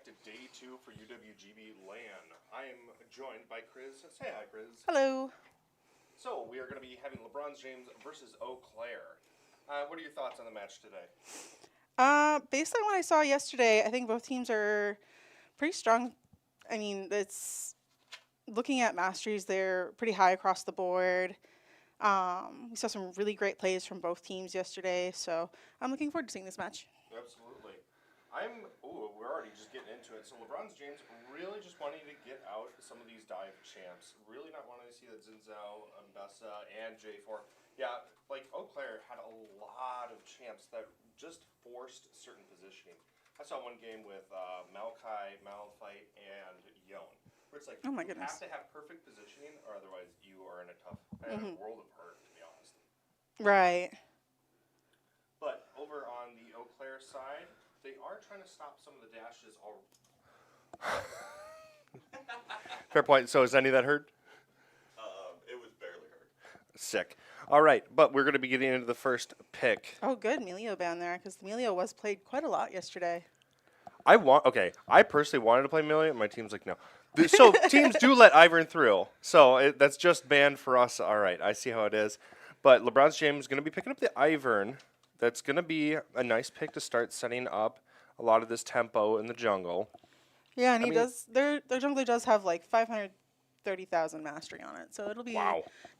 to day 2 for UWGB LAN. I am joined by Chris. Say hi, Chris. Hello. So, we are going to be having LeBron James versus Eau Claire. What are your thoughts on the match today? Based on what I saw yesterday, I think both teams are pretty strong. I mean, it's looking at masteries, they're pretty high across the board. We saw some really great plays from both teams yesterday, so I'm looking forward to seeing this match. Absolutely. We're already just getting into it. So LeBron James really just wanting to get out some of these dive champs. Really not wanting to see that Zinzao, Mbessa, and J4. Yeah, like Eau Claire had a lot of champs that just forced certain positioning. I saw one game with Maokai, Malphite, and Yone. Where it's like, oh my you goodness. have to have perfect positioning, or otherwise you are in a tough world of hurt, to be honest. Right. But over on the Eau Claire side, they are trying to stop some of the dashes already. Fair point. So is any of that hurt? It was barely hurt. Sick. All right, but we're going to be getting into the first pick. Oh, good. Melio band there, because Melio was played quite a lot yesterday. I personally wanted to play Million. My team's like, no. So teams do let Ivern through. So that's just banned for us. All right, I see how it is. But LeBron James is going to be picking up the Ivern. That's going to be a nice pick to start setting up a lot of this tempo in the jungle. Yeah, and their jungler does have like 530,000 mastery on it, so it'll be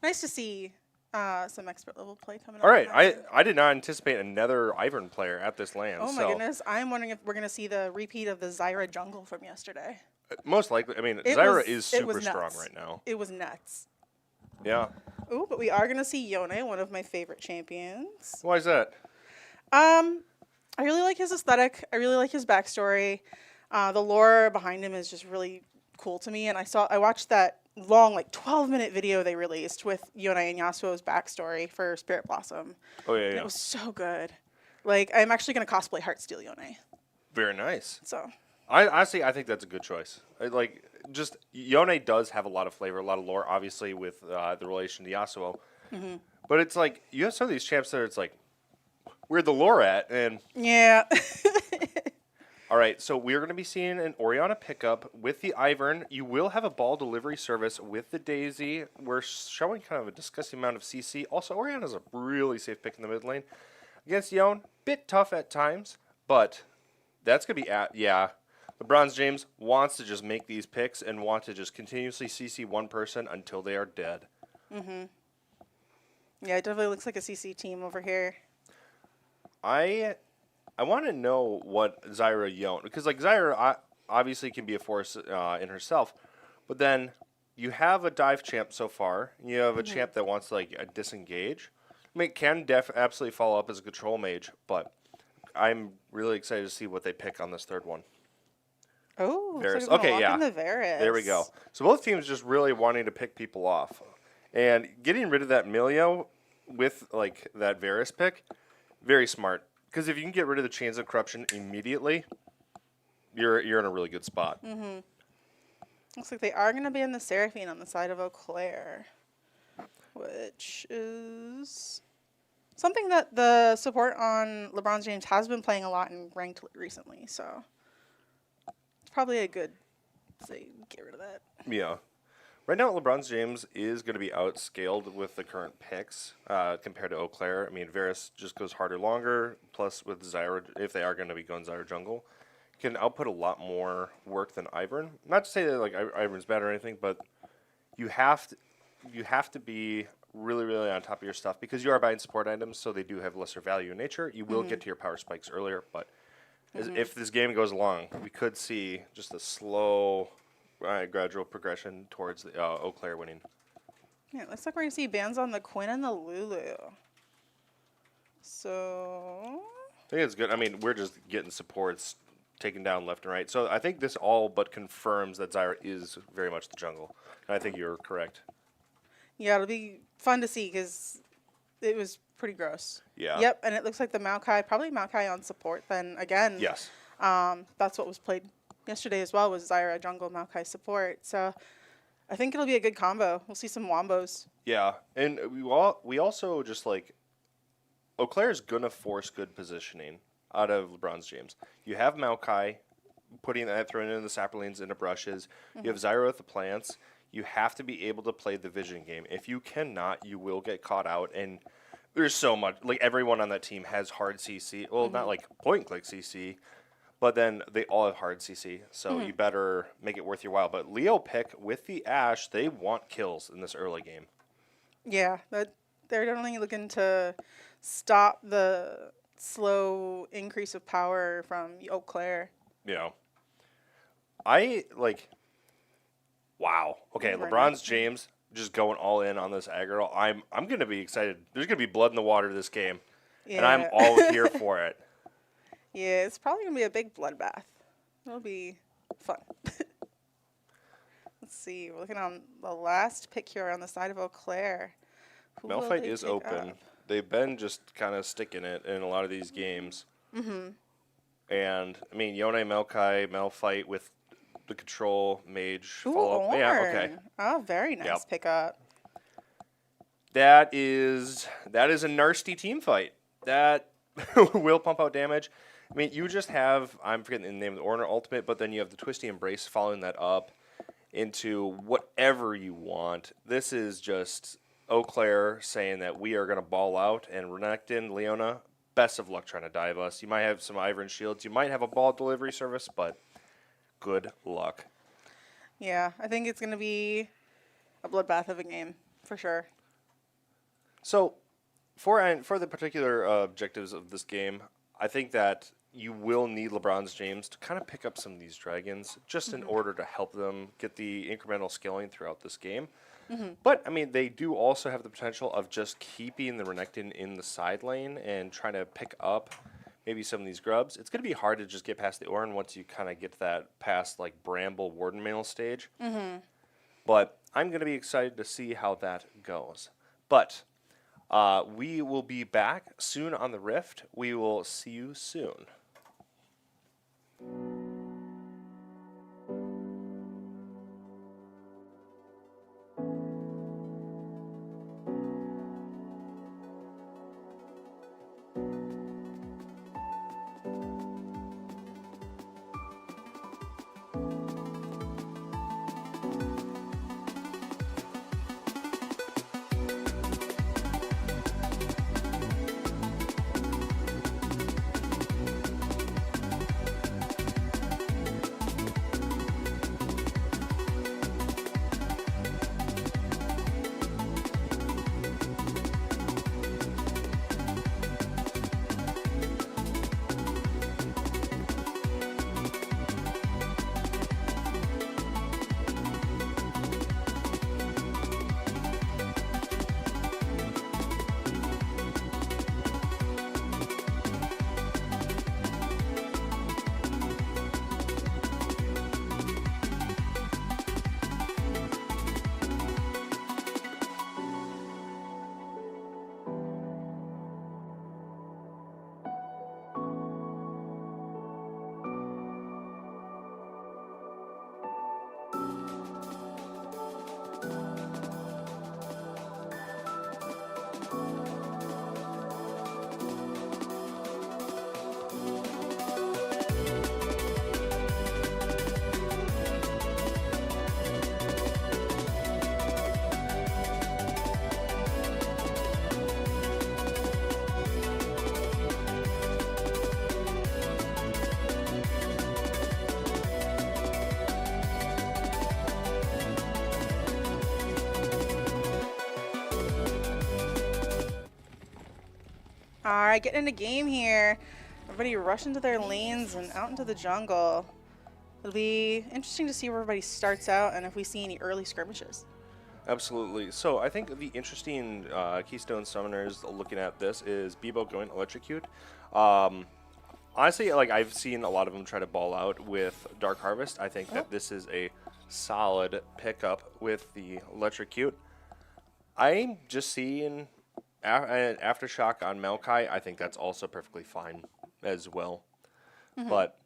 nice to see some expert level play coming up. All right, I did not anticipate another Ivern player at this land. Oh my goodness, I'm wondering if we're going to see the repeat of the Zyra jungle from yesterday. Most likely. I mean, Zyra is super strong right now. It was nuts. Yeah. Ooh, but we are going to see Yone, one of my favorite champions. Why is that? I really like his aesthetic. I really like his backstory. The lore behind him is just really cool to me. And I watched that long, like 12-minute video they released with Yone and Yasuo's backstory for Spirit Blossom. Oh yeah, and it was so good. Like, I'm actually going to cosplay Heartsteel Yone. Very nice. So. I think that's a good choice. Just Yone does have a lot of flavor, a lot of lore, obviously with the relation to Yasuo. Mm-hmm. But it's like you have some of these champs that it's like, where'd the lore at? And yeah. All right, so we're going to be seeing an Orianna pickup with the Ivern. You will have a ball delivery service with the Daisy. We're showing kind of a disgusting amount of CC. Also, Orianna's a really safe pick in the mid lane. Against Yone, bit tough at times, but that's going to be LeBron James wants to just make these picks and want to just continuously CC one person until they are dead. Mm-hmm. Yeah, it definitely looks like a CC team over here. I want to know what Zyra Yone, because like Zyra obviously can be a force in herself, but then you have a dive champ so far. You have a champ that wants to like disengage. I mean, can absolutely follow up as a control mage, but I'm really excited to see what they pick on this third one. Oh, Varus. So Okay, yeah. The Varus. There we go. So both teams just really wanting to pick people off, and getting rid of that Milio with like that Varus pick, very smart. Because if you can get rid of the Chains of Corruption immediately, you're in a really good spot. Mm-hmm. Looks like they are going to be in the Seraphine on the side of Eau Claire, which is something that the support on LeBron James has been playing a lot in ranked recently. So it's probably a good say get rid of that. Yeah. Right now, LeBron James is going to be outscaled with the current picks compared to Eau Claire. I mean, Varus just goes harder longer. Plus, with Zyra, if they are going to be going Zyra jungle, can output a lot more work than Ivern. Not to say that like Ivern's bad or anything, but you have to be really, really on top of your stuff because you are buying support items, so they do have lesser value in nature. You will get to your power spikes earlier, but if this game goes along, we could see just a slow, gradual progression towards the Eau Claire winning. Yeah, it looks like we're going to see bans on the Quinn and the Lulu. So I think it's good. I mean, we're just getting supports taken down left and right. So I think this all but confirms that Zyra is very much the jungle. And I think you're correct. Yeah, it'll be fun to see because it was pretty gross. Yeah. Yep, and it looks like the Maokai, probably Maokai on support then again. Yes. That's what was played yesterday as well, was Zyra jungle Maokai support. So I think it'll be a good combo. We'll see some wombos. Yeah, and we also just like Eau Claire's gonna force good positioning out of LeBron's James. You have Maokai throwing it in the saplings, into brushes. You have Zyro with the plants. You have to be able to play the vision game. If you cannot, you will get caught out. And there's so much. Like, everyone on that team has hard CC. Well, not like point-and-click CC, but then they all have hard CC. So you better make it worth your while. But Leo pick with the Ashe, they want kills in this early game. Yeah, they're definitely looking to stop the slow increase of power from Eau Claire. You know, wow. Okay, Right. LeBron's James just going all in on this aggro. I'm gonna be excited. There's gonna be blood in the water this game, Yeah. and I'm all here for it. Yeah, it's probably gonna be a big bloodbath. It'll be fun. Let's see. We're looking on the last pick here on the side of Eau Claire. Who will Malphite they is pick open. up? They've been just kind of sticking it in a lot of these games. Mm-hmm. And I mean, Yone, Maokai, Malphite with the control mage Ooh, follow. Ornn. Yeah, okay. Oh, very nice Yep. pickup. That is a nasty team fight. That will pump out damage. I mean, you just have, I'm forgetting the name of the Ornn ultimate, but then you have the Twisty Embrace following that up into whatever you want. This is just Eau Claire saying that we are going to ball out, and Renekton, Leona, best of luck trying to dive us. You might have some Ivern shields. You might have a ball delivery service, but good luck. Yeah, I think it's gonna be a bloodbath of a game for sure. So, for the particular objectives of this game, I think that you will need LeBron's James to kind of pick up some of these dragons just in order to help them get the incremental scaling throughout this game. But, I mean, they do also have the potential of just keeping the Renekton in the side lane and trying to pick up maybe some of these grubs. It's going to be hard to just get past the Ornn once you kind of get to that past, like, Bramble Warden Mail stage. But I'm going to be excited to see how that goes. But we will be back soon on the Rift. We will see you soon. All right, getting into game here. Everybody rush into their lanes and out into the jungle. It'll be interesting to see where everybody starts out and if we see any early skirmishes. Absolutely. So I think the interesting Keystone Summoners looking at this is Bebo going Electrocute. Honestly, like, I've seen a lot of them try to ball out with Dark Harvest. I think that this is a solid pickup with the Electrocute. I'm just seeing an Aftershock on Maokai. I think that's also perfectly fine as well. But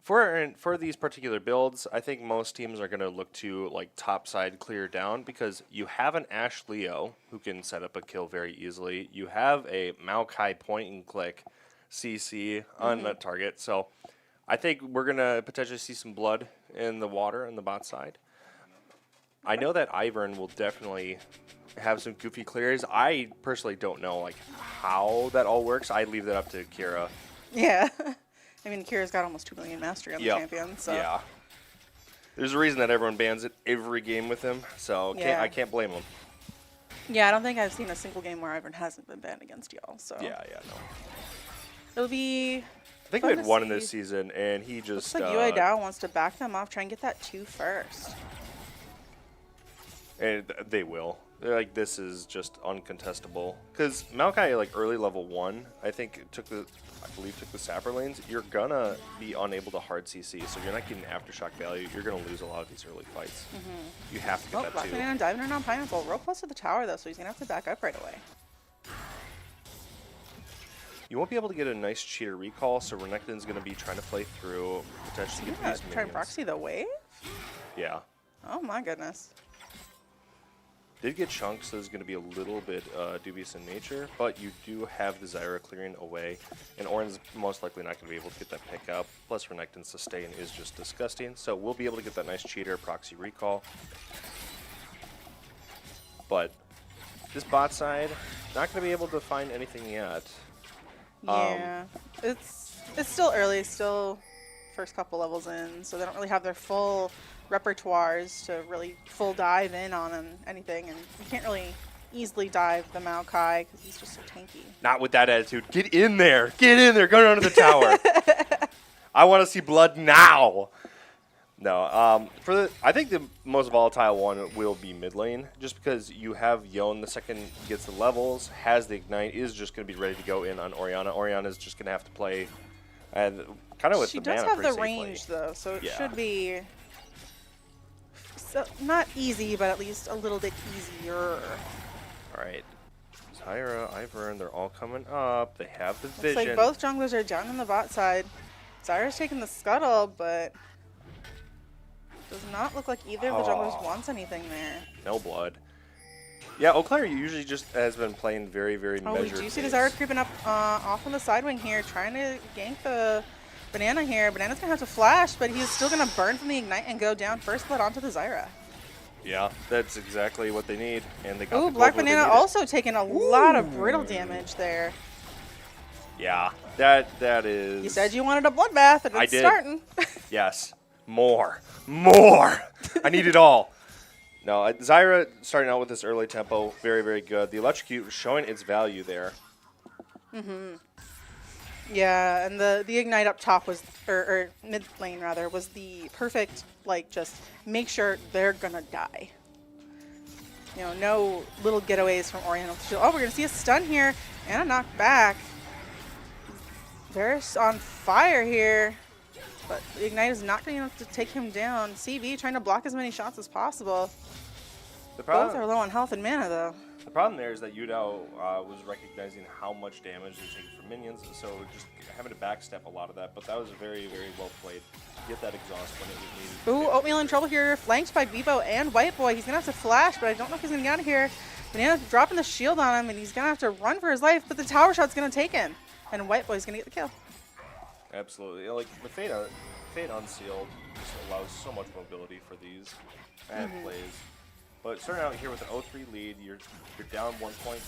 for these particular builds, I think most teams are going to look to, like, topside clear down because you have an Ashe Leo who can set up a kill very easily. You have a Maokai point and click CC on that target. So I think we're going to potentially see some blood in the water on the bot side. I know that Ivern will definitely have some goofy clears. I personally don't know like how that all works. I leave that up to Kira. Yeah. I mean, Kira's got almost 2 million mastery on the champion, so. Yeah. There's a reason that everyone bans it every game with him, so I can't blame him. Yeah, I don't think I've seen a single game where Ivern hasn't been banned against y'all, so. Yeah, no. It'll be I think we had one in this season, and he just... Looks like UIDAO wants to back them off, try and get that 2 first. And they will. They're like, this is just uncontestable. Because Maokai, like, early level 1, I think took the sapper lanes. You're gonna be unable to hard CC, so you're not getting aftershock value. You're gonna lose a lot of these early fights. You have to get that Black too. Banana diving in on Pineapple. Real close to the tower, though, so he's gonna have to back up right away. You won't be able to get a nice cheater recall, so Renekton's gonna be trying to play through, potentially get these Try and minions. proxy the wave? Yeah. Oh my goodness. Did get chunks, so it's going to be a little bit dubious in nature, but you do have the Zyra clearing away, and Orin's most likely not going to be able to get that pick up, plus Renekton's sustain is just disgusting, so we'll be able to get that nice cheater proxy recall. But this bot side, not going to be able to find anything yet. Yeah, it's still early, still first couple levels in, so they don't really have their full repertoires to really full dive in on anything, and you can't really easily dive the Maokai because he's just so tanky. Not with that attitude. Get in there! Get in there! Go down to the tower! I want to see blood now! No, I think the most volatile one will be mid lane, just because you have Yone the second he gets the levels, has the ignite, is just going to be ready to go in on Orianna. Orianna's just going to have to play, and kind of with the mana She does have pretty the safely. range though, so it Yeah. should be not easy, but at least a little bit easier. Alright. Zyra, Ivern, they're all coming up. They have the Looks vision. like both junglers are down on the bot side. Zyra's taking the scuttle, but does not look like either of the junglers wants anything there. No blood. Yeah, Eau Claire usually just has been playing very, very Oh, measured we do see the pace. Zyra creeping up off on the side wing here, trying to gank the Banana here. Banana's going to have to flash, but he's still going to burn from the ignite and go down first blood onto the Zyra. Yeah, that's exactly what they need, and they got Ooh, the Black global they Banana needed. also taking a lot of brittle damage there. Yeah, that is... You said you wanted a bloodbath, and I it's did. starting. Yes. More. More! I need it all. No, Zyra starting out with this early tempo, very, very good. The Electrocute showing its value there. Yeah, and the ignite up top was, or mid lane rather, was the perfect, like, just make sure they're gonna die. You know, no little getaways from Oriental. Oh, we're gonna see a stun here and a knockback. Varus on fire here, but the ignite is not gonna be enough to take him down. CV trying to block as many shots as possible. The Both are low on health and mana though. The problem there is that Yudao was recognizing how much damage they're taking from minions, so just having to backstep a lot of that. But that was very, very well played. Get that exhaust when it was needed. Ooh, Oatmeal in trouble here, flanked by Bebo and White Boy. He's gonna have to flash, but I don't know if he's gonna get out of here. Banana dropping the shield on him, and he's gonna have to run for his life, but the tower shot's gonna take him. And White Boy's gonna get the kill. Absolutely. Like, the Fade Unsealed just allows so much mobility for these bad plays. But starting out here with an 0-3 lead, you're down 1 point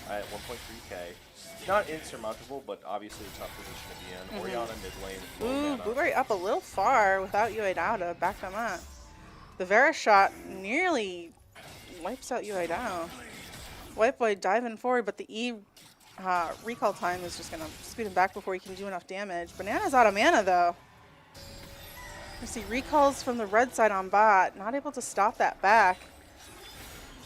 at 1.3k. Not insurmountable, but obviously a tough position to be in. Orianna mid lane. low Ooh, mana. Blueberry up a little far without UIDAO to back them up. The Vera shot nearly wipes out UIDAO. White Boy diving forward, but the E recall time is just going to scoot him back before he can do enough damage. Banana's out of mana, though. You see recalls from the red side on bot. Not able to stop that back.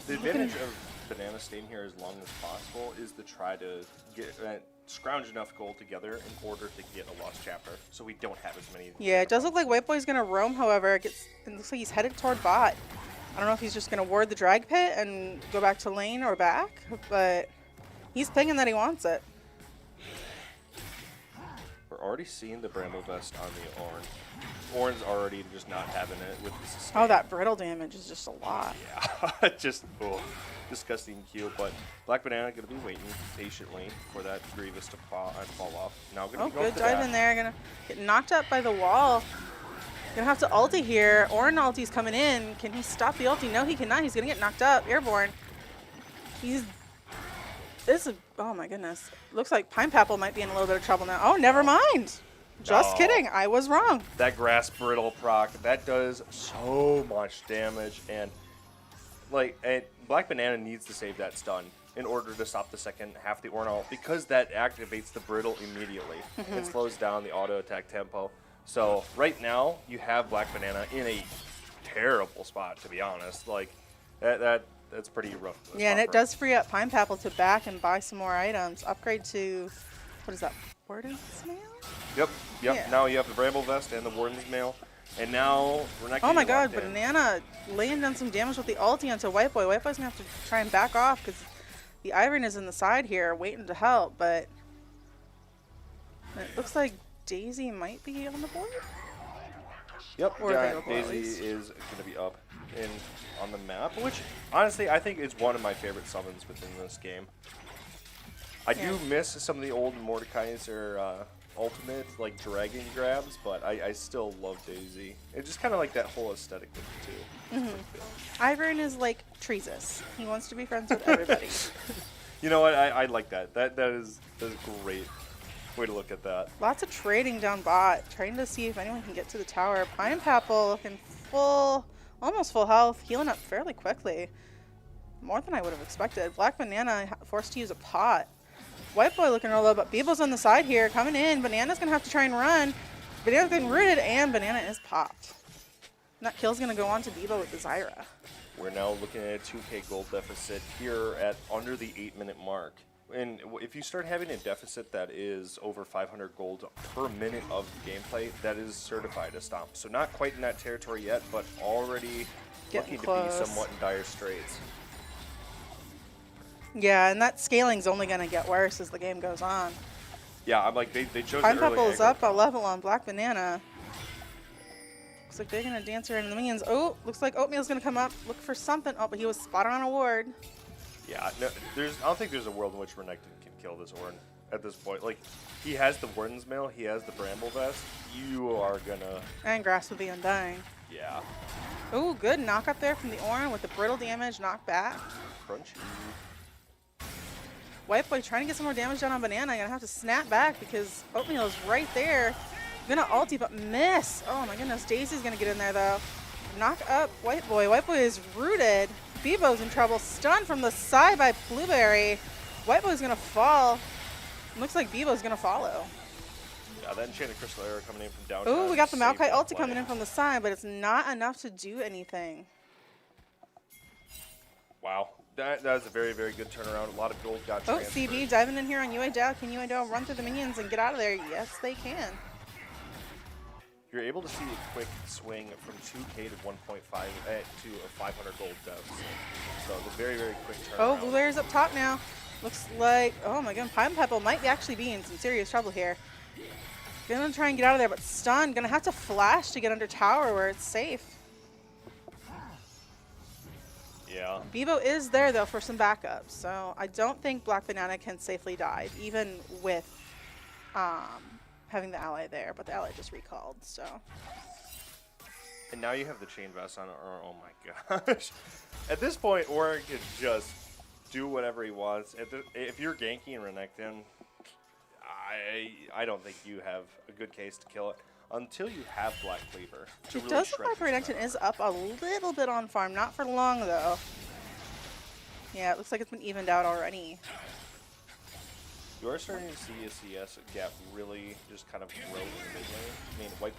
The advantage of Banana staying here as long as possible is to try to get scrounge enough gold together in order to get a lost chapter, so we don't have as many. Yeah, it does look like White Boy's going to roam, however. It looks like he's headed toward bot. I don't know if he's just going to ward the drag pit and go back to lane or back, but he's pinging that he wants it. For already seeing the Bramble Vest on the Ornn. Ornn's already just not having it with the sustain. Oh, that brittle damage is just a lot. Yeah, just disgusting cute. But Black Banana going to be waiting patiently for that Grievous to fall off. Now going to go good for dive that. in there. Gonna get knocked up by the wall. Gonna have to ulti here. Ornn ulti's coming in. Can he stop the ulti? No, he cannot. He's gonna get knocked up. Airborne. Oh my goodness. Looks like Pinepapple might be in a little bit of trouble now. Oh, never mind. Just kidding. I was wrong. That Grass Brittle proc, that does so much damage. And Black Banana needs to save that stun in order to stop the second half of the Ornn ult, because that activates the Brittle immediately. It slows down the auto attack tempo. So right now, you have Black Banana in a terrible spot, to be honest. Like, that's pretty rough. Yeah, and it does free up Pinepapple to back and buy some more items. Upgrade to, what is that, Warden's Mail? Yep. Yeah. Now you have the Bramble Vest and the Warden's Mail. And now we're not Oh my getting god, locked in. Banana laying down some damage with the ulti onto White Boy. White Boy's going to have to try and back off because the Iron is in the side here waiting to help, but it looks like Daisy might be on the board. Yep, Or Giant available, at Daisy least. is going to be up on the map, which honestly I think is one of my favorite summons within this game. I do miss some of the old Mordekai's or ultimate like dragon grabs, but I still love Daisy. It's just kind of like that whole aesthetic with it too. Ivern is like Treesus. He wants to be friends with everybody. You know what? I like that. That is a great way to look at that. Lots of trading down bot, trying to see if anyone can get to the tower. Pinepapple looking almost full health, healing up fairly quickly. More than I would have expected. Black Banana forced to use a pot. White Boy looking real low, but Bebo's on the side here, coming in. Banana's going to have to try and run. Banana's getting rooted, and Banana is popped. And that kill's going to go on to Bebo with the Zyra. We're now looking at a 2k gold deficit here at under the 8-minute mark. And if you start having a deficit that is over 500 gold per minute of gameplay, that is certified a stomp. So not quite in that territory yet, but already Getting looking close. to be somewhat in dire straits. Yeah, and that scaling's only going to get worse as the game goes on. Yeah, I'm like, they chose the early Pinepapple is aggro. up a level on Black Banana. Looks like they're going to dance around the minions. Oh, looks like Oatmeal's going to come up, look for something. Oh, but he was spot on a ward. Yeah, no, I don't think there's a world in which Renekton can kill this Ornn at this point. Like, he has the Warden's Mail, he has the Bramble Vest. You are gonna... And Grasp of the Undying. Yeah. Oh, good knock up there from the Ornn with the brittle damage knocked back. Crunchy. White Boy trying to get some more damage done on Banana. Gonna have to snap back because Oatmeal is right there. Gonna ulti, but miss. Oh my goodness, Daisy's gonna get in there though. Knock up White Boy. White Boy is rooted. Bebo's in trouble. Stunned from the side by Blueberry. White Boy's gonna fall. Looks like Bebo's gonna follow. Yeah, that Enchanted Crystal Arrow coming in from down. Oh, we got the Maokai ulti coming in from the side, but it's not enough to do anything. Wow. That was a very, very good turnaround. A lot of gold got Oh, transferred. CB diving in here on UIDL. Can UIDL run through the minions and get out of there? Yes, they can. You're able to see a quick swing from 2k to 1.5 to a 500 gold deficit. So it's a very, very quick turnaround. Oh, Blueberry's up top now. Looks like, oh my god, Pinepapple might be actually be in some serious trouble here. Gonna try and get out of there, but stunned. Gonna have to flash to get under tower where it's safe. Yeah. Bebo is there though for some backup, so I don't think Black Banana can safely dive, even with having the ally there, but the ally just recalled, so. And now you have the chain vest on. Oh my gosh. At this point, Orin can just do whatever he wants. If you're ganking Renekton, I don't think you have a good case to kill it until you have Black Cleaver. to It really does look shred like your Renekton stuff. is up a little bit on farm, not for long though. Yeah, it looks like it's been evened out already. You are starting to see a CS gap really just kind of grow in the mid lane. I mean, White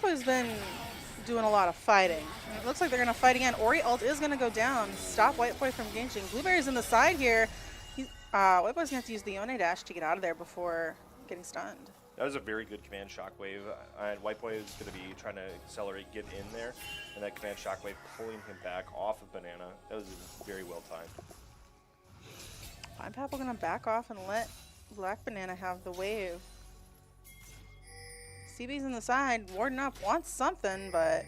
Boy's been doing a lot of fighting. And it looks like they're going to fight again. Ori ult is going to go down. Stop White Boy from gauging. Blueberry's in the side here. White Boy's going to have to use the Yone dash to get out of there before getting stunned. that was a very good command shockwave. And White Boy is going to be trying to accelerate, get in there, and that command shockwave pulling him back off of Banana. That was very well timed. Pinepapple going to back off and let Black Banana have the wave. CB's in the side, warding up, wants something, but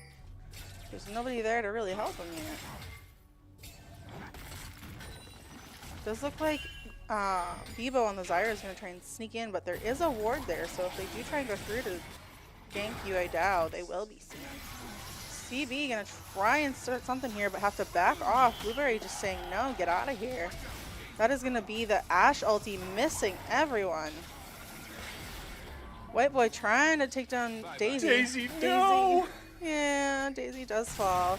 there's nobody there to really help him yet. Does look like Bebo on the Zyra is going to try and sneak in, but there is a ward there, so if they do try and go through to gank UA they will be seen. CB going to try and start something here, but have to back off. Blueberry just saying, no, get out of here. That is going to be the Ashe ulti missing everyone. White Boy trying to take down Daisy. Daisy, no! Yeah, Daisy does fall.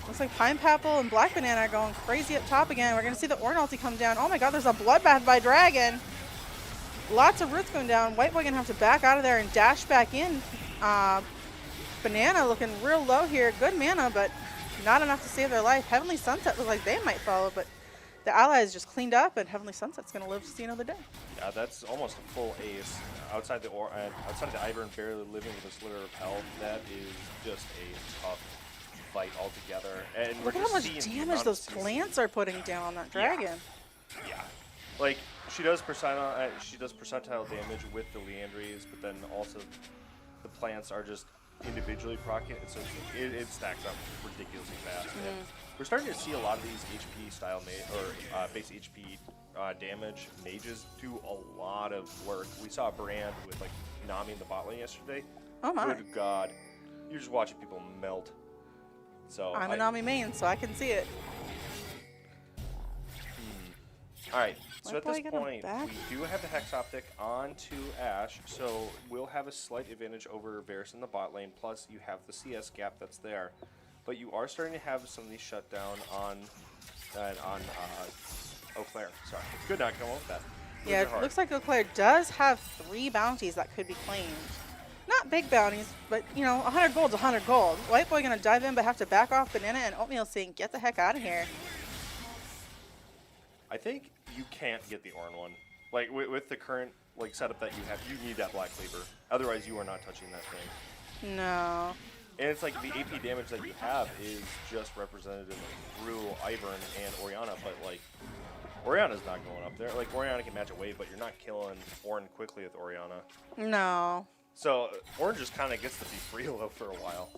Looks like Pinepapple and Black Banana are going crazy up top again. We're going to see the Ornn ulti come down. Oh my god, there's a bloodbath by Dragon. Lots of roots going down. White Boy going to have to back out of there and dash back in. Banana looking real low here. Good mana, but not enough to save their life. Heavenly Sunset looks like they might follow, but the allies just cleaned up, and Heavenly Sunset's going to live to see another day. Yeah, that's almost a full ace. Outside the Ivern barely living with a sliver of health, that is just a tough fight altogether. And Look at how much damage those plants are putting down on that dragon. Yeah, like she does percentile damage with the Leandries, but then also the plants are just individually proccing, so it stacks up ridiculously fast. And we're starting to see a lot of these HP style base HP damage mages do a lot of work. We saw Brand with like Nami in the bot lane yesterday. Oh my. Good God, you're just watching people melt. So I'm a Nami main, so I can see it. All right, so White at Boy this gonna point, back? we do have the Hex Optic onto Ashe, so we'll have a slight advantage over Varus in the bot lane, plus you have the CS gap that's there. But you are starting to have some of these shut down on Eau Claire. Sorry, could not come up with that. Yeah, it looks like Eau Claire does have 3 bounties that could be claimed. Not big bounties, but, you know, 100 gold's 100 gold. White Boy gonna dive in, but have to back off. Banana and Oatmeal saying, get the heck out of here. I think you can't get the Ornn one. Like, with the current like setup that you have, you need that Black Cleaver. Otherwise, you are not touching that thing. No. And it's like the AP damage that you have is just representative through Ivern and Orianna, but like Orianna's not going up there. Like Orianna can match a wave, but you're not killing Ornn quickly with Orianna. No. So Ornn just kind of gets to be free low for a while.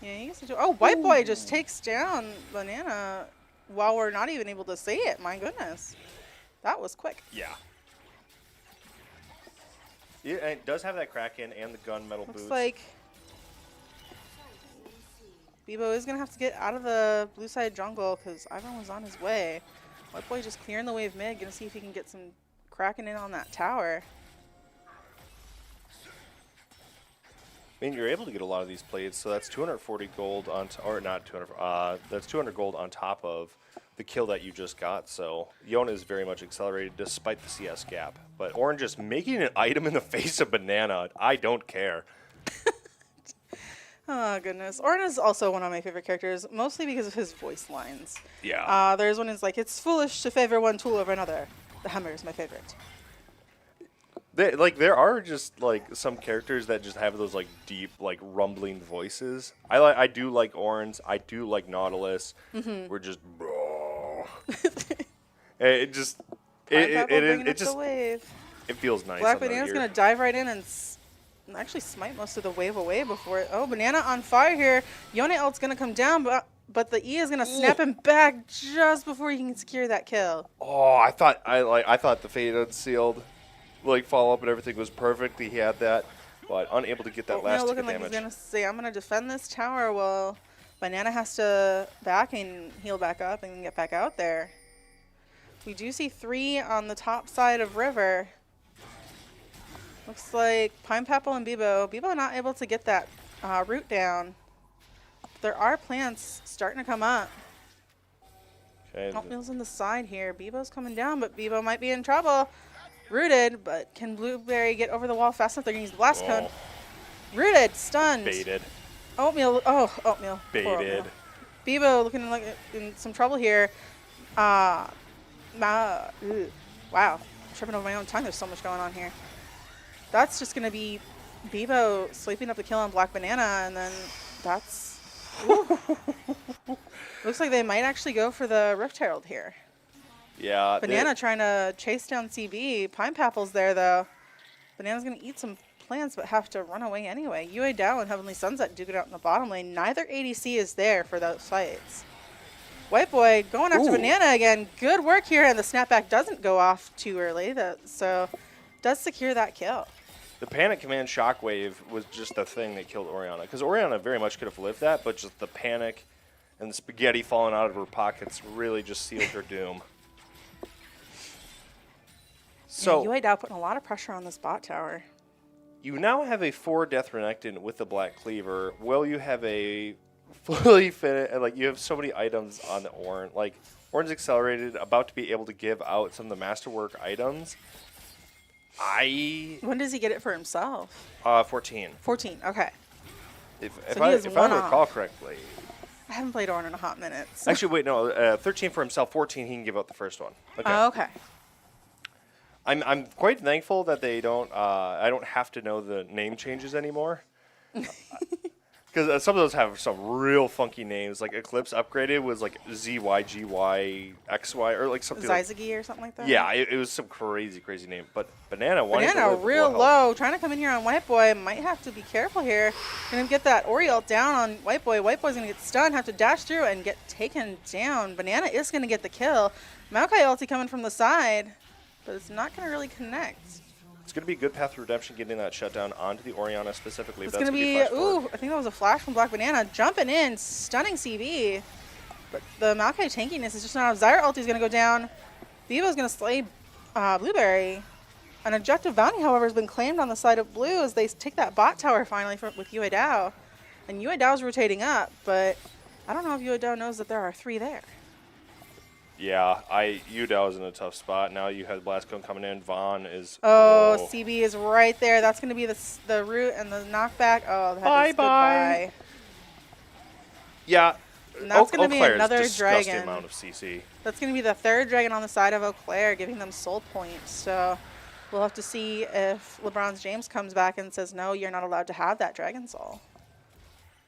Yeah, he gets to do. Oh, White Boy just takes down Banana while we're not even able to see it. My goodness. That was quick. Yeah. It, and it does have that Kraken and the gunmetal boots. Looks like Bebo is going to have to get out of the blue side jungle because Ivern was on his way. White Boy just clearing the wave mid. Going to see if he can get some Kraken in on that tower. I mean, you're able to get a lot of these plates, so that's 240 gold on, or not 200. That's 200 gold on top of the kill that you just got. So Yona is very much accelerated despite the CS gap. But Ornn just making an item in the face of Banana, I don't care. Oh, goodness. Ornn is also one of my favorite characters, mostly because of his voice lines. Yeah. There's one that's like, it's foolish to favor one tool over another. The hammer is my favorite. There are just like some characters that just have those like deep, like rumbling voices. I do like Ornn's. I do like Nautilus. We're just, it just, it just, wave. it feels nice. Black on the Banana's ear. gonna dive right in and actually smite most of the wave away before it. Oh, Banana on fire here. Yone ult's gonna come down, but the E is gonna snap him back just before he can secure that kill. Oh, I thought the Fate Unsealed, like follow up and everything was perfect. He had that, but unable to get that last tick looking of like damage. he's gonna say, I'm gonna defend this tower while Banana has to back and heal back up and get back out there. We do see 3 on the top side of River. Looks like Pinepapple and Bebo. Bebo not able to get that root down. There are plants starting to come up. Okay. Oatmeal's on the side here. Bebo's coming down, but Bebo might be in trouble. Rooted, but can Blueberry get over the wall fast enough? They're going to use the blast cone. Rooted, stunned. Baited. Oatmeal, Oatmeal. Poor Oatmeal. Baited. Bebo looking like in some trouble here. Wow. Tripping over my own tongue. There's so much going on here. That's just going to be Bebo sleeping up the kill on Black Banana, and then that's... Looks like they might actually go for the Rift Herald here. Yeah. Banana trying to chase down CB. Pinepapple's there, though. Banana's going to eat some plans, but have to run away anyway. UA and Heavenly Sunset duke it out in the bottom lane. Neither ADC is there for those fights. White Boy going after Banana again. Good work here, and the snapback doesn't go off too early, so does secure that kill. The panic command shockwave was just the thing that killed Orianna, because Orianna very much could have lived that, but just the panic and the spaghetti falling out of her pockets really just sealed her doom. So UA Dow putting a lot of pressure on this bot tower. You now have a 4 Death Renekton with the Black Cleaver. Will you have a fully fit, like you have so many items on the Ornn, like Ornn's accelerated, about to be able to give out some of the Masterwork items. When does he get it for himself? 14. 14, okay. If I recall correctly. I haven't played Ornn in a hot minute. Actually, wait, no, 13 for himself, 14 he can give out the first one. Okay. Oh, okay. I'm quite thankful that they don't. I don't have to know the name changes anymore, because some of those have some real funky names. Like Eclipse upgraded was like ZYGYXY or like something. Zizagi or something like that. Yeah, it was some crazy name. But Banana real low, trying to come in here on White Boy. Might have to be careful here. Gonna get that Oriole down on White Boy. White Boy's gonna get stunned, have to dash through and get taken down. Banana is gonna get the kill. Maokai ulti coming from the side, but it's not going to really connect. It's going to be a good path to redemption getting that shutdown onto the Orianna specifically. It's going to be, ooh, I think that was a flash from Black Banana. Jumping in, stunning CB. But the Maokai tankiness is just not enough. Zyra ulti is going to go down. Vivo's going to slay Blueberry. An objective bounty, however, has been claimed on the side of Blue as they take that bot tower finally with Yue Dao. And Yue Dao's rotating up, but I don't know if Yue Dao knows that there are 3 there. Yeah, Udao is in a tough spot. Now you have Blast Cone coming in. Vaughn is. Oh, whoa. CB is right there. That's going to be the root and the knockback. Oh, that is goodbye. Yeah. And that's going to be another disgusting dragon. Amount of CC. That's going to be the 3rd dragon on the side of Eau Claire, giving them soul points. So we'll have to see if LeBron James comes back and says, no, you're not allowed to have that dragon soul.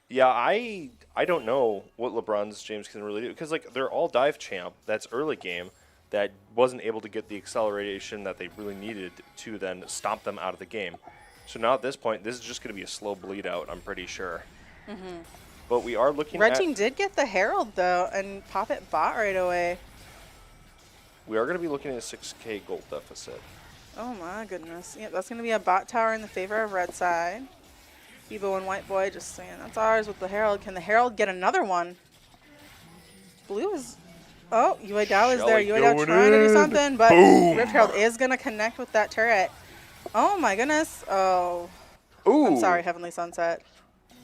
Yeah, I don't know what LeBron's James can really do, because like they're all dive champ. That's early game that wasn't able to get the acceleration that they really needed to then stomp them out of the game. So now at this point, this is just going to be a slow bleed out, I'm pretty sure. But we are looking Red team did get the Herald though and pop it bot right away. We are going to be looking at a 6K gold deficit. Oh my goodness. Yep, that's going to be a bot tower in the favor of red side. Evo and White Boy just saying, that's ours with the Herald. Can the Herald get another one? Blue is... Oh, Yue Dao is there. Yue Dao trying to do something, but Rift Herald is going to connect with that turret. Oh my goodness. Oh. Ooh. I'm sorry, Heavenly Sunset.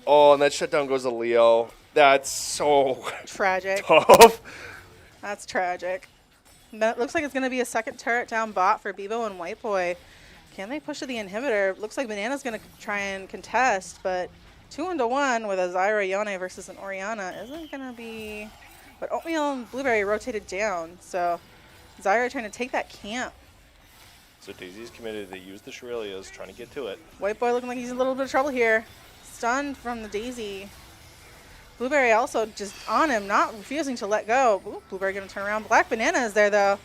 Oh, and that shutdown goes to Leo. That's so tragic. Tough. That's tragic. Then it looks like it's going to be a second turret down bot for Bebo and White Boy. Can they push to the inhibitor? Looks like Banana's going to try and contest, but 2-1 with a Zyra Yone versus an Orianna isn't going to be... But Oatmeal and Blueberry rotated down, so Zyra trying to take that camp. So Daisy's committed to use the Shurelias, trying to get to it. White Boy looking like he's in a little bit of trouble here. Stunned from the Daisy. Blueberry also just on him, not refusing to let go. Ooh, Blueberry going to turn around. Black Banana is there, though.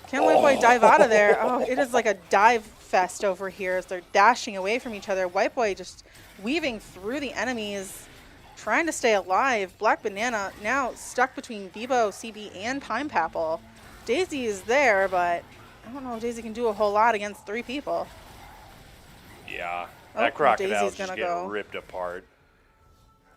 Can White Boy dive out of there? Oh, it is like a dive fest over here as they're dashing away from each other. White Boy just weaving through the enemies, trying to stay alive. Black Banana now stuck between Bebo, CB, and Pinepapple. Daisy is there, but I don't know if Daisy can do a whole lot against 3 people. Yeah, that crocodile's just getting ripped apart.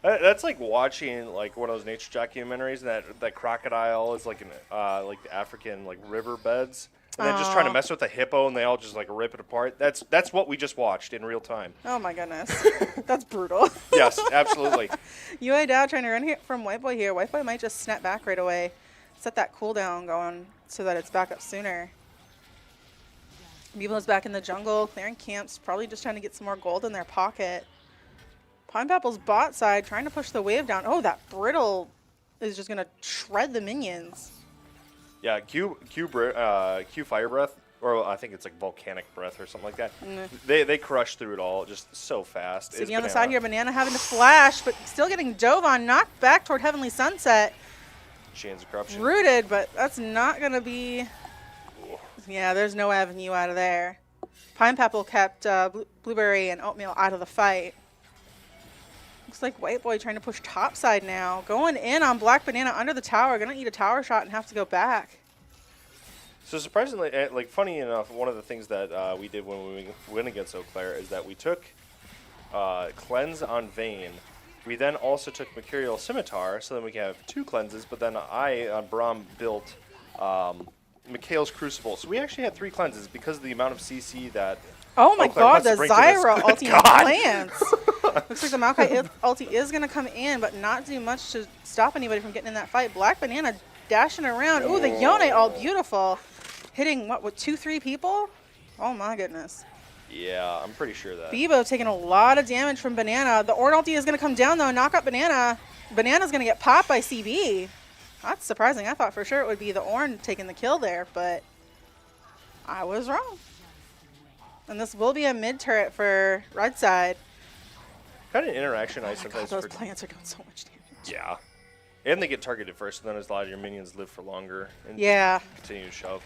That's like watching like one of those nature documentaries, and that crocodile is like in like the African like riverbeds, and then just trying to mess with the hippo, and they all just like rip it apart. That's what we just watched in real time. Oh my goodness, that's brutal. Yes, absolutely. Yue Dao trying to run here from White Boy here. White Boy might just snap back right away, set that cooldown going so that it's back up sooner. Bebo's back in the jungle, clearing camps, probably just trying to get some more gold in their pocket. Pineapple's bot side trying to push the wave down. Oh, that Brittle is just going to shred the minions. Yeah, Q Fire Breath, or I think it's like Volcanic Breath or something like that. They crush through it all just so fast. Sitting on the side here, Banana having to flash, but still getting dove on, knocked back toward Heavenly Sunset. Chains of Corruption. Rooted, but that's not going to be... Yeah, there's no avenue out of there. Pineapple kept Blueberry and Oatmeal out of the fight. Looks like White Boy trying to push topside now. Going in on Black Banana under the tower. Gonna eat a tower shot and have to go back. So surprisingly, like funny enough, one of the things that we did when we went against Eau Claire is that we took Cleanse on Vayne. We then also took Mercurial Scimitar, so then we can have 2 cleanses, but then I, on Braum, built Mikhail's Crucible. So we actually had 3 cleanses because of the amount of CC that Oh my Eau Claire god, wants the to bring to this. Zyra Good ulti God. plants. Looks like the Maokai ulti is going to come in, but not do much to stop anybody from getting in that fight. Black Banana dashing around. Ooh, the Yone all beautiful. Hitting, what 2-3 people? Oh my goodness. Yeah, I'm pretty sure that. Bebo taking a lot of damage from Banana. The Ornn ulti is going to come down, though, knock out Banana. Banana's going to get popped by CB. That's surprising. I thought for sure it would be the Ornn taking the kill there, but I was wrong. And this will be a mid turret for right side. Kind of interaction I Oh my sometimes god, those forget. plants are doing so much damage. Yeah. And they get targeted first, and then a lot of your minions live for longer and Yeah. continue to shove.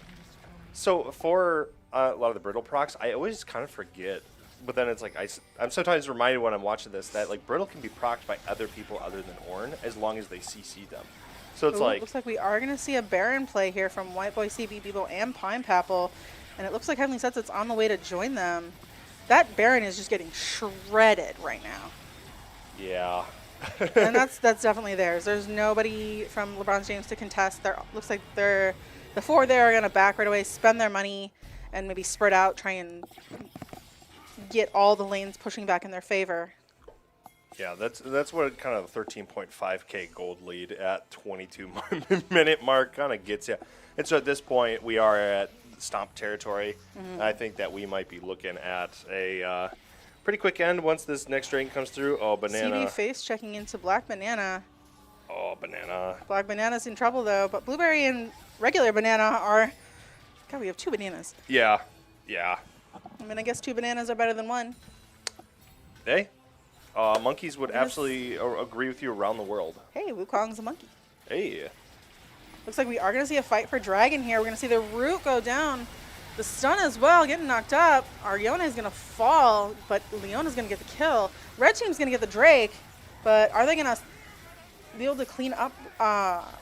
So for a lot of the brittle procs, I always kind of forget. But then it's like I'm sometimes reminded when I'm watching this that like brittle can be procced by other people other than Ornn as long as they CC them. So it's Ooh, like looks like we are going to see a Baron play here from White Boy, CB, Bebo, and Pineapple. And it looks like Heavenly Sets it's on the way to join them. That Baron is just getting shredded right now. yeah. And that's definitely theirs. There's nobody from LeBron James to contest. Looks like the 4 there are going to back right away, spend their money, and maybe spread out, try and get all the lanes pushing back in their favor. Yeah, that's what kind of 13.5k gold lead at 22 minute mark kind of gets you. And so at this point, we are at Stomp territory. I think that we might be looking at a pretty quick end once this next dragon comes through. Oh, Banana. CB face checking into Black Banana. Oh, Banana. Black Banana's in trouble, though, but Blueberry and regular Banana are... God, we have 2 bananas. Yeah. Yeah. I mean, I guess 2 bananas are better than 1. Hey, monkeys would Yes. absolutely agree with you around the world. Hey, Wukong's a monkey. Hey. Looks like we are going to see a fight for Dragon here. We're going to see the Root go down. The stun as well, getting knocked up. Ariona is going to fall, but Leona's going to get the kill. Red team's going to get the Drake, but are they going to be able to clean up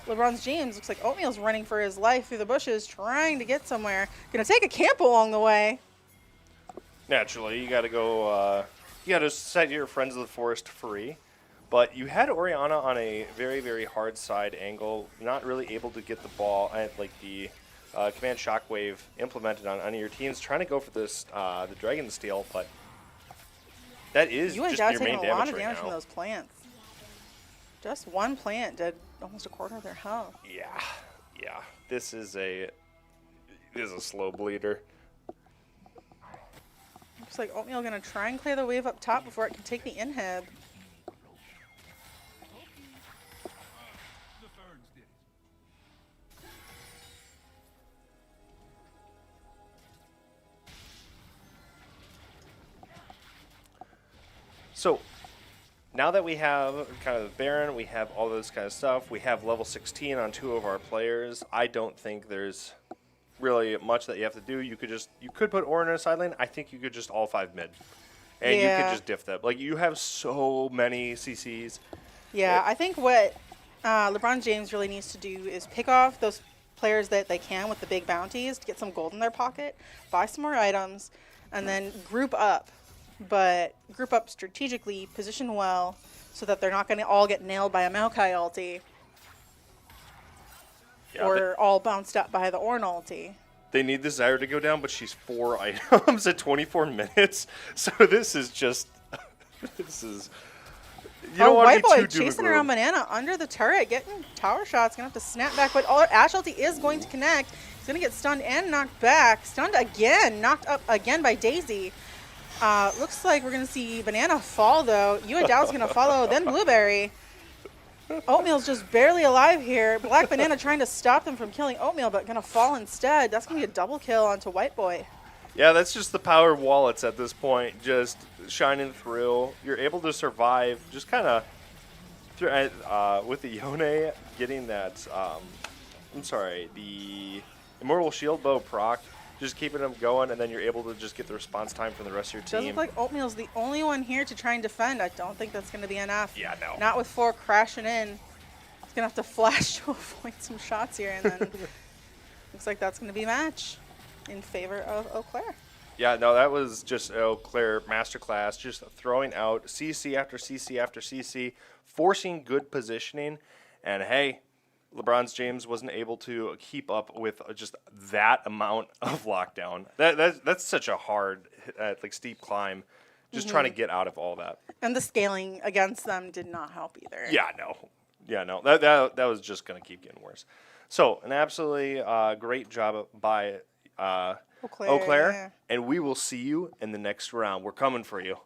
LeBron's James? Looks like Oatmeal's running for his life through the bushes, trying to get somewhere. Going to take a camp along the way. Naturally, you got to go. You got to set your friends of the forest free. But you had Oriana on a very, very hard side angle, not really able to get the ball at like the command shockwave implemented on any of your teams, trying to go for this the dragon steal, but that is You and just Dad your taking main a lot damage of right damage from now. those plants. Just one plant did almost a quarter of their health. Yeah. This is a slow bleeder. Looks like Oatmeal going to try and clear the wave up top before it can take the inhib. So now that we have kind of the Baron, we have all this kind of stuff, we have level 16 on 2 of our players. I don't think there's really much that you have to do. You could put Ornn in a side lane. I think you could just all 5 mid. And you could just diff them. Like, you have so many CCs. Yeah, I think what LeBron James really needs to do is pick off those players that they can with the big bounties to get some gold in their pocket, buy some more items, and then group up. But group up strategically, position well, so that they're not going to all get nailed by a Maokai ulti. Yeah, Or all bounced up by the Ornn ulti. they need the Zyra to go down, but she's 4 items at 24 minutes. So this is just... this is... You don't want to White be Boy too doom and chasing around gloom. Banana under the turret, getting tower shots. Going to have to snap back, but Ash ulti is going to connect. He's going to get stunned and knocked back. Stunned again, knocked up again by Daisy. Looks like we're going to see Banana fall, though. Yue Dao's going to follow, then Blueberry. Oatmeal's just barely alive here. Black Banana trying to stop them from killing Oatmeal, but going to fall instead. That's going to be a double kill onto White Boy. Yeah, that's just the power of wallets at this point, just shining through. You're able to survive, just kind of with the Yone getting that. I'm sorry, the Immortal Shield Bow proc. just keeping them going, and then you're able to just get the response time from the rest of your Does team. look like Oatmeal's the only one here to try and defend. I don't think that's going to be enough. Yeah, no. Not with 4 crashing in. It's going to have to flash to avoid some shots here, and then looks like that's going to be match in favor of Eau Claire. Yeah, no, that was just Eau Claire masterclass, just throwing out CC after CC after CC, forcing good positioning, and hey, LeBron James wasn't able to keep up with just that amount of lockdown. That's such a hard, like steep climb, just trying to get out of all that. And the scaling against them did not help either. Yeah, no. That was just going to keep getting worse. So, an absolutely great job by Eau Claire, yeah. and we will see you in the next round. We're coming for you.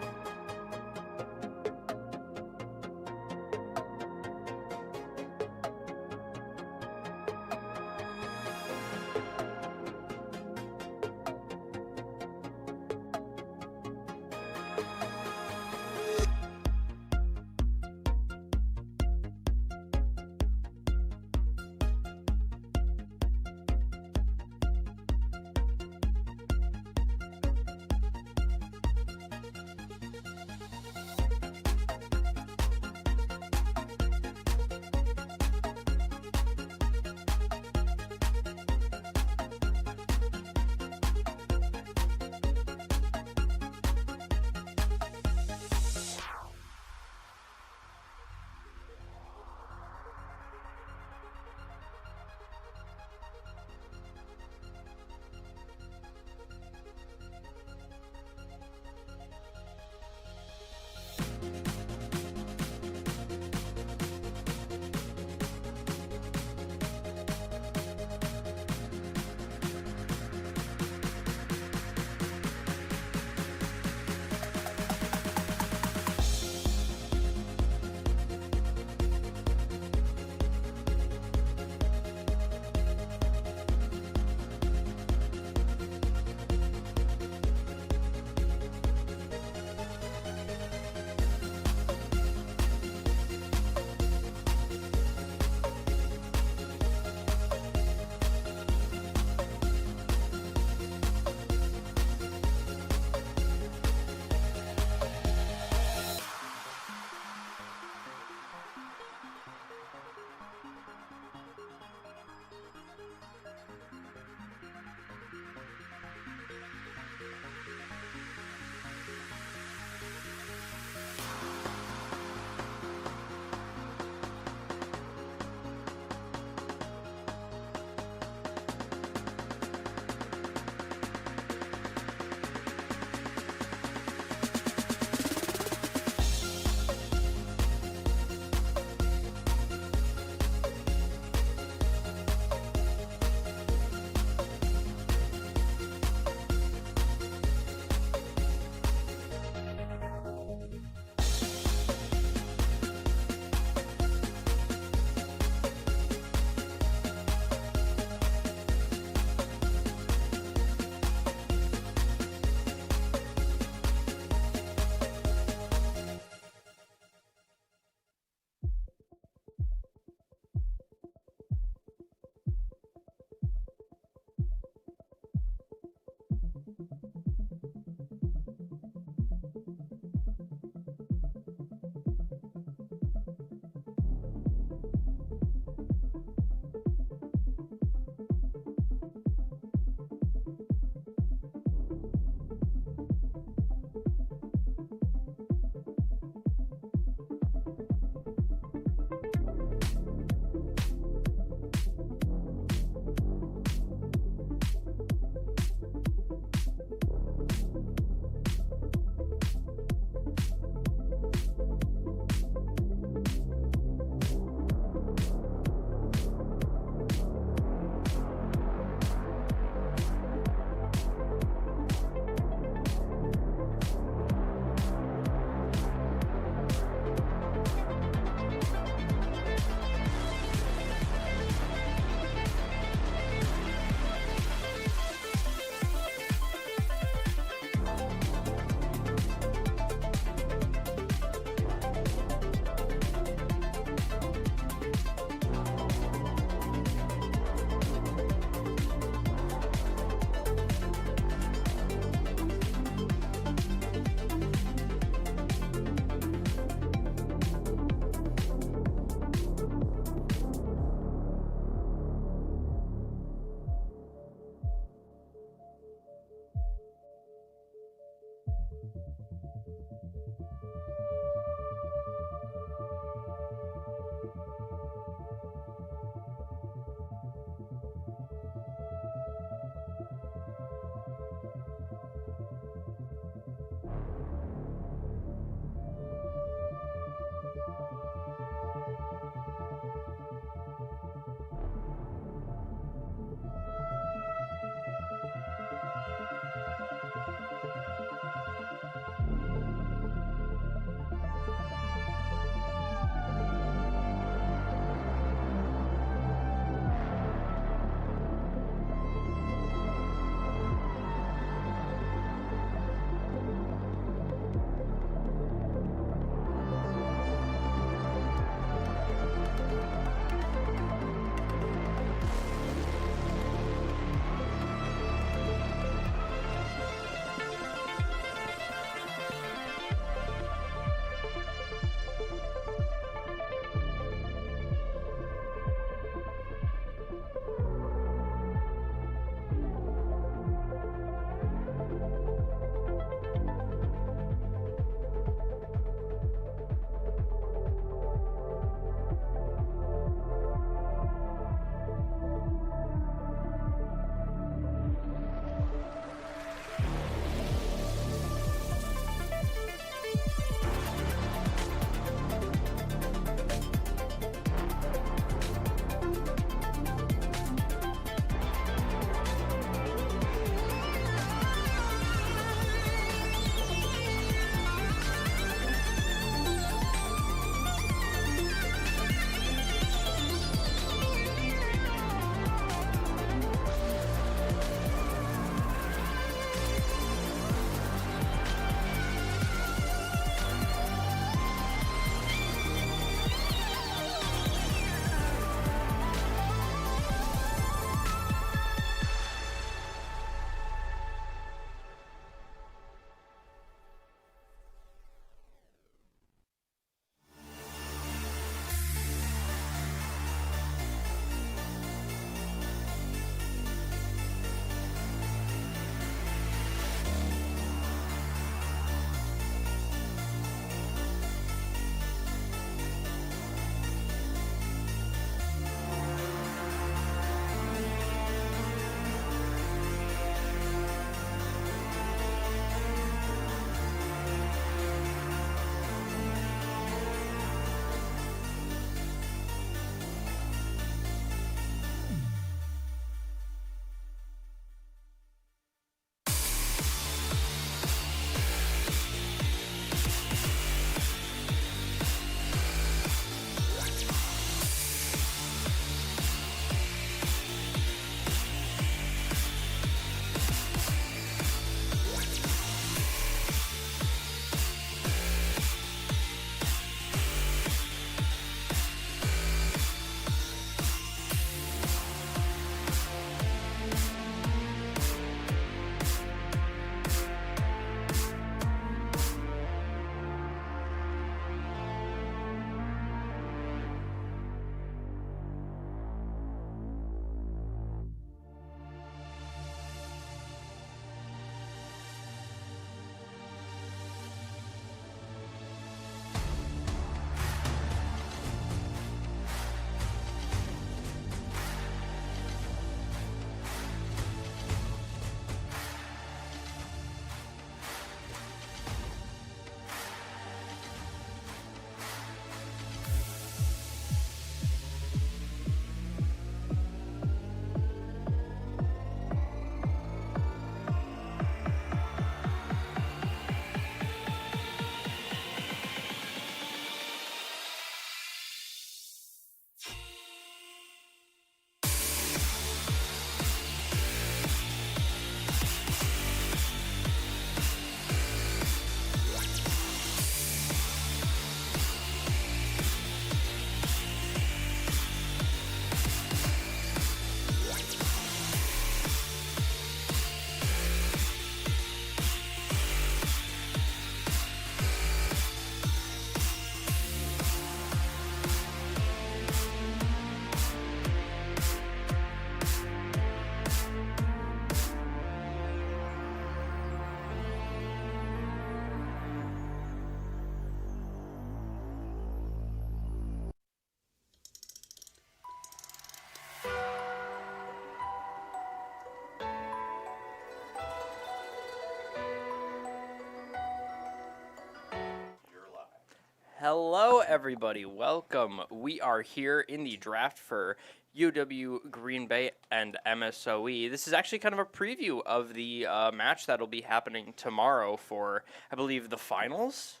Hello, everybody. Welcome. We are here in the draft for UW Green Bay and MSOE. This is actually kind of a preview of the match that'll be happening tomorrow for, I believe, the finals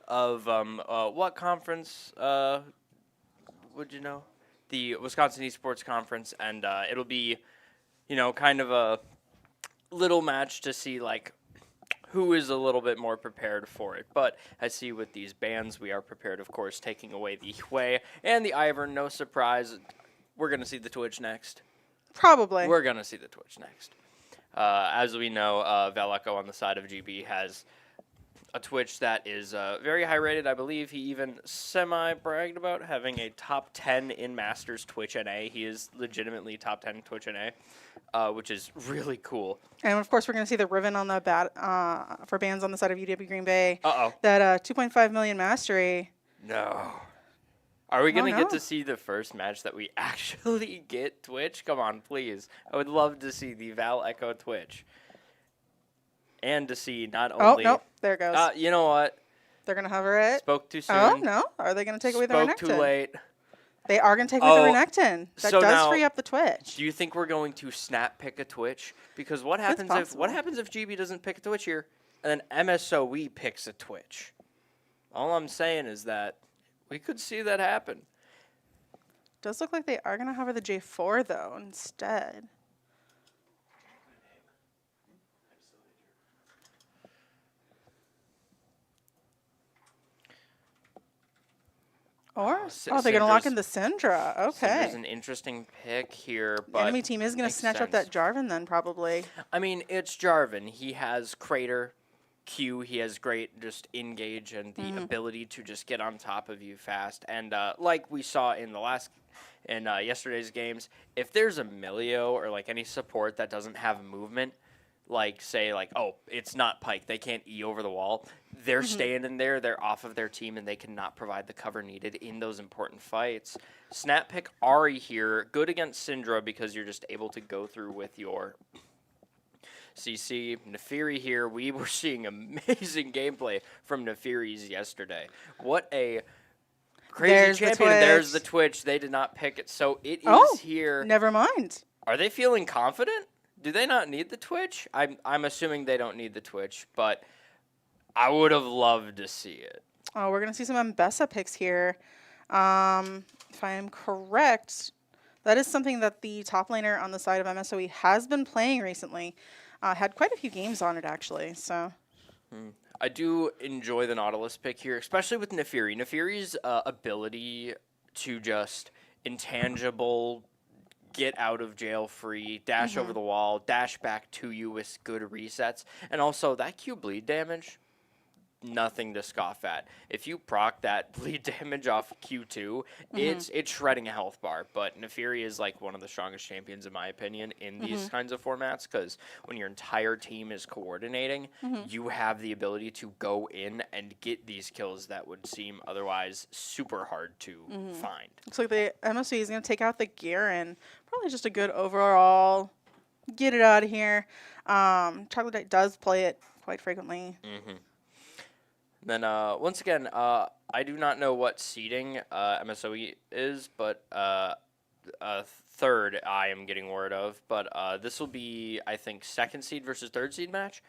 of what conference would you know? The Wisconsin Esports Conference, and it'll be, kind of a little match to see, like, who is a little bit more prepared for it. But I see with these bans, we are prepared, of course, taking away the Hue and the Ivern. No surprise. We're going to see the Twitch next. Probably. We're going to see the Twitch next. As we know, Valeco on the side of GB has a Twitch that is very high rated. I believe he even semi-bragged about having a top 10 in Masters Twitch NA. He is legitimately top 10 Twitch NA, which is really cool. And of course, we're going to see the ribbon on the bat for bans on the side of UW Green Bay. Uh-oh. That 2.5 million mastery. No. Are we going to no. get to see the first match that we actually get Twitch? Come on, please. I would love to see the Val Echo Twitch. And to see not only... Oh, no. There it goes. You know what? They're going to hover it. Spoke too soon. Oh, no. Are they going to take away the Renekton? Spoke too late. They are going to take away the Renekton. That so does now, free up the Twitch. Do you think we're going to snap pick a Twitch? Because what happens if GB doesn't pick a Twitch here, and then MSOE picks a Twitch? All I'm saying is that we could see that happen. Does look like they are going to hover the J4, though, instead. Or, they're going to lock in the Syndra. Okay. Syndra's an interesting pick here, The but enemy team is going to snatch up that Jarvan then, probably. I mean, it's Jarvan. He has Crater, Q. He has great just engage and the ability to just get on top of you fast. And like we saw in yesterday's games, if there's a Milio or like any support that doesn't have movement, like say like, oh, it's not Pyke, they can't E over the wall, they're staying in there, they're off of their team, and they cannot provide the cover needed in those important fights. Snap pick Ahri here, good against Syndra because you're just able to go through with your CC. Nefiri here, we were seeing amazing gameplay from Nefiri's yesterday. What a crazy champion. There's the Twitch. They did not pick it, so it is here. Never mind. Are they feeling confident? Do they not need the Twitch? I'm assuming they don't need the Twitch, but I would have loved to see it. Oh, we're going to see some Mbessa picks here. If I am correct, that is something that the top laner on the side of MSOE has been playing recently. Had quite a few games on it, actually. So, I do enjoy the Nautilus pick here, especially with Nefiri. Nefiri's ability to just intangible, get out of jail free, dash over the wall, dash back to you with good resets, and also that Q bleed damage, nothing to scoff at. If you proc that bleed damage off Q2, it's shredding a health bar. But Nefiri is like one of the strongest champions in my opinion in these kinds of formats, because when your entire team is coordinating, you have the ability to go in and get these kills that would seem otherwise super hard to find. looks like the MSOE is going to take out the Garen. Probably just a good overall. Get it out of here. Chocolate does play it quite frequently. Then, once again, I do not know what seeding MSOE is, but third I am getting word of. But this will be, I think, second seed versus third seed match.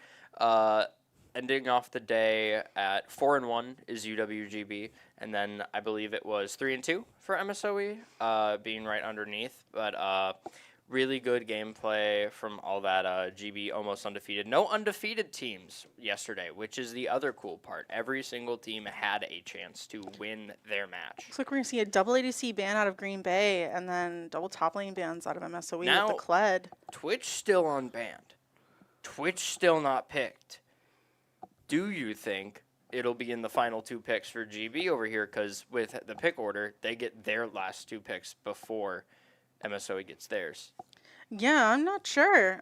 Ending off the day at 4-1 is UWGB, and then I believe it was 3-2 for MSOE, being right underneath. But really good gameplay from all that. GB almost undefeated. No undefeated teams yesterday, which is the other cool part. Every single team had a chance to win their match. Looks like we're going to see a double ADC ban out of Green Bay and then double top lane bans out of MSOE Now, with the Kled. Twitch still unbanned. Twitch still not picked. Do you think it'll be in the final two picks for GB over here? Because with the pick order, they get their last two picks before MSOE gets theirs. Yeah, I'm not sure.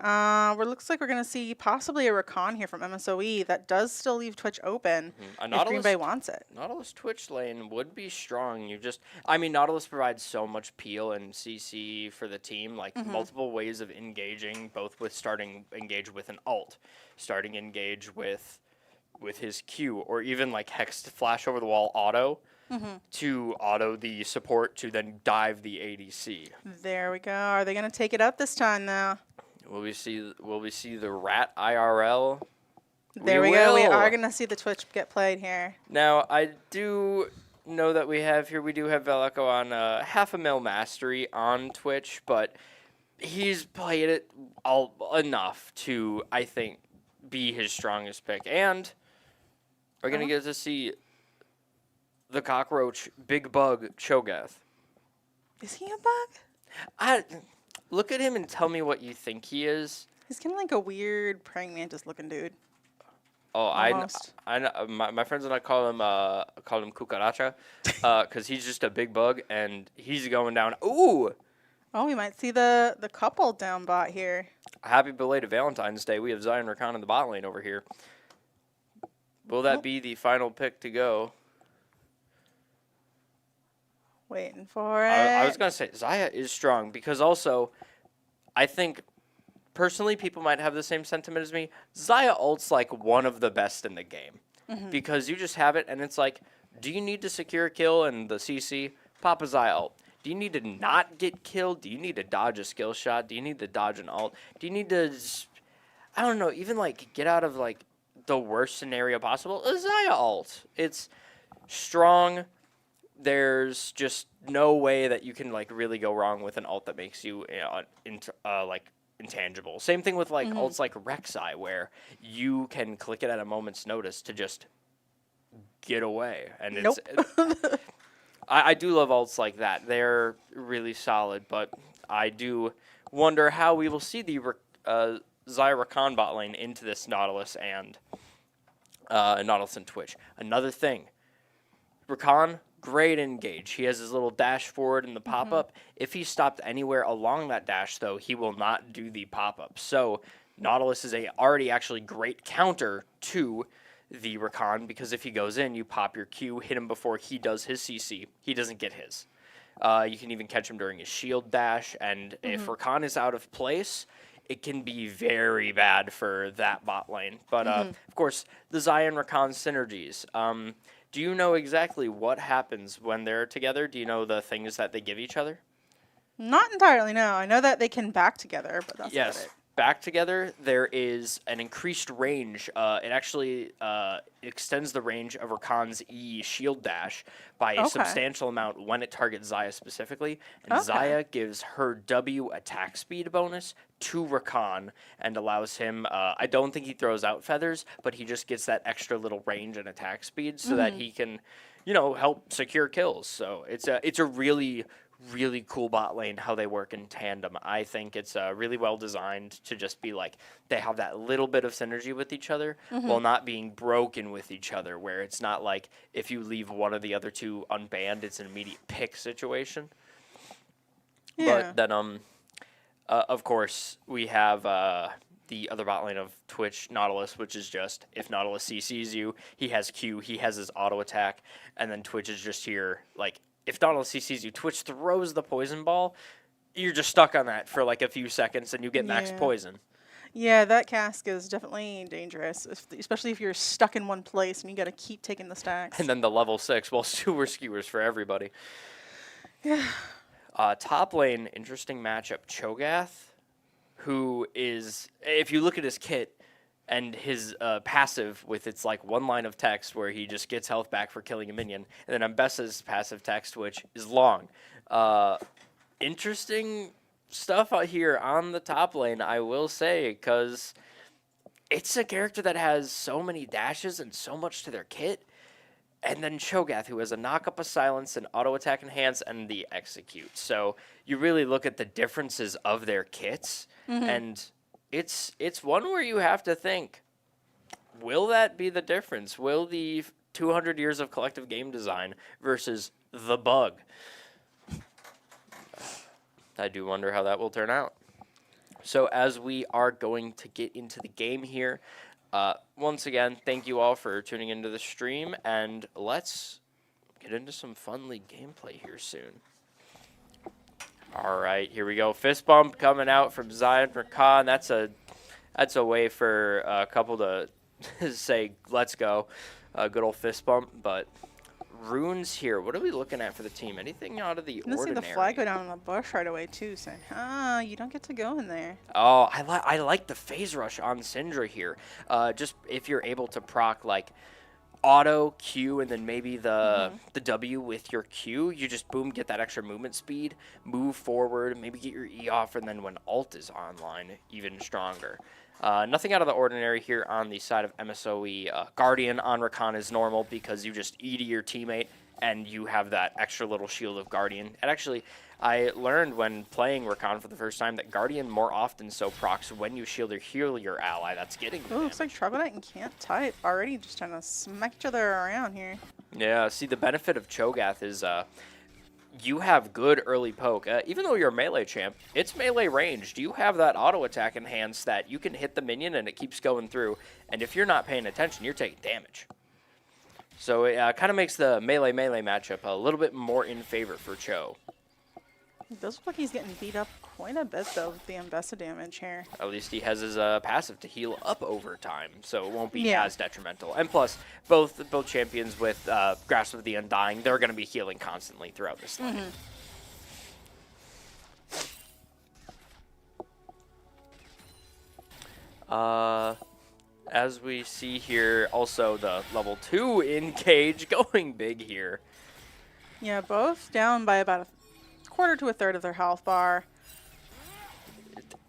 Looks like we're going to see possibly a Rakan here from MSOE. That does still leave Twitch open if Green Bay wants it. Nautilus Twitch lane would be strong. Nautilus provides so much peel and CC for the team, like multiple ways of engaging, both with starting engage with an ult, starting engage with with his Q, or even like Hex Flash over the wall auto to auto the support to then dive the ADC. There we go. Are they going to take it up this time, though? Will we see the Rat IRL? There we go. We will. are going to see the Twitch get played here. Now, I do know that we have Veleco on 0.5 mil mastery on Twitch, but he's played it enough to, I think, be his strongest pick. And we're going to get to see the cockroach Big Bug Cho'Gath. Is he a bug? Look at him and tell me what you think he is. He's kind of like a weird praying mantis looking dude. Oh, Almost. I know. My friends and I call him cucaracha, because he's just a big bug and he's going down. Ooh! Oh, we might see the couple down bot here. Happy belated Valentine's Day. We have Zion Rakan in the bot lane over here. Will that be the final pick to go? Waiting for it. I was going to say, Zaya is strong because also, I think, personally, people might have the same sentiment as me. Zaya ult's like one of the best in the game. Because you just have it and it's like, do you need to secure a kill in the CC? Pop a Zaya ult. Do you need to not get killed? Do you need to dodge a skill shot? Do you need to dodge an ult? Do you need to, I don't know, even like get out of like the worst scenario possible? A Zaya ult. It's strong. There's just no way that you can like really go wrong with an ult that makes you like intangible. Same thing with like ults like Rek'Sai, where you can click it at a moment's notice to just get away. And it's I do love ults like that. They're really solid, but I do wonder how we will see the Zaya Rakan bot lane into this Nautilus and Nautilus and Twitch. Another thing, Rakan, great engage. He has his little dash forward in the pop-up. If he's stopped anywhere along that dash, though, he will not do the pop-up. So Nautilus is already actually great counter to the Rakan, because if he goes in, you pop your Q, hit him before he does his CC. He doesn't get his. You can even catch him during his shield dash, and if Rakan is out of place, it can be very bad for that bot lane. But, of course, the Zion Rakan synergies. Do you know exactly what happens when they're together? Do you know the things that they give each other? Not entirely, no. I know that they can back together, but that's about it. Back together, there is an increased range. It actually extends the range of Rakan's E shield dash by a substantial amount when it targets Zaya specifically. And Zaya gives her W attack speed bonus to Rakan and allows him, I don't think he throws out feathers, but he just gets that extra little range and attack speed so that he can, help secure kills. So it's a really cool bot lane, how they work in tandem. I think it's really well designed to just be like, they have that little bit of synergy with each other while not being broken with each other, where it's not like if you leave one of the other two unbanned, it's an immediate pick situation. But then, of course, we have the other bot lane of Twitch, Nautilus, which is just, if Nautilus CCs you, he has Q, he has his auto attack, and then Twitch is just here, like, if Nautilus CCs you, Twitch throws the poison ball, you're just stuck on that for like a few seconds and you get max poison. Yeah, that cask is definitely dangerous, especially if you're stuck in one place and you got to keep taking the stacks. And then the level 6, well, sewer skewers for everybody. Yeah. Top lane, interesting matchup. Cho'Gath, who is, if you look at his kit, and his passive with its like one line of text where he just gets health back for killing a minion, and then Ambessa's passive text, which is long. Interesting stuff out here on the top lane, I will say, because it's a character that has so many dashes and so much to their kit. And then Cho'Gath, who has a knock up, a silence, an auto attack enhance, and the execute. So you really look at the differences of their kits, and it's one where you have to think, will that be the difference? Will the 200 years of collective game design versus the bug? I do wonder how that will turn out. So as we are going to get into the game here, once again, thank you all for tuning into the stream, and let's get into some fun league gameplay here soon. All right, here we go. Fist bump coming out from Zion Rakan. That's a way for a couple to say, let's go. Good old fist bump. But runes here, what are we looking at for the team? Anything out of the I'm gonna see ordinary? the flag go down in the bush right away too, saying, you don't get to go in there. Oh, I like the phase rush on Syndra here. Just if you're able to proc like auto Q and then maybe the W with your Q, you just boom, get that extra movement speed, move forward, maybe get your E off, and then when ult is online, even stronger. Nothing out of the ordinary here on the side of MSOE. Guardian on Rakan is normal because you just E to your teammate and you have that extra little shield of Guardian. And actually, I learned when playing Rakan for the first time that Guardian more often so procs when you shield or heal your ally that's getting the Ooh, looks like Troglodyte and Can't Type already just trying to smack each other around here. Yeah, see, the benefit of Cho'Gath is you have good early poke. Even though you're a melee champ, it's melee ranged. You have that auto attack enhanced that you can hit the minion and it keeps going through. And if you're not paying attention, you're taking damage. So it kind of makes the melee matchup a little bit more in favor for Cho. It does look like he's getting beat up quite a bit though with the Ambessa damage here. At least he has his passive to heal up over time, so it won't be Yeah. as detrimental. And plus, both champions with Grasp of the Undying, they're going to be healing constantly throughout this lane. As we see here, also the level 2 in Cage going big here. Yeah, both down by about a quarter to a third of their health bar.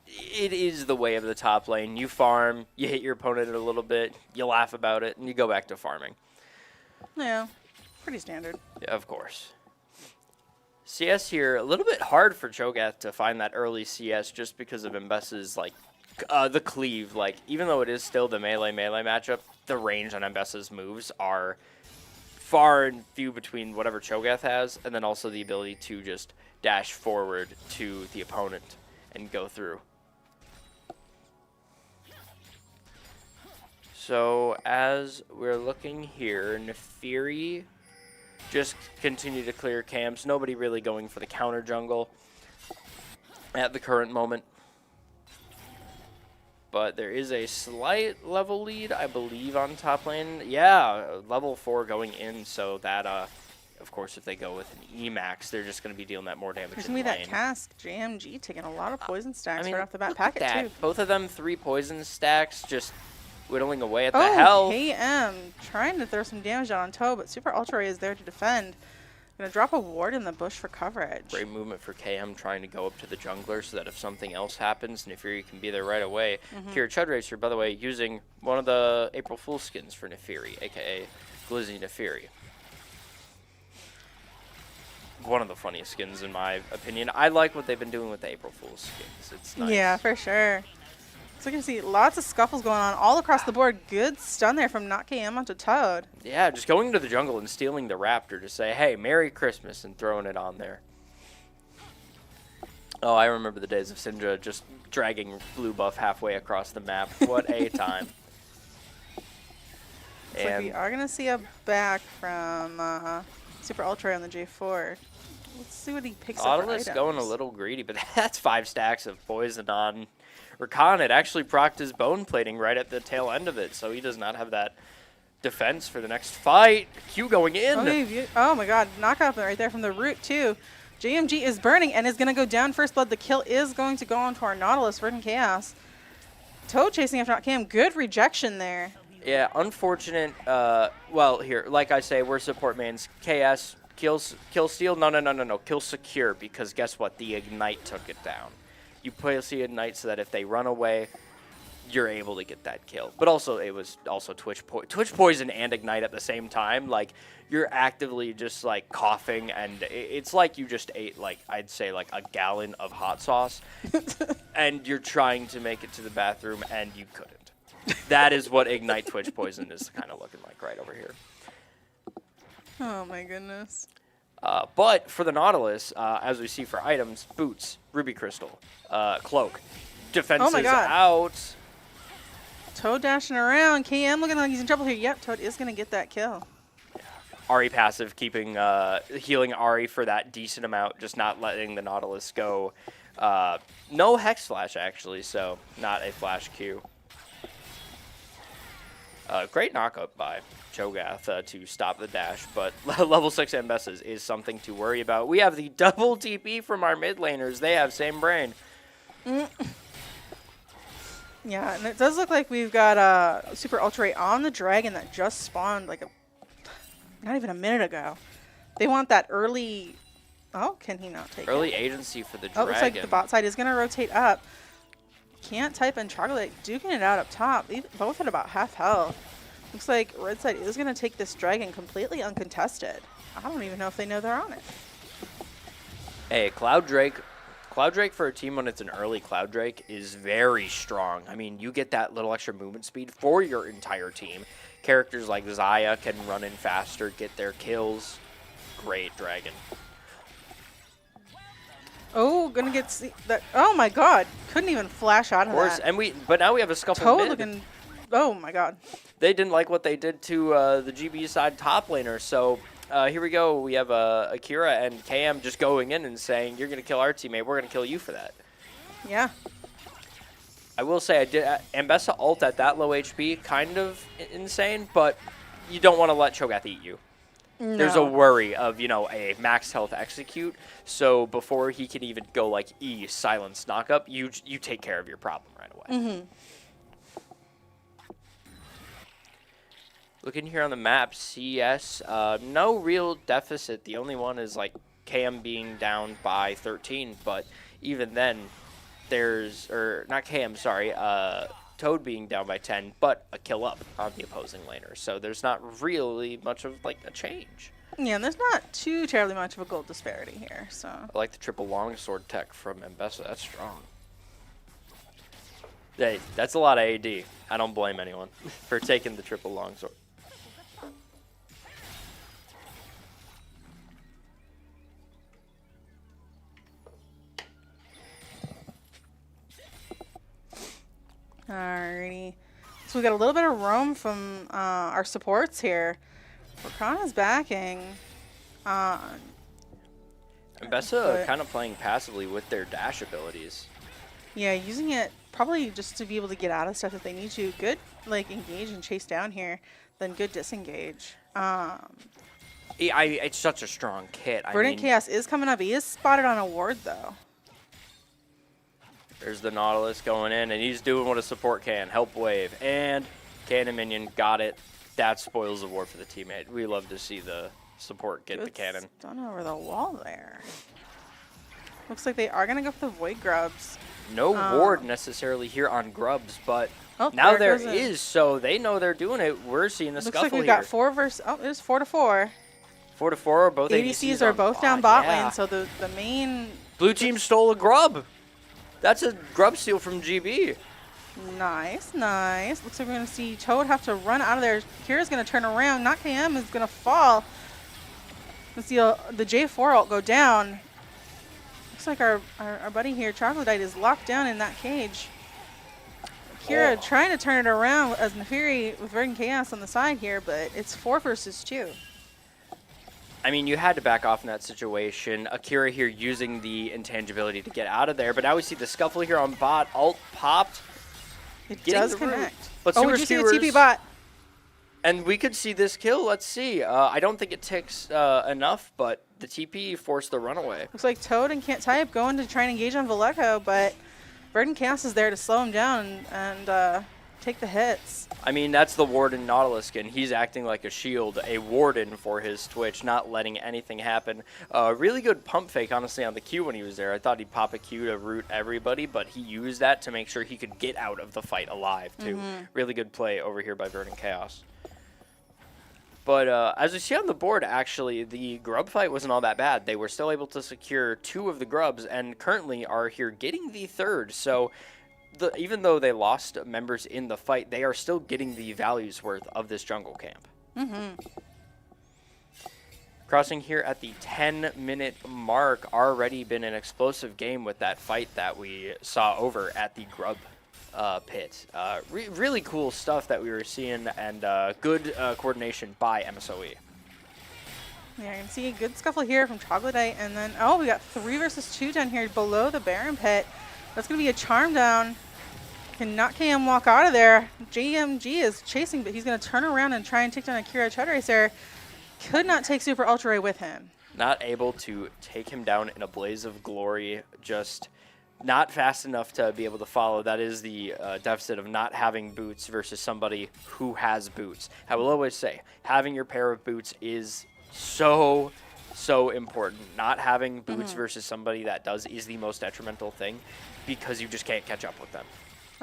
It is the way of the top lane. You farm, you hit your opponent a little bit, you laugh about it, and you go back to farming. Yeah, pretty standard. Yeah, of course. CS here, a little bit hard for Cho'Gath to find that early CS just because of Mbessa's, like, the cleave. Like, even though it is still the melee matchup, the range on Mbessa's moves are far and few between whatever Cho'Gath has, and then also the ability to just dash forward to the opponent and go through. So as we're looking here, Nefiri just continue to clear camps. Nobody really going for the counter jungle at the current moment. But there is a slight level lead, I believe, on top lane. Yeah, level 4 going in, so that, of course, if they go with an Emax, they're just going to be dealing that more damage There's in gonna be lane. that cask JMG taking a lot of poison stacks I mean, right off the bat. look Pack at it that. too. Both of them 3 poison stacks, just whittling away at the Oh, health. KM trying to throw some damage out on Toe, but Super Ultra Ray is there to defend. Gonna drop a ward in the bush for coverage. Great movement for KM trying to go up to the jungler so that if something else happens, Nefiri can be there right away. Kira Chudracer, by the way, using one of the April Fool's skins for Nefiri, aka Glizzy Nefiri. One of the funniest skins in my opinion. I like what they've been doing with the April Fool's skins. It's nice. Yeah, for sure. So you can see lots of scuffles going on all across the board. Good stun there from not KM onto Toad. Yeah, just going into the jungle and stealing the Raptor to say, hey, Merry Christmas, and throwing it on there. Oh, I remember the days of Syndra just dragging blue buff halfway across the map. What a time. Looks like we are going to see a back from Super Ultra on the J4. Let's see what he picks up for Nautilus items. going a little greedy, but that's 5 stacks of poison on Rakan. It actually procced his bone plating right at the tail end of it, so he does not have that defense for the next fight. Q going in. Okay, oh my god, knockout right there from the root too. JMG is burning and is going to go down first blood. The kill is going to go on to our Nautilus, Verdant Chaos. Toad chasing after not Cam. Good rejection there. Yeah, unfortunate. Well, here, like I say, we're support mains. KS, kill steal. No. Kill secure, because guess what? The Ignite took it down. You place the Ignite so that if they run away, you're able to get that kill. But also, it was also Twitch Poison and Ignite at the same time. Like, you're actively just, like, coughing, and it's like you just ate, like, I'd say, like, a gallon of hot sauce, and you're trying to make it to the bathroom, and you couldn't. That is what Ignite Twitch Poison is kind of looking like right over here. Oh my goodness. But for the Nautilus, as we see for items, boots, ruby crystal, cloak, defenses out. Toad dashing around. KM looking like he's in trouble here. Yep, Toad is going to get that kill. Ahri passive, keeping healing Ahri for that decent amount, just not letting the Nautilus go. No Hex Flash, actually, so not a Flash Q. Great knockup by Cho'Gath to stop the dash, but level 6 Ambesses is something to worry about. We have the double TP from our mid laners. They have same brain. Yeah, and it does look like we've got Super Ultra Ray on the dragon that just spawned like not even a minute ago. They want that early. Oh, can he not take Early it? agency for the Oh, dragon. looks like the bot side is going to rotate up. Can't type in Troglodyte, duking it out up top. Both at about half health. Looks like red side is going to take this dragon completely uncontested. I don't even know if they know they're on it. Hey, Cloud Drake for a team when it's an early Cloud Drake is very strong. I mean, you get that little extra movement speed for your entire team. Characters like Xayah can run in faster, get their kills. Great dragon. Oh, gonna get that. Oh my God, couldn't even flash out of that. And but now we have a scuffle Toad mid. looking. Oh my God. They didn't like what they did to the GB side top laner, so here we go. We have Akira and KM just going in and saying, "You're gonna kill our teammate. We're gonna kill you for that." Yeah. I will say, I did Ambessa ult at that low HP, kind of insane, but you don't want to let Cho'Gath eat you. No. There's a worry of, a max health execute, so before he can even go like E, silence, knock up, you take care of your problem right away. Looking here on the map, CS, no real deficit. The only one is like KM being down by 13, but even then, not KM, sorry, Toad being down by 10, but a kill up on the opposing laner. So there's not really much of like a change. Yeah, and there's not too terribly much of a gold disparity here, so. I like the triple longsword tech from Ambessa. That's strong. Hey, that's a lot of AD. I don't blame anyone for taking the triple longsword. Alrighty. So we got a little bit of roam from our supports here. Rakana's backing. Ambessa but- kind of playing passively with their dash abilities. Yeah, using it probably just to be able to get out of stuff if they need to. Good, like, engage and chase down here, then good disengage. It's such a strong kit. Verdant Chaos is coming up. He is spotted on a ward, though. There's the Nautilus going in, and he's doing what a support can. Help wave. And cannon minion got it. That spoils the war for the teammate. We love to see the support get the cannon. Done over the wall there. Looks like they are going to go for the Void Grubs. No ward necessarily here on Grubs, but Oh, now there goes in. is, so they know they're doing it. We're seeing the Looks scuffle like we've here. got 4 versus. Oh, it is 4-4. 4-4, both ADCs ADCs are on both down bot yeah. lane, so the main. Blue team stole a Grub. That's a Grub steal from GB. Nice, nice. Looks like we're going to see Toad have to run out of there. Kira's going to turn around. Not KM is going to fall. Let's see the J4 ult go down. Looks like our buddy here, Troglodyte, is locked down in that cage. Kira trying to turn it around as Nefiri with Verdant Chaos on the side here, but it's 4 versus 2. I mean, you had to back off in that situation. Akira here using the intangibility to get out of there, but now we see the scuffle here on bot. Ult popped. It Getting does the root. connect. But Oh, Sewer we do see the Skewers- TP bot. And we could see this kill. Let's see. I don't think it ticks enough, but the TP forced the runaway. Looks like Toad and Can't Type going to try and engage on Vallejo, but Verdant Chaos is there to slow him down and take the hits. I mean, that's the Warden Nautilus skin. He's acting like a shield, a warden for his Twitch, not letting anything happen. Really good pump fake, honestly, on the Q when he was there. I thought he'd pop a Q to root everybody, but he used that to make sure he could get out of the fight alive, too. Really good play over here by Verdant Chaos. But as we see on the board, actually, the Grub fight wasn't all that bad. They were still able to secure 2 of the Grubs and currently are here getting the 3rd. So even though they lost members in the fight, they are still getting the values worth of this jungle camp. Crossing here at the 10-minute mark, already been an explosive game with that fight that we saw over at the Grub pit. Really cool stuff that we were seeing, and good coordination by MSOE. Yeah, you can see a good scuffle here from Troglodyte, and then, oh, we got 3 versus 2 down here below the Baron pit. That's going to be a charm down. Can not KM walk out of there? JMG is chasing, but he's going to turn around and try and take down Akira Choudhary there. Could not take Super Ultra Ray with him. Not able to take him down in a blaze of glory, just not fast enough to be able to follow. That is the deficit of not having boots versus somebody who has boots. I will always say, having your pair of boots is so important. Not having boots versus somebody that does is the most detrimental thing because you just can't catch up with them.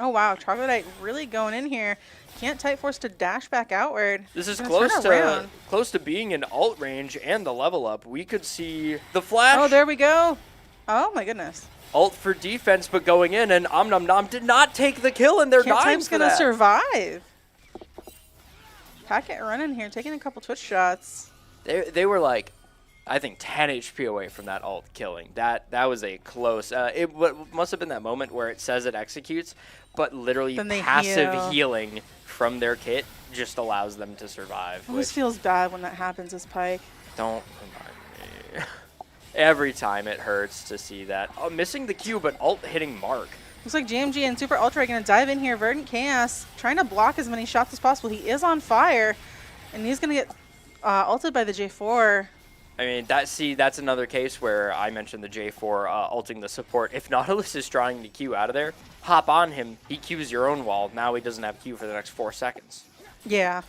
Oh, wow. Troglodyte really going in here. Can't Type Force to dash back outward. This is Gonna close to being in alt range and the level up. We could see the flash. Oh, there we go. Oh, my goodness. Alt for defense, but going in, and Nom did not take the kill, and they're Can't dying Type's for going to that. survive. Packet running here, taking a couple twitch shots. They were like, I think 10 HP away from that alt killing. That was a close. It must have been that moment where it says it executes, but literally Then they passive heal. healing from their kit just allows them to survive. Always Which feels bad when that happens as Pike. don't remind me. Every time it hurts to see that. Oh, missing the Q, but alt hitting Mark. Looks like JMG and Super Ultra are going to dive in here. Verdant Chaos trying to block as many shots as possible. He is on fire, and he's going to get ulted by the J4. I mean, that's another case where I mentioned the J4 ulting the support. If Nautilus is trying to Q out of there, hop on him. He Qs your own wall. Now he doesn't have Q for the next 4 seconds. Yeah.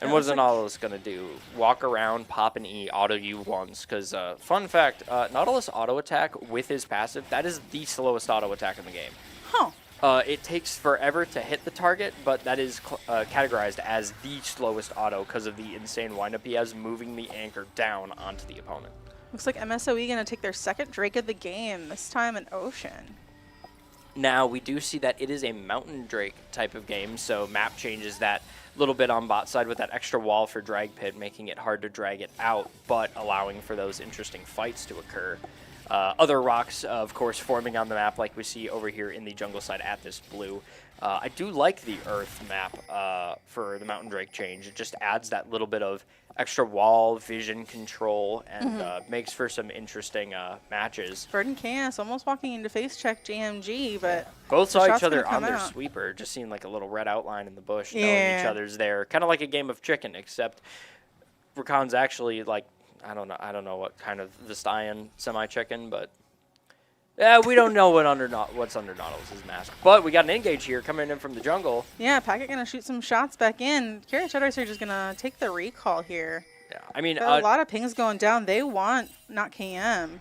And That what was is the Nautilus going to do? Walk around, pop an E, auto U once. Because, fun fact, Nautilus auto attack with his passive, that is the slowest auto attack in the game. Huh. It takes forever to hit the target, but that is categorized as the slowest auto because of the insane windup he has moving the anchor down onto the opponent. Looks like MSOE going to take their second Drake of the game, this time in Ocean. Now, we do see that it is a Mountain Drake type of game, so map changes that a little bit on bot side with that extra wall for drag pit, making it hard to drag it out, but allowing for those interesting fights to occur. Other rocks, of course, forming on the map like we see over here in the jungle side at this blue. I do like the Earth map for the Mountain Drake change. It just adds that little bit of extra wall vision control and makes for some interesting matches. Verdant Chaos almost walking into face check JMG, but Both the saw shot's each other gonna on come their out. sweeper, just seeing like a little red outline in the bush, knowing Yeah. each other's there. Kind of like a game of chicken, except Rakan's actually like, I don't know what kind of Vistayan semi-chicken, but yeah, we don't know what's under Nautilus's mask. But we got an engage here coming in from the jungle. yeah, Packet going to shoot some shots back in. Kira Cheddar's are just going to take the recall here. Yeah, I mean, Got a lot of pings going down. They want not KM.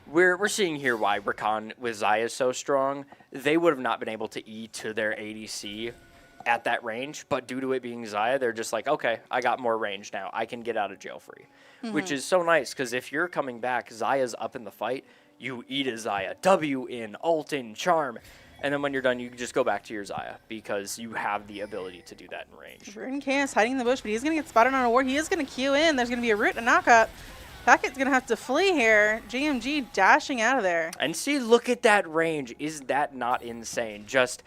we're seeing here why Rakan with Xayah is so strong. They would have not been able to E to their ADC at that range, but due to it being Xayah, they're just like, okay, I got more range now. I can get out of jail free, which is so nice because if you're coming back, Xayah's up in the fight, you eat a Xayah, W in, ult in, charm, and then when you're done, you can just go back to your Xayah because you have the ability to do that in range. Verdant Chaos hiding in the bush, but he's going to get spotted on a ward. He is going to queue in. There's going to be a root and a knockup. Packet's going to have to flee here. JMG dashing out of there. And see, look at that range. Is that not insane? Just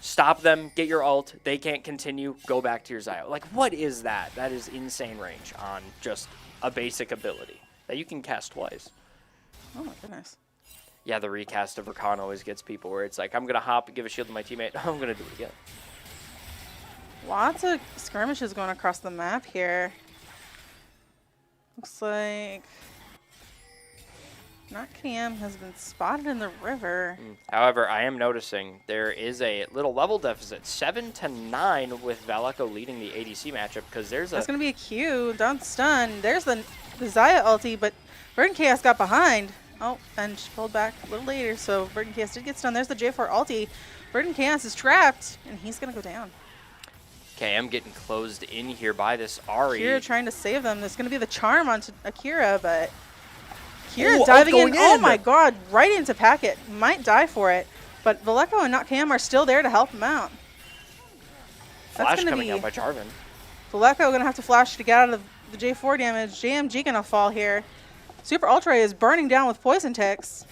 stop them, get your ult, they can't continue, go back to your Xayah. Like, what is that? That is insane range on just a basic ability that you can cast twice. Oh my goodness. Yeah, the recast of Rakan always gets people where it's like, I'm going to hop, give a shield to my teammate, I'm going to do it again. Lots of skirmishes going across the map here. Looks like not KM has been spotted in the river. However, I am noticing there is a little level deficit, 7-9 with Valeko leading the ADC matchup because there's That's a... going to be a Q. Don't stun. There's the Xayah ulti, but Verdant Chaos got behind. Oh, and she pulled back a little later, so Verdant Chaos did get stunned. There's the J4 ulti. Verdant Chaos is trapped, and he's going to go down. Okay, I'm getting closed in here by this Ahri. Akira trying to save them. There's going to be the charm onto Akira, but Akira Ooh, diving in. going Oh in. my god, right into Packet. Might die for it, but Valeko and not KM are still there to help him out. Flash gonna coming be- out by Jarvan. Valeko going to have to flash to get out of the J4 damage. JMG going to fall here. Super Ultra is burning down with poison ticks.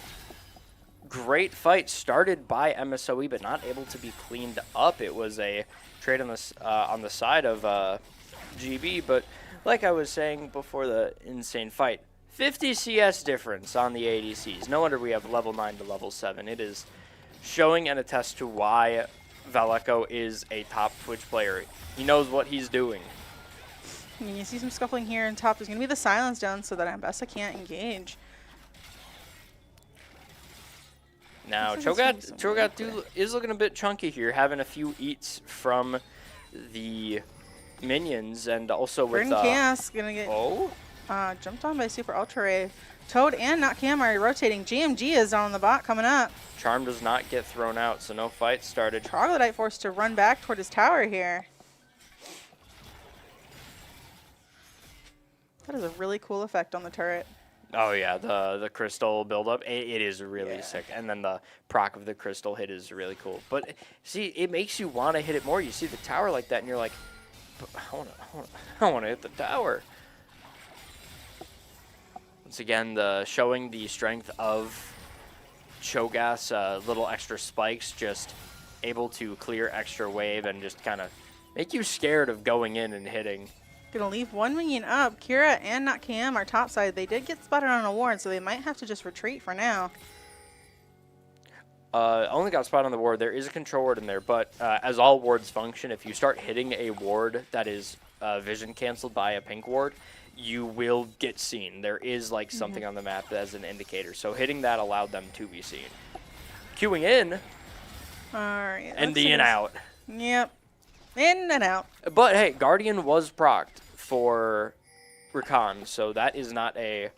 Great fight started by MSOE, but not able to be cleaned up. It was a trade on the side of GB, but like I was saying before the insane fight, 50 CS difference on the ADCs. No wonder we have level 9 to level 7. It is showing and attest to why Vallejo is a top Twitch player. He knows what he's doing. I mean, you see some scuffling here in top. There's going to be the silence down so that Ambessa can't engage. Now, Looks like it's gonna be some Cho'Gath is looking a bit chunky here, having a few eats from the minions, and also with Burden Chaos going to get jumped on by Super Ultra Ray. Toad and NotCam are rotating. GMG is on the bot coming up. Charm does not get thrown out, so no fight started. Troglodyte forced to run back toward his tower here. That is a really cool effect on the turret. Oh yeah, the crystal buildup, it is really sick, and then the proc of the crystal hit is really cool. But see, it makes you want to hit it more. You see the tower like that, and you're like, but I want to hit the tower. Once again, showing the strength of Cho'Gath's little extra spikes, just able to clear extra wave and just kind of make you scared of going in and hitting. Gonna leave one minion up. Kira and NotCam are topside. They did get spotted on a ward, so they might have to just retreat for now. Only got spotted on the ward. There is a control ward in there, but as all wards function, if you start hitting a ward that is vision canceled by a pink ward, you will get seen. There is like something on the map as an indicator, so hitting that allowed them to be seen. Queuing in, Alright. and the in out. Yep. In and out. But hey, Guardian was procced for Rakan, so that is not a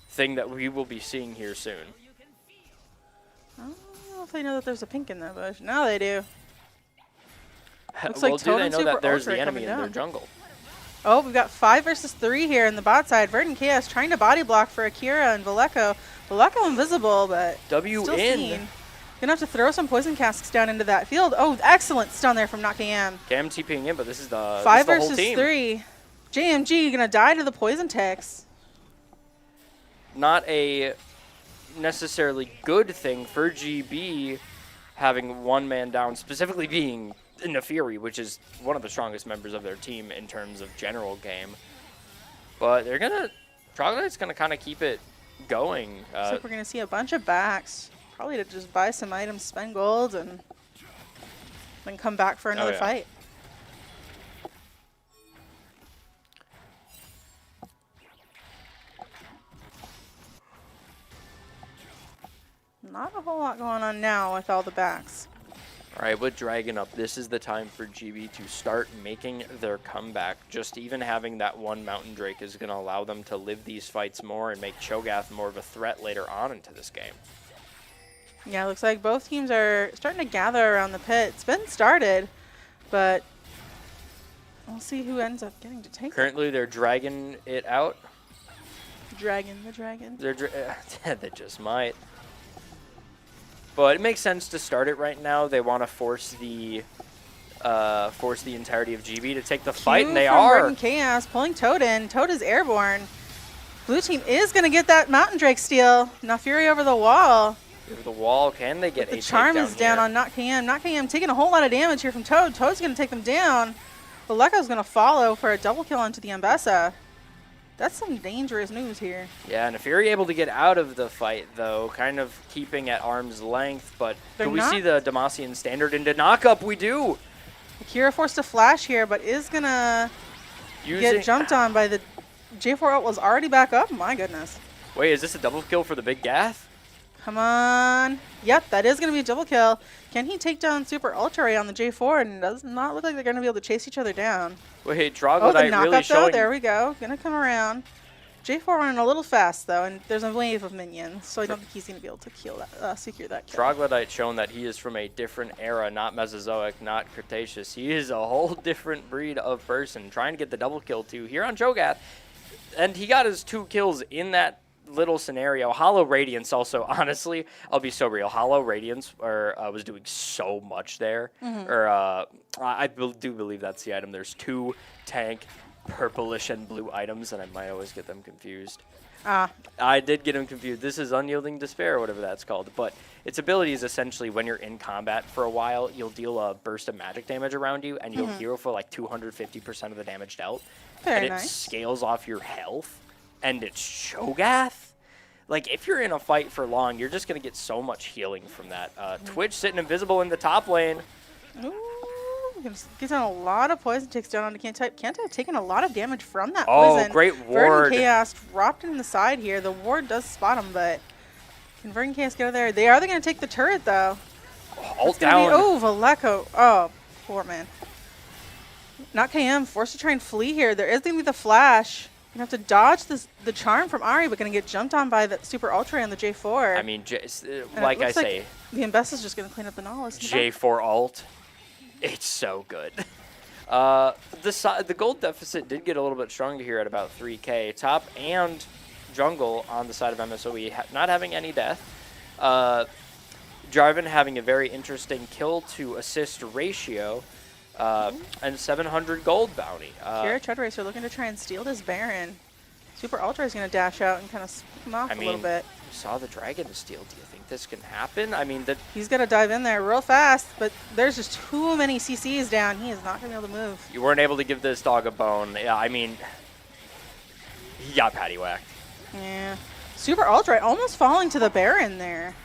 thing that we will be seeing here soon. I don't know if they know that there's a pink in that bush. Now they do. Looks Well, like do Toad they and know Super that there's Ultra the enemy coming in their down. jungle? Oh, we've got 5 versus 3 here in the bot side. Verdant Chaos trying to body block for Akira and Vallejo. Vallejo invisible, but W still in. seen. Gonna have to throw some poison casks down into that field. Oh, excellent stun there from NotCam. Cam TPing in, but this is the 5 this is the whole versus team. 3. JMG gonna die to the poison text. Not a necessarily good thing for GB having one man down, specifically being Nefiri, which is one of the strongest members of their team in terms of general game. But they're gonna, Troglodyte's gonna kind of keep it going. Looks like we're gonna see a bunch of backs. Probably to just buy some items, spend gold, and then come back for another fight. Not a whole lot going on now with all the backs. All right, with Dragon up, this is the time for GB to start making their comeback. Just even having that one Mountain Drake is going to allow them to live these fights more and make Cho'Gath more of a threat later on into this game. Yeah, looks like both teams are starting to gather around the pit. It's been started, but we'll see who ends up getting to take Currently, they're dragging it out. it. The dragon. They just might. But it makes sense to start it right now. They want to force the entirety of GB to take the fight, and they are. Burden Chaos pulling Toad in. Toad is airborne. Blue team is going to get that Mountain Drake steal. Now Fury over the wall. Over the wall, can they get The a charm takedown is down here? on NotCam. NotCam taking a whole lot of damage here from Toad. Toad's going to take them down. Vallejo's going to follow for a double kill onto the Ambessa. That's some dangerous news here. Yeah, and if you're able to get out of the fight, though, kind of keeping at arm's length, but They're do we not- see the Demacian standard into knock-up? We do! Akira forced to flash here, but is going to get jumped on by the J4 ult was already back up. My goodness. Wait, is this a double kill for the Big Gath? Come on. Yep, that is going to be a double kill. Can he take down Super Ultra Ray on the J4? And it does not look like they're going to be able to chase each other down. Wait, Oh, the Troglodyte knockup really though. showing... There we go. Going to come around. J4 running a little fast though, and there's a wave of minions, so I don't think he's going to be able to kill that, secure that kill. Troglodyte showing that he is from a different era, not Mesozoic, not Cretaceous. He is a whole different breed of person, trying to get the double kill too here on Cho'Gath. And he got his 2 kills in that little scenario. Hollow Radiance also, honestly, I'll be so real. Hollow Radiance was doing so much there. I do believe that's the item. There's 2 tank, purplish, and blue items, and I might always get them confused. I did get them confused. This is Unyielding Despair, or whatever that's called. But its ability is essentially when you're in combat for a while, you'll deal a burst of magic damage around you, and you'll hero for like 250% of the damage dealt. Very and it nice. scales off your health. And it's Cho'Gath? like, if you're in a fight for long, you're just going to get so much healing from that. Twitch sitting invisible in the top lane. Ooh, gets on a lot of poison ticks down onto Cantype. Cantype taking a lot of damage from that Oh, poison. great Verdant ward. Chaos dropped in the side here. The ward does spot him, but can Verdant Chaos get out there? They're going to take the turret, though. Ult down. Oh, Vallejo. Oh, poor man. Not KM, forced to try and flee here. There is going to be the flash. Gonna have to dodge the charm from Ari, but gonna get jumped on by the Super Ultra on the J4. I mean, And like it I looks say, the Invest is just gonna clean up the Nautilus. in the back. J4 ult, it's so good. The gold deficit did get a little bit stronger here at about 3K. Top and jungle on the side of MSOE not having any death. Jarvan having a very interesting kill to assist ratio. And 700 gold bounty. Kira Tread Racer looking to try and steal this Baron. Super Ultra is going to dash out and kind of spin him off a little bit. You saw the dragon steal. Do you think this can happen? I mean, He's got to dive in there real fast, but there's just too many CCs down. He is not going to be able to move. you weren't able to give this dog a bone. Yeah, I mean, he got patty whacked. Yeah. Super Ultra almost falling to the Baron there.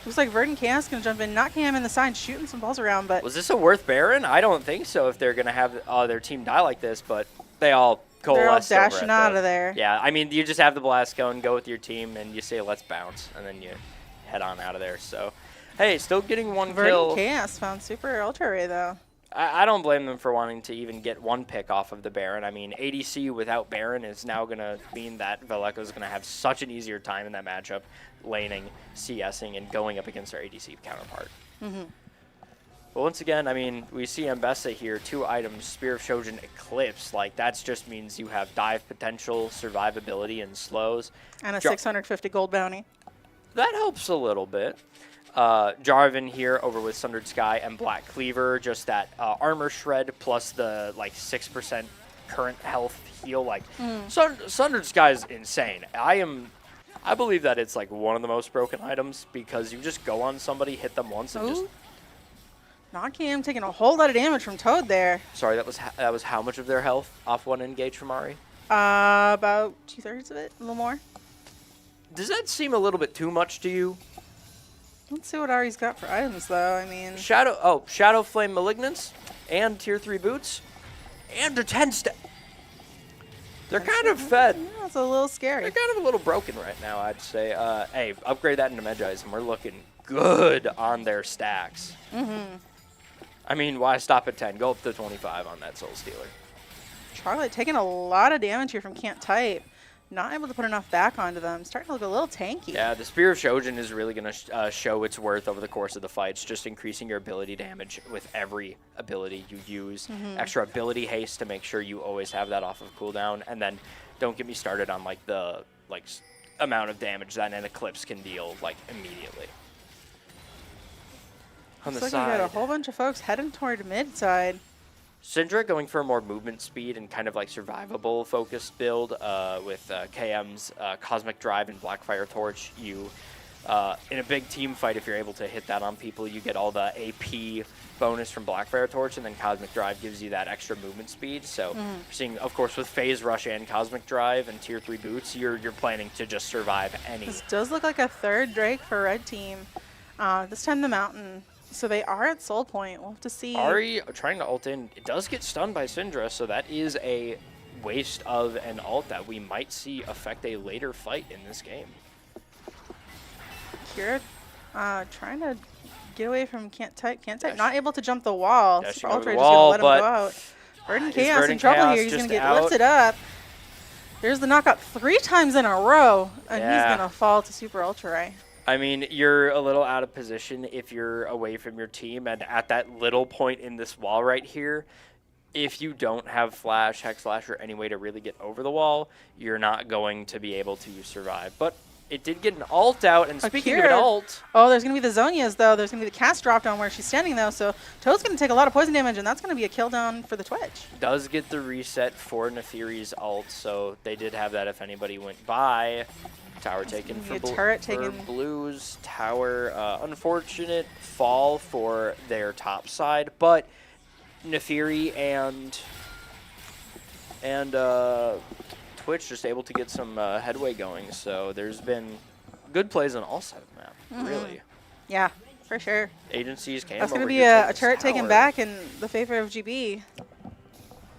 Looks like Verdant Chaos going to jump in, not KM in the side, shooting some balls around, but Was this a worth Baron? I don't think so if they're going to have their team die like this, but they all coalesced they're all over dashing it, out though. of there. Yeah, I mean, you just have the blast going, go with your team, and you say, let's bounce, and then you head on out of there. So, hey, still getting one kill. Verdant Chaos found Super Ultra Ray, though. I don't blame them for wanting to even get one pick off of the Baron. I mean, ADC without Baron is now going to mean that Vallejo is going to have such an easier time in that matchup, laning, CSing, and going up against our ADC counterpart. But once again, I mean, we see Mbessa here, 2 items, Spear of Shojin, Eclipse. Like, that just means you have dive potential, survivability, and slows. And a 650 gold bounty. That helps a little bit. Jarvan here over with Sundered Sky and Black Cleaver, just that armor shred plus the like 6% current health heal. Like Sundered Sky is insane. I believe that it's like one of the most broken items because you just go on somebody, hit them once, and just. Not KM taking a whole lot of damage from Toad there. Sorry, that was how much of their health off one engage from Ari? About 2/3 of it, a little more. Does that seem a little bit too much to you? Let's see what Ari's got for items, though. I mean, Shadow Flame Malignance, and Tier 3 boots, and a 10-step. They're kind of fed. yeah, it's a little scary. They're kind of a little broken right now, I'd say. Hey, upgrade that into Medjais, and we're looking good on their stacks. I mean, why stop at 10? Go up to 25 on that Soul Stealer. Charlotte taking a lot of damage here from Can't Type. Not able to put enough back onto them. Starting to look a little tanky. Yeah, the Spear of Shojin is really going to show its worth over the course of the fights, just increasing your ability damage with every ability you use. Extra ability haste to make sure you always have that off of cooldown. And then don't get me started on like the amount of damage that an Eclipse can deal like immediately. On Looks the like side. we got a whole bunch of folks heading toward mid side. Syndra going for a more movement speed and kind of like survivable focused build with KM's Cosmic Drive and Blackfire Torch. You, in a big team fight, if you're able to hit that on people, you get all the AP bonus from Blackfire Torch, and then Cosmic Drive gives you that extra movement speed. So you're seeing, of course, with Phase Rush and Cosmic Drive and Tier 3 boots, you're planning to just survive any. This does look like a third Drake for Red Team. This time the Mountain. So they are at Soul Point. We'll have to see. Ari trying to ult in. It does get stunned by Syndra, so that is a waste of an ult that we might see affect a later fight in this game. Kira trying to get away from Can't Type. Can't Type not able to jump the wall. Dashing Super over Ultra the just going to wall, let him but go out. Verdant is Chaos in Verdant trouble Chaos here. He's going to just get out? lifted up. There's the knockout 3 times in a row, and he's Yeah. going to fall to Super Ultra Ray. I mean, you're a little out of position if you're away from your team, and at that little point in this wall right here, if you don't have Flash, Hex Slash, or any way to really get over the wall, you're not going to be able to survive. But it did get an ult out, and speaking of an Kira- ult, Oh, there's going to be the Zonias, though. There's going to be the cast drop down where she's standing, though. So Toad's going to take a lot of poison damage, and that's going to be a kill down for the Twitch. does get the reset for Nefiri's ult, so they did have that if anybody went by. Tower taken gonna for, be a turret for taken. Blues. Tower, unfortunate fall for their top side, but Nefiri and Twitch just able to get some headway going. So there's been good plays on all sides of the map, really. Yeah, for sure. Agencies came That's going to over be here a turret taken tower. back in the favor of GB.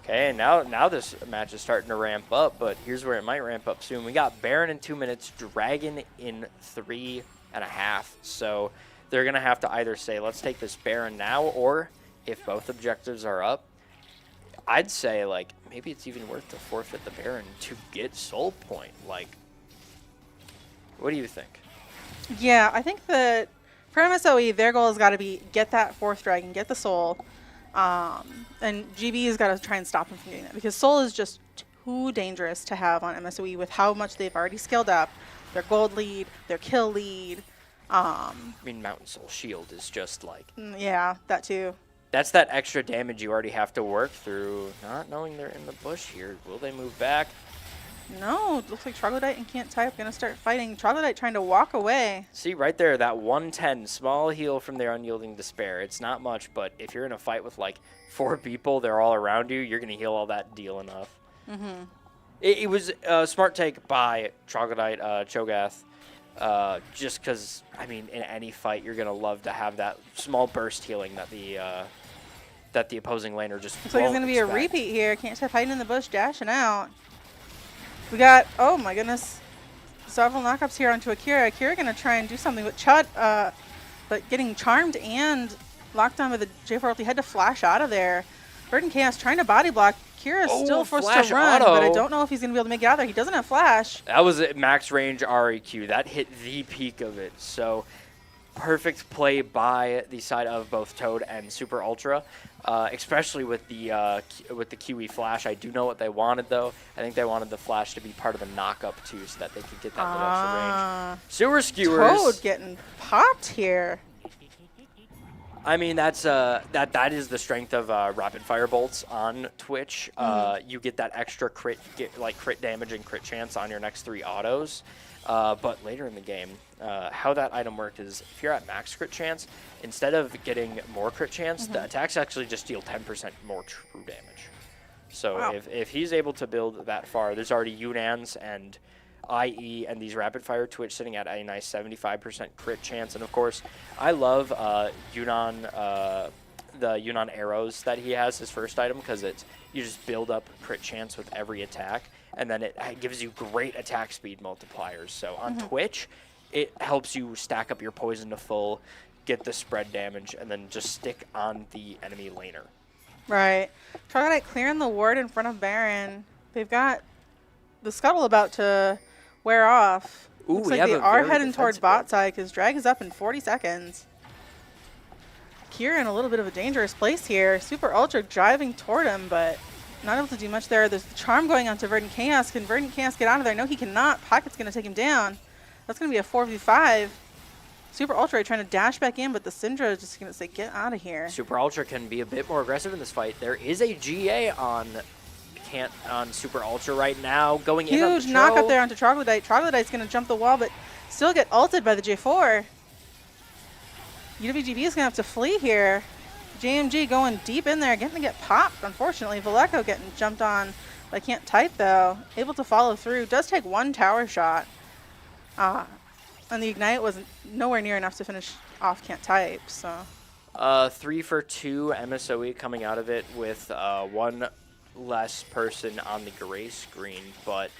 Okay, now this match is starting to ramp up, but here's where it might ramp up soon. We got Baron in 2 minutes, Dragon in 3.5. So they're going to have to either say, let's take this Baron now, or if both objectives are up, I'd say, like, maybe it's even worth to forfeit the Baron to get Soul Point. Like, what do you think? Yeah, I think that for MSOE, their goal has got to be get that 4th dragon, get the soul, and GB has got to try and stop him from getting that, because soul is just too dangerous to have on MSOE with how much they've already scaled up, their gold lead, their kill lead. I mean, Mountain Soul Shield is just like... Yeah, that too. That's that extra damage you already have to work through. Not knowing they're in the bush here. Will they move back? No, it looks like Troglodyte and Can't Type going to start fighting. Troglodyte trying to walk away. See, right there, that 110, small heal from their Unyielding Despair. It's not much, but if you're in a fight with, like, 4 people, they're all around you, you're going to heal all that deal enough. It was a smart take by Troglodyte, Cho'Gath, just because, I mean, in any fight, you're going to love to have that small burst healing that the opposing laner just Looks like it's won't going to be a expect. repeat here. Can't Type hiding in the bush, dashing out. We got, oh my goodness, several knockups here onto Akira. Akira going to try and do something with Chud, but getting charmed and locked on with the J4 ulti. Had to flash out of there. Verdant Chaos trying to body block. Akira is still forced flash to run, but I auto. don't know if he's going to be able to make it out there. He doesn't have flash. That was a max range REQ. That hit the peak of it. So perfect play by the side of both Toad and Super Ultra, especially with the Kiwi flash. I do know what they wanted, though. I think they wanted the flash to be part of the knock-up, too, so that they could get that little extra range. Sewer Skewers. Toad getting popped here. I mean, that's that is the strength of rapid fire bolts on Twitch. You get that extra crit damage and crit chance on your next 3 autos. But later in the game, how that item worked is if you're at max crit chance, instead of getting more crit chance, the attacks actually just deal 10% more true damage. So Wow. if he's able to build that far, there's already Unans and IE and these rapid fire Twitch sitting at a nice 75% crit chance. And of course, I love Yunnan, the Yunnan arrows that he has, his first item, because it's you just build up crit chance with every attack, and then it gives you great attack speed multipliers. So on Twitch, it helps you stack up your poison to full, get the spread damage, and then just stick on the enemy laner. Right. Troglodyte clearing the ward in front of Baron. They've got the scuttle about to wear off. Ooh, Looks we like have they a are very heading towards defensive bot build. side because Drag is up in 40 seconds. Kira in a little bit of a dangerous place here. Super Ultra driving toward him, but not able to do much there. There's the charm going on to Verdant Chaos. Can Verdant Chaos get out of there? No, he cannot. Pocket's going to take him down. That's going to be a 4v5. Super Ultra trying to dash back in, but the Syndra is just going to say, get out of here. Super Ultra can be a bit more aggressive in this fight. There is a GA on Super Ultra right now, going in on the Huge knock Tro. up there onto Troglodyte. Troglodyte's going to jump the wall, but still get ulted by the J4. UWGB is going to have to flee here. JMG going deep in there, getting to get popped, unfortunately. Vallejo getting jumped on by Can't Type, though. Able to follow through. Does take 1 tower shot. And the Ignite was nowhere near enough to finish off Can't Type, so... 3 for 2 MSOE coming out of it with 1 less person on the gray screen, but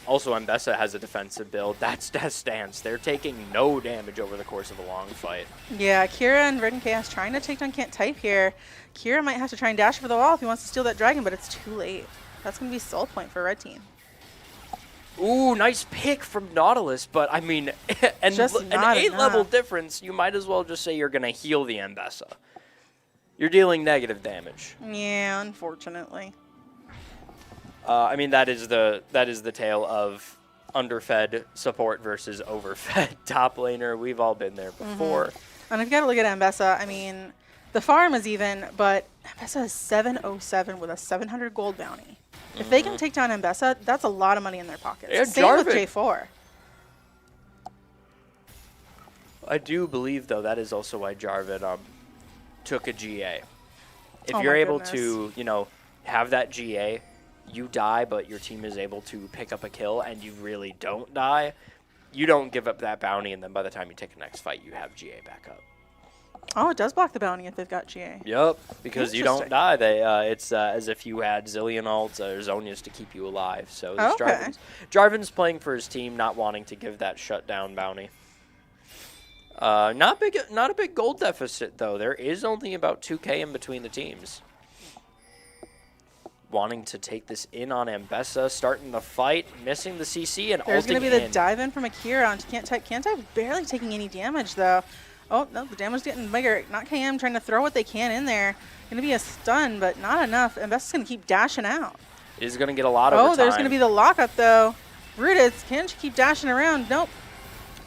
also Mbessa has a defensive build. That's Death Stance. They're taking no damage over the course of a long fight. Yeah, Kira and Verdant Chaos trying to take down Can't Type here. Kira might have to try and dash for the wall if he wants to steal that dragon, but it's too late. That's going to be soul point for red team. Ooh, nice pick from Nautilus, but I mean, and Just an not 8-level enough. difference, you might as well just say you're going to heal the Mbessa. You're dealing negative damage. Yeah, unfortunately. I mean, that is the tale of underfed support versus overfed top laner. We've all been there before. And I've got to look at Mbessa. I mean, the farm is even, but Mbessa is 707 with a 700 gold bounty. If they can take down Mbessa, that's a lot of money in their pockets. Yeah, Same with Jarvan. J4. I do believe, though, that is also why Jarvan took a GA. If Oh you're my able goodness. to, have that GA, you die, but your team is able to pick up a kill and you really don't die, you don't give up that bounty, and then by the time you take the next fight, you have GA back up. Oh, it does block the bounty if they've got GA. Yep, because you don't Interesting. die. It's as if you had zillion ults or Zonias to keep you alive. So this Okay. Jarvan's playing for his team, not wanting to give that shutdown bounty. Not a big gold deficit though. There is only about 2K in between the teams. Wanting to take this in on Ambessa, starting the fight, missing the CC, and There's going to ulting be the in. dive in from Akira onto Can't Type. Can't Type barely taking any damage, though. Oh, no, the damage getting bigger. Not KM trying to throw what they can in there. Going to be a stun, but not enough. Ambessa's going to keep dashing out. Is going to get a lot of Oh, there's going to be the lockup, though. Rooted, can't you keep dashing around? Nope.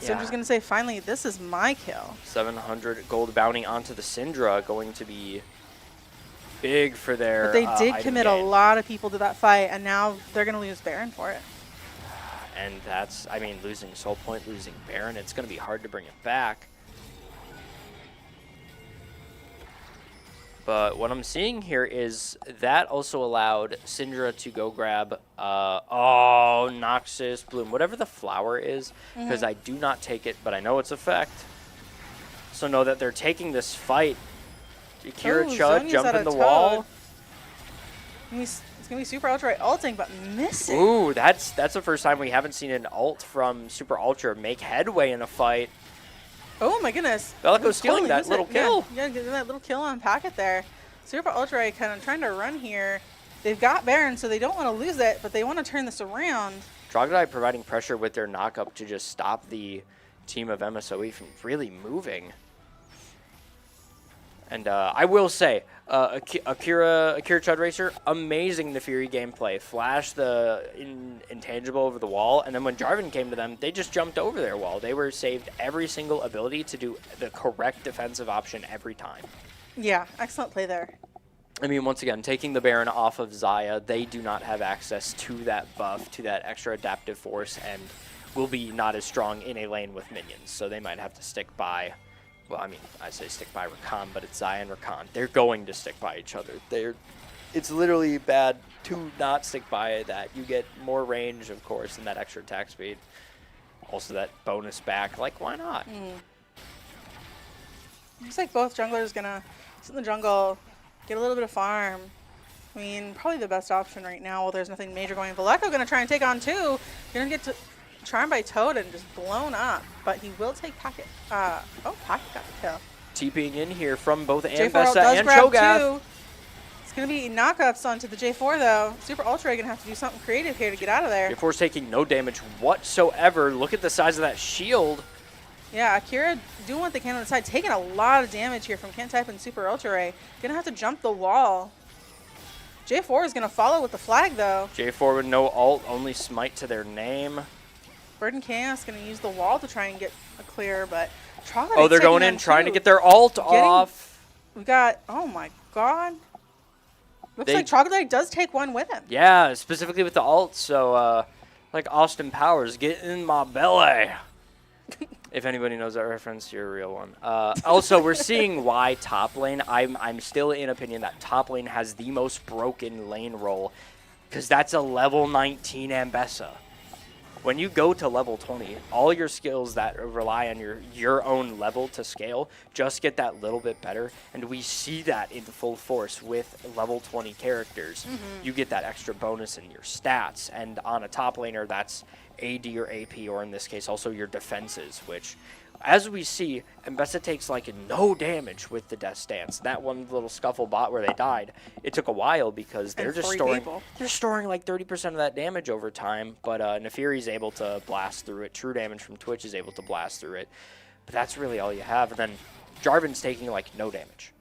Yeah. Syndra's going to say, finally, this is my kill. 700 gold bounty onto the Syndra, going to be big for their But they did item commit a gain. lot of people to that fight, and now they're going to lose Baron for it. And that's, I mean, losing Soul Point, losing Baron, it's going to be hard to bring it back. But what I'm seeing here is that also allowed Syndra to go grab, Noxus, Bloom, whatever the flower is, because I do not take it, but I know its effect. So know that they're taking this fight. Akira Oh, Chud Zonia's jumping out the of wall. Toad. It's going to be Super Ultra ulting, but missing. Ooh, that's the first time we haven't seen an ult from Super Ultra make headway in a fight. Oh my goodness. Bellico's Who's stealing that little kill. Yeah, getting that little kill on Packet there. Super Ultra kind of trying to run here. They've got Baron, so they don't want to lose it, but they want to turn this around. Troglodyte providing pressure with their knockup to just stop the team of MSOE from really moving. And I will say, Akira Chud Racer, amazing Nefiri gameplay. Flashed the intangible over the wall, and then when Jarvan came to them, they just jumped over their wall. They were saved every single ability to do the correct defensive option every time. Yeah, excellent play there. I mean, once again, taking the Baron off of Xayah, they do not have access to that buff, to that extra adaptive force, and will be not as strong in a lane with minions. So they might have to stick by, well, I mean, I say stick by Rakan, but it's Xayah and Rakan. They're going to stick by each other. It's literally bad to not stick by that. You get more range, of course, and that extra attack speed. Also that bonus back, like, why not? Looks like both junglers going to sit in the jungle, get a little bit of farm. I mean, probably the best option right now while there's nothing major going. Vallejo going to try and take on two. Going to get charmed by Toad and just blown up. But he will take Packet. Packet got the kill. TPing in here from both J4 Ambessa does and grab Cho'Gath. two. It's going to be knockups onto the J4 though. Super Ultra going to have to do something creative here to get out of there. J4's taking no damage whatsoever. Look at the size of that shield. Yeah, Akira doing what they can on the side, taking a lot of damage here from Can't Type and Super Ultra Ray. Gonna have to jump the wall. J4 is gonna follow with the flag though. J4 with no ult, only smite to their name. Bird and Chaos gonna use the wall to try and get a clear, but Troglodyte's Oh, they're taking going them in, trying to too. get their ult off. We got, oh my god. Looks They- like Troglodyte does take one with him. Yeah, specifically with the ult, so like Austin Powers, get in my belly. If anybody knows that reference, you're a real one. Also, we're seeing why top lane. I'm still in opinion that top lane has the most broken lane roll, because that's a level 19 Ambessa. When you go to level 20, all your skills that rely on your own level to scale just get that little bit better, and we see that in full force with level 20 characters. You get that extra bonus in your stats, and on a top laner, that's AD or AP, or in this case, also your defenses, which, as we see, Ambessa takes like no damage with the Death Stance. That one little scuffle bot where they died, it took a while because they're And just three storing people. they're storing like 30% of that damage over time, but Nefiri's able to blast through it. True damage from Twitch is able to blast through it, but that's really all you have. And then Jarvan's taking like no damage,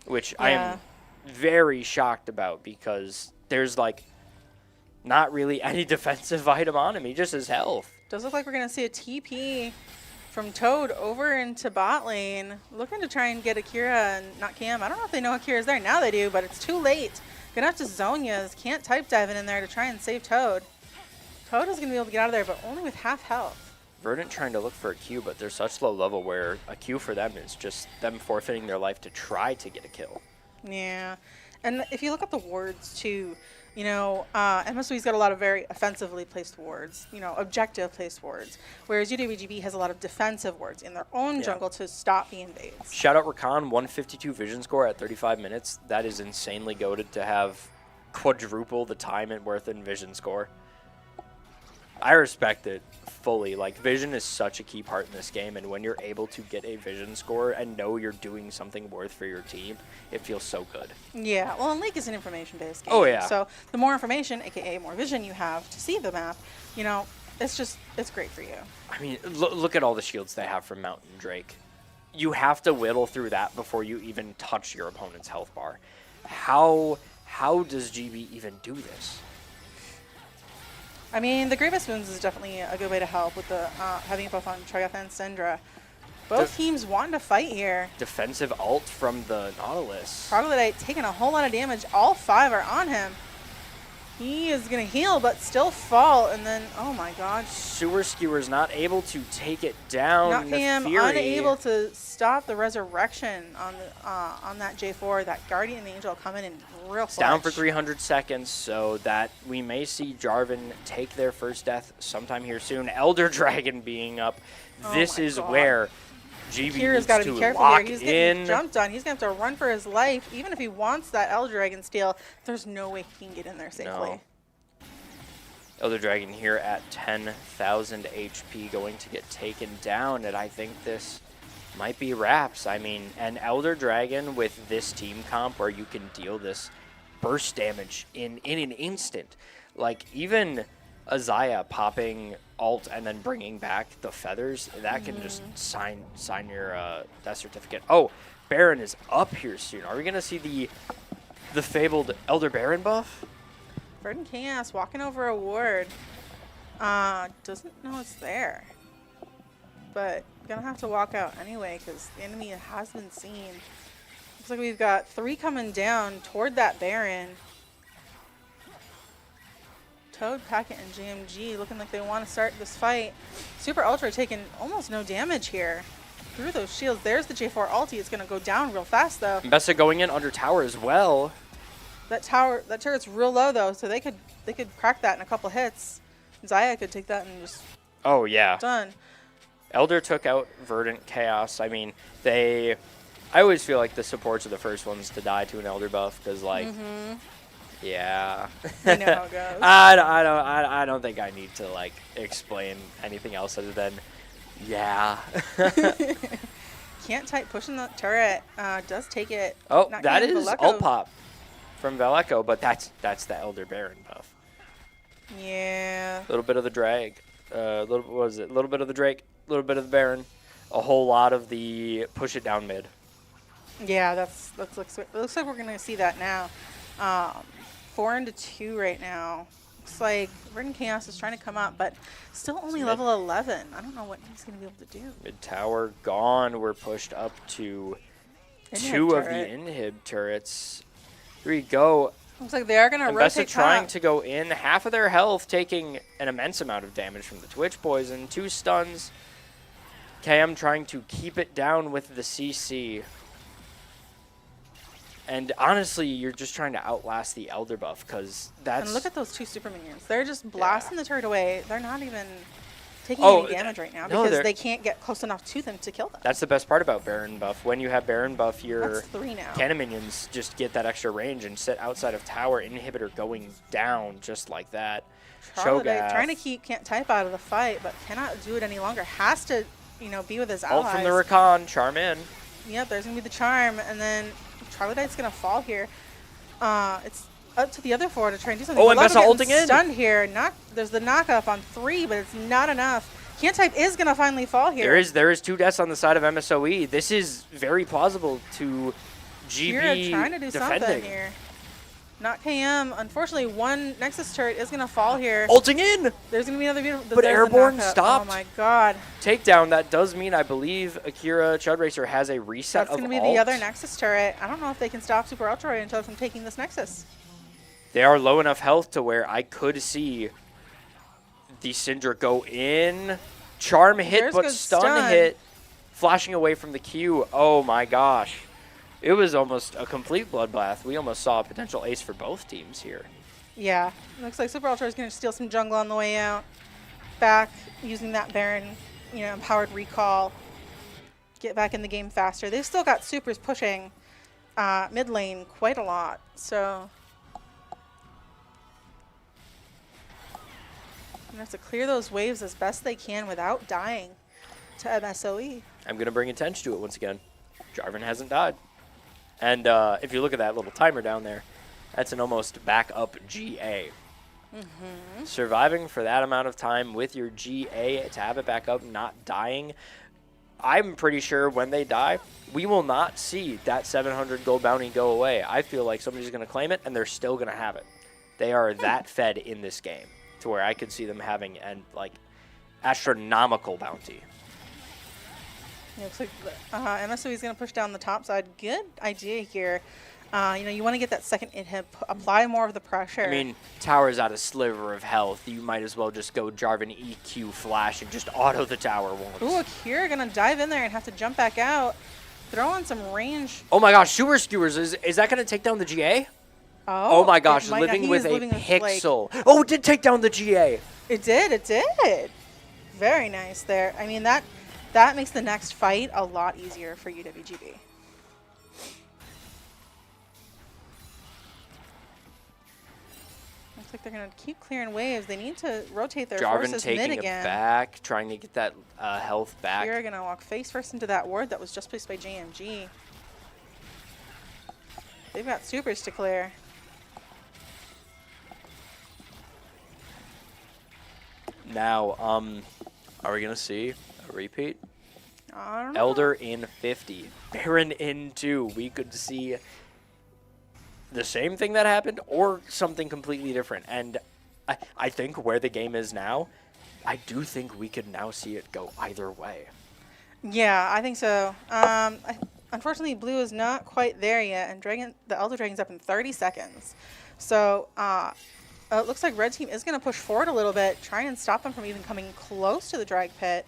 which I am very shocked about, because there's like not really any defensive item on him. He just has health. Does look like we're gonna see a TP from Toad over into bot lane, looking to try and get Akira and not Cam. I don't know if they know Akira's there. Now they do, but it's too late. Gonna have to Zonias. Can't type dive in there to try and save Toad. Toad is gonna be able to get out of there, but only with half health. Verdant trying to look for a Q, but they're such low level where a Q for them is just them forfeiting their life to try to get a kill. Yeah. And if you look at the wards too, you know, MSW's got a lot of very offensively placed wards, you know, objective placed wards, whereas UWGB has a lot of defensive wards in their own jungle to stop the invades. Shout out Rakan, 152 vision score at 35 minutes. That is insanely goated to have quadruple the time and worth in vision score. I respect it fully. Like, vision is such a key part in this game, and when you're able to get a vision score and know you're doing something worth for your team, it feels so good. Yeah, well, and League is an information-based game. Oh, yeah. So the more information, aka more vision you have to see the map, you know, it's great for you. I mean, look at all the shields they have from Mountain Drake. You have to whittle through that before you even touch your opponent's health bar. How does GB even do this? I mean, the Grievous Wounds is definitely a good way to help with the having it both on Cho'Gath and Syndra. Both teams wanting to fight here. Defensive ult from the Nautilus. Troglodyte taking a whole lot of damage. All 5 are on him. He is going to heal, but still fall. And then, oh my god. Sewer Skewer's not able to take it down. Not him, Fury. unable to stop the resurrection on that J4. That Guardian Angel coming in real It's down for clutch. 300 seconds, so that we may see Jarvan take their first death sometime here soon. Elder Dragon being up. Oh This my is God. where GB Kira's needs got to to be careful lock here. He's getting in. jumped on. He's going to have to run for his life. Even if he wants that Elder Dragon steal, there's no way he can get in there safely. No. Elder Dragon here at 10,000 HP going to get taken down, and I think this might be wraps. I mean, an Elder Dragon with this team comp where you can deal this burst damage in an instant. Like, even Azaya popping ult and then bringing back the feathers, that can just sign your death certificate. Oh, Baron is up here soon. Are we going to see the fabled Elder Baron buff? Verdant Chaos walking over a ward. Doesn't know it's there. But gonna have to walk out anyway because the enemy has been seen. Looks like we've got 3 coming down toward that Baron. Toad, Packet, and JMG looking like they want to start this fight. Super Ultra taking almost no damage here. Through those shields. There's the J4 ulti. It's gonna go down real fast though. Bessa going in under tower as well. That turret's real low though, so they could crack that in a couple hits. Zaya could take that and just Oh yeah. done. Elder took out Verdant Chaos. I mean, I always feel like the supports are the first ones to die to an Elder buff because, like, yeah. You know how it goes. I don't think I need to like explain anything else other than yeah. Can't type pushing the turret. Does take it. Oh, Not that getting is Vallejo. ult pop from Vallejo, but that's the Elder Baron buff. Yeah. A little bit of the drag. What was it? A little bit of the Drake, a little bit of the Baron, a whole lot of the push it down mid. Yeah, it looks like we're gonna see that now. 4-2 right now. Looks like Verdant Chaos is trying to come up, but still only Mid. level 11. I don't know what he's gonna be able to do. Mid tower gone. We're pushed up to Inhib 2 of the turret. inhib turrets. Here we go. Looks like they are gonna And rotate Bessa trying top. to go in. Half of their health, taking an immense amount of damage from the Twitch poison. 2 stuns. KM trying to keep it down with the CC. And honestly, you're just trying to outlast the Elder buff because that's... And look at those 2 super minions. They're just blasting the turret away. They're not even taking Oh, any damage right now no, because they're- they can't get close enough to them to kill them. That's the best part about Baron buff. When you have Baron buff, your That's 3 now. cannon minions just get that extra range and sit outside of tower. Inhibitor going down just like that. Troglodyte Cho'Gath. trying to keep Can't Type out of the fight, but cannot do it any longer. Has to, you know, be with his Ult allies. from the Rakan, charm in. Yep, there's gonna be the charm, and then Troglodyte's gonna fall here. It's up to the other 4 to try and do something. Oh, and Vallejo Bessa getting ulting in. Stunned here. There's the knock up on 3, but it's not enough. Can't Type is gonna finally fall here. There is 2 deaths on the side of MSOE. This is very plausible to GB Kira trying to do something defending. here. Not KM. Unfortunately, 1 Nexus turret is gonna fall here. Ulting in! There's gonna be another beautiful. But there's the Airborne knockup. stopped. Oh my god. Takedown, that does mean I believe Akira Chud Racer has a reset That's of going to be ult. the other Nexus turret. I don't know if they can stop Super Ultra until from taking this Nexus. They are low enough health to where I could see the Syndra go in. Charm hit, There's but good stun stun. hit. Flashing away from the Q. Oh my gosh. It was almost a complete bloodbath. We almost saw a potential ace for both teams here. Yeah, looks like Super Ultra is going to steal some jungle on the way out. Back, using that Baron, empowered recall. Get back in the game faster. They've still got supers pushing mid lane quite a lot, so they have to clear those waves as best they can without dying to MSOE. I'm going to bring attention to it once again. Jarvan hasn't died. And if you look at that little timer down there, that's an almost backup GA. Surviving for that amount of time with your GA to have it back up, not dying, I'm pretty sure when they die, we will not see that 700 gold bounty go away. I feel like somebody's going to claim it, and they're still going to have it. They are that fed in this game to where I could see them having an astronomical bounty. It looks like MSOE is going to push down the top side. Good idea here. You want to get that second inhib, apply more of the pressure. I mean, tower's at a sliver of health. You might as well just go Jarvan EQ flash and just auto the tower once. Ooh, Akira going to dive in there and have to jump back out. Throw on some range. Oh my gosh, Sewer Skewers, is that going to take down the GA? Oh my gosh, living with a pixel. Oh, it did take down the GA. It did. Very nice there. I mean, that makes the next fight a lot easier for UWGB. Looks like they're going to keep clearing waves. They need to rotate their Jarvan forces taking mid it again. back, trying to get that health back. You're going to walk face first into that ward that was just placed by JMG. They've got supers to clear. Now, are we going to see a repeat? I don't know. Elder in 50. Baron in 2. We could see the same thing that happened or something completely different. And I think where the game is now, I do think we could now see it go either way. Yeah, I think so. Unfortunately, blue is not quite there yet, and the Elder Dragon's up in 30 seconds. So it looks like red team is going to push forward a little bit, try and stop them from even coming close to the drag pit.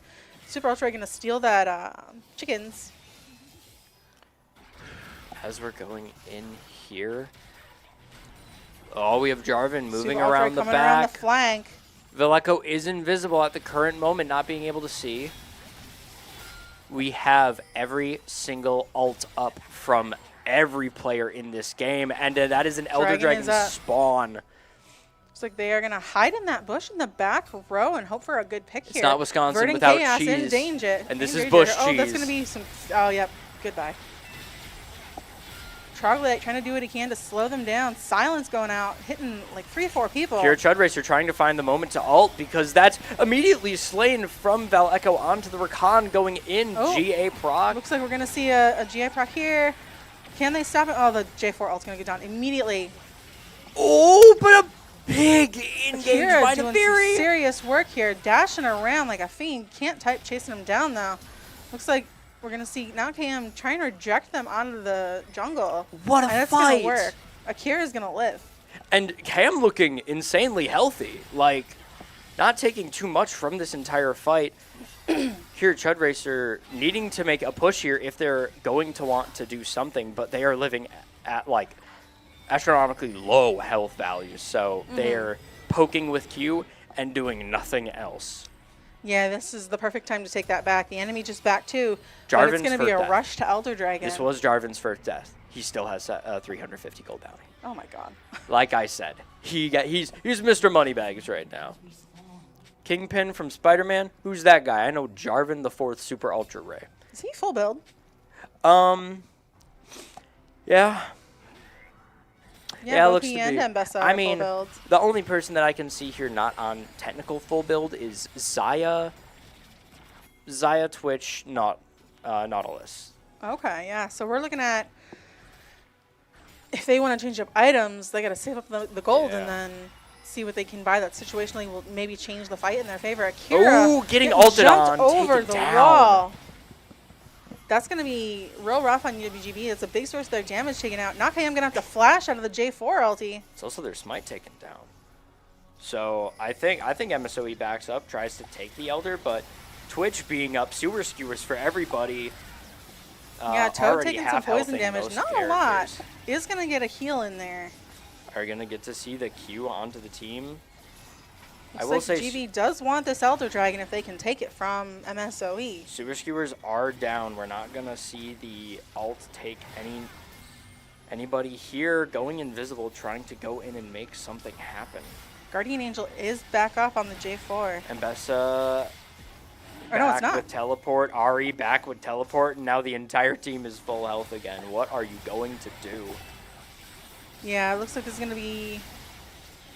Super Ultra going to steal that chickens. As we're going in here, oh, we have Jarvan moving Super Ultra around the coming around the back. flank. Veleco is invisible at the current moment, not being able to see. We have every single ult up from every player in this game, and that is an Elder Dragon spawn. Looks like they are going to hide in that bush in the back row and hope for a good pick here. It's not Wisconsin Verdant without Chaos cheese. in danger. And this is bush Oh, that's cheese. going to be some... Oh, yep. Goodbye. Troglodyte trying to do what he can to slow them down. Silence going out, hitting like 3 or 4 people. Here, Chud Racer trying to find the moment to ult because that's immediately slain from Veleco onto the Rakan going in. Oh. GA proc. Looks like we're going to see a GA proc here. Can they stop it? Oh, the J4 ult's going to get down immediately. Oh, but a big engage Akira by doing some Neferi. serious work here. Dashing around like a fiend. Can't type chasing him down, though. Looks like we're going to see now KM trying to reject them onto the jungle. What a and that's fight. going to work. Akira's going to live. And Cam looking insanely healthy. Like, not taking too much from this entire fight. Here, Chud Racer needing to make a push here if they're going to want to do something, but they are living at, like, astronomically low health values. So they're poking with Q and doing nothing else. Yeah, this is the perfect time to take that back. The enemy just back too. But Jarvan's it's going to be a first death. rush to Elder Dragon. This was Jarvan's first death. He still has 350 gold bounty. Oh my god. Like I said, he's Mr. Moneybags right now. Kingpin from Spider-Man. Who's that guy? I know Jarvan the 4th Super Ultra Ray. Is he full build? Yeah. Yeah, it looks to Loki and be. Mbessa I are mean, full build. the only person that I can see here not on technical full build is Zaya, Twitch, Nautilus. Okay, yeah. So we're looking at if they want to change up items, they got to save up the gold Yeah. and then see what they can buy that situationally will maybe change the fight in their favor. Akira Ooh, getting ulted jumped on, over taken the down. wall. That's going to be real rough on UWGB. It's a big source of their damage taken out. Nakayam going to have to flash out of the J4 ulti. It's also their smite taken down. So I think MSOE backs up, tries to take the Elder, but Twitch being up, sewer skewers for everybody. Yeah, Toad already taking some half poison healthing damage. most Not a lot. characters. Is going to get a heal in there. Are going to get to see the Q onto the team. I Looks will like say GB does want this Elder Dragon if they can take it from MSOE. Super Skewers are down. We're not going to see the ult take anybody here. Going invisible, trying to go in and make something happen. Guardian Angel is back up on the J4. Mbessa Or no, it's back not. with teleport. Ari back with teleport. And now the entire team is full health again. What are you going to do? Yeah, it looks like it's going to be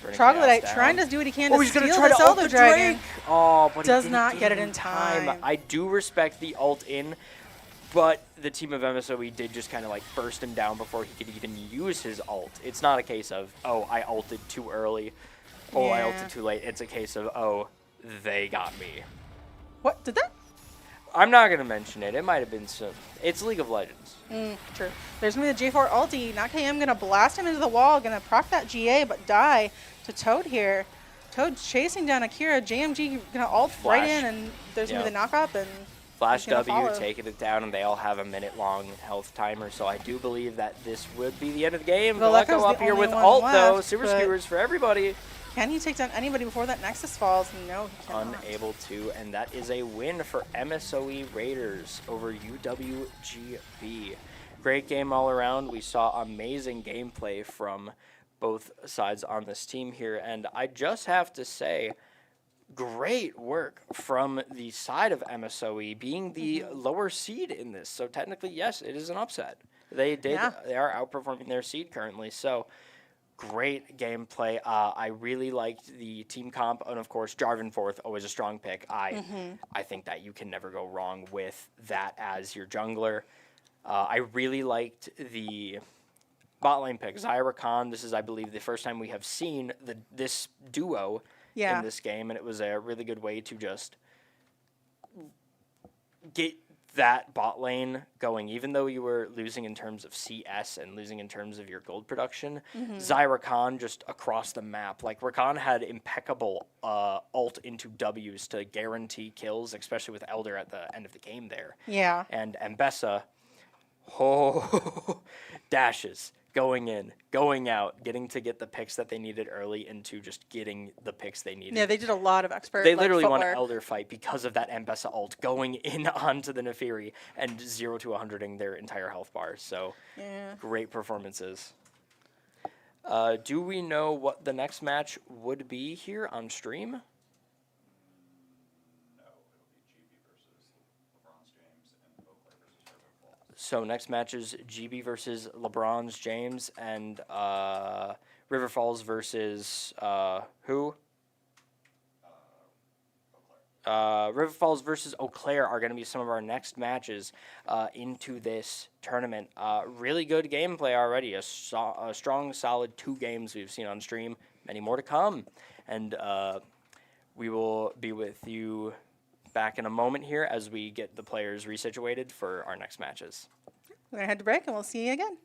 Burning Troglodyte Chaos trying down. to do what he can Oh, to he's going steal to try this to ult Elder the Dragon. Drake. Oh, but he Does didn't not get it it in time. I do respect the ult in, but the team of MSOE did just kind of like burst him down before he could even use his ult. It's not a case of, oh, I ulted too early. Oh, I Yeah. ulted too late. It's a case of, oh, they got me. What? Did that? I'm not going to mention it. It might have been some. It's League of Legends. True. There's going to be the J4 ulti. Not KM going to blast him into the wall. Going to proc that GA, but die to Toad here. Toad chasing down Akira. JMG going to ult right Flash. in, and there's going to be the knock-up, and Flash he's gonna W, follow. taking it down, and they all have a minute-long health timer, so I do believe that this would be the end of the game. Veleko's Veleco up the here only with one ult, though. left, Super but- skewers for everybody. can he take down anybody before that Nexus falls? No, he cannot. Unable to, and that is a win for MSOE Raiders over UWGB. Great game all around. We saw amazing gameplay from both sides on this team here, and I just have to say, great work from the side of MSOE being the lower seed in this. So technically, yes, it is an upset. They are outperforming their seed currently. So great gameplay. I really liked the team comp, and of course, Jarvan fourth, always a strong pick. I think that you can never go wrong with that as your jungler. I really liked the bot lane pick, Zyra Khan. This is, I believe, the first time we have seen this duo Yeah. in this game, and it was a really good way to just get that bot lane going. Even though you were losing in terms of CS and losing in terms of your gold production, Zyra Khan just across the map. Like, Rakan had impeccable ult into Ws to guarantee kills, especially with Elder at the end of the game there. Yeah. And Mbessa, dashes, going in, going out, getting to get the picks that they needed early into just getting the picks they needed. Yeah, they did a lot of expert. They like, literally won footwork. an Elder fight because of that Mbessa ult going in onto the Nefiri and 0 to 100ing their entire health bars. So Yeah. great performances. Do we know what the next match would be here on stream? So next match is GB versus LeBron's James and River Falls versus who? River Falls versus Eau Claire are going to be some of our next matches into this tournament. Really good gameplay already. A strong, solid 2 games we've seen on stream. Many more to come. And we will be with you back in a moment here as we get the players resituated for our next matches. We're going to head to break, and we'll see you again.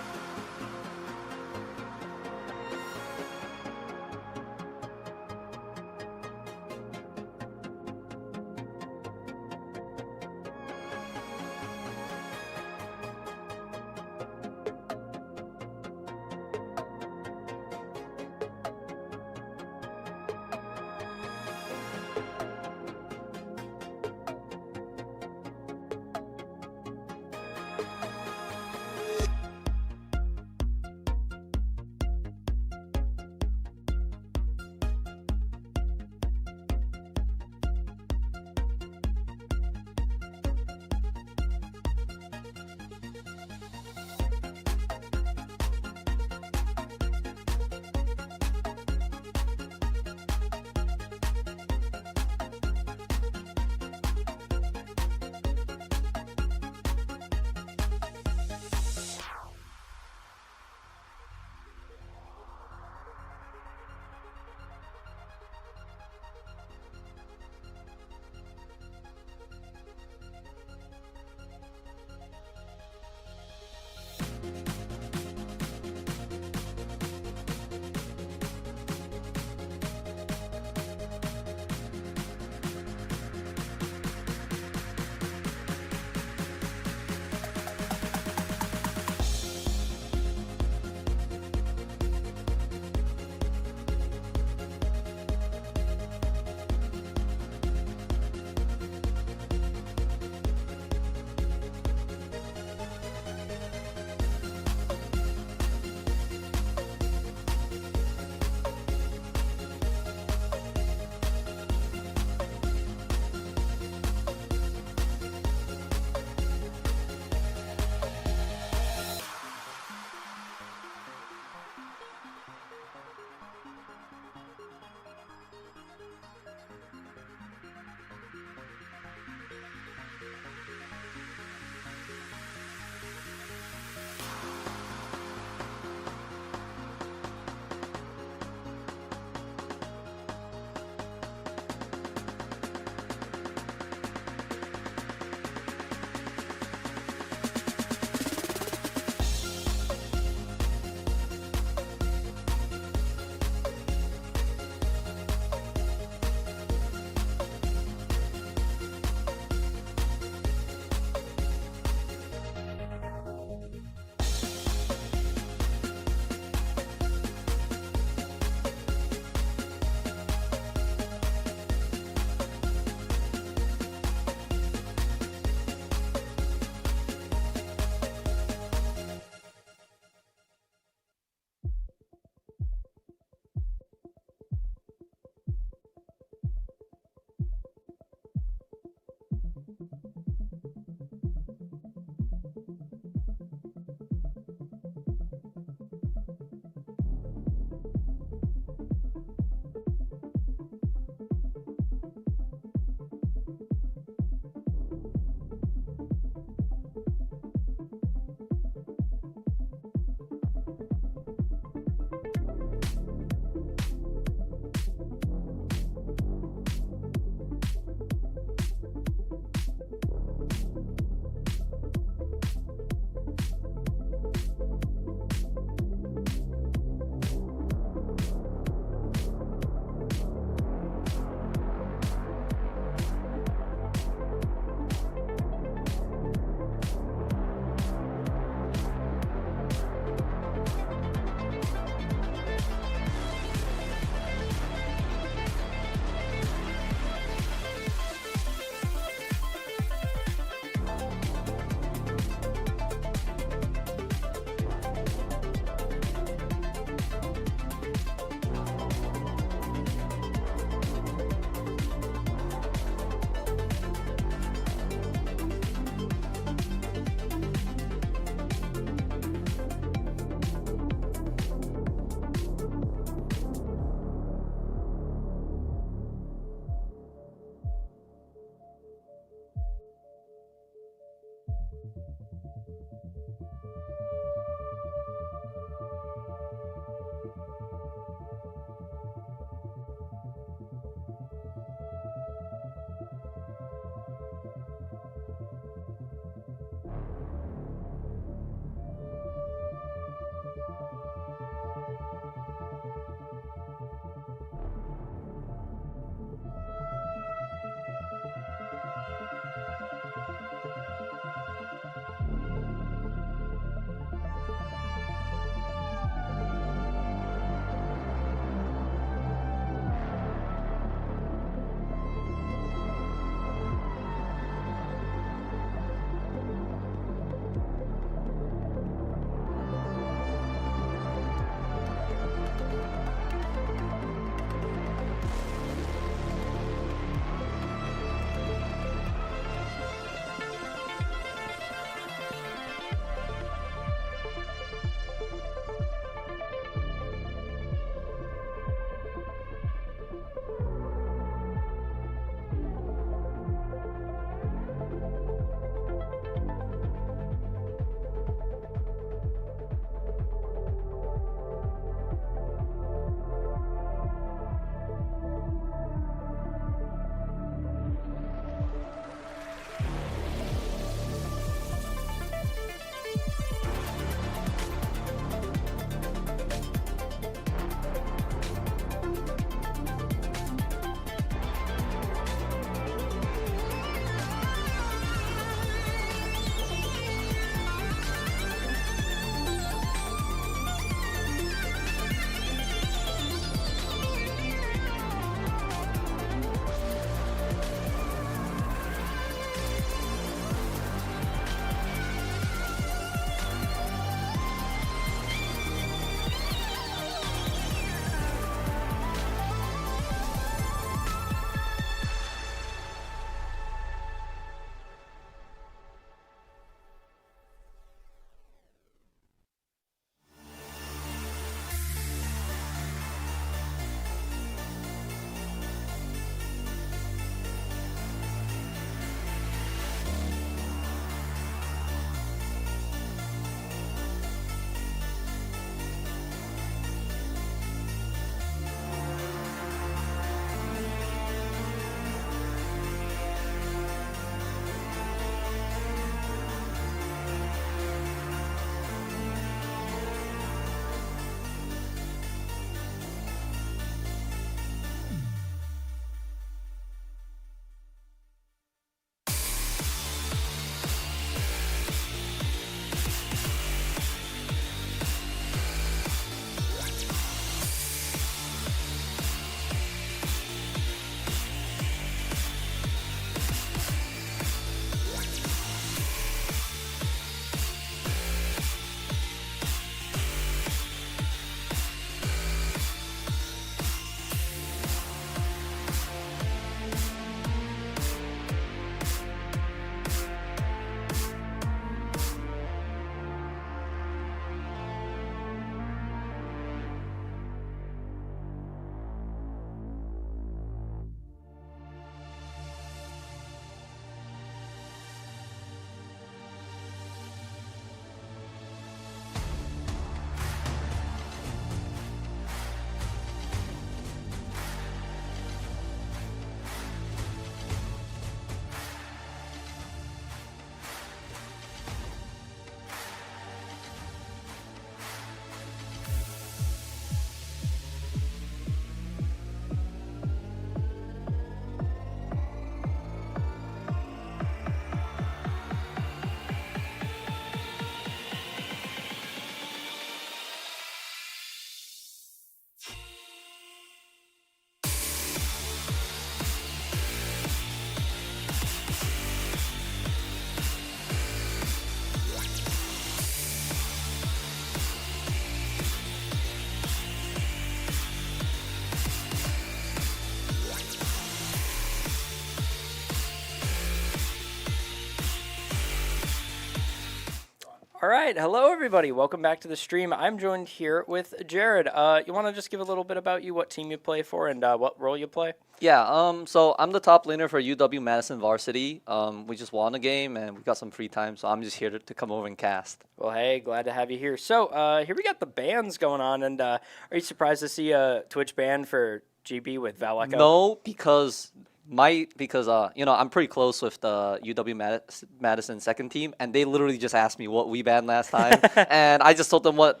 All right, hello everybody. Welcome back to the stream. I'm joined here with Jared. You want to just give a little bit about you, what team you play for, and what role you play? Yeah, so I'm the top laner for UW-Madison Varsity. We just won a game and we got some free time, so I'm just here to come over and cast. Well, hey, glad to have you here. So, here we got the bans going on, and are you surprised to see a Twitch ban for GB with Valeco? No, because I'm pretty close with the UW-Madison second team, and they literally just asked me what we banned last time, and I just told them what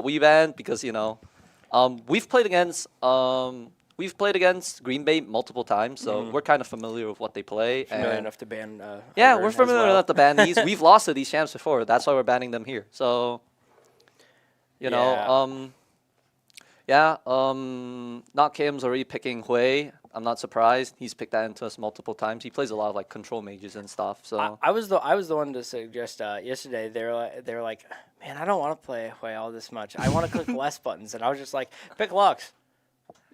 we banned because we've played against Green Bay multiple times, so we're kind of familiar with what they play. Familiar and enough to ban. yeah, Ivern we're as familiar well. enough to ban these. We've lost to these champs before. That's why we're banning them here. So, Not Kim's already picking Hui. I'm not surprised. He's picked that into us multiple times. He plays a lot of like control mages and stuff. So I was the one to suggest yesterday. They were like, man, I don't want to play Hui all this much. I want to click less buttons, and I was just like, pick Lux.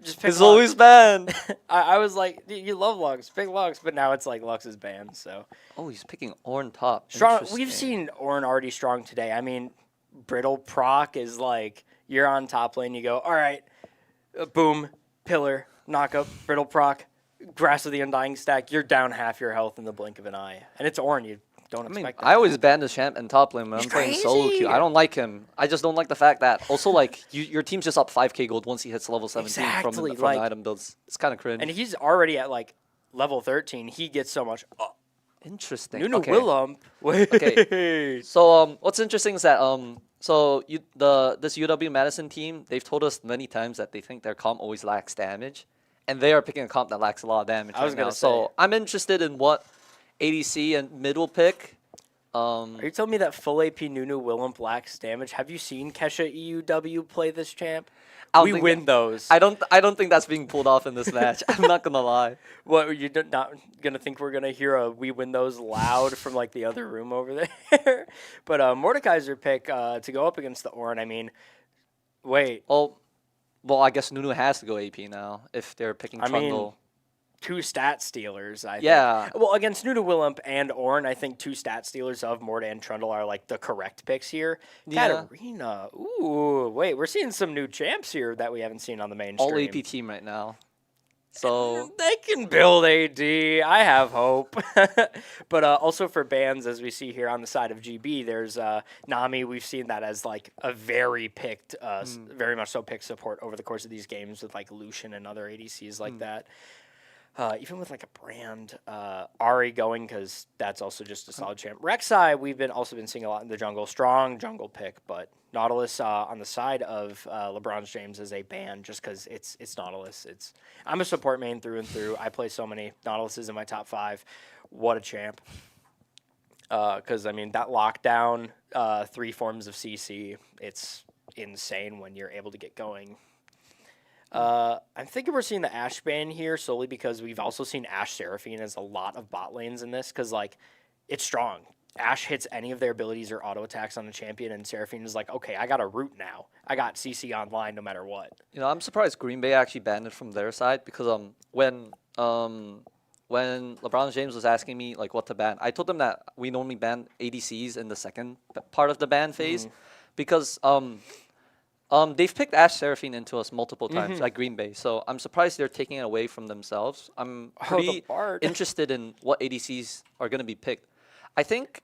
Just pick he's Lux. always banned. I was like, you love Lux, pick Lux, but now it's like Lux is banned. So Oh, he's picking Ornn top. strong. We've Interesting. seen Ornn already strong today. I mean, Brittle proc is like you're on top lane. You go, all right, boom, pillar, knock up, Brittle proc, Grass of the Undying stack. You're down half your health in the blink of an eye, and it's Ornn. You don't I mean, expect that. I always ban the champ and top lane when I'm He's playing solo crazy. queue. I don't like him. I just don't like the fact that also like your team's just up 5k gold once he hits level 17 Exactly, from the like- item builds. It's kind of cringe. And he's already at like level 13. He gets so much. Oh, Interesting. Nunu Okay. Willump. Wait. So what's interesting is that this UW Madison team, they've told us many times that they think their comp always lacks damage, and they are picking a comp that lacks a lot of damage. I was right gonna now. So say. I'm interested in what ADC and mid will pick. Are you telling me that full AP Nunu Willump lacks damage? Have you seen Kesha EUW play this champ? I don't We think win those. I don't think that's being pulled off in this match. I'm not gonna lie. What, you're not gonna think we're gonna hear a "We win those" loud from like the other room over there? But Mordekaiser pick to go up against the Ornn. I mean, wait, Well, I guess Nunu has to go AP now if they're picking I mean, Trundle. 2 stat stealers. I Yeah. think. Well, against Nunu Willump and Ornn, I think 2 stat stealers of Morda and Trundle are like the correct picks here. Yeah. Katarina. Ooh, wait, we're seeing some new champs here that we haven't seen on the main All stream. AP team right now. So They can build AD. I have hope. But also for bans, as we see here on the side of GB, there's Nami. We've seen that as like a very picked, very much so picked support over the course of these games with like Lucian and other ADCs like that. Even with like a brand, Ari going because that's also just a solid champ. Rek'Sai, we've also been seeing a lot in the jungle. Strong jungle pick, but Nautilus on the side of LeBron James as a ban just because it's Nautilus. I'm a support main through and through. I play so many Nautiluses in my top 5. What a champ. Because I mean that lockdown, 3 forms of CC, it's insane when you're able to get going. I'm thinking we're seeing the Ashe ban here solely because we've also seen Ashe Seraphine as a lot of bot lanes in this because, like, it's strong. Ashe hits any of their abilities or auto attacks on a champion, and Seraphine is like, okay, I got a root now. I got CC online no matter what. I'm surprised Green Bay actually banned it from their side because when LeBron James was asking me like what to ban, I told them that we normally ban ADCs in the second part of the ban phase because they've picked Ashe Seraphine into us multiple times at Green Bay, so I'm surprised they're taking it away from themselves. I'm the pretty Bard. interested in what ADCs are going to be picked. I think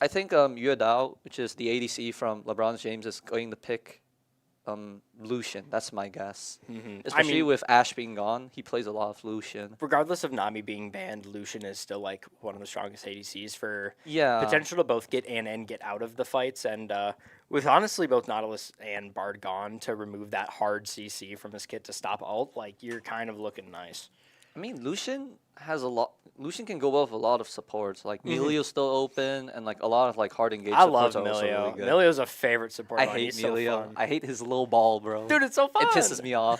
Yuedao, which is the ADC from LeBron James, is going to pick Lucian. That's my guess. Especially with Ashe being gone, he plays a lot of Lucian. Regardless of Nami being banned, Lucian is still like one of the strongest ADCs for Yeah. potential to both get in and get out of the fights. And with honestly both Nautilus and Bard gone to remove that hard CC from his kit to stop ult, like you're kind of looking nice. I mean, Lucian has a lot. Lucian can go well with a lot of supports. Like Melio's still open, and like a lot of like hard engaged I love supports are also Melio. really good. Melio's a favorite support. I line. hate He's so Melio. fun. I hate his little ball, bro. Dude, it's so fun. It pisses me off.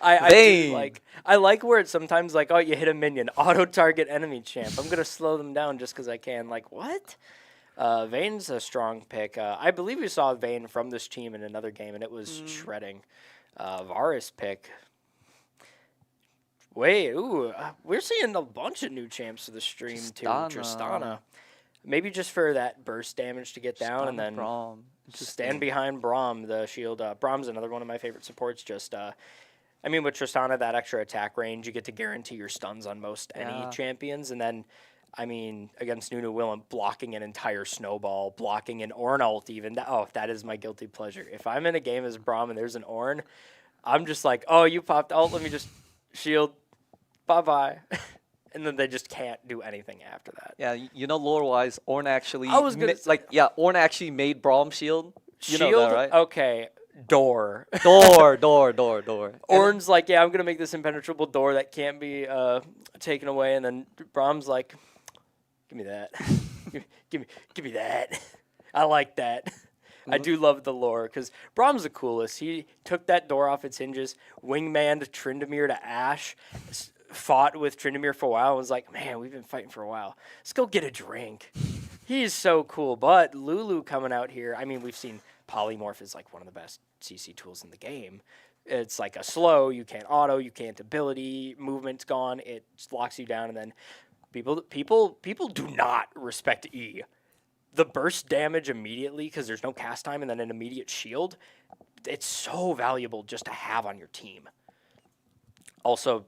I Vayne. do like. I like where it's sometimes like, oh, you hit a minion, auto target enemy champ. I'm gonna slow them down just because I can. Like what? Vayne's a strong pick. I believe we saw Vayne from this team in another game, and it was shredding. Varus pick. Wait, ooh, we're seeing a bunch of new champs to the stream too. Tristana. Tristana. Maybe just for that burst damage to get down, and then Braum. stand behind Braum, the shield. Braum's another one of my favorite supports. Just, I mean, with Tristana, that extra attack range, you get to guarantee your stuns on most any Yeah. champions. And then, I mean, against Nunu Willem, blocking an entire snowball, blocking an Ornn ult even. That is my guilty pleasure. If I'm in a game as Braum and there's an Ornn, I'm just like, oh, you popped ult, let me just shield. Bye-bye. And then they just can't do anything after that. Yeah, you know, lore-wise, Ornn actually, I was gonna say Ornn actually made Braum shield. You Shield? know that, right? Okay. Door. Door. Ornn's like, yeah, I'm going to make this impenetrable door that can't be taken away. And then Braum's like, give me that. give me that. I like that. I do love the lore because Braum's the coolest. He took that door off its hinges, wingmaned Tryndamere to Ash, fought with Tryndamere for a while, and was like, man, we've been fighting for a while. Let's go get a drink. He's so cool. But Lulu coming out here, I mean, we've seen Polymorph is like one of the best CC tools in the game. It's like a slow, you can't auto, you can't ability, movement's gone, it just locks you down, and then people do not respect E. The burst damage immediately because there's no cast time and then an immediate shield, it's so valuable just to have on your team. Also,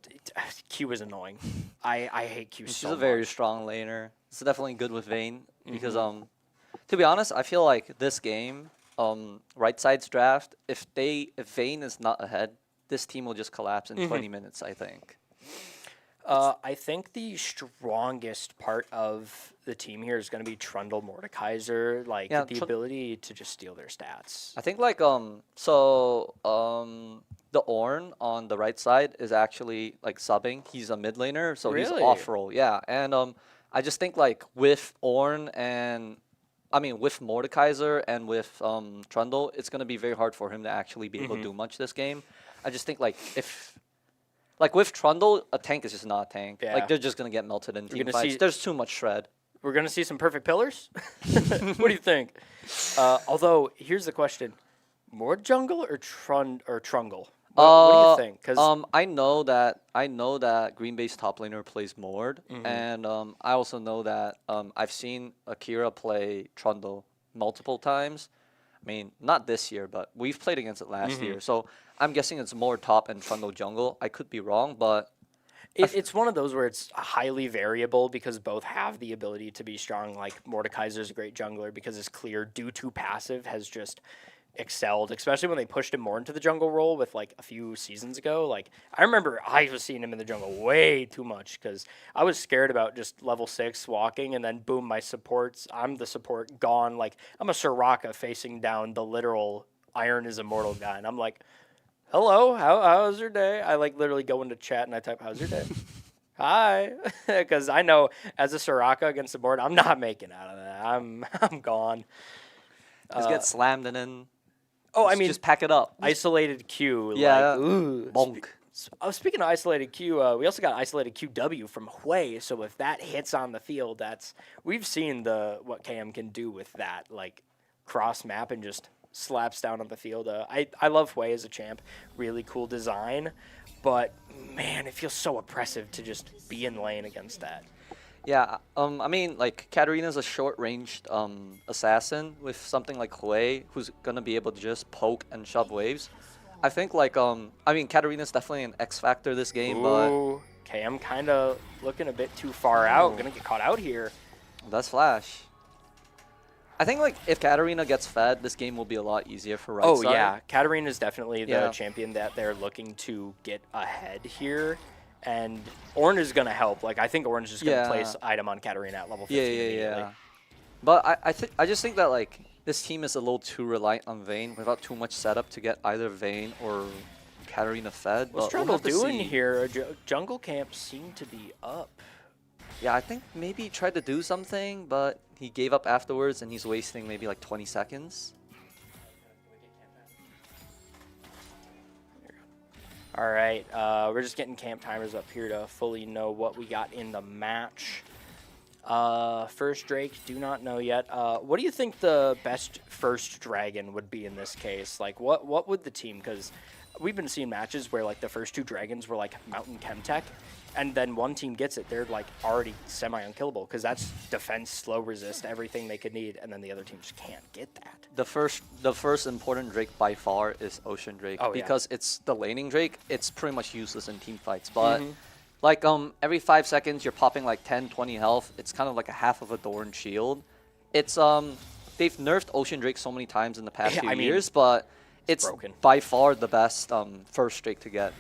Q is annoying. I hate Q She's so a very much. strong laner. It's definitely good with Vayne because to be honest, I feel like this game, right side's draft, if Vayne is not ahead, this team will just collapse in 20 minutes, I think. I think the strongest part of the team here is going to be Trundle Mordekaiser, like Yeah, the ability to just steal their stats. I think like the Ornn on the right side is actually like subbing. He's a mid laner, so he's Really? off roll. Yeah, and I just think like with Ornn and with Mordekaiser and with Trundle, it's gonna be very hard for him to actually be able to do much this game. I just think like with Trundle, a tank is just not a tank. Yeah. Like they're just gonna get melted in team gonna fights. see- There's too much shred. We're going to see some perfect pillars? What do you think? Although, here's the question. Mord jungle or Trungle? What do you think? 'Cause I know that Green Bay's top laner plays Mord, and I also know that I've seen Akira play Trundle multiple times. I mean, not this year, but we've played against it last year. So I'm guessing it's more top and Trundle jungle. I could be wrong, but it's one of those where it's highly variable because both have the ability to be strong. Like Mordekaiser's a great jungler because his clear due to passive has just excelled, especially when they pushed him more into the jungle role with like a few seasons ago. Like I remember I was seeing him in the jungle way too much because I was scared about just level 6 walking and then boom, my supports, I'm the support gone. Like I'm a Soraka facing down the literal Iron is Immortal guy, and I'm like, hello, how's your day? I like literally go into chat and I type, how's your day? Hi, because I know as a Soraka against the board, I'm not making out of that. I'm gone. just get slammed and then I mean, just pack it up. isolated Q. Yeah, Like, ooh. bonk. Speaking of isolated Q, we also got isolated QW from Hui. So if that hits on the field, we've seen what KM can do with that, like cross map and just slaps down on the field. I love Hui as a champ, really cool design, but man, it feels so oppressive to just be in lane against that. Yeah, I mean, like, Katarina's a short-ranged assassin with something like Hui, who's gonna be able to just poke and shove waves. I think, like, Katarina's definitely an X factor this game, Ooh, KM kind of looking a bit too far out, gonna get caught out here. but that's Flash. I think, like, if Katarina gets fed, this game will be a lot easier for right side. Yeah, Katarina is definitely the Yeah. champion that they're looking to get ahead here. And Ornn is going to help. Like, I think Ornn's just going to Yeah. place item on Katarina at level 15 immediately. Yeah. But I just think that, like, this team is a little too reliant on Vayne without too much setup to get either Vayne or Katarina fed. What's but we'll Trundle have to doing see. here? Jungle camp seemed to be up. Yeah, I think maybe he tried to do something, but he gave up afterwards, and he's wasting maybe like 20 seconds. All right, we're just getting camp timers up here to fully know what we got in the match. First Drake, do not know yet. What do you think the best first dragon would be in this case? Like, what would the team? Because we've been seeing matches where like the first 2 dragons were like Mountain Chemtech, and then one team gets it, they're like already semi-unkillable because that's defense, slow resist, everything they could need, and then the other team just can't get that. The first important Drake by far is Ocean Drake Oh, yeah. because it's the laning Drake. It's pretty much useless in team fights, but like every 5 seconds you're popping like 10, 20 health. It's kind of like a half of a Thorn shield. It's they've nerfed Ocean Drake so many times in the past Yeah, few I mean, years, but it's broken. by far the best first Drake to get.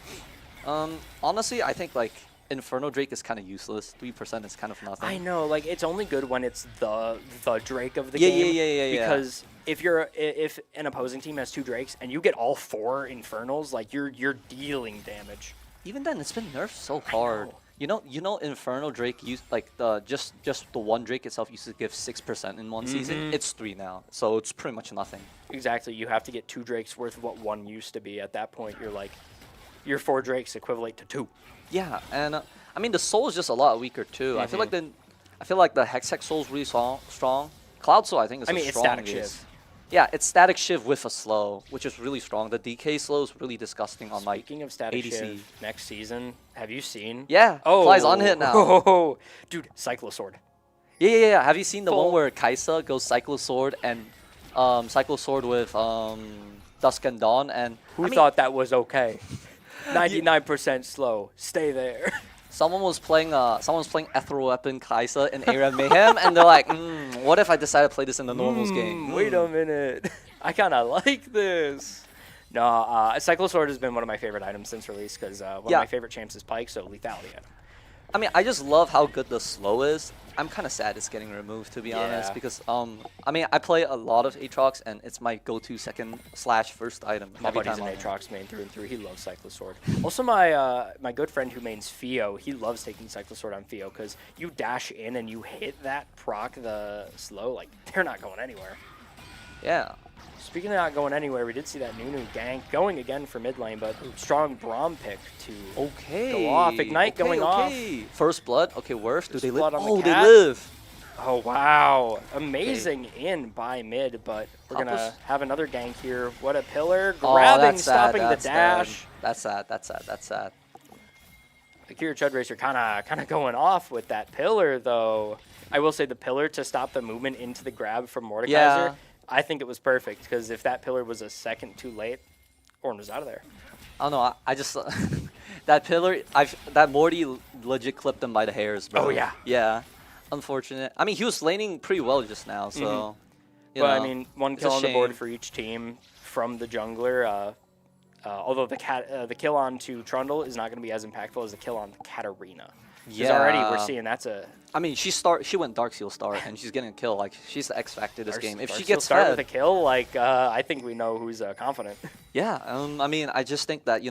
Honestly, I think like Inferno Drake is kind of useless. 3% is kind of nothing. I know, like it's only good when it's the Drake of the Yeah, game. yeah. Because if an opposing team has 2 Drakes and you get all 4 Infernals, like you're dealing damage. Even then, it's been nerfed so hard. know. You know, Inferno Drake used like the just the one Drake itself used to give 6% in one season. It's 3 now, so it's pretty much nothing. Exactly, you have to get 2 Drakes worth of what 1 used to be. At that point, you're like, your 4 Drakes equivalent to 2. Yeah, and I mean the Soul is just a lot weaker too. I feel like the Hex Soul is really strong. Cloud Soul I think is I the mean, it's Static strongest. Shiv. Yeah, it's Static Shiv with a slow, which is really strong. The DK slow is really disgusting on like Speaking of Static ADC. Shiv, next season, have you seen? Yeah, flies on hit now. Oh, dude, Cyclosword. Yeah. Have you seen the Full- one where Kaisa goes Cyclo Sword and Cyclo Sword with Dusk and Dawn and Who thought that was okay? 99% slow. Stay there. someone was playing Ethereal Weapon Kaisa in Area Mayhem and they're like, what if I decide to play this in the normals game? Wait a minute. I kind of like this. No, Cyclosword has been one of my favorite items since release because one of my favorite champs is Pike, so lethality item. I mean, I just love how good the slow is. I'm kind of sad it's getting removed, to be honest, Yeah. because I mean, I play a lot of Aatrox and it's my go-to second/first item. My every buddy's time an I'm Aatrox main through and through. He loves Cyclosword. Also, my good friend who mains Fio, he loves taking Cyclosword on Fio because you dash in and you hit that proc the slow, like they're not going anywhere. Yeah. Speaking of not going anywhere, we did see that Nunu gank going again for mid lane, but strong Braum pick to Okay. go off. Ignite going off. First blood. Okay, worse. Do First they blood live? on the Oh, they cat. live. Oh, wow. Amazing in by mid, but we're going to Tapas. have another gank here. What a pillar. Oh, Grabbing, that's sad, stopping that's the dash. sad. That's sad. That's sad. That's sad. Akira Chud Racer kind of going off with that pillar, though. I will say the pillar to stop the movement into the grab from Mordekaiser, Yeah. I think it was perfect, because if that pillar was a second too late, Ornn was out of there. I don't know. I just that pillar. That Morty legit clipped him by the hairs, bro. Oh, yeah. Yeah. Unfortunate. I mean, he was laning pretty well just now, so. You But, know, I mean, one it's kill a on the board shame. for each team from the jungler. Although the kill on to Trundle is not going to be as impactful as the kill on Katarina. Because already we're seeing that's a... I mean, she went Dark Seal start, and she's getting a kill. Like, she's the X factor this game. If she Darkseal gets start fed, with a kill, like I think we know who's confident. yeah. I mean, I just think that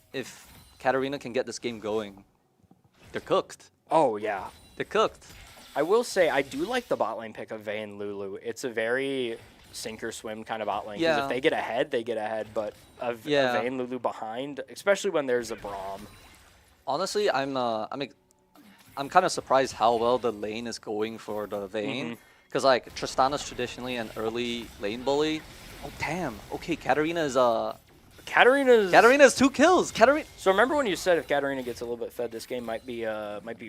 if Katarina can get this game going, they're cooked. Oh yeah, They're cooked. I will say I do like the bot lane pick of Vayne and Lulu. It's a very sink or swim kind of bot lane. 'Cause Yeah. if they get ahead, they get ahead. But a Vayne Lulu behind, especially when there's a Braum. Honestly, I'm kind of surprised how well the lane is going for the Vayne. Because, like, Tristana's traditionally an early lane bully. Oh, damn. Okay, Katarina is Katarina's 2 kills. Katarina. So remember when you said if Katarina gets a little bit fed, this game might be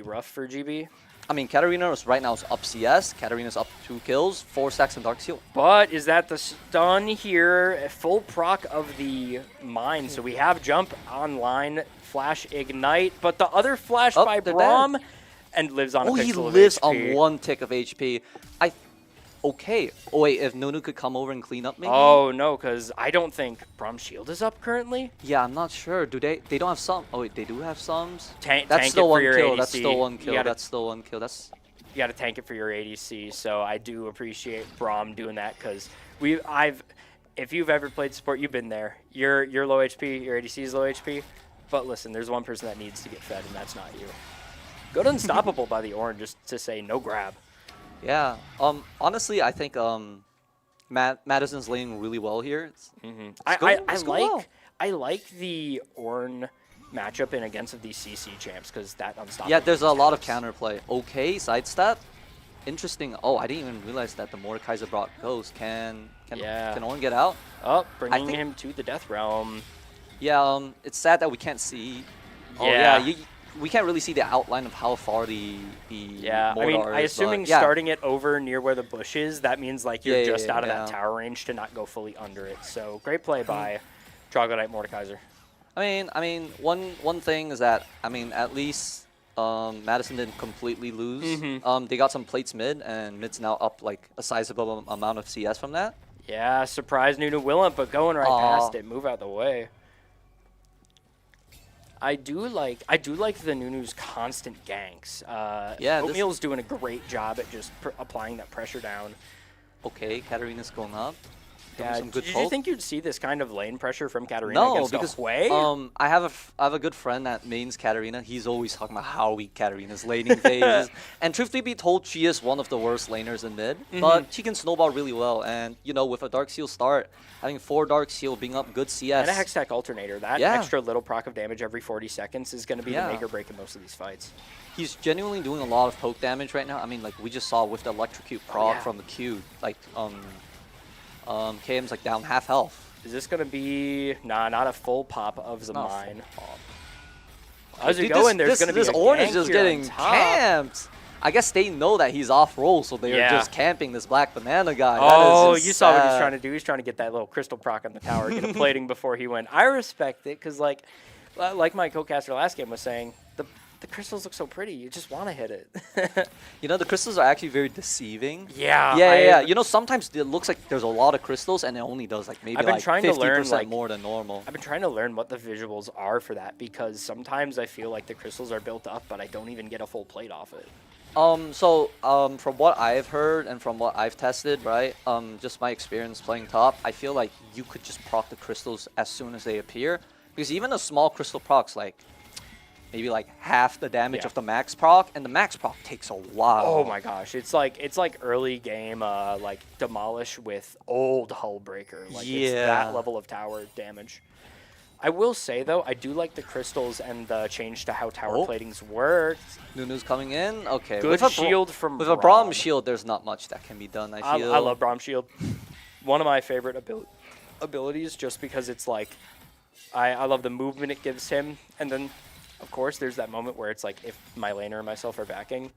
rough for GB. I mean, Katarina is right now is up CS. Katarina's up 2 kills, 4 stacks and Dark Seal. But is that the stun here? A full proc of the mine. So we have jump online, flash ignite, but the other flash Oh, by they're Braum and lives on a Oh, he pixel of lives HP. on 1 tick of HP. Okay. Oh, wait, if Nunu could come over and clean up maybe? Oh no, because I don't think Braum's shield is up currently. Yeah, I'm not sure. Do they don't have some? Oh, wait, they do have sums? Tank That's it still for 1 your kill. ADC. That's still 1 You kill. gotta- That's still 1 kill. That's You got to tank it for your ADC. So I do appreciate Braum doing that because if you've ever played support, you've been there. You're low HP, your ADC is low HP. But listen, there's one person that needs to get fed, and that's not you. Go to Unstoppable by the Ornn just to say no grab. yeah. Honestly, I think Madison's laning really well here. I like the Ornn matchup in against of these CC champs because that Unstoppable. Yeah, there's a lot of counter. counterplay. Okay, sidestep. Interesting. Oh, I didn't even realize that the Mordekaiser brought Ghost. Can Yeah. Ornn get out? Oh, bringing think- him to the Death Realm. Yeah, it's sad that we can't see. Oh Yeah. yeah, we can't really see the outline of how far the Yeah, I mean, mortar I is, but assuming yeah. starting it over near where the bush is, that means like you're Yeah, just out of yeah. that tower range to not go fully under it. So great play by Troglodyte Mordekaiser. I mean, one thing is that at least Madison didn't completely lose. Mm-hmm. They got some plates mid, and mid's now up like a sizable amount of CS from that. Yeah, surprise Nunu Willemp, but going right past it. Move out the way. I do like the Nunu's constant ganks. Yeah, Oatmeal's doing a great job at just applying that pressure down. Okay, Katarina's going up. Doing Yeah, some good did you poke. think you'd see this kind of lane pressure from Katarina No, against because Hui? I have a good friend that mains Katarina. He's always talking about how weak Katarina's laning phase is. And truthfully be told, she is one of the worst laners in mid. But she can snowball really well. And with a Dark Seal start, having 4 Dark Seal, being up good CS. And a Hextech Alternator. That Yeah. extra little proc of damage every 40 seconds is going to be the Yeah. make or break in most of these fights. He's genuinely doing a lot of poke damage right now. I mean, like we just saw with the Electrocute proc yeah. from the Q, like KM's like down half health. Is this going to be... Nah, not a full pop of the Not a full mine. pop. As you Dude, go in, there's going to be this a orange gank is here on getting top. camped. I guess they know that he's off roll, so they're Yeah. just camping this black banana guy. Oh, that is you saw what he's sad. trying to do. He's trying to get that little crystal proc on the tower, get a plating before he went. I respect it because, like my co-caster last game was saying, the crystals look so pretty. You just want to hit it. The crystals are actually very deceiving. Yeah, Yeah. Sometimes it looks like there's a lot of crystals, and it only does like maybe I've been like trying to 50% learn, like- more than normal. I've been trying to learn what the visuals are for that because sometimes I feel like the crystals are built up, but I don't even get a full plate off it. From what I've heard and from what I've tested, right, just my experience playing top, I feel like you could just proc the crystals as soon as they appear, because even a small crystal proc's like maybe like half the damage Yeah. of the max proc, and the max proc takes a while. Oh my gosh, it's like early game like Demolish with old Hull Breaker. Like it's Yeah. that level of tower damage. I will say though, I do like the crystals and the change to how tower Oh. platings work. Nunu's coming in. Okay. Good with a shield from with a Braum. Braum shield, there's not much that can be done. I I feel. love Braum Shield. One of my favorite abilities just because it's like, I love the movement it gives him. And then, of course, there's that moment where it's like, if my laner and myself are backing,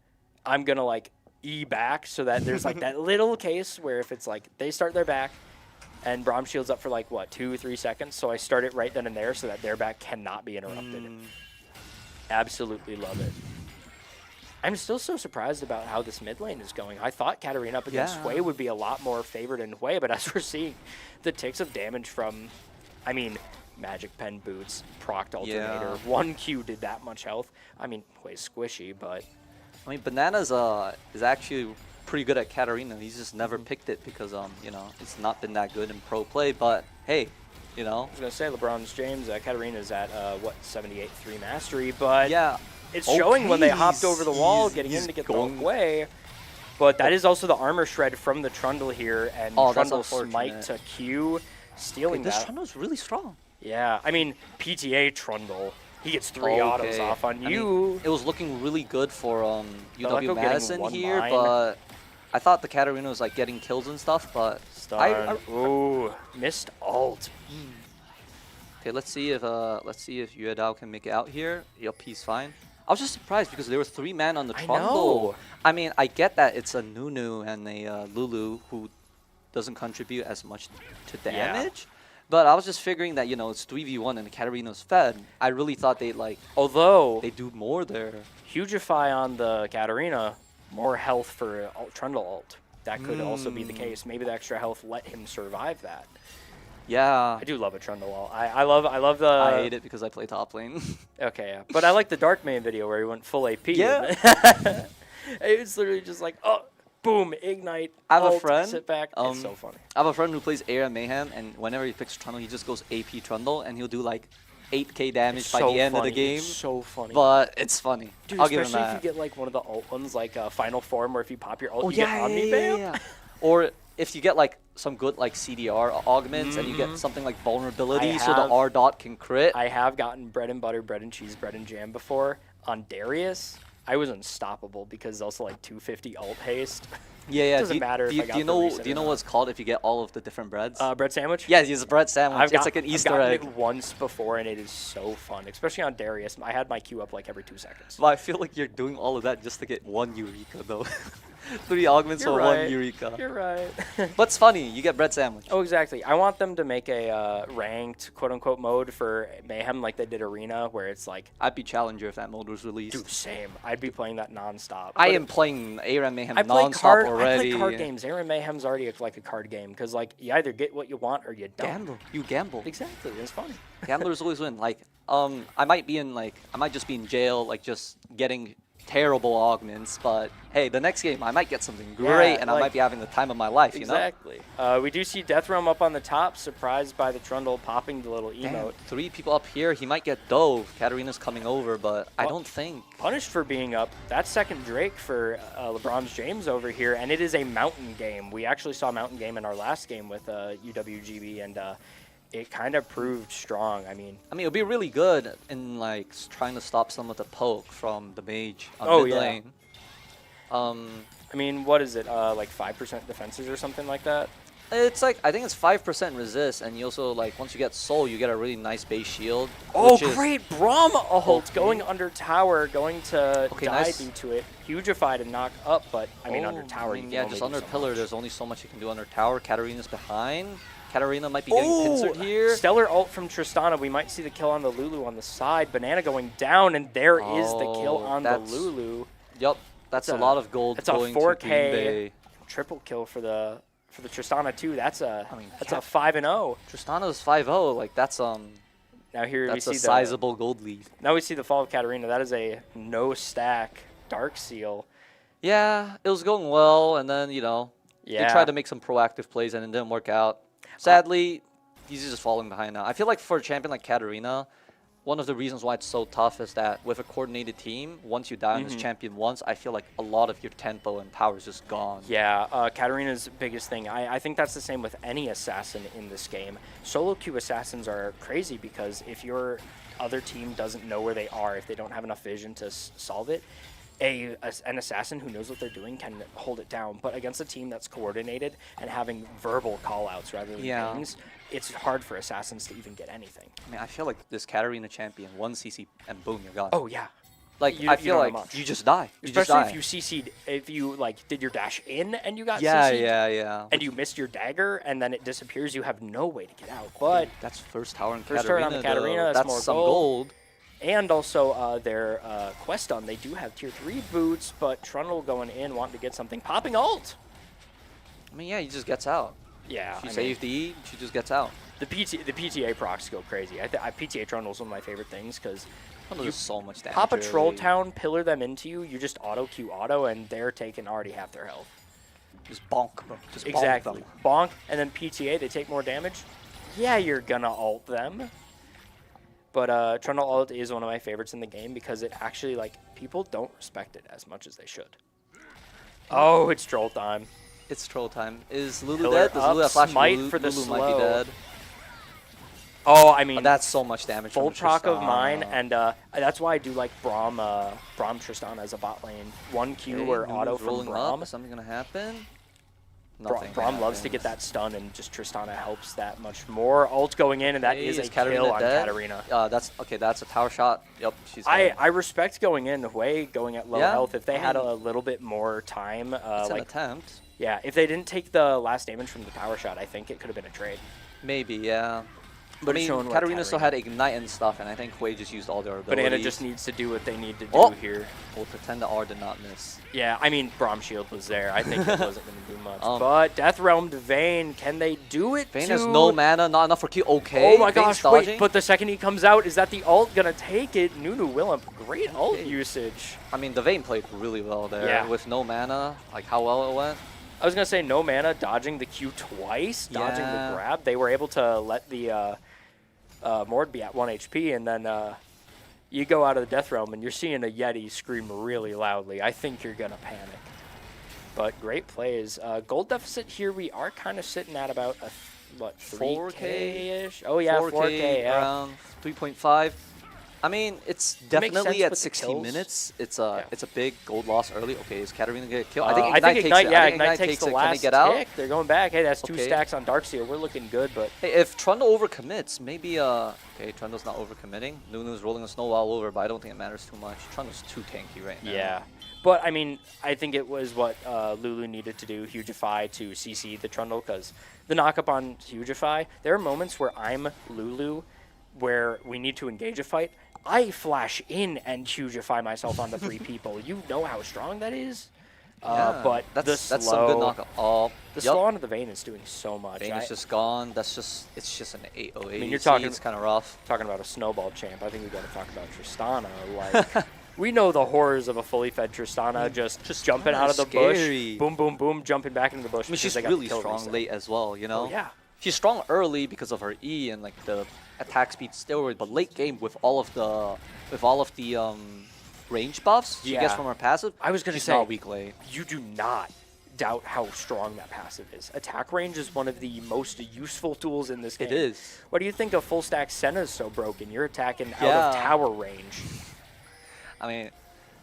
I'm going to like E back so that there's like that little case where if it's like they start their back and Braum Shield's up for like, what, 2-3 seconds? So I start it right then and there so that their back cannot be interrupted. Absolutely love it. I'm still so surprised about how this mid lane is going. I thought Katarina up against Yeah. Hui would be a lot more favored in Hui, but as we're seeing, the ticks of damage from, I mean, Magic Pen Boots, Proct Alternator, Yeah. 1Q did that much health. I mean, Hui's squishy, but I mean, Bananas is actually pretty good at Katarina. He's just never picked it because it's not been that good in pro play. But hey, I was going to say LeBron's James, Katarina's at, 78-3 mastery, but yeah. it's showing when they Okay, hopped over the wall, he's- getting he's in to get the going- way. But that is also the armor shred from the Trundle here, and Oh, that's Trundle smite unfortunate. to Q, stealing This that. Trundle's really strong. Yeah, I mean, PTA Trundle, he gets 3 autos Okay. off on I mean, you. it was looking really good for Echo UW getting Madison one here, mine. but I thought the Katarina was like getting kills and stuff. But Stun. Ooh, missed ult. okay, let's see if Yuedao can make it out here. Yup, he's fine. I was just surprised because there were 3 men on the I Trundle. know. I mean, I get that it's a Nunu and a Lulu who doesn't contribute as much to Yeah. damage. But I was just figuring that, it's 3v1 and the Katarina's fed. I really thought they'd Although, they do more there. Hugify on the Katarina, more health for Trundle ult. That could also be the case. Maybe the extra health let him survive that. Yeah. I do love a Trundle ult. I love the... I hate it because I play top lane. Okay, yeah. But I like the Dark Main video where he went full AP. Yeah. It's literally just like, oh, boom, ignite, I have a ult, friend, sit back. It's so funny. I have a friend who plays Air Mayhem, and whenever he picks Trundle, he just goes AP Trundle, and he'll do like 8k damage It's by so the end of funny. the game. It's so funny. But it's funny. Dude, I'll give him especially if that. you get like one of the ult ones, like Final Form, where if you pop your ult, Oh you yeah, get Omni yeah, Bam. yeah. Or if you get like some good like CDR augments, and you get something like vulnerability, so the have- R dot can crit. I have gotten bread and butter, bread and cheese, bread and jam before on Darius. I was unstoppable because also like 250 alt haste. Yeah. Doesn't matter if I got do you the know? reset Do you or know not. what it's called if you get all of the different breads? Bread sandwich? Yeah, it's a bread sandwich. It's like an Easter I've egg. gotten it once before, and it is so fun, especially on Darius. I had my queue up like every 2 seconds. Well, I feel like you're doing all of that just to get 1 Eureka, though. 3 augments You're for right. 1 Eureka. You're right. But it's funny. You get bread sandwich. Oh, exactly. I want them to make a ranked quote-unquote mode for Mayhem like they did Arena, where it's like, I'd be Challenger if that mode was released. dude, same. I'd be playing that nonstop. I But am playing ARAM Mayhem I play non-stop already. I play card games. Aaron Mayhem's already like a card game because like you either get what you want or you don't. Gamble. You gamble. Exactly. It's funny. Gamblers always win. Like, I might just be in jail, like just getting terrible augments, but hey, the next game I might get something great, and I like- might be having the time of my life. You know. Exactly. We do see Death Realm up on the top, surprised by the Trundle popping the little Damn, emote. 3 people up here. He might get dove. Katarina's coming over, but I Well- don't think. Punished for being up. That's second Drake for LeBron James over here, and it is a mountain game. We actually saw mountain game in our last game with UWGB, and it kind of proved strong. I mean, I mean, it'll be really good in like trying to stop some of the poke from the mage on Oh, mid yeah. lane. I mean, what is it? Like 5% defenses or something like that? It's like I think it's 5% resist, and you also like once you get soul, you get a really nice base shield. Oh, which is- great! Braum ult Okay. going under tower, going to Okay, die nice. due to it. Hugeify to knock up, but I mean, under Oh, tower, I you mean, can yeah, only just do under so pillar. much. There's only so much you can do under tower. Katarina's behind. Katarina might be getting pincered here. Stellar ult from Tristana. We might see the kill on the Lulu on the side. Banana going down, and there is the kill Oh, on the that's- Lulu. Yup, that's It's a lot of gold it's a going to 4K. Green Bay. Triple kill for the Tristana too. That's a I mean, that's yeah. a 5-0. Tristana's 5-0. Like that's Now here that's we a see sizable gold lead. now we see the fall of Katarina. That is a no stack Dark Seal. Yeah, it was going well, and then they Yeah. tried to make some proactive plays, and it didn't work out. Sadly, he's just falling behind now. I feel like for a champion like Katarina, one of the reasons why it's so tough is that with a coordinated team, once you die on this champion once, I feel like a lot of your tempo and power is just gone. Yeah, Katarina's biggest thing. I think that's the same with any assassin in this game. Solo queue assassins are crazy because if your other team doesn't know where they are, if they don't have enough vision to solve it, an assassin who knows what they're doing can hold it down. But against a team that's coordinated and having verbal callouts rather than Yeah. things, it's hard for assassins to even get anything. I mean, I feel like this Katarina champion, one CC and boom, you're gone. Oh yeah. like you I don't feel have like much. you just die. You just Especially die. if you CC'd, if you like did your dash in and you got yeah, CC'd, yeah. and you missed your dagger and then it disappears, you have no way to get out. But That's first tower on First Katarina. tower on the Katarina, though. that's That's more some gold. gold. and also their quest on, they do have tier 3 boots, but Trundle going in, wanting to get something, popping ult. I mean, yeah, he just gets out. Yeah, She I mean, saved the E, she just gets out. the PTA procs go crazy. PTA Trundle is one of my favorite things because Oh, there's so much damage. pop a Troll early. Town, pillar them into you, you just auto Q auto, and they're taking already half their health. Just bonk, bro. Just bonk Exactly. them. Bonk, and then PTA, they take more damage. Yeah, you're gonna ult them. But Trundle ult is one of my favorites in the game because it actually, like, people don't respect it as much as they should. Oh, it's troll time. It's troll time. Is Lulu Pillar dead? Does up, Lulu have flash? smite Lulu, for the Lulu might slow. be dead. Oh, I mean, But that's so much damage. full from the proc of mine, Tristana. and that's why I do like Braum Tristana as a bot lane. 1Q Okay, or auto Lulu's from rolling Braum. up. Is something gonna happen? Braum loves to get that stun, and just Tristana helps that much more. Ult going in, and that is a Katarina kill on dead? Katarina. That's okay. That's a tower shot. Yep, she's. I dead. respect going in, Way going at low Yeah, health. If they I had mean, a little bit more time, It's an like, attempt. yeah, if they didn't take the last damage from the tower shot, I think it could have been a trade. Maybe, yeah. But I mean, it's showing what Katarina still had Ignite and stuff, and I think Hui just used all their abilities. Banana just needs to do what they need to do Oh! here. We'll pretend the R did not miss. Yeah, I mean, Braum Shield was there. I think it wasn't going to do much. Um, But Death Realm to Vayne, can they do it? Vayne to... has no mana, not enough for Q. Okay. Oh my Vayne's gosh, wait, dodging. but the second he comes out, is that the ult going to take it? Nunu Willem, great ult Okay. usage. I mean, the Vayne played really well there. Yeah. With no mana, like how well it went. I was going to say no mana, dodging the Q twice, dodging Yeah. the grab. They were able to let the Mord be at 1 HP, and then you go out of the Death Realm, and you're seeing a Yeti scream really loudly. I think you're going to panic. But great plays. Gold deficit here, we are kind of sitting at about, what, 4K? 3K-ish? Oh, yeah, 4K, yeah. around 3.5. I mean, it's makes definitely sense at with the 60 kills. minutes. It's a big gold loss early. Okay, is Katarina gonna get killed? I think Ignite takes Ignite, it. yeah, I think Ignite takes the it. Can they last get out? tick. They're going back. Hey, that's 2 Okay. stacks on Darksteel. We're looking good, but Hey, if Trundle overcommits, maybe okay, Trundle's not overcommitting. Nunu's rolling a snowball over, but I don't think it matters too much. Trundle's too tanky right now. yeah. But, I mean, I think it was what Lulu needed to do, Hugify, to CC the Trundle, because the knock-up on Hugify, there are moments where I'm Lulu, where we need to engage a fight. I flash in and Hugify myself onto 3 people. You know how strong that is? Yeah, But that's the some good slow, knockup. Oh, the yup. slow onto the Vayne is doing so much. Vayne is just gone. It's just an 808. I mean, you're talking- It's kind of rough. Talking about a snowball champ, I think we got to talk about Tristana. Like, we know the horrors of a fully fed Tristana just jumping out of the scary. bush, boom, boom, boom, jumping back into the bush. I mean, because she's they got the really kill strong reset. late as well, you know? Oh, yeah. She's strong early because of her E and like the attack speed steroid, but late game with all of the range buffs she gets Yeah. from her passive, I was gonna she's say- not weak late. You do not doubt how strong that passive is. Attack range is one of the most useful tools in this game. It is. Why do you think a full stack Senna is so broken? You're attacking out Yeah. of tower range. I mean,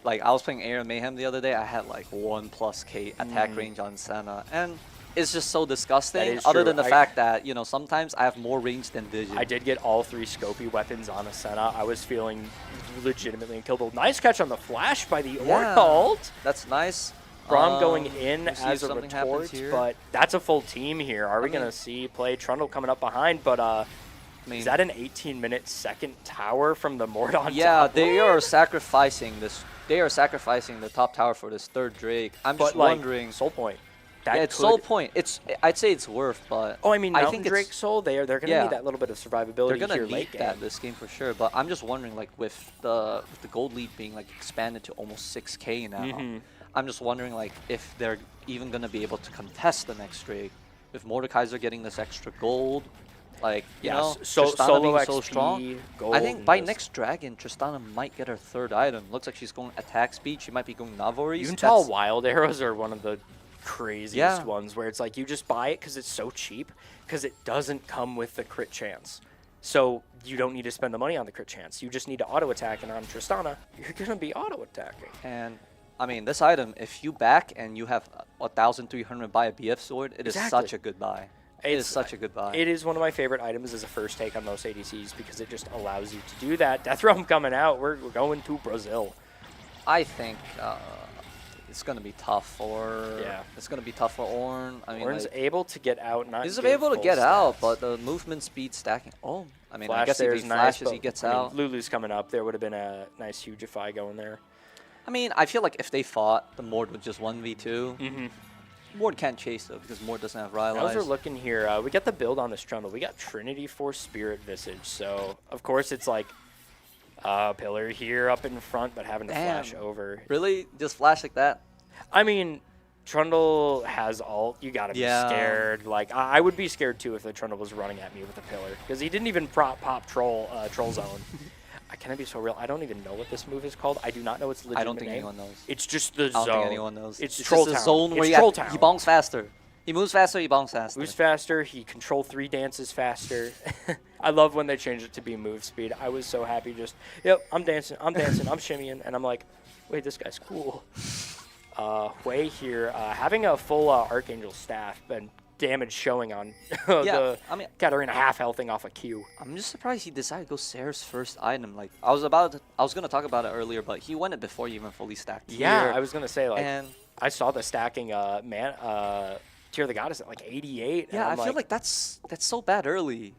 like I was playing Air Mayhem the other day. I had like 1+K attack range on Senna, and it's just so disgusting. is Other true. than the fact that sometimes I have more range than vision. I did get all 3 scopy weapons on a Senna. I was feeling legitimately unkillable. Nice catch on the flash by the Yeah. Ornalt. That's nice. Braum going in we'll see if as a something happens retort, here. but that's a full team here. Are we mean- going to see play Trundle coming up behind? But I mean, is that an 18-minute second tower from the Mordon? yeah, top they lane? are sacrificing this. They are sacrificing the top tower for this third Drake. I'm But just like, wondering. Soul Point. Yeah, That it's could, Soul Point. I'd say it's worth, but Oh, I mean, I Mountain think Drake it's, Soul, they're going to yeah. need that little bit of survivability they're gonna here need late game. that this game for sure. But I'm just wondering, like with the gold lead being like expanded to almost 6K now, Mhm. I'm just wondering like if they're even gonna be able to contest the next Drake. If Mordekaiser getting this extra gold, like you know, Tristana solo being XP, so strong. gold, I think and by just- next Dragon, Tristana might get her 3rd item. Looks like she's going attack speed. She might be going Navoris. You can tell wild arrows are one of the craziest Yeah. ones where it's like you just buy it because it's so cheap because it doesn't come with the crit chance. So you don't need to spend the money on the crit chance. You just need to auto attack, and on Tristana, you're going to be auto attacking. And I mean, this item, if you back and you have 1,300 buy a BF sword, it is Exactly. such a good buy. It is It's- such a good buy. It is one of my favorite items as a first take on most ADCs because it just allows you to do that. Death Realm coming out. We're going to Brazil. I think it's gonna be tough for. Yeah. It's gonna be tough for Ornn. I mean, Ornn's like, able to get out, not he's give able to full get out, stats. but the movement speed stacking. Oh, I mean, I Flash guess if there he is nice, flashes, but, he gets I mean, out. Lulu's coming up. There would have been a nice Hugify going there. I mean, I feel like if they fought, the Mord would just 1v2. Mm-hmm. Mord can't chase though because Mord doesn't have As we're Rylai's. looking here, we got the build on this Trundle. We got Trinity for Spirit Visage. So, of course, it's like Pillar here up in front, but having to flash Damn. over. Really, just flash like that? I mean, Trundle has ult. You got to be Yeah. scared. Like, I would be scared, too, if the Trundle was running at me with a Pillar. Because he didn't even pop Troll Zone. Can I be so real? I don't even know what this move is called. I do not know its legitimate I don't think name. anyone knows. It's just the I don't zone. think anyone knows. It's just Troll a Town. zone where It's he Troll Town. bonks faster. He moves faster. He bonks faster. Moves faster. He control 3 dances faster. I love when they change it to be move speed. I was so happy. Just I'm dancing. I'm shimmying, and I'm like, wait, this guy's cool. Hui here having a full Archangel staff and damage showing on the I mean, Katarina half healthing off a Q. I'm just surprised he decided to go Sarah's first item. Like I was gonna talk about it earlier, but he went it before he even fully stacked. Yeah, here. I was gonna say like and I saw the stacking Tear of the Goddess at like 88. yeah, and I I'm feel like that's so bad early.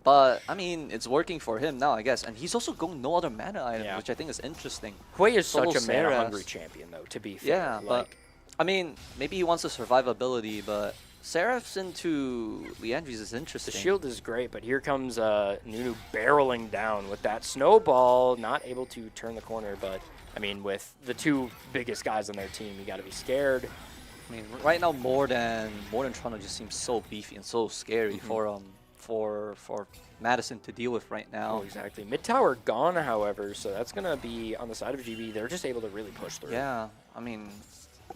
But I mean, it's working for him now, I guess. And he's also going no other mana item, Yeah. which I think is interesting. Hui is Solo such a mana Sarah's- hungry champion though. To be fair, Yeah, but like, I mean, maybe he wants the survivability, but Seraph's into Leandri's is the interesting. shield is great, but here comes Nunu barreling down with that snowball, not able to turn the corner. But I mean, with the 2 biggest guys on their team, you got to be scared. I mean, right now more than Toronto just seems so beefy and so scary Mm-hmm. for Madison to deal with right now. Oh, exactly. Mid tower gone, however, so that's gonna be on the side of GB. They're just able to really push through. Yeah, I mean,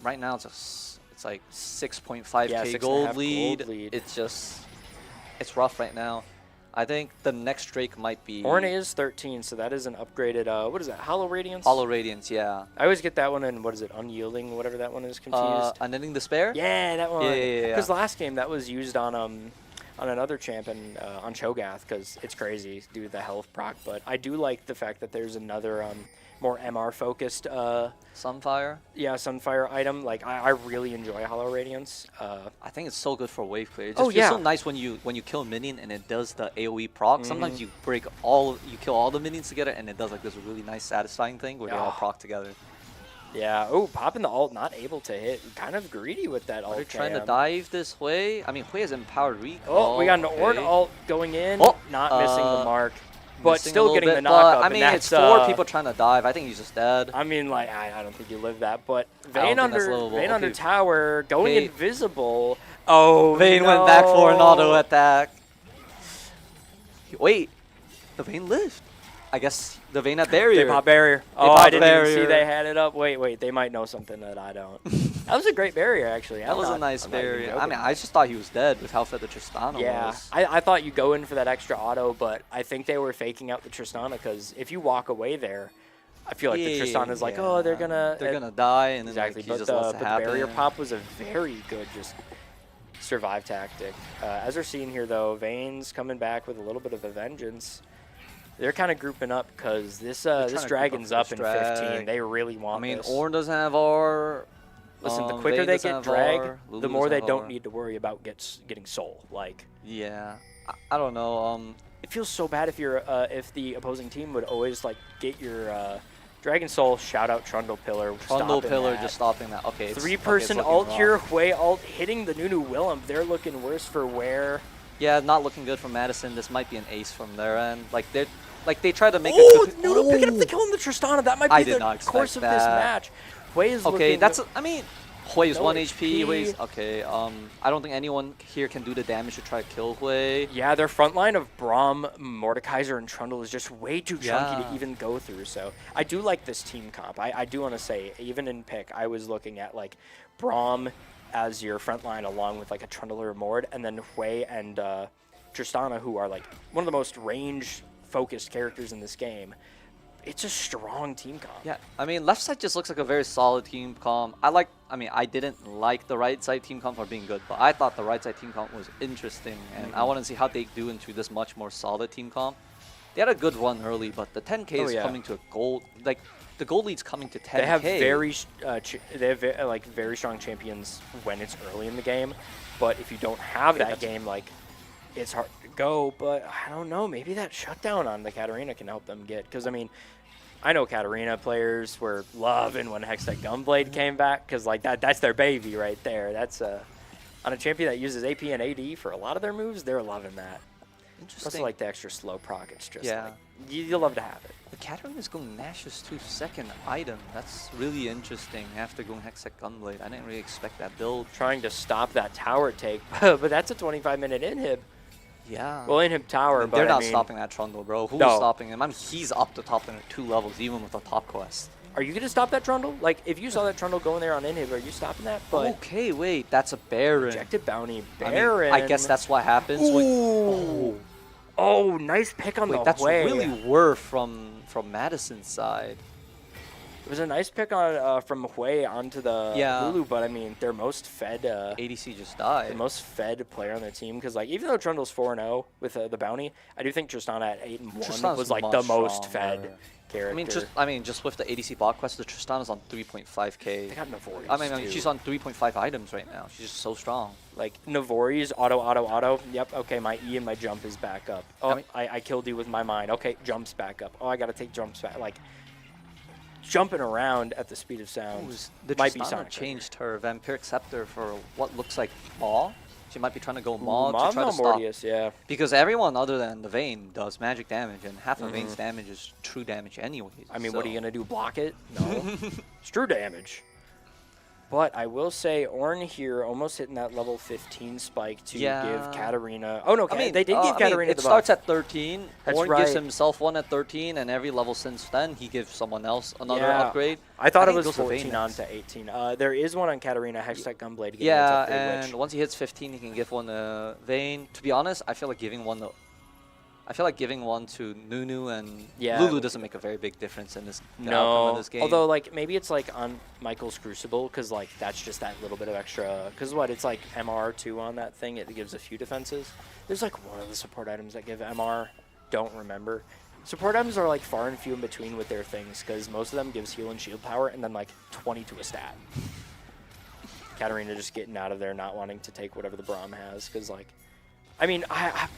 right now it's like 6.5k Yeah, 6.5 gold lead. gold lead. It's rough right now. I think the next Drake might be Ornn is 13, so that is an upgraded, what is that, Hollow Radiance? Hollow Radiance, yeah. I always get that one in, what is it, Unyielding, whatever that one is, confused. Unending Despair? Yeah, that one. Yeah. Because last game, that was used on another champ and on Cho'Gath, because it's crazy due to the health proc. But I do like the fact that there's another more MR-focused Sunfire? Sunfire item. Like, I really enjoy Hollow Radiance. I think it's so good for wave clear. It Oh, just feels yeah. so nice when you kill a minion and it does the AoE proc. Sometimes you kill all the minions together and it does like this really nice satisfying thing where they all Oh. proc together. Yeah. Oh, popping the ult, not able to hit. Kind of greedy with that ult. They're trying to cam. dive this way. I mean, Hui has empowered recall. Oh, we got an Ornn okay. ult going in. Oh, Not missing the mark. But Missing a still little getting bit, the but, knock up. I mean, and it's that's, 4 people trying to dive. I think he's just dead. I mean, like, I don't think you live that, but don't Vayne think that's under livable. Vayne under Okay. tower, going Okay. invisible. Oh, Vayne went back for an auto attack. Wait, the Vayne lived. I guess the Vayne had barrier. They pop barrier. Oh, popped I didn't even see barrier. they had it up. Wait, they might know something that I don't. That was a great barrier, actually. That was a nice I'm not even barrier. I joking. mean, I just thought he was dead with how fed the Tristana Yeah, was. I thought you go in for that extra auto, but I think they were faking out the Tristana because if you walk away there, I feel like the Tristana's like, oh, they're gonna die, and then exactly. like, he But just the, lets but it the happen. barrier pop was a very good just survive tactic. As we're seeing here, though, Vayne's coming back with a little bit of a vengeance. They're kind of grouping up because this trying this to group dragon's up up for in this 15. drag. They really I want mean, this. Ornn doesn't have R. Listen, the quicker Vayne they doesn't get have drag, R, Lulu the more doesn't they have don't R. need to worry about getting soul. Like, Yeah, I don't know. it feels so bad if you're if the opposing team would always like get your Dragon Soul. Shout out Trundle Pillar. Trundle stopping Pillar that. just stopping that. Okay, it's, Three-person okay, it's ult looking here. rough. Hui ult hitting the Nunu Willem. They're looking worse for wear. Yeah, not looking good for Madison. This might be an ace from their end. Like they try to make Oh, a good. Nunu picking up the kill on the Tristana. That might I be did the not expect course of this that. match. Hui is Okay, looking. that's. I mean, Hui is No 1 HP. HP. Hui's okay. I don't think anyone here can do the damage to try to kill Hui. Yeah, their front line of Braum, Mordekaiser, and Trundle is just way too chunky to Yeah. even go through. So I do like this team comp. I do want to say, even in pick, I was looking at like Braum as your front line along with like a Trundle or a Mord, and then Hui and Tristana, who are like one of the most range-focused characters in this game. It's a strong team comp. Yeah, I mean, left side just looks like a very solid team comp. I didn't like the right side team comp for being good, but I thought the right side team comp was interesting, and I want to see how they do into this much more solid team comp. They had a good run early, but the 10K is yeah. coming to a gold. Like, the gold lead's coming to 10K. They have very strong champions when it's early in the game, but if you don't have that game, like, it's hard to go. But I don't know, maybe that shutdown on the Katarina can help them get, because I mean, I know Katarina players were loving when Hextech Gunblade came back, because like that's their baby right there. That's on a champion that uses AP and AD for a lot of their moves, they're loving that. Plus, Interesting. like the extra slow proc, it's just Yeah. like you love to have it. The Katarina is going Nash's 2-second item. That's really interesting after going Hextech Gunblade. I didn't really expect that build. Trying to stop that tower take, but that's a 25-minute inhib. Yeah. Well, inhib tower, but they're I not mean, stopping that Trundle, bro. Who's No. stopping him? I mean, he's up the top in 2 levels, even with the top quest. Are you gonna stop that Trundle? Like, if you saw that Trundle going there on inhib, are you stopping that? But Okay, wait, that's a Baron. rejected bounty, I mean, Baron. I guess that's what happens. Ooh. Oh, nice pick on Wait, the that's way. really worth from Madison's side. It was a nice pick on from Hui onto the Yeah. Lulu, but I mean, their most fed, ADC just died. the most fed player on their team. Because like, even though Trundle's 4-0 with the bounty, I do think Tristana at 8-1 Tristana's was like the much most stronger. fed character. I mean, just with the ADC bot quest, the Tristana's on 3.5k. they got Navori's I mean, too. she's on 3.5 items right now. She's just so strong. Like, Navori's auto. Yep, okay, my E and my jump is back up. Oh, I mean- I killed you with my mind. Okay, jumps back up. Oh, I gotta take jumps back. Like, jumping around at the speed of sound The might be Tristana Sonic. changed her Vampiric Scepter for what looks like Maw. She might be trying to go Maw Maw to try to stop. Mortius, yeah. Because everyone other than the Vayne does magic damage, and half of Vayne's damage is true damage anyways. I mean, what are you so- gonna do? Block it? No. It's true damage. But I will say, Ornn here almost hitting that level 15 spike to Yeah. give Katarina. Oh no, I mean, they did give Katarina it the starts buff. at 13. That's Ornn right. gives himself one at 13, and every level since then, he gives someone else another Yeah. upgrade. I thought it think was those are Vayne 14 on next. to 18. There is one on Katarina, Hextech Gunblade. Getting Yeah, its upgrade, and once he hits 15, he can give one to Vayne. To be honest, I feel like giving one to I feel like giving one to Nunu and Yeah. Lulu doesn't make a very big difference in this the outcome No, of this game. although like maybe it's like on Michael's Crucible because like that's just that little bit of extra. Because what it's like MR2 on that thing, it gives a few defenses. There's like one of the support items that give MR. Don't remember. Support items are like far and few in between with their things because most of them gives heal and shield power and then like 20 to a stat. Katarina just getting out of there, not wanting to take whatever the Braum has because like. I mean,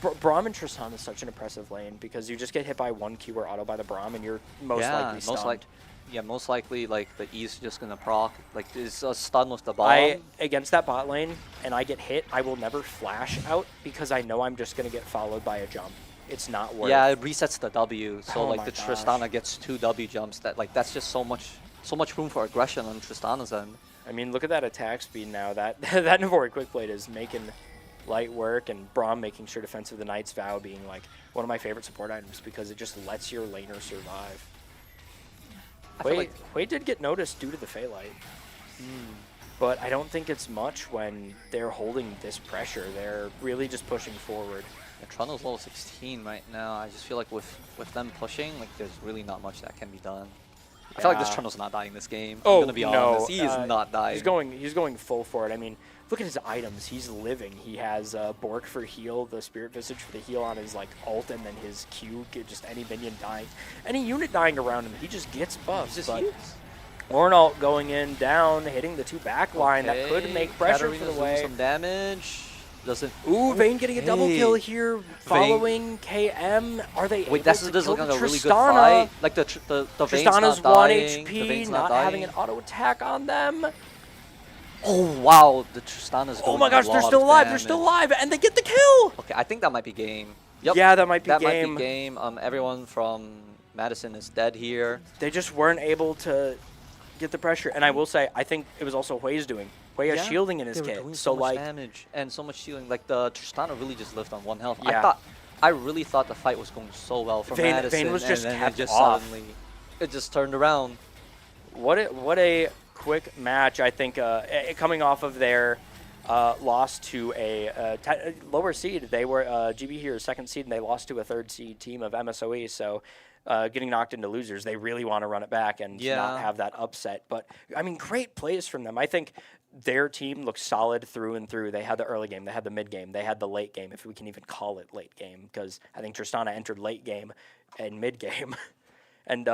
Braum and Tristan is such an impressive lane because you just get hit by one Q or auto by the Braum and you're most likely stunned. Most likely like the E's just gonna proc. Like it's a stun with the bomb. Against that bot lane and I get hit, I will never flash out because I know I'm just gonna get followed by a jump. It's not worth. Yeah, it resets the W, so Oh like my the gosh. Tristana gets 2 W jumps. That's just so much room for aggression on Tristana's end. I mean, look at that attack speed now. That that Navori quick plate is making light work, and Braum making sure Defense of the Knight's Vow being like one of my favorite support items because it just lets your laner survive. Hui did get noticed due to the Phaelite, but I don't think it's much when they're holding this pressure. They're really just pushing forward. Yeah, Trundle's level 16 right now. I just feel like with them pushing, like there's really not much that can be done. I feel like this Yeah. Trundle's not dying this game. Oh, I'm gonna be no, honest. He is not dying. He's going full for it. I mean, look at his items. He's living. He has Bork for heal, the Spirit Visage for the heal on his like ult, and then his Q, just any minion dying. Any unit dying around him, he just gets buffs. Just But heals. Ornalt going in, down, hitting the 2 back line. That could make pressure for Katarina's the doing way. some damage. Doesn't. Ooh, Vayne getting a double Hey. kill here, following KM. Are they able Wait, this to is kill looking the like a really good Tristana? fight. Like the Vayne's Tristana's not 1 dying, the HP, Vayne's not dying. having an auto attack on them. Oh wow, the Tristana's. Oh doing my a gosh, they're lot still of alive. They're still damage. alive, and they get the kill. Okay, I think that might be game. Yep. Yeah, that might be That game. might be game. Everyone from Madison is dead here. They just weren't able to get the pressure. And I will say, I think it was also Hui's doing. Hui has shielding in his they were kit. doing So much like, damage and so much shielding. Like the Tristana really just lived on 1 health. Yeah. I really thought the fight was going so well for Vayne Madison. was just and then kept it just off. suddenly, it just turned around. what a quick match. I think coming off of their loss to a lower seed. They were GB here, 2nd seed, and they lost to a 3rd seed team of MSOE. So getting knocked into losers, they really want to run it back and not have that upset. But I mean, great plays from them. I think their team looked solid through and through. They had the early game, they had the mid game, they had the late game, if we can even call it late game, because I think Tristana entered late game and mid game, and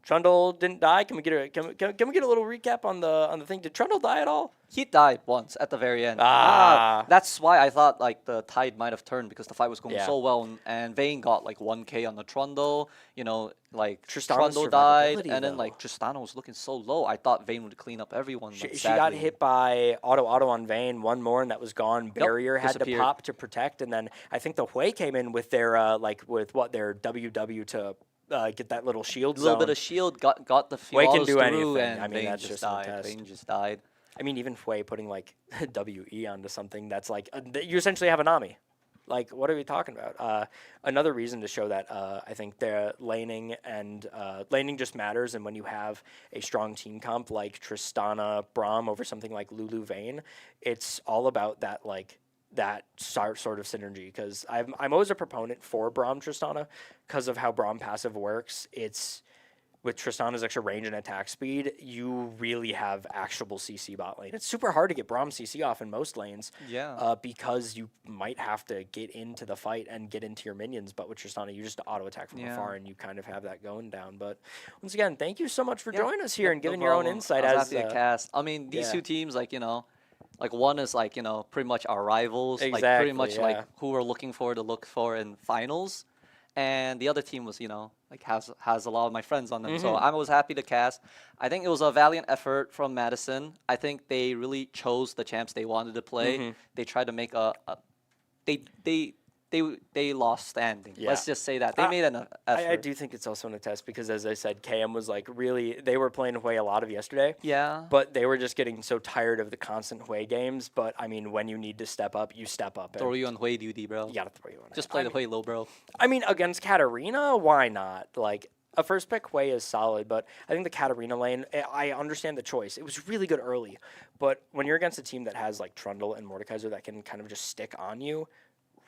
Trundle didn't die. Can we get a little recap on the thing? Did Trundle die at all? He died once at the very end. Ah. That's why I thought like the tide might have turned because the fight was going Yeah. so well, and Vayne got like 1K on the Trundle. You know, like Tristana's Trundle died, survivability, and then though. like Tristana was looking so low. I thought Vayne would clean up everyone. She but got sadly- hit by auto on Vayne, one more, and that was gone. Barrier had to disappeared. pop to protect, and then I think the Hui came in with their their WW to get that little shield A little zone. bit of shield got the Hui can follows do through, anything. and I mean, Vayne that's just just a died. test. Vayne just died. I mean, even Hui putting like WE onto something that's like you essentially have a Nami. Like, what are we talking about? Another reason to show that I think the laning and laning just matters, and when you have a strong team comp like Tristana Braum over something like Lulu Vayne, it's all about that that sort of synergy. Because I'm always a proponent for Braum Tristana because of how Braum passive works. It's with Tristana's extra range and attack speed, you really have actionable CC bot lane. It's super hard to get Braum CC off in most lanes. Yeah. Because you might have to get into the fight and get into your minions. But with Tristana, you just auto attack from Yeah. afar, and you kind of have that going down. But once again, thank you so much for Yeah. joining us here Yep, and no giving your own problem. insight. I was As happy to cast. I mean, these yeah. two teams, like like one is like pretty much our rivals, like Exactly, pretty much yeah. like who we're looking for in finals, and the other team was like has a lot of my friends on them. So Mhm. I was happy to cast. I think it was a valiant effort from Madison. I think they really chose the champs they wanted to play. Mhm. They tried to make they lost standing. Yeah. Let's just say that they made an effort. I do think it's also an attest because, as I said, KM was like really, they were playing Hui a lot of yesterday. Yeah. But they were just getting so tired of the constant Hui games. But I mean, when you need to step up, you step up. Throw And you on Hui duty, bro. you gotta throw you on. Just it. play I the mean, Hui low, bro. I mean, against Katarina, why not? Like a first pick Hui is solid, but I think the Katarina lane, I understand the choice. It was really good early, but when you're against a team that has like Trundle and Mordekaiser that can kind of just stick on you,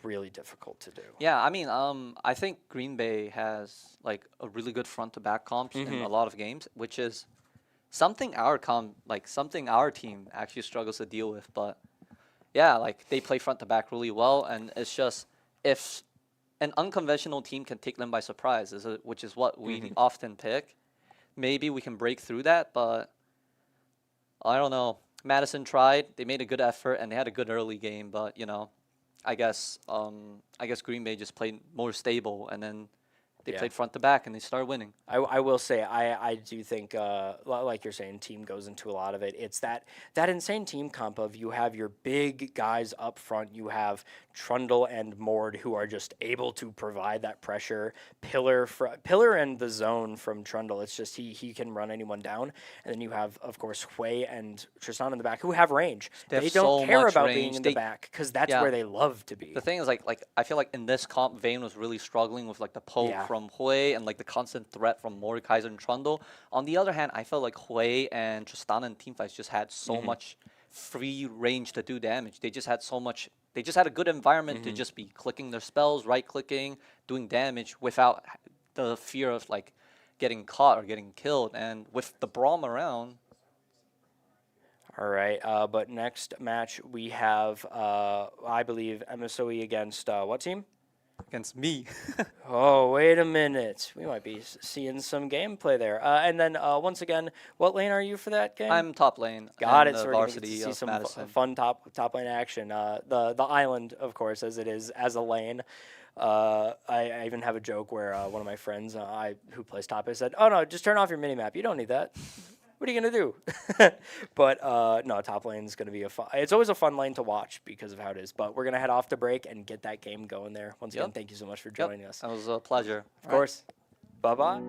really difficult to do. Yeah, I mean, I think Green Bay has like a really good front to back comps in a lot of games, which is something something our team actually struggles to deal with. But yeah, like they play front to back really well, and it's just if an unconventional team can take them by surprise, which is what we often pick, maybe we can break through that. But I don't know. Madison tried. They made a good effort, and they had a good early game. But I guess Green Bay just played more stable, and then they Yeah. played front to back, and they started winning. I will say I do think like you're saying, team goes into a lot of it. It's that insane team comp of you have your big guys up front. You have Trundle and Mord who are just able to provide that pressure. Pillar and the zone from Trundle. It's just he can run anyone down. And then you have of course Hui and Tristan in the back who have range. They have don't so care much about being range. in the back because that's Yeah. where they love to be. The thing is, like I feel like in this comp, Vayne was really struggling with like the poke Yeah. from Hui and like the constant threat from Mordekaiser and Trundle. On the other hand, I felt like Hui and Tristan in teamfights just had so much free range to do damage. They just had so much. They just had a good environment to just be clicking their spells, right clicking, doing damage without the fear of like getting caught or getting killed. And with the Braum around, All right, but next match we have, I believe, MSOE against what team? against me. Oh, wait a minute. We might be seeing some gameplay there. And then, once again, what lane are you for that game? I'm top lane. Got and it. the So we're gonna get to varsity see of some Madison. fun top lane action. The island, of course, as it is as a lane. I even have a joke where one of my friends, who plays top, I said, "Oh no, just turn off your mini map. You don't need that. What are you gonna do?" But no, top lane is gonna be it's always a fun lane to watch because of how it is. But we're gonna head off to break and get that game going there. Once again, Yep. thank you so much for Yep, joining us. That was a pleasure. Of course. Bye bye.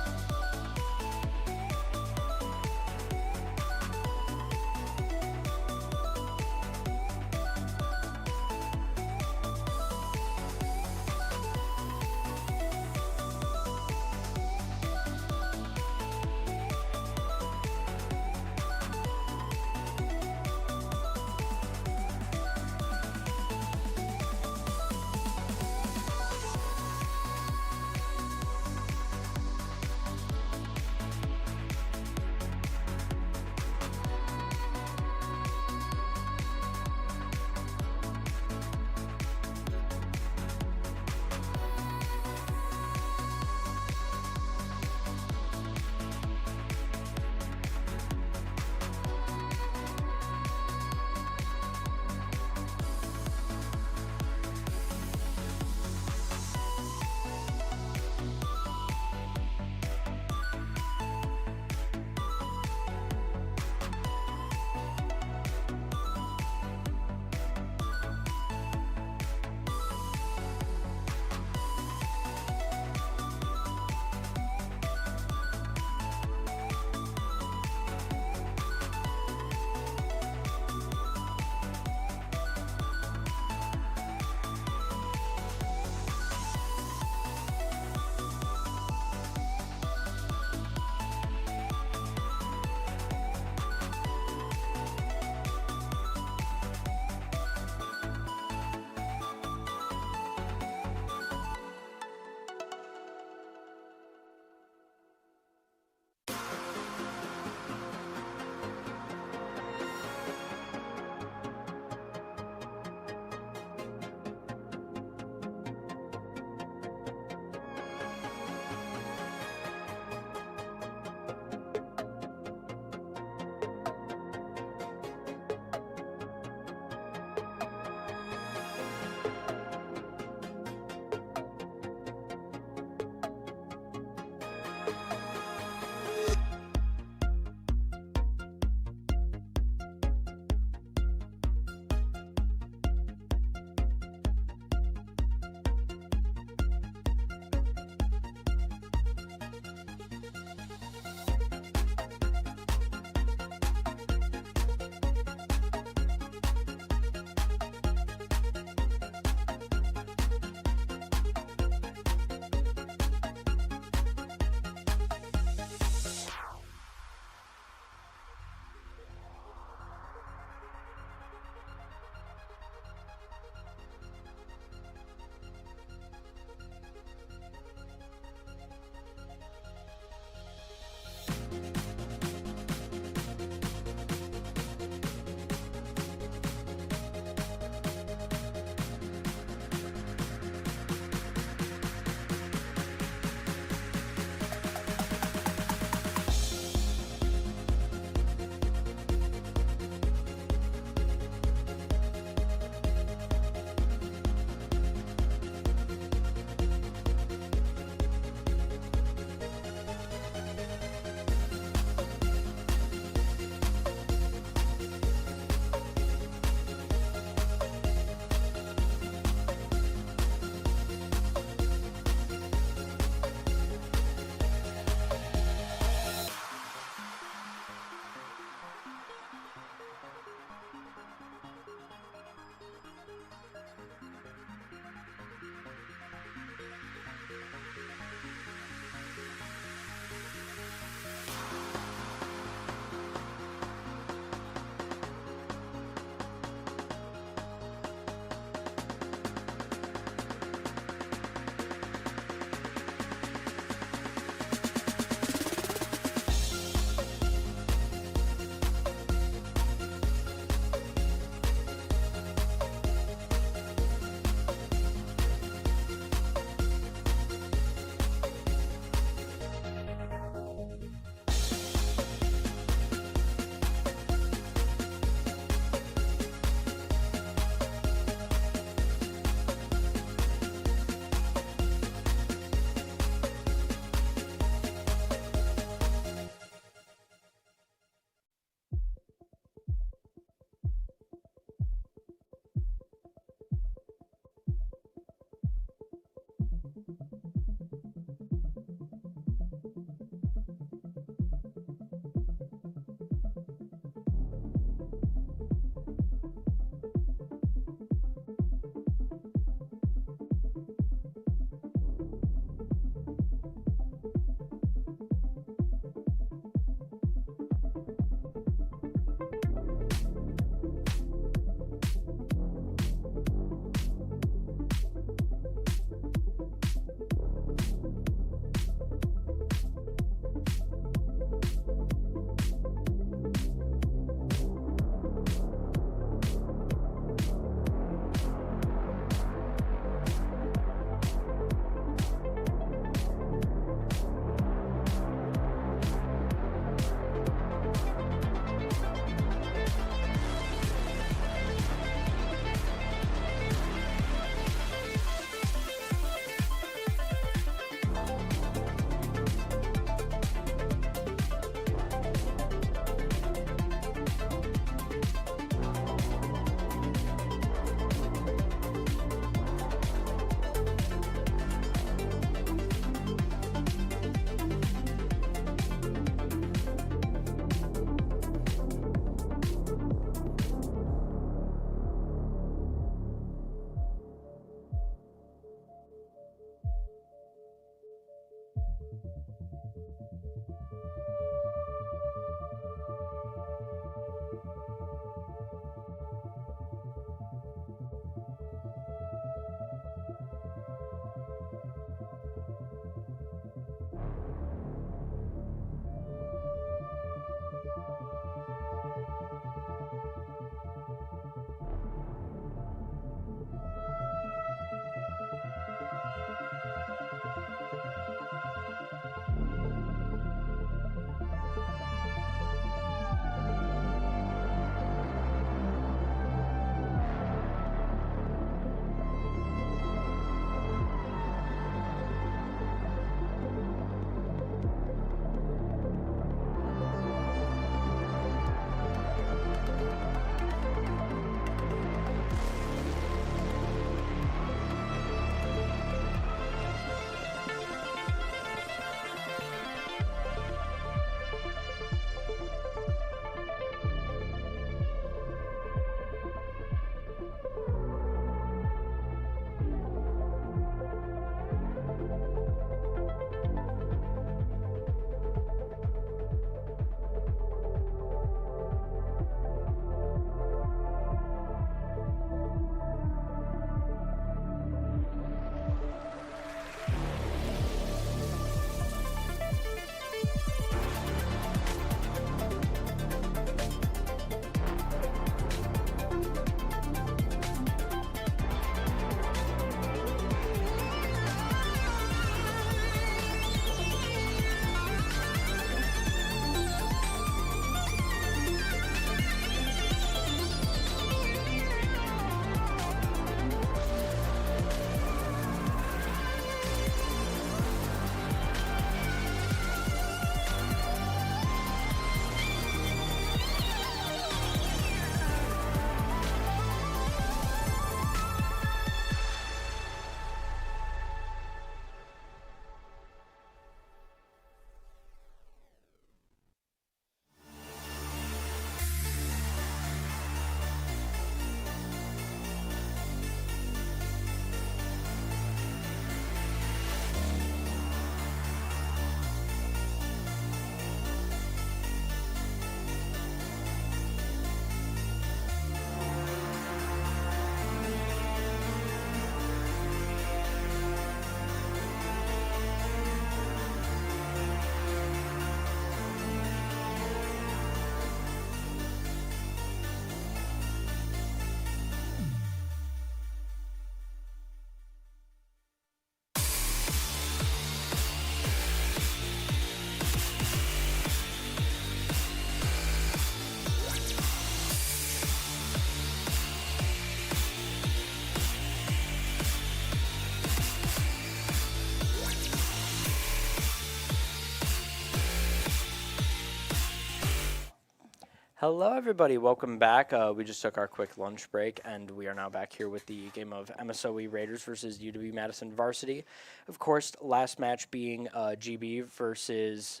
Hello, everybody. Welcome back. We just took our quick lunch break, and we are now back here with the game of MSOE Raiders versus UW-Madison Varsity. Of course, last match being GB versus,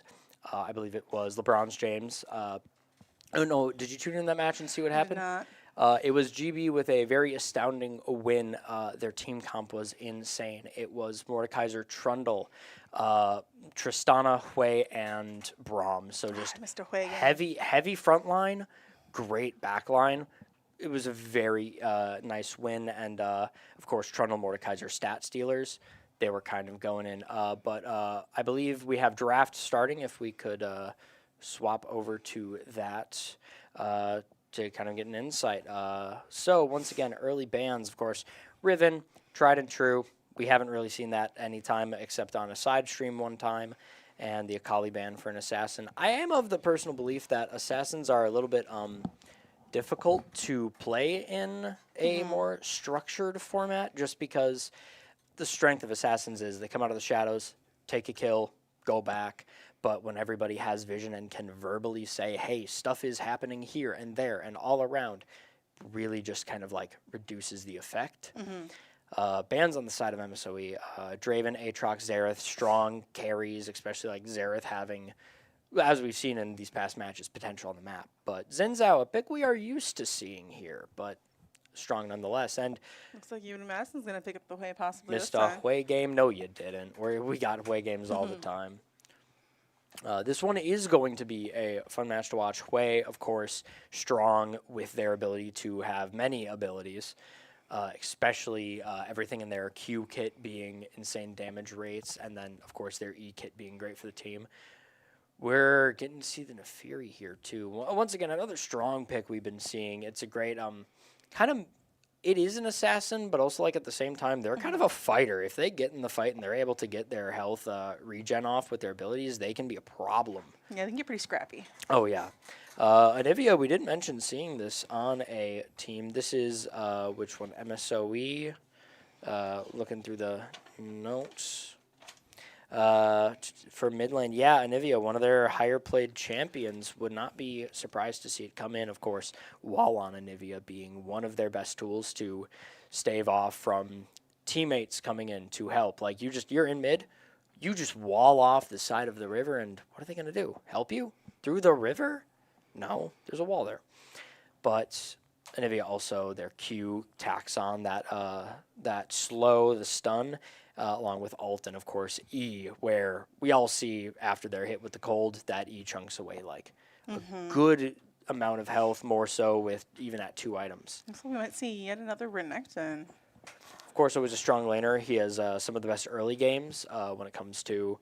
I believe it was LeBron's James. Oh, no, did you tune in that match and see what I did happened? not. It was GB with a very astounding win. Their team comp was insane. It was Mordekaiser Trundle, Tristana, Hui, and Braum. So just I missed a Hui game. heavy front line, great back line. It was a very nice win. And, of course, Trundle, Mordekaiser, stat stealers. They were kind of going in. But I believe we have draft starting. If we could swap over to that to kind of get an insight. So, once again, early bans, of course. Riven, tried and true. We haven't really seen that any time except on a side stream one time. And the Akali ban for an assassin. I am of the personal belief that assassins are a little bit difficult to play in a more structured format just because the strength of assassins is they come out of the shadows, take a kill, go back. But when everybody has vision and can verbally say, hey, stuff is happening here and there and all around, really just kind of like reduces the effect. Bans on the side of MSOE, Draven, Aatrox, Xerath, strong carries, especially like Xerath having, as we've seen in these past matches, potential on the map. But Xin Zhao, a pick we are used to seeing here, but strong nonetheless. And Looks like you and Madison's going to pick up the Hui possibly missed this a time. Hui game. No, you didn't. We got Hui games all the time. This one is going to be a fun match to watch. Hui, of course, strong with their ability to have many abilities, especially everything in their Q kit being insane damage rates, and then, of course, their E kit being great for the team. We're getting to see the Nefiri here, too. Once again, another strong pick we've been seeing. It's a great kind of... It is an assassin, but also, like, at the same time, they're kind of a fighter. If they get in the fight and they're able to get their health regen off with their abilities, they can be a problem. Yeah, I think you're pretty scrappy. Oh, yeah. Anivia, we didn't mention seeing this on a team. This is, which one? MSOE. Looking through the notes. For mid lane, yeah, Anivia, one of their higher played champions, would not be surprised to see it come in, of course, while on Anivia being one of their best tools to stave off from teammates coming in to help. Like, you're in mid, you just wall off the side of the river, and what are they going to do? Help you? Through the river? No, there's a wall there. But Anivia also, their Q tacks on that slow, the stun, along with ult and, of course, E, where we all see after they're hit with the cold, that E chunks away like a good amount of health, more so with even at 2 items. So we might see yet another Renekton. Of course, it was a strong laner. He has some of the best early games when it comes to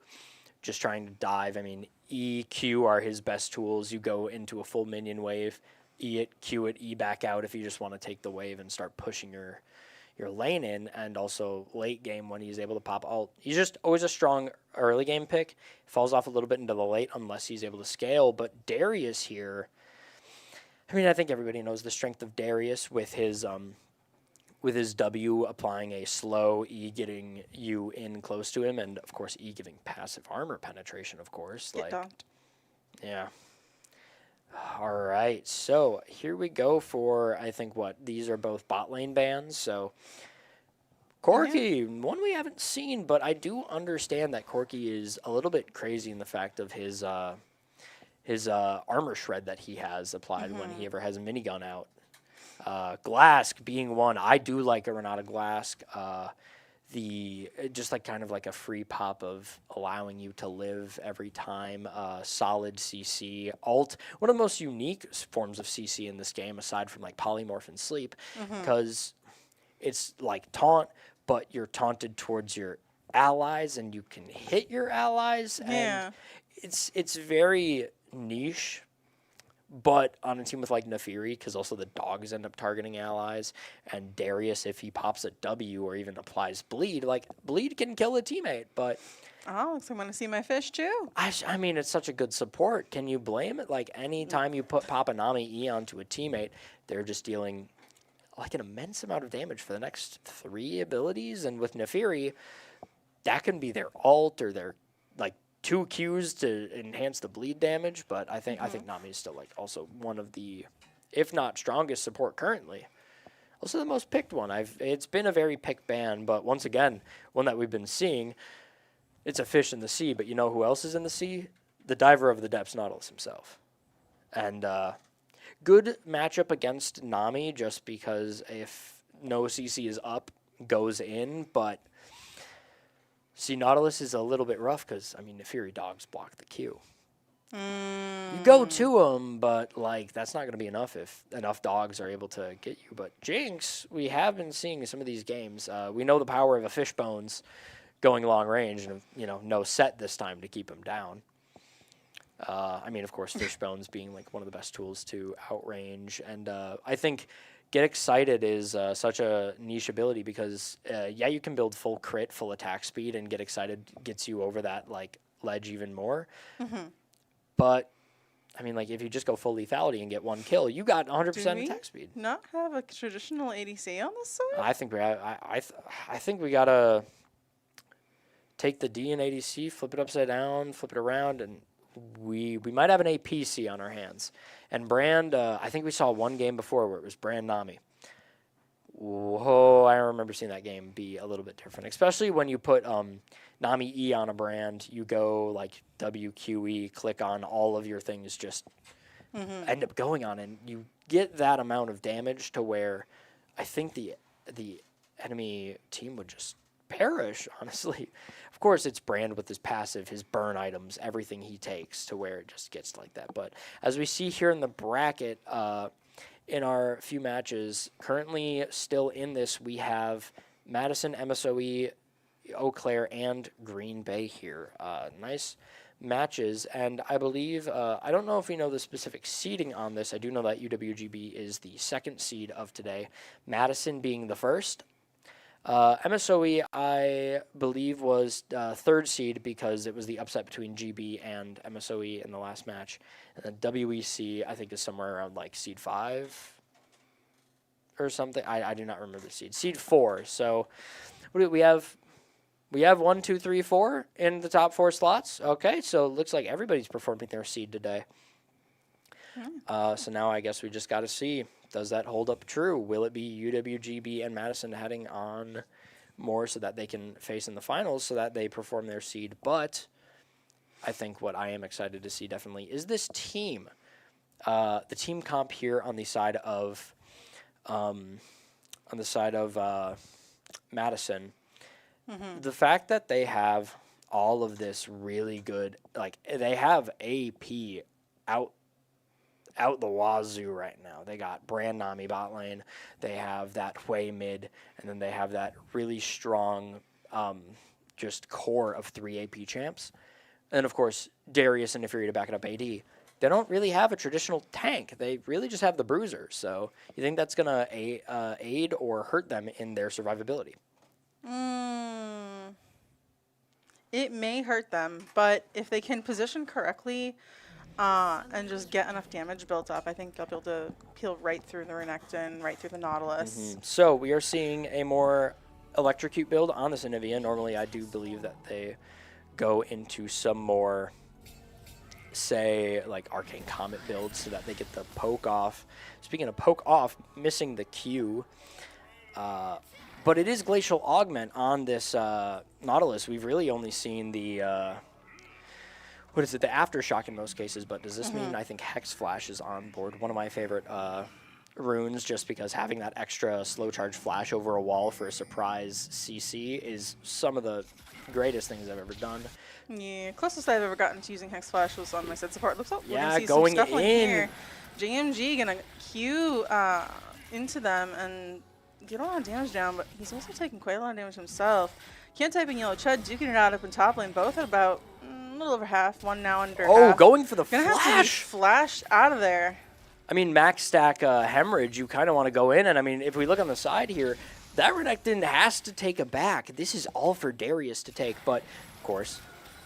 just trying to dive. I mean, E, Q are his best tools. You go into a full minion wave, E it, Q it, E back out if you just want to take the wave and start pushing your lane in, and also late game when he's able to pop ult. He's just always a strong early game pick. Falls off a little bit into the late unless he's able to scale. But Darius here, I mean, I think everybody knows the strength of Darius with his W applying a slow, E getting you in close to him, and of course E giving passive armor penetration, of course. Get donked. Yeah. All right, so here we go for, I think, these are both bot lane bans, so Corki, one we haven't seen, but I do understand that Corki is a little bit crazy in the fact of his armor shred that he has applied when he ever has a minigun out. Glask being one, I do like a Renata Glask. Just like kind of like a free pop of allowing you to live every time, solid CC, ult, one of the most unique forms of CC in this game aside from like polymorph and sleep, because it's like taunt, but you're taunted towards your allies and you can hit your allies, and it's very niche. But on a team with like Nefiri, because also the dogs end up targeting allies, and Darius, if he pops a W or even applies bleed, like bleed can kill a teammate. But Oh, so I want to see my fish too. I mean, it's such a good support. Can you blame it? Like anytime you pop a Nami E onto a teammate, they're just dealing like an immense amount of damage for the next 3 abilities. And with Nefiri, that can be their ult or their like 2 Qs to enhance the bleed damage, but I think Nami is still like also one of the, if not strongest support currently. Also the most picked one. It's been a very picked ban, but once again, one that we've been seeing. It's a fish in the sea, but you know who else is in the sea? The diver of the depths, Nautilus himself. And good matchup against Nami, just because if no CC is up, goes in, but see, Nautilus is a little bit rough because, I mean, the Fury Dogs block the Q. You go to them, but, like, that's not going to be enough if enough dogs are able to get you. But Jinx, we have been seeing some of these games. We know the power of a Fishbones going long range and, you know, no set this time to keep him down. I mean, of course, Fishbones being, like, one of the best tools to outrange. And I think Get Excited is such a niche ability because, yeah, you can build full crit, full attack speed, and Get Excited gets you over that, like, ledge even more. But, I mean, like, if you just go full lethality and get 1 kill, you got 100% attack speed. Not have a traditional ADC on this side? I think I think we gotta take the D in ADC, flip it upside down, flip it around, and we might have an APC on our hands. And Brand, I think we saw one game before where it was Brand Nami. Whoa, I remember seeing that game be a little bit different, especially when you put Nami E on a Brand. You go like WQE, click on all of your things, just end up going on, and you get that amount of damage to where I think the enemy team would just perish, honestly. Of course, it's Brand with his passive, his burn items, everything he takes to where it just gets like that. But as we see here in the bracket, in our few matches, currently still in this, we have Madison, MSOE, Eau Claire, and Green Bay here. Nice matches, and I believe, I don't know if we know the specific seeding on this. I do know that UWGB is the 2nd seed of today, Madison being the 1st. MSOE, I believe, was 3rd seed because it was the upset between GB and MSOE in the last match. And then WEC, I think, is somewhere around like seed 5 or something. I do not remember the seed. Seed 4. So what do we have? We have 1, 2, 3, 4 in the top 4 slots. Okay, so it looks like everybody's performing their seed today. So now I guess we just got to see, does that hold up true? Will it be UWGB and Madison heading on more so that they can face in the finals so that they perform their seed? But I think what I am excited to see definitely is this team. The team comp here on the side of Madison. The fact that they have all of this really good, like they have AP out the wazoo right now. They got Brand Nami bot lane, they have that Hui mid, and then they have that really strong just core of 3 AP champs. And of course, Darius and Neferi to back it up AD. They don't really have a traditional tank. They really just have the bruiser. So you think that's going to aid or hurt them in their survivability? It may hurt them, but if they can position correctly and just get enough damage built up, I think they'll be able to peel right through the Renekton, right through the Nautilus. So we are seeing a more electrocute build on this Anivia. Normally, I do believe that they go into some more, say, like Arcane Comet builds so that they get the poke off. Speaking of poke off, missing the Q. But it is Glacial Augment on this Nautilus. We've really only seen the, the Aftershock in most cases, but does this mean I think Hex Flash is on board? One of my favorite runes, just because having that extra slow charge flash over a wall for a surprise CC is some of the greatest things I've ever done. Yeah, closest I've ever gotten to using Hex Flash was on my set support. Looks like we're Yeah, gonna see going some stuff like in. here. JMG gonna Q into them and get a lot of damage down, but he's also taking quite a lot of damage himself. Can't type in Yellow Chud, duking it out up in top lane, both at about a little over half, one now under half. Going for the Gonna have to be flash. flashed out of there. I mean, max stack Hemorrhage, you kind of want to go in, and I mean, if we look on the side here, that Renekton has to take a back. This is all for Darius to take, but of course,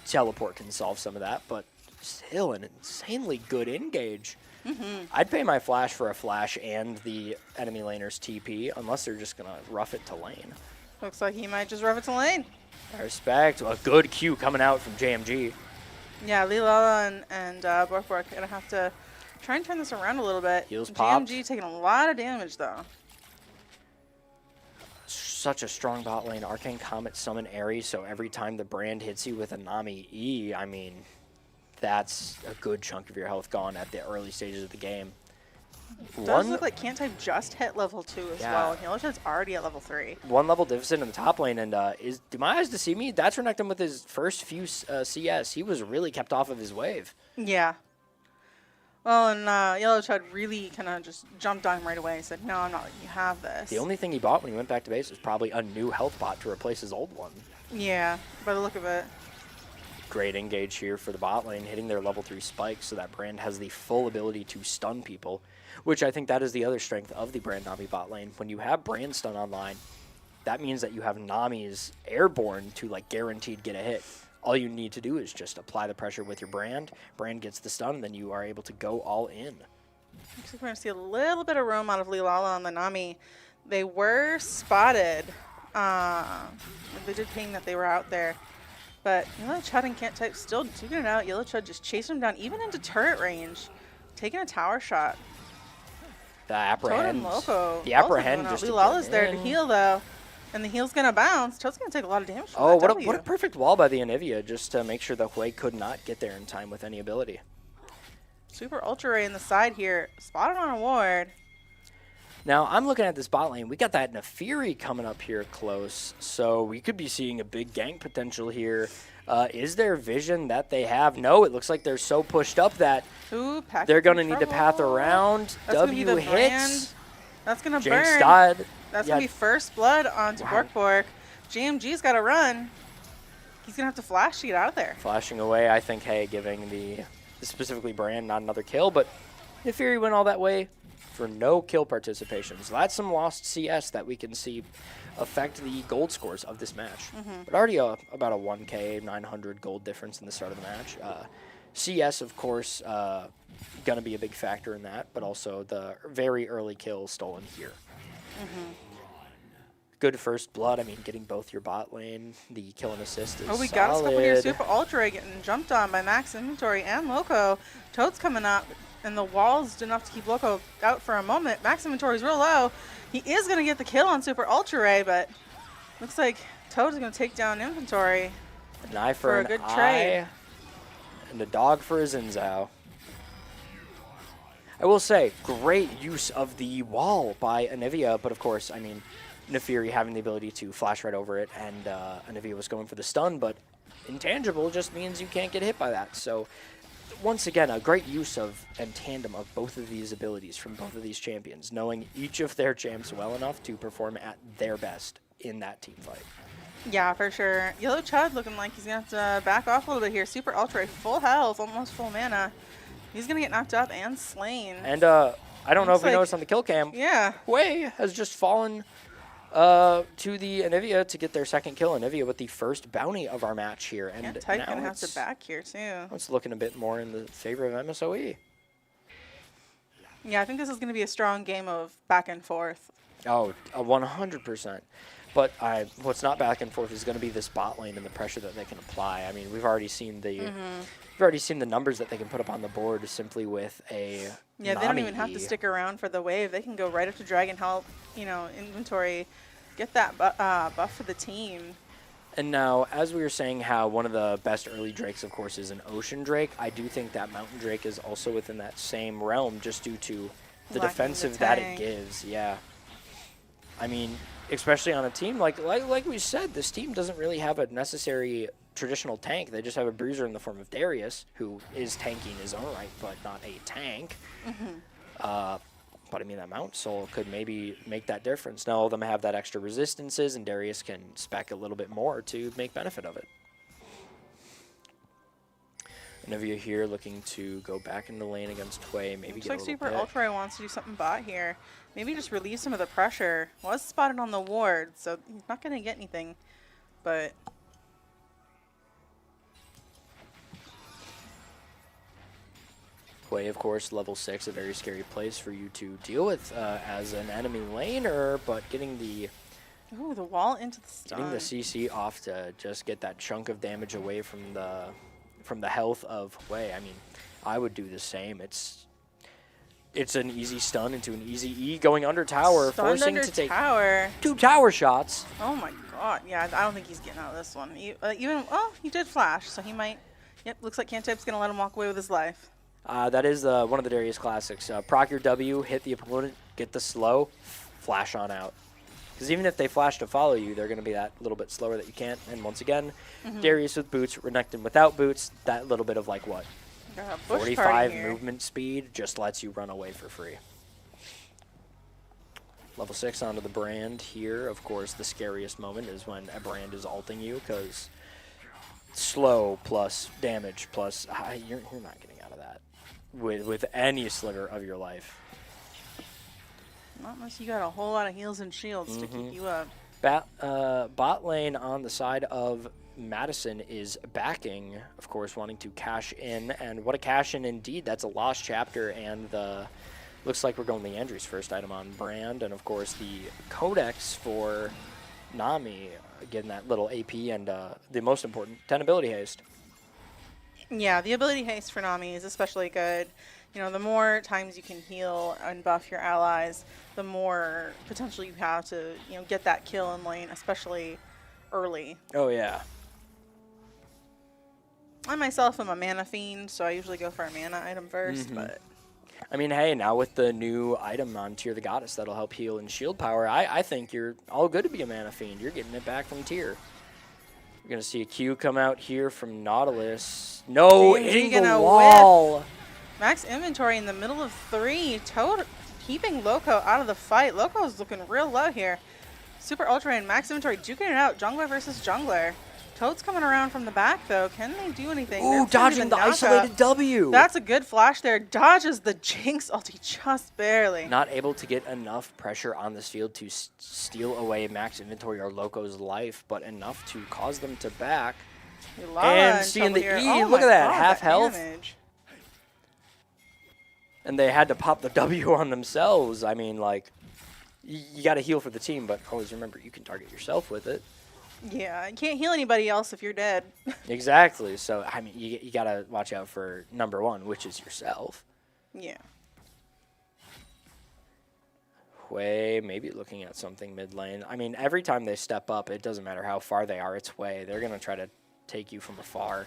Teleport can solve some of that, but still an insanely good engage. I'd pay my flash for a flash and the enemy laner's TP, unless they're just going to rough it to lane. Looks like he might just rough it to lane. I respect. A good Q coming out from JMG. Yeah, Lilala and Bork are going to have to try and turn this around a little bit. Heels popped. GMG taking a lot of damage, though. Such a strong bot lane. Arcane Comet summon Ares, so every time the brand hits you with a Nami E, I mean, that's a good chunk of your health gone at the early stages of the game. Does look like Can't-Type just hit level 2 as Yeah. well, and Yellowshad's already at level 3. One level deficit in the top lane, and do my eyes deceive me? That's Renekton with his first few CS. He was really kept off of his wave. Yeah. Well, and Yellowshad really kind of just jumped on him right away and said, no, I'm not letting you have this. The only thing he bought when he went back to base was probably a new health bot to replace his old one. Yeah, by the look of it. Great engage here for the bot lane, hitting their level 3 spikes, so that brand has the full ability to stun people, which I think that is the other strength of the brand Nami bot lane. When you have brand stun online, that means that you have Nami's airborne to like guaranteed get a hit. All you need to do is just apply the pressure with your brand. Brand gets the stun, and then you are able to go all in. Looks like we're going to see a little bit of roam out of Lilala on the Nami. They were spotted. They did ping that they were out there. But Yellowchud and Can't-Type still duking it out. Yellowchud just chasing him down, even into turret range. Taking a tower shot. The Toad apprehend. and Loco. The apprehend just to Lilala's get there to in. heal, though. And the heal's going to bounce. Toad's going to take a lot of damage from Oh, that what a perfect wall by the Anivia, just to make sure that Hui could not get there in time with any ability. Super Ultra Ray in the side here. Spotted on a ward. Now, I'm looking at this bot lane. We got that Nefiri coming up here close, so we could be seeing a big gank potential here. Is there vision that they have? No, it looks like they're so pushed up that Ooh, Pack they're in going to need to trouble. path around. That's gonna be W the hits. brand. That's going to James burn. died. That's Yeah. going to be first blood onto Wow. Bork. GMG's got to run. He's going to have to flash to get out of there. Flashing away, I think, hey, giving the specifically brand not another kill, but Nefiri went all that way for no kill participation. So that's some lost CS that we can see affect the gold scores of this match. But already about a 1K 900 gold difference in the start of the match. CS, of course, going to be a big factor in that, but also the very early kill stolen here. Good first blood. I mean, getting both your bot lane, the kill and assist is Oh, we got a couple here. solid. Super Ultra Ray getting jumped on by Max Inventory and Loco. Toad's coming up, and the walls did enough to keep Loco out for a moment. Max Inventory's real low. He is going to get the kill on Super Ultra Ray, but looks like Toad is going to take down Inventory. An eye for for a an good eye, trade. and a dog for a Zinzao. I will say, great use of the wall by Anivia, but of course, I mean, Nefiri having the ability to flash right over it, and Anivia was going for the stun, but intangible just means you can't get hit by that. So, once again, a great use of and tandem of both of these abilities from both of these champions, knowing each of their champs well enough to perform at their best in that team fight. Yeah, for sure. Yellow Chud looking like he's going to have to back off a little bit here. Super Ultra Ray, full health, almost full mana. He's going to get knocked up and slain. And I don't know Looks if we like- noticed on the kill cam, Yeah. Hui has just fallen to the Anivia to get their second kill. Anivia with the first bounty of our match here. And And Type now going to have to it's, back here, too. it's looking a bit more in the favor of MSOE. Yeah, I think this is going to be a strong game of back and forth. Oh, 100%. But what's not back and forth is going to be this bot lane and the pressure that they can apply. I mean, we've already seen the numbers that they can put up on the board simply with a Yeah, they don't Nami even have to E. stick around for the wave. They can go right up to Dragon, help, Inventory, get that buff for the team. And now, as we were saying how one of the best early Drakes, of course, is an Ocean Drake, I do think that Mountain Drake is also within that same realm just due to the Lacking the defensive that it tank. gives. Yeah. I mean, especially on a team like we said, this team doesn't really have a necessary traditional tank. They just have a bruiser in the form of Darius, who is tanky in his own right, but not a tank. But I mean, that Mount Soul could maybe make that difference. Now all of them have that extra resistances, and Darius can spec a little bit more to make benefit of it. Anivia here looking to go back in the lane against Hui, maybe Looks get like a little Super bit. Ultra Ray wants to do something bot here. Maybe just relieve some of the pressure. Was spotted on the ward, so he's not going to get anything. But Hui, of course, level 6, a very scary place for you to deal with as an enemy laner, but getting the ooh, the wall into the stun. CC off to just get that chunk of damage away from from the health of Wei. I mean, I would do the same. It's an easy stun into an easy E going under tower, Stunned forcing under to take tower. 2 tower shots. Oh my god. Yeah, I don't think he's getting out of this one. He did flash, so he might. Yep, looks like Cantype's going to let him walk away with his life. That is one of the Darius classics. Proc your W, hit the opponent, get the slow, flash on out. Because even if they flash to follow you, they're going to be that little bit slower that you can't. And once again, Darius with boots, Renekton without boots, that little bit of like what? Got a bush party 45 here. movement speed just lets you run away for free. Level 6 onto the brand here. Of course, the scariest moment is when a brand is ulting you, because slow plus damage plus you're not getting out of that with any sliver of your life. Not unless you got a whole lot of heals and shields to keep you up. Bot lane on the side of Madison is backing, of course, wanting to cash in, and what a cash in indeed. That's a lost chapter, and looks like we're going the Andrew's first item on brand, and of course the Codex for Nami, getting that little AP, and the most important, 10 ability haste. Yeah, the ability haste for Nami is especially good. You know, the more times you can heal and buff your allies, the more potential you have to, get that kill in lane, especially early. Oh yeah. I myself am a mana fiend, so I usually go for a mana item first, but I mean, hey, now with the new item on Tear the Goddess that'll help heal and shield power, I think you're all good to be a mana fiend. You're getting it back from Tear. You're going to see a Q come out here from Nautilus. No, DMG hitting the gonna wall. max inventory in the middle of 3. Toad keeping Loco out of the fight. Loco's looking real low here. Super Ultra and max inventory duking it out. Jungler versus jungler. Toad's coming around from the back, though. Can they do anything? Ooh, That's gonna be dodging the knockup. isolated W. That's a good flash there. Dodges the Jinx ulti just barely. Not able to get enough pressure on this field to steal away max inventory or Loco's life, but enough to cause them to back. And seeing the E, look at that, half health. Damage. And they had to pop the W on themselves. I mean, like, you got to heal for the team, but always remember you can target yourself with it. Yeah, you can't heal anybody else if you're dead. Exactly. So, I mean, you got to watch out for number one, which is yourself. Yeah. Hwei maybe looking at something mid lane. I mean, every time they step up, it doesn't matter how far they are, it's Hwei. They're going to try to take you from afar.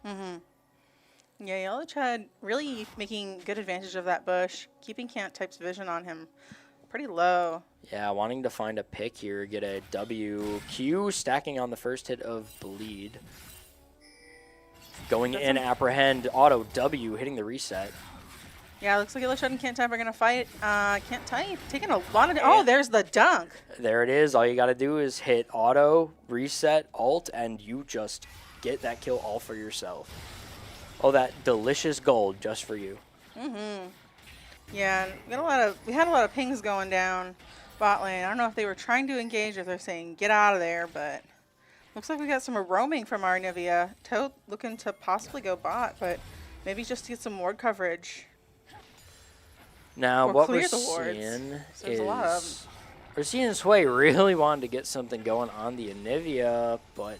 Yeah, Yellow Chad really making good advantage of that bush, keeping Cantype's vision on him pretty low. Yeah, wanting to find a pick here, get a W. Q stacking on the first hit of bleed. Going in, apprehend, auto W, hitting the reset. Yeah, looks like Yellow Chad and Cantype are going to fight. Cantype taking a lot of... Oh, there's the dunk. There it is. All you got to do is hit auto, reset, ult, and you just get that kill all for yourself. Oh, that delicious gold just for you. Yeah, we had a lot of pings going down bot lane. I don't know if they were trying to engage or if they're saying get out of there, but looks like we got some roaming from our Nivea. Toad looking to possibly go bot, but maybe just to get some ward coverage. Now, Or what clear we're the wards. seeing So there's a lot of is we're seeing Sway really wanting to get something going on the Anivia, but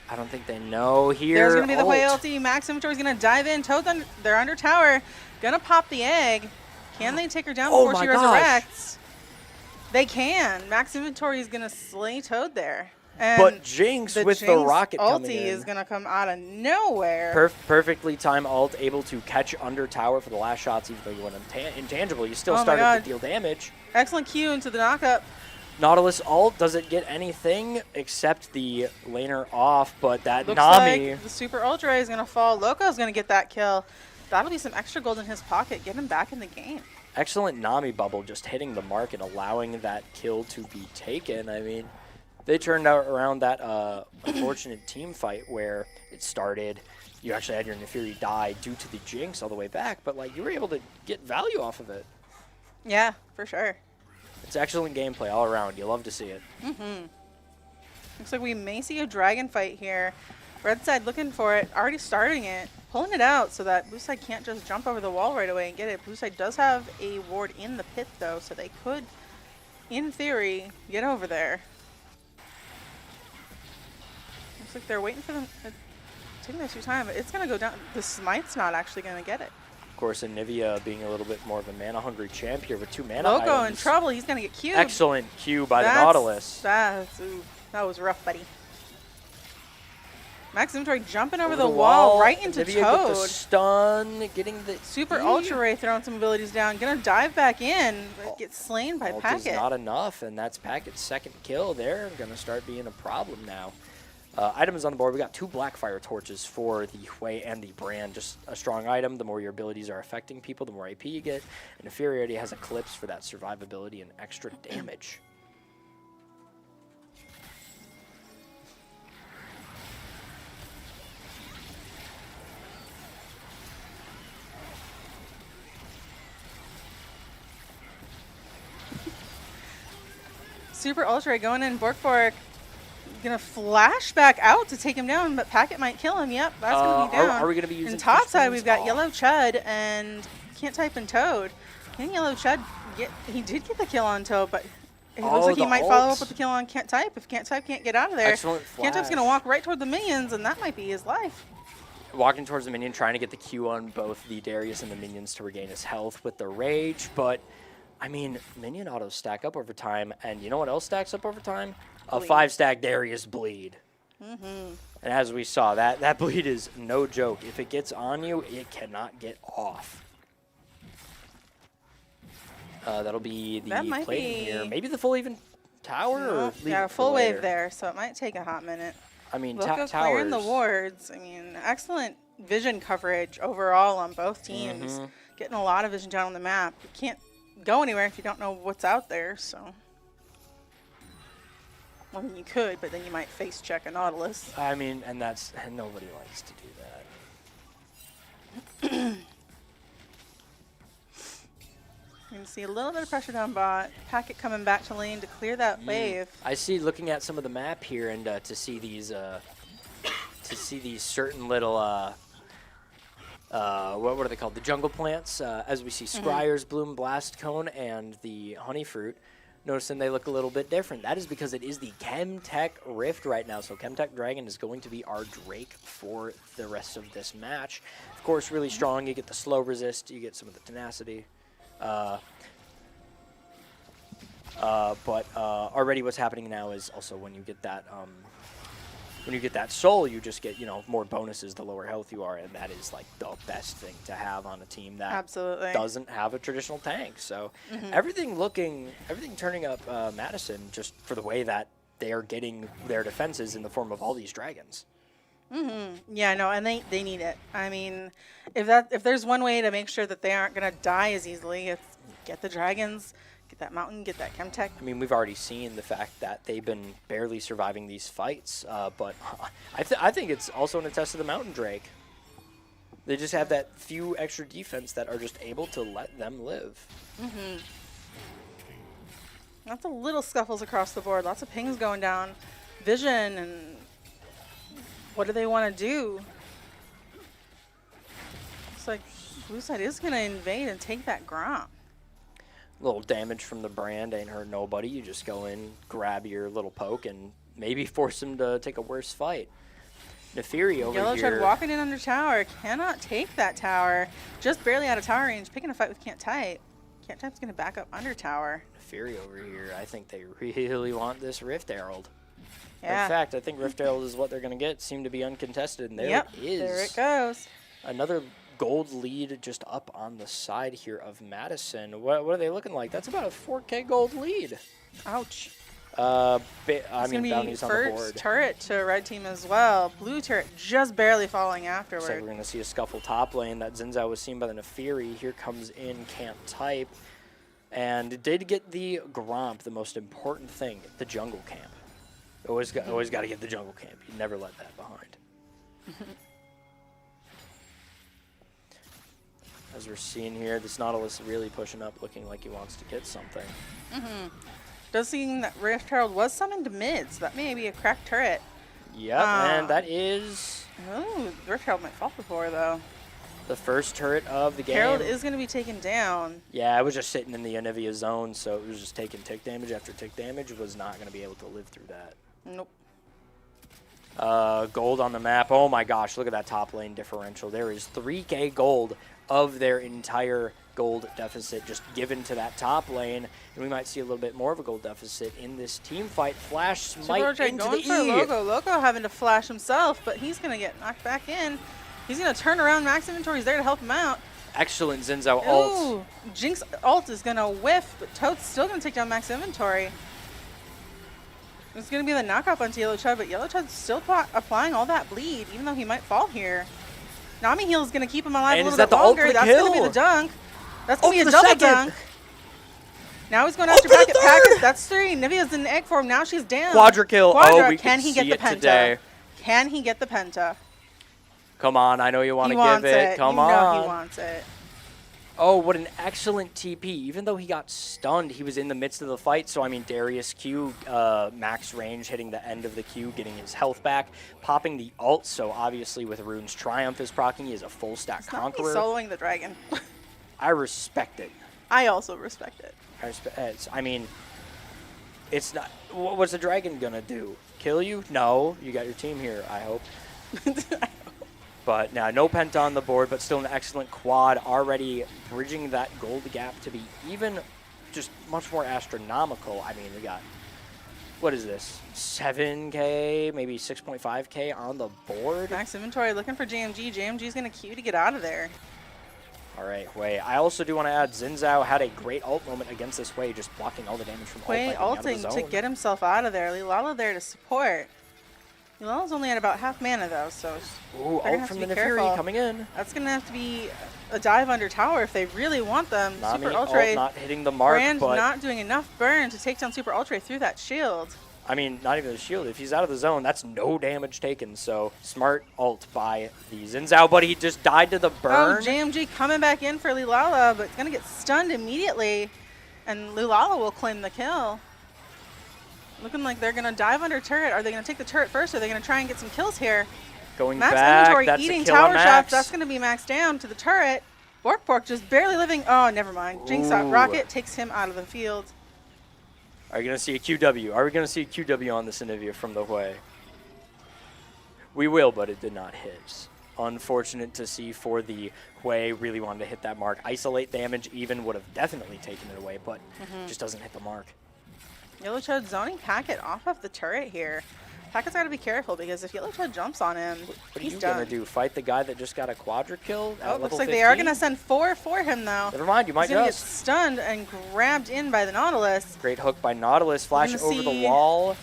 I don't think they know here. There's going to be the Hwei Ult. ulti. Max inventory's going to dive in. Toad's they're under tower. Going to pop the egg. Can they take her down Oh before my she gosh. resurrects? They can. Max inventory is going to slay Toad there. And But Jinx with the Jinx rocket ulti coming in. is going to come out of nowhere. Perfectly timed ult, able to catch under tower for the last shots, even though you went intangible. You still Oh my started God. to deal damage. Excellent Q into the knockup. Nautilus ult doesn't get anything except the laner off, but that Looks Nami. like the Super Ultra is going to fall. Loco's going to get that kill. That'll be some extra gold in his pocket. Get him back in the game. Excellent Nami bubble just hitting the mark and allowing that kill to be taken. I mean, they turned out around that unfortunate team fight where it started. You actually had your Nefiri die due to the Jinx all the way back, but like you were able to get value off of it. Yeah, for sure. It's excellent gameplay all around. You love to see it. Looks like we may see a dragon fight here. Red side looking for it, already starting it, pulling it out so that blue side can't just jump over the wall right away and get it. Blue side does have a ward in the pit though, so they could, in theory, get over there. Looks like they're waiting for them. taking their sweet time, but it's going to go down. The smite's not actually going to get it. Of course, Anivia being a little bit more of a mana-hungry champ here with 2 mana Loco in items. trouble. He's going to get cubed. Excellent Q by the Nautilus. Ooh, that was rough, buddy. Max Inventory jumping over the wall right into Anivia Toad. Get the stun, getting the Super Ultra Ray throwing some abilities down. Gonna dive back in, but gets slain by Ult is Packet. not enough, and that's Packet's second kill. They're going to start being a problem now. Items on the board. We got 2 Blackfire Torches for the Hui and the Brand. Just a strong item. The more your abilities are affecting people, the more AP you get. And Inferiority has Eclipse for that survivability and extra damage. Super Ultra Ray going in. Bork gonna flash back out to take him down, but Packet might kill him. Yep, that's gonna be down. Are we going to be using And top side, Fishbones? we've got Aw. Yellow Chud and can't type in Toad. Can Yellow Chud he did get the kill on Toad, but it looks like he the might follow up ult. with the kill on Can't Type. If Can't Type can't get out of there, Excellent Can't Type's gonna flash. walk right toward the minions, and that might be his life. Walking towards the minion, trying to get the Q on both the Darius and the minions to regain his health with the Rage, but I mean, minion autos stack up over time, and you know what else stacks up over time? A Bleed. 5-stack Darius bleed. And as we saw, that bleed is no joke. If it gets on you, it cannot get off. That'll be the That might plate in here. be- Maybe the full even tower? Or Nope, leave got a it for full wave later? there, so it might take a hot minute. I mean, Loco towers. clearing the wards. I mean, excellent vision coverage overall on both teams. Getting a lot of vision down on the map. You can't go anywhere if you don't know what's out there, so. I mean, you could, but then you might face check a Nautilus. I mean, and nobody likes to do that. You can see a little bit of pressure down bot. Packet coming back to lane to clear that wave. I see, looking at some of the map here, and to see these certain little what are they called? The jungle plants. As we see Scryer's Bloom Blast Cone and the Honey Fruit. Noticing they look a little bit different. That is because it is the Chemtech Rift right now. So Chemtech Dragon is going to be our Drake for the rest of this match. Of course, really strong. You get the slow resist. You get some of the tenacity. But already what's happening now is also when you get that soul, you just get, more bonuses the lower health you are, and that is like the best thing to have on a team that Absolutely. doesn't have a traditional tank. So everything turning up Madison just for the way that they are getting their defenses in the form of all these dragons. Yeah, no, and they need it. I mean, if there's one way to make sure that they aren't going to die as easily, it's get the dragons, get that mountain, get that Chemtech. I mean, we've already seen the fact that they've been barely surviving these fights, but I think it's also an attest to the Mountain Drake. They just have that few extra defense that are just able to let them live. Lots of little scuffles across the board, lots of pings going down. Vision, and what do they want to do? It's like blue side is going to invade and take that Gromp. Little damage from the brand ain't hurt nobody. You just go in, grab your little poke, and maybe force them to take a worse fight. Neferi over Yellow here. Chud walking in under tower, cannot take that tower. Just barely out of tower range, picking a fight with Can't Type. Can't Type's going to back up under tower. Neferi over here. I think they really want this Rift Herald. Yeah. In fact, I think Rift Herald is what they're going to get. Seem to be uncontested, and there Yep, it is. there it goes. Another gold lead just up on the side here of Madison. What are they looking like? That's about a 4K gold lead. Ouch. I It's mean, going to be bounties on the first board. turret to red team as well. Blue turret just barely falling Looks like afterward. we're going to see a scuffle top lane. That Zinzao was seen by the Neferi. Here comes in Can't Type. And did get the Gromp, the most important thing, the jungle camp. Always got to get the jungle camp. You never let that behind. As we're seeing here, this Nautilus really pushing up, looking like he wants to get something. Does seem that Rift Herald was summoned to mid, so that may be a cracked turret. Yep, and that is Ooh, Rift Herald might fall before though. the first turret of the game. Herald is going to be taken down. Yeah, I was just sitting in the Anivia zone, so it was just taking tick damage after tick damage. Was not going to be able to live through that. Nope. Gold on the map. Oh my gosh, look at that top lane differential. There is 3K gold of their entire gold deficit just given to that top lane, and we might see a little bit more of a gold deficit in this team fight. Flash smite into the going for E. Loco having to flash himself, but he's going to get knocked back in. He's going to turn around. Max Inventory's there to help him out. Excellent Xin Zhao ult. Ooh, Jink's ult is going to whiff, but Toad's still going to take down Max Inventory. It's going to be the knockoff onto YellowChud, but YellowChud's still applying all that bleed, even though he might fall here. Nami Heal is going to keep him alive And a is little that bit the ult for longer. the That's going to be kill? the dunk. That's going to Ult be a for the double second. dunk. Now he's going Ult after for the Packet. third. That's 3. Nivea's in egg form. Now she's down. Quadra kill. Quadra. Oh, we Can can he get see the it penta? today. Can he get the penta? Come on, I know you want He to wants give it. Come you on. know he wants it. Oh, what an excellent TP. Even though he got stunned, he was in the midst of the fight. So, I mean, Darius Q, max range, hitting the end of the Q, getting his health back, popping the ult. So, obviously, with Rune's Triumph is proccing, he is a full stack It's not really conqueror. soloing the dragon. I respect it. I also respect it. I mean, it's not. What's the dragon going to do? Kill you? No. You got your team here, I hope. But now, no penta on the board, but still an excellent quad, already bridging that gold gap to be even just much more astronomical. I mean, we got, what is this, 7K, maybe 6.5K on the board? Max Inventory looking for JMG. JMG's going to queue to get out of there. All right, Hui. I also do want to add Xin Zhao had a great ult moment against this Hui, just blocking all the damage from Hui ult by being out of the ulting zone. to get himself out of there. Lilala there to support. Lilala's only at about half mana, though, so Ooh, they're gonna ult have from to the be Nefiri careful. coming in. That's going to have to be a dive under tower if they really want them. Nami Super ult Ultra. not hitting the mark, Brand but not doing enough burn to take down Super Ultra through that shield. I mean, not even the shield. If he's out of the zone, that's no damage taken. So smart ult by the Xin Zhao, but he just died to the burn. Oh, JMG coming back in for Lilala, but it's going to get stunned immediately, and Lilala will claim the kill. Looking like they're going to dive under turret. Are they going to take the turret first, or are they going to try and get some kills here? Going Max back, Inventory that's eating a kill on tower shots. Max. That's going to be Max down to the turret. Bork just barely living. Oh, never mind. Jinx Ooh. Rocket takes him out of the field. Are you going to see a QW? Are we going to see a QW on this Anivia from the Hui? We will, but it did not hit. Unfortunate to see for the Hui. Really wanted to hit that mark. Isolate damage even would have definitely taken it away, but just doesn't hit the mark. YellowChud zoning Packet off of the turret here. Packet's got to be careful because if YellowChud jumps on him, What are he's you done. going to do? Fight the guy that just got a quadra kill at Oh, level looks like 15? they are going to send 4 for him, though. Never mind, you might He's going to get just. stunned and grabbed in by the Nautilus. Great hook by Nautilus. Flash gonna over the see- wall.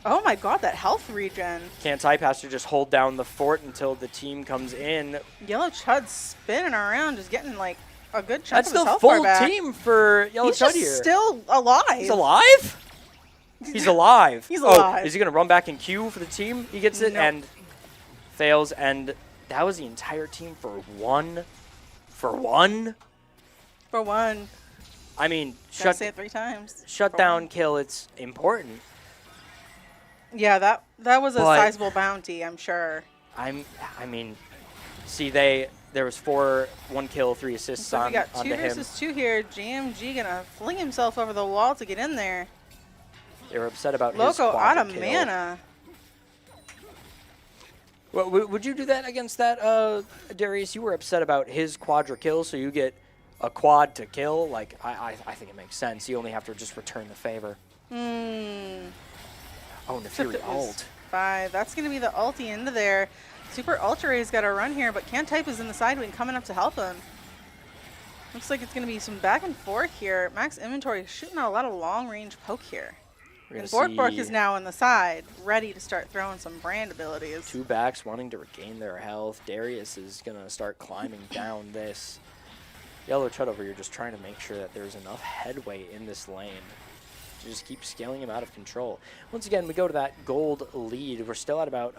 Oh my god, that health regen. Can't type, has to just hold down the fort until the team comes in. YellowChud's spinning around, just getting like a good chunk That's of his the health bar full back. team for Yellow He's Chud just here. still alive. He's alive? He's alive. He's Oh, alive. is he going to run back in queue for the team? He gets it Nope. and fails. And that was the entire team for one. For one? For one. I mean, Gotta say it 3 times. shut For down one. kill, it's important. Yeah, that was a But- sizable bounty, I'm sure. I mean, see, there was 1 kill, 3 assists So we got 2 onto him. versus 2 here. JMG gonna fling himself over the wall to get in there. They were upset about his Loco out quadra of kill. mana. Well, would you do that against that, Darius? You were upset about his quadra kill, so you get a quad to kill. Like, I think it makes sense. You only have to just return the favor. Oh, Except Nefiri it was ult. 5. That's gonna be the ulti into there. Super Ultra Ray's got to run here, but Can't Type is in the side wing coming up to help him. Looks like it's going to be some back and forth here. Max Inventory shooting out a lot of long-range poke here. We're And gonna Bork see is now in the side, ready to start throwing some brand abilities. 2 backs wanting to regain their health. Darius is going to start climbing down this. Yellow Chud over here just trying to make sure that there's enough headway in this lane to just keep scaling him out of control. Once again, we go to that gold lead. We're still at about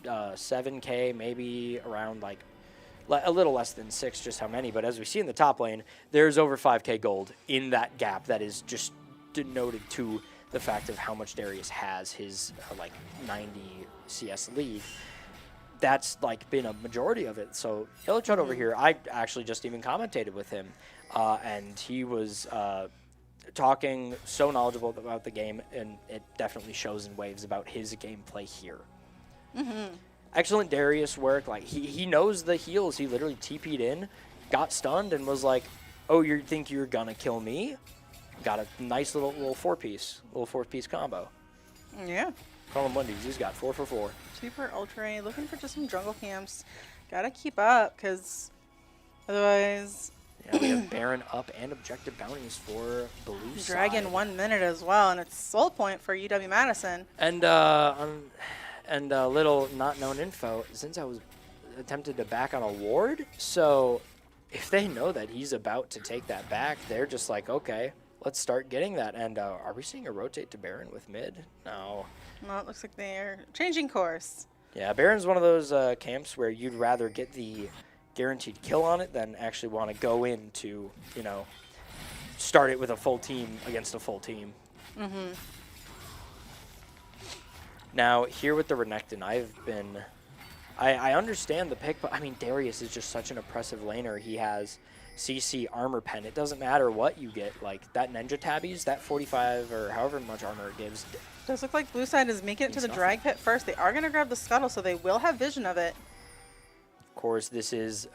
7K, maybe around like a little less than 6, just how many. But as we see in the top lane, there's over 5K gold in that gap. That is just denoted to the fact of how much Darius has his like 90 CS lead. That's like been a majority of it. So Yellow Chud over here, I actually just even commentated with him, and he was talking so knowledgeable about the game, and it definitely shows in waves about his gameplay here. Excellent Darius work. Like, he knows the heals. He literally TP'd in, got stunned, and was like, oh, you think you're going to kill me? Got a nice little four-piece combo. Yeah. Call him Wendy's. He's got 4 for 4. Super Ultra, looking for just some jungle camps. Gotta keep up, because otherwise... Yeah, we have Baron up and objective bounties for blue Dragon side. 1 minute as well, and it's soul point for UW-Madison. And a little not known info, since I was attempted to back on a ward, so if they know that he's about to take that back, they're just like, okay, let's start getting that. And are we seeing a rotate to Baron with mid? No. Well, it looks like they're changing course. Yeah, Baron's one of those camps where you'd rather get the guaranteed kill on it than actually want to go in to, you know, start it with a full team against a full team. Now, here with the Renekton, I understand the pick, but I mean, Darius is just such an oppressive laner. He has CC armor pen. It doesn't matter what you get. Like, that Ninja Tabbies, that 45 or however much armor it gives. Does look like blue side is making it to the He's drag pit first. They are going to grab the scuttle, so they will have vision of it. Of course, this is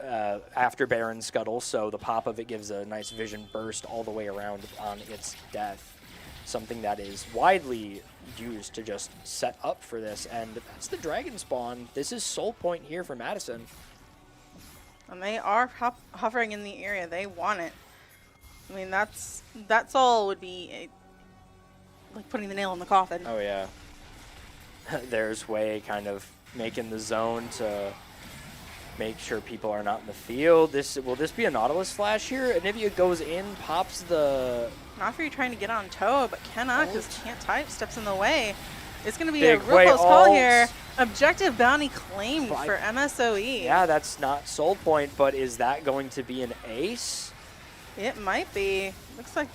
after Baron's Scuttle, so the pop of it gives a nice vision burst all the way around on its death. Something that is widely used to just set up for this, and that's the Dragon Spawn. This is soul point here for Madison. And they are hovering in the area. They want it. I mean, that soul would be like putting the nail in the coffin. Oh, yeah. There's Wei kind of making the zone to make sure people are not in the field. Will this be a Nautilus flash here? Anivia goes in, pops the... Not for you trying to get on Toad, but cannot because can't type, steps in the way. It's going to be Big a real Wei close call ult. here. Objective bounty claimed But- for MSOE. Yeah, that's not soul point, but is that going to be an ace? It might be. Looks like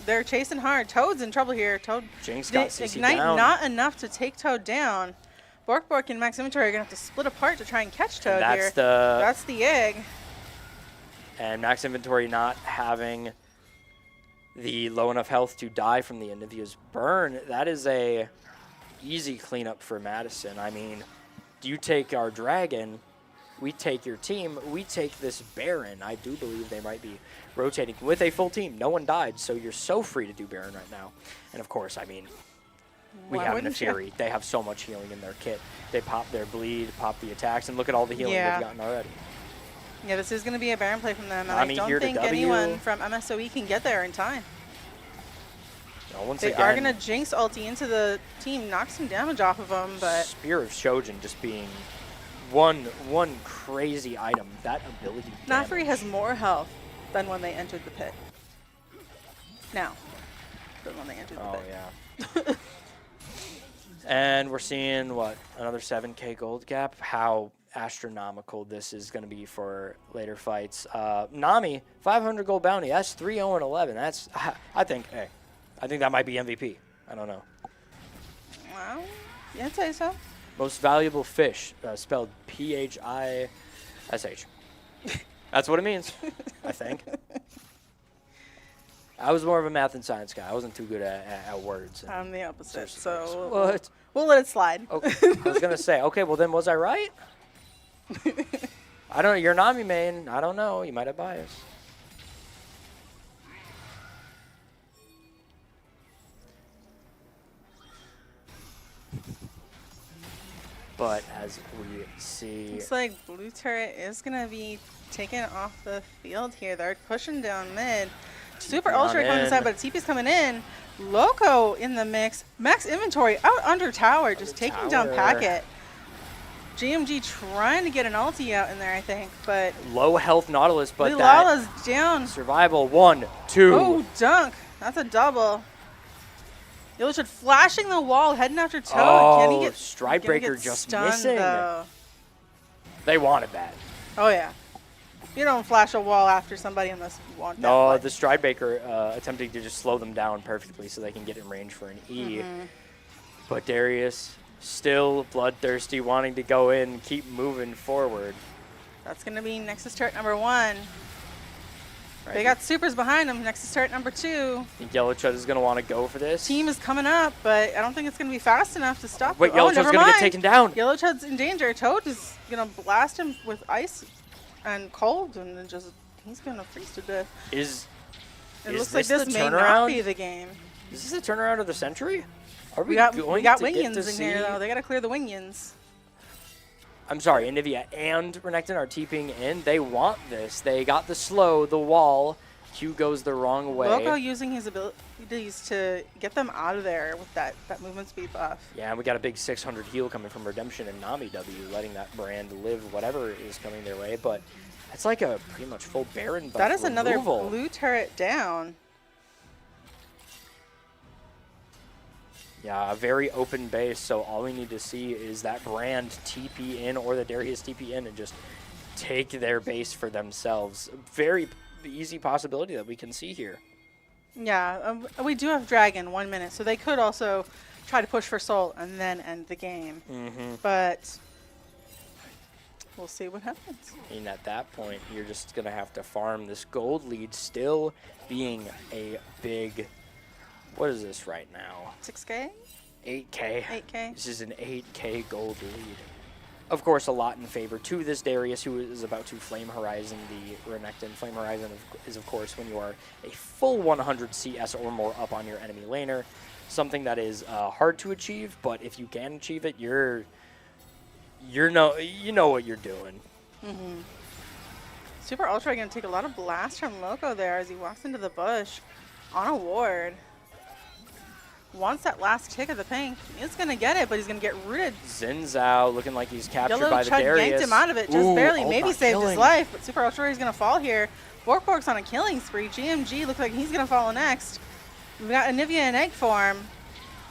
they're chasing hard. Toad's in trouble here. Toad. Jinx got CC Ignite down. not enough to take Toad down. Bork and Max Inventory are going to have to split apart to try and catch Toad here. That's the egg. And Max Inventory not having the low enough health to die from the Anivia's burn. That is a easy cleanup for Madison. I mean, you take our Dragon, we take your team, we take this Baron. I do believe they might be rotating with a full team. No one died, so you're so free to do Baron right now. And of course, I mean, we Why have wouldn't you? Nefiri. They have so much healing in their kit. They pop their bleed, pop the attacks, and look at all the healing Yeah. they've gotten already. Yeah, this is going to be a Baron play from them. And Nami I don't here to think W. anyone from MSOE can get there in time. Once They again, are going to Jinx ulti into the team, knock some damage off of them, but Spear of Shojin just being one crazy item. That ability. Nafri has damage. more health than when they entered the pit. Now, than when they entered the Oh pit. yeah. And we're seeing what, another 7K gold gap. How astronomical this is going to be for later fights. Nami, 500 gold bounty. That's 3-0-11. That's I think that might be MVP. I don't know. Well, yeah, I'd say so. Most valuable fish, spelled Phish. That's what it means, I think. I was more of a math and science guy. I wasn't too good at words. I'm the opposite, Social so What? we'll let it slide. Oh, I was gonna say, okay, well then was I right? I don't know. You're Nami main. I don't know. You might have bias. But as we see, Looks like blue turret is going to be taken off the field here. They're pushing down mid. Super TP on Ultra coming in. inside, but TP's coming in. Loco in the mix. Max Inventory out under tower, just taking down tower. Packet. GMG trying to get an ulti out in there, I think, but low health Nautilus, but that Lala's down. survival 1, 2. Oh, dunk. That's a double. Illusion flashing the wall, heading after Toad. Can he get Stridebreaker get just stunned, missing. though? They wanted that. Oh, yeah. You don't flash a wall after somebody unless you want that. No, play. the Stridebreaker attempting to just slow them down perfectly so they can get in range for an E. Mm-hmm. But Darius still bloodthirsty, wanting to go in, keep moving forward. That's going to be Nexus turret number 1. Right. They got supers behind them next to start number 2. I think YellowChud is going to want to go for this. Team is coming up, but I don't think it's going to be fast enough to stop Wait, them. Oh, YellowChud's never going to mind. get taken down. YellowChud's in danger. Toad is going to blast him with ice and cold, and then just he's going to freeze to death. Is It is looks like this this the may not turnaround? be the game. Is this the turnaround of the century? Are We got going to get Wingyans to in see? here, though. They got to clear the Wingyans. I'm sorry, Anivia and Renekton are TPing in. They want this. They got the slow, the wall. Q goes the wrong way. Loco using his abilities to get them out of there with that movement speed buff. Yeah, and we got a big 600 heal coming from Redemption and Nami W, letting that brand live whatever is coming their way. But it's like a pretty much full Baron buff That is another removal. blue turret down. Yeah, a very open base, so all we need to see is that brand TP in or the Darius TP in and just take their base for themselves. Very easy possibility that we can see here. Yeah, we do have Dragon 1 minute, so they could also try to push for Soul and then end the game. But we'll see what happens. And at that point, you're just going to have to farm this gold lead, still being a big, what is this right now? 6K? 8K. 8K? This is an 8K gold lead. Of course, a lot in favor to this Darius, who is about to Flame Horizon the Renekton. Flame Horizon is, of course, when you are a full 100 CS or more up on your enemy laner. Something that is hard to achieve, but if you can achieve it, you know what you're doing. Super Ultra going to take a lot of blast from Loco there as he walks into the bush on a ward. Wants that last tick of the pink. He's going to get it, but he's going to get rooted. Xin Zhao looking like he's captured Yellow by the Chud Darius. yanked him out of it, just Ooh, barely. ult Maybe not saved killing. his life, but Super Ultra is going to fall here. Borkborg's on a killing spree. GMG looks like he's going to fall next. We've got Anivia in egg form.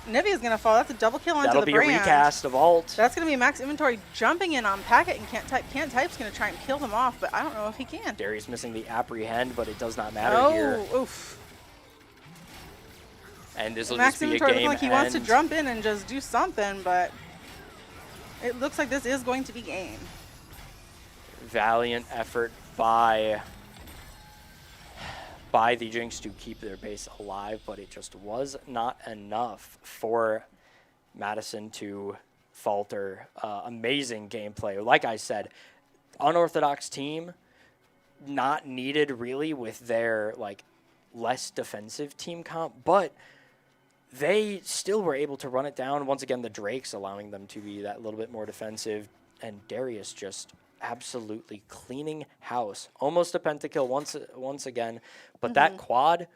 Anivia's going to fall. That's a double kill onto That'll the be brand. a recast of ult. That's going to be Max Inventory jumping in on Packet, and Can't Type's going to try and kill them off, but I don't know if he can. Darius missing the apprehend, but it does not matter Oh, here. oof. And this will Max just be a Inventory game looks like he wants to end. jump in and just do something, but it looks like this is going to be game. Valiant effort by the Jinx to keep their base alive, but it just was not enough for Madison to falter. Amazing gameplay. Like I said, unorthodox team, not needed really with their like less defensive team comp, but they still were able to run it down. Once again, the Drakes allowing them to be that little bit more defensive, and Darius just absolutely cleaning house. Almost a pentakill once again, but that quad,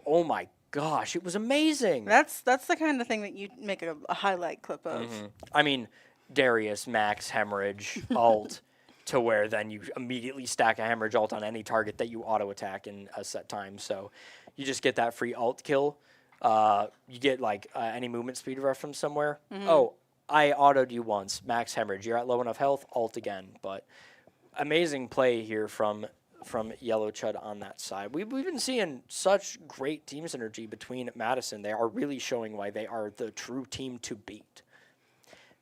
oh my gosh, it was amazing. That's the kind of thing that you make a highlight clip of. I mean, Darius, max, hemorrhage, ult, to where then you immediately stack a hemorrhage ult on any target that you auto-attack in a set time. So you just get that free ult kill. You get like any movement speed rush from somewhere. Oh, I autoed you once, max hemorrhage. You're at low enough health, ult again. But amazing play here from YellowChud on that side. We've been seeing such great team synergy between Madison. They are really showing why they are the true team to beat.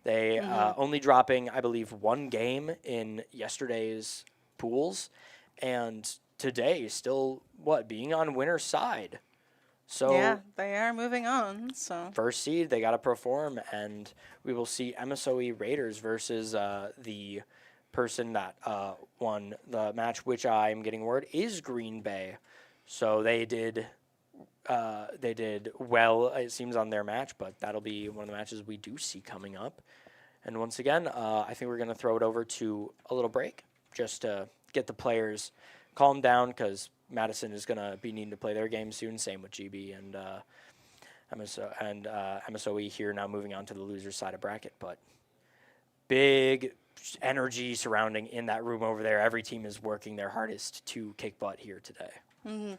They only dropping, I believe, one game in yesterday's pools, and today still being on winner's side. So Yeah, they are moving on. So first seed, they got to perform, and we will see MSOE Raiders versus the person that won the match, which I am getting word is Green Bay. So they did well, it seems, on their match, but that'll be one of the matches we do see coming up. And once again, I think we're going to throw it over to a little break just to get the players calmed down, because Madison is going to be needing to play their game soon. Same with GB and MSOE here, now moving on to the loser side of bracket. But big energy surrounding in that room over there. Every team is working their hardest to kick butt here today.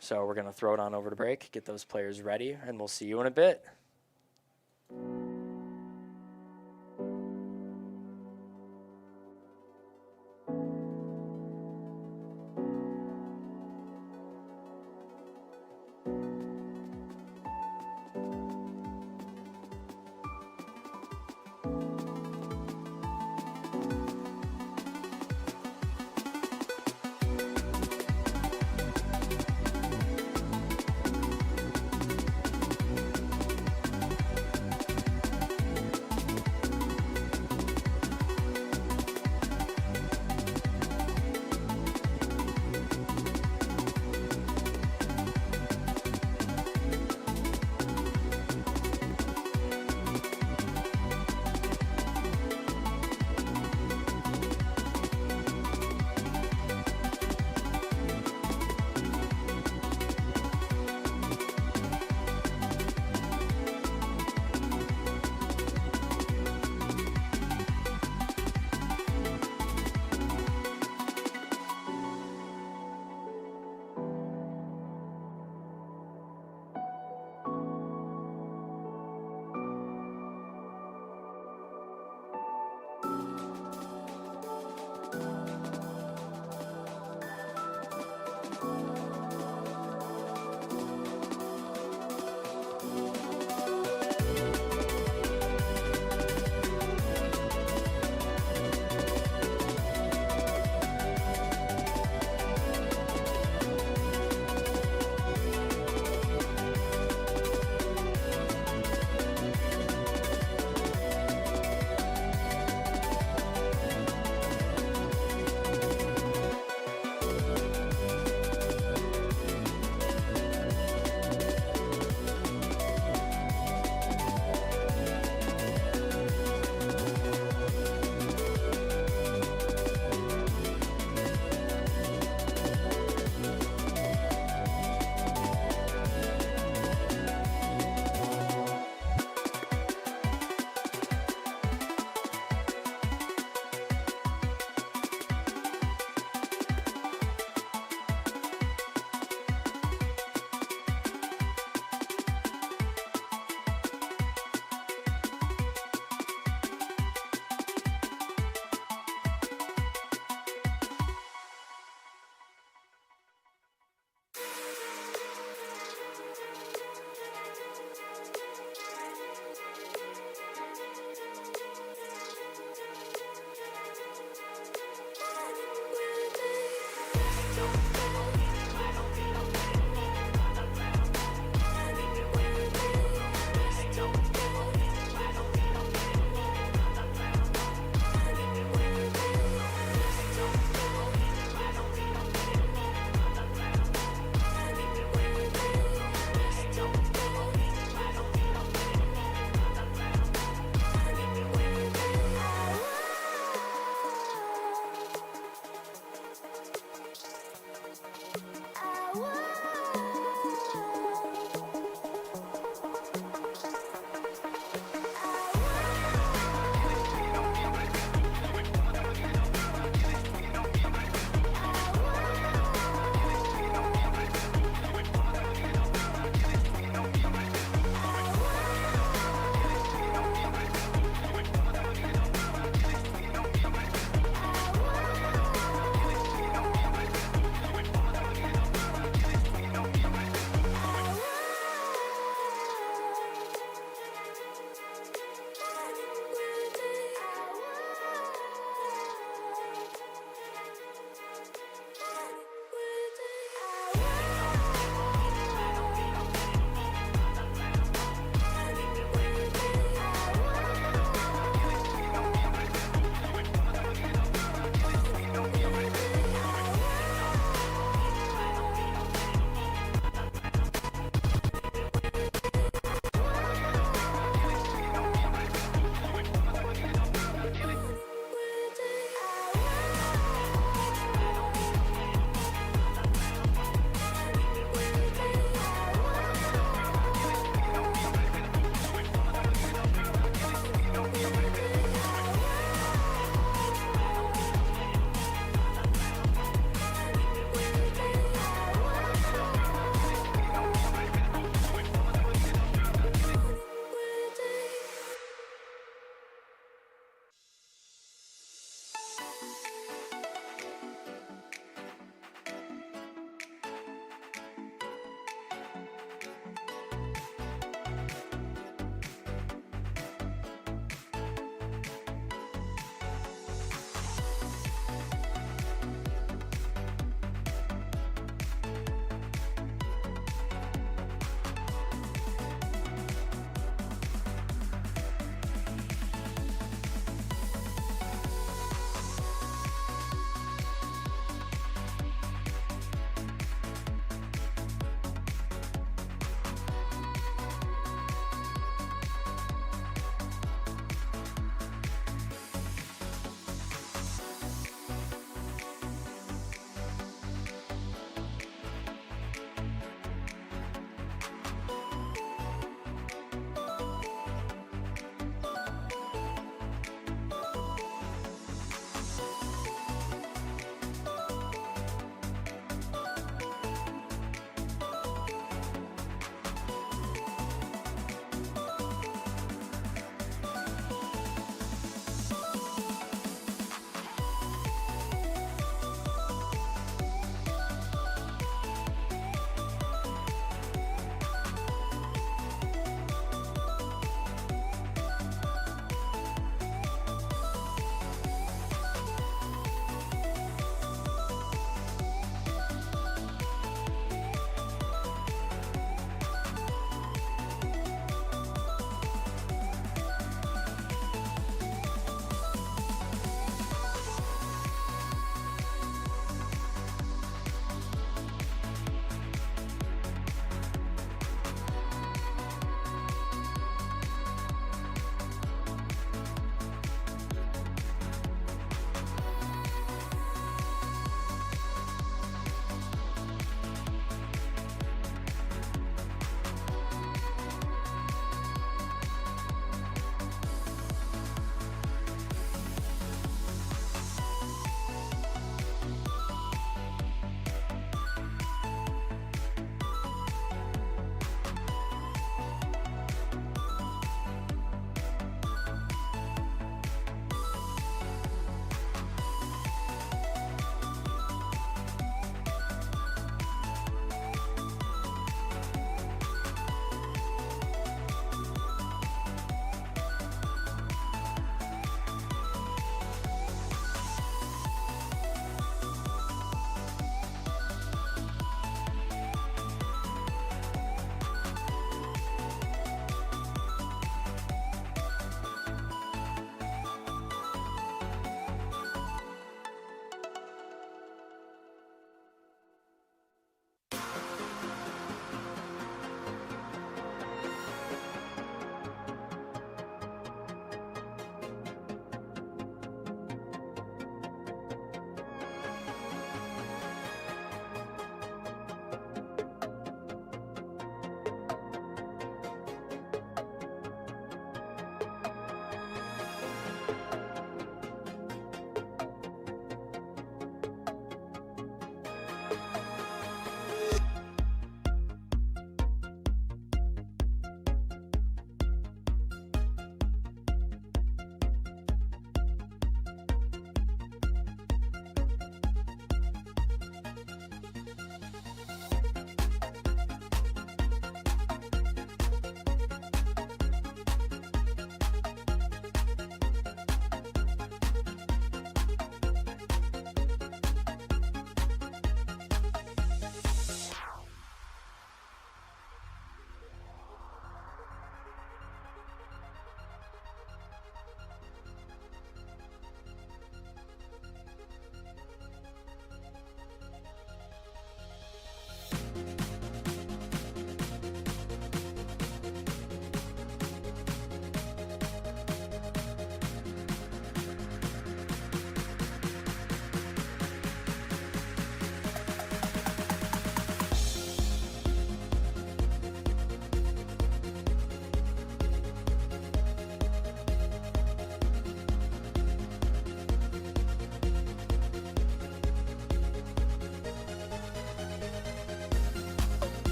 So we're going to throw it on over to break, get those players ready, and we'll see you in a bit.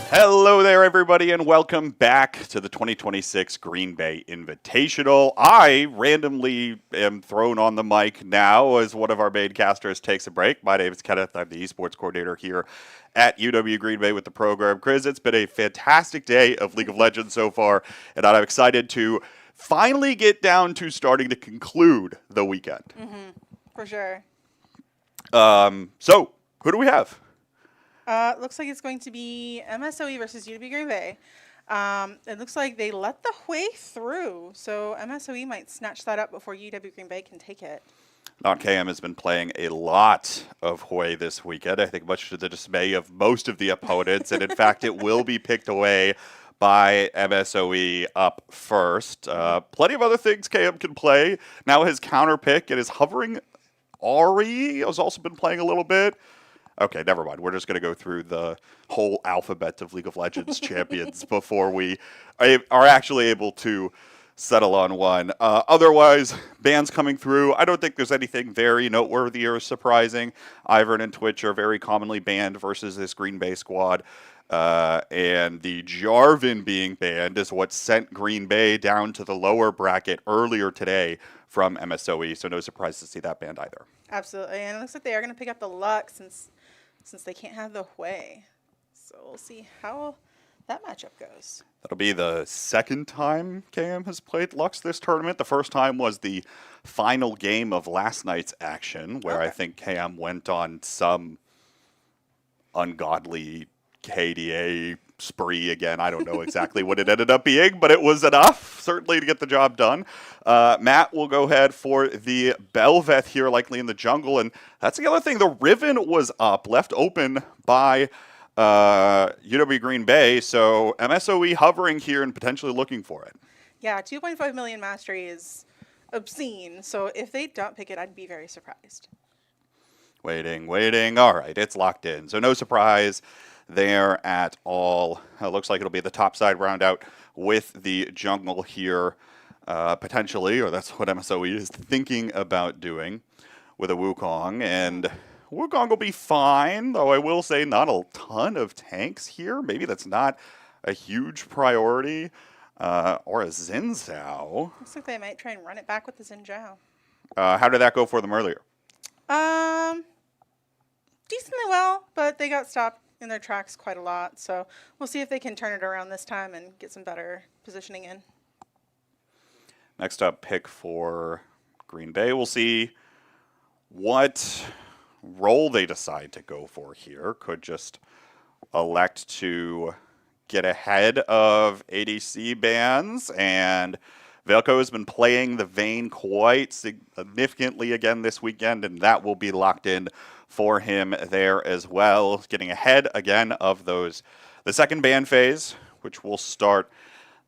Hello there, everybody, and welcome back to the 2026 Green Bay Invitational. I randomly am thrown on the mic now as one of our main casters takes a break. My name is Kenneth. I'm the esports coordinator here at UW Green Bay with the program. Chris, it's been a fantastic day of League of Legends so far, and I'm excited to finally get down to starting to conclude the weekend. For sure. So, who do we have? Looks like it's going to be MSOE versus UW Green Bay. It looks like they let the Hui through, so MSOE might snatch that up before UW Green Bay can take it. KM has been playing a lot of Hui this weekend, I think much to the dismay of most of the opponents, and in fact it will be picked away by MSOE up first. Plenty of other things KM can play. Now his counter pick and his hovering Ari has also been playing a little bit. Okay, never mind. We're just going to go through the whole alphabet of League of Legends champions before we are actually able to settle on one. Otherwise, bans coming through. I don't think there's anything very noteworthy or surprising. Ivern and Twitch are very commonly banned versus this Green Bay squad. And the Jarvan being banned is what sent Green Bay down to the lower bracket earlier today from MSOE. So no surprise to see that banned either. Absolutely, and it looks like they are going to pick up the Lux since they can't have the Hui. So we'll see how that matchup goes. That'll be the second time KM has played Lux this tournament. The first time was the final game of last night's action, where I think KM went on some ungodly KDA spree again. I don't know exactly what it ended up being, but it was enough, certainly, to get the job done. Matt will go ahead for the Belveth here, likely in the jungle. And that's the other thing. The Riven was up, left open by UW Green Bay. So MSOE hovering here and potentially looking for it. Yeah, 2.5 million mastery is obscene. So if they don't pick it, I'd be very surprised. Waiting. All right, it's locked in. So no surprise there at all. Looks like it'll be the top side round out with the jungle here, potentially, or that's what MSOE is thinking about doing with a Wukong. And Wukong will be fine, though I will say not a ton of tanks here. Maybe that's not a huge priority. Or a Xin Zhao. Looks like they might try and run it back with the Xin Zhao. How did that go for them earlier? Decently well, but they got stopped in their tracks quite a lot. So we'll see if they can turn it around this time and get some better positioning in. Next up, pick for Green Bay. We'll see what role they decide to go for here. Could just elect to get ahead of ADC bans, and Velko has been playing the Vayne quite significantly again this weekend, and that will be locked in for him there as well. Getting ahead again of those, the second ban phase, which will start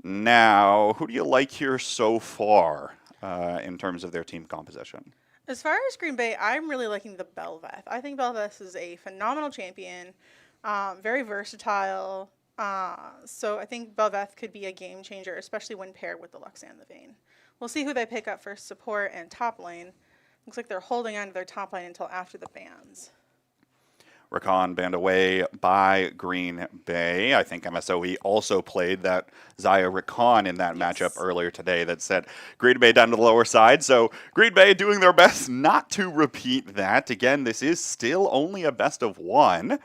now. Who do you like here so far in terms of their team composition? As far as Green Bay, I'm really liking the Belveth. I think Belveth is a phenomenal champion, very versatile. So I think Belveth could be a game changer, especially when paired with the Lux and the Vayne. We'll see who they pick up for support and top lane. Looks like they're holding on to their top lane until after the bans. Rakan banned away by Green Bay. I think MSOE also played that Xayah Rakan in that matchup earlier today that sent Green Bay down to the lower side. So Green Bay doing their best not to repeat that. Again, this is still only a best of one.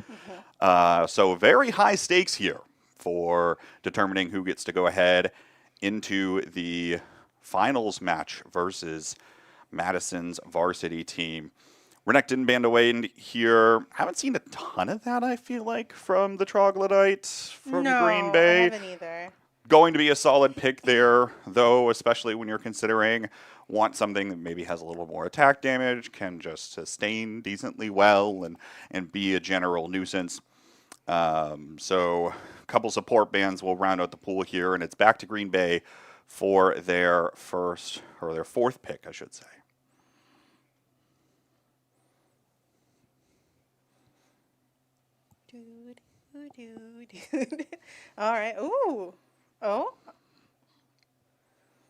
So very high stakes here for determining who gets to go ahead into the finals match versus Madison's varsity team. Renekton banned away in here. Haven't seen a ton of that, I feel like, from the Troglodyte from Green Bay. I haven't either. Going to be a solid pick there, though, especially when you're considering want something that maybe has a little more attack damage, can just sustain decently well, and be a general nuisance. So a couple support bans will round out the pool here, and it's back to Green Bay for their fourth pick, I should say. All right. Ooh. Oh.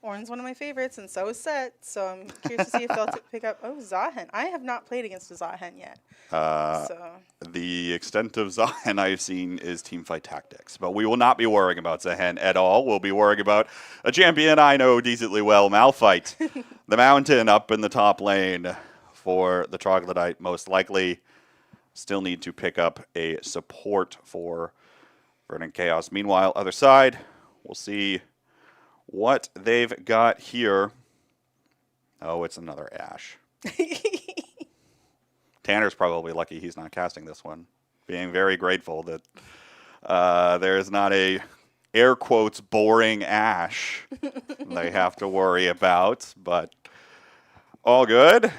Ornn's one of my favorites, and so is Set. So I'm curious to see if they'll pick up. Oh, Zahen. I have not played against a Zahen yet. So The extent of Zahen I've seen is teamfight tactics, but we will not be worrying about Zahen at all. We'll be worrying about a champion I know decently well, Malphite. The Mountain up in the top lane for the Troglodyte, most likely. Still need to pick up a support for Verdant Chaos. Meanwhile, other side, we'll see what they've got here. Oh, it's another Ashe. Tanner's probably lucky he's not casting this one. Being very grateful that there is not a, air quotes, boring Ashe they have to worry about, but all good.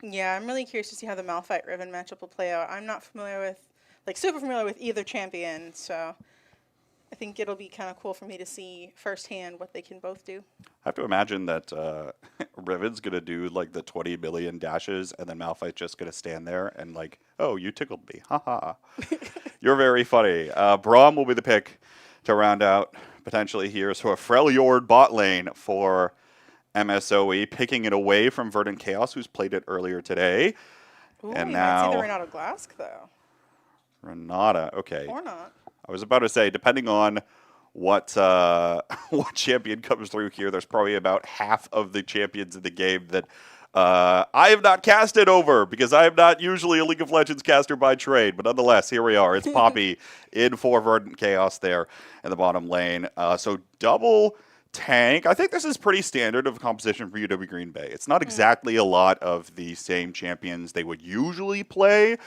yeah, I'm really curious to see how the Malphite Riven matchup will play out. I'm not super familiar with either champion, so I think it'll be kind of cool for me to see firsthand what they can both do. I have to imagine that Riven's going to do like the 20 million dashes, and then Malphite's just going to stand there and like, oh, you tickled me. Haha. You're very funny. Braum will be the pick to round out potentially here. So a Freljord bot lane for MSOE, picking it away from Verdant Chaos, who's played it earlier today. Ooh, And you now- might see the Renata Glask, though. Renata, okay. Or not. I was about to say, depending on what what champion comes through here, there's probably about half of the champions in the game that I have not casted over because I am not usually a League of Legends caster by trade. But nonetheless, here we are. It's Poppy in for Verdant Chaos there in the bottom lane. So double tank. I think this is pretty standard of composition for UW Green Bay. It's not exactly a lot of the same champions they would usually play.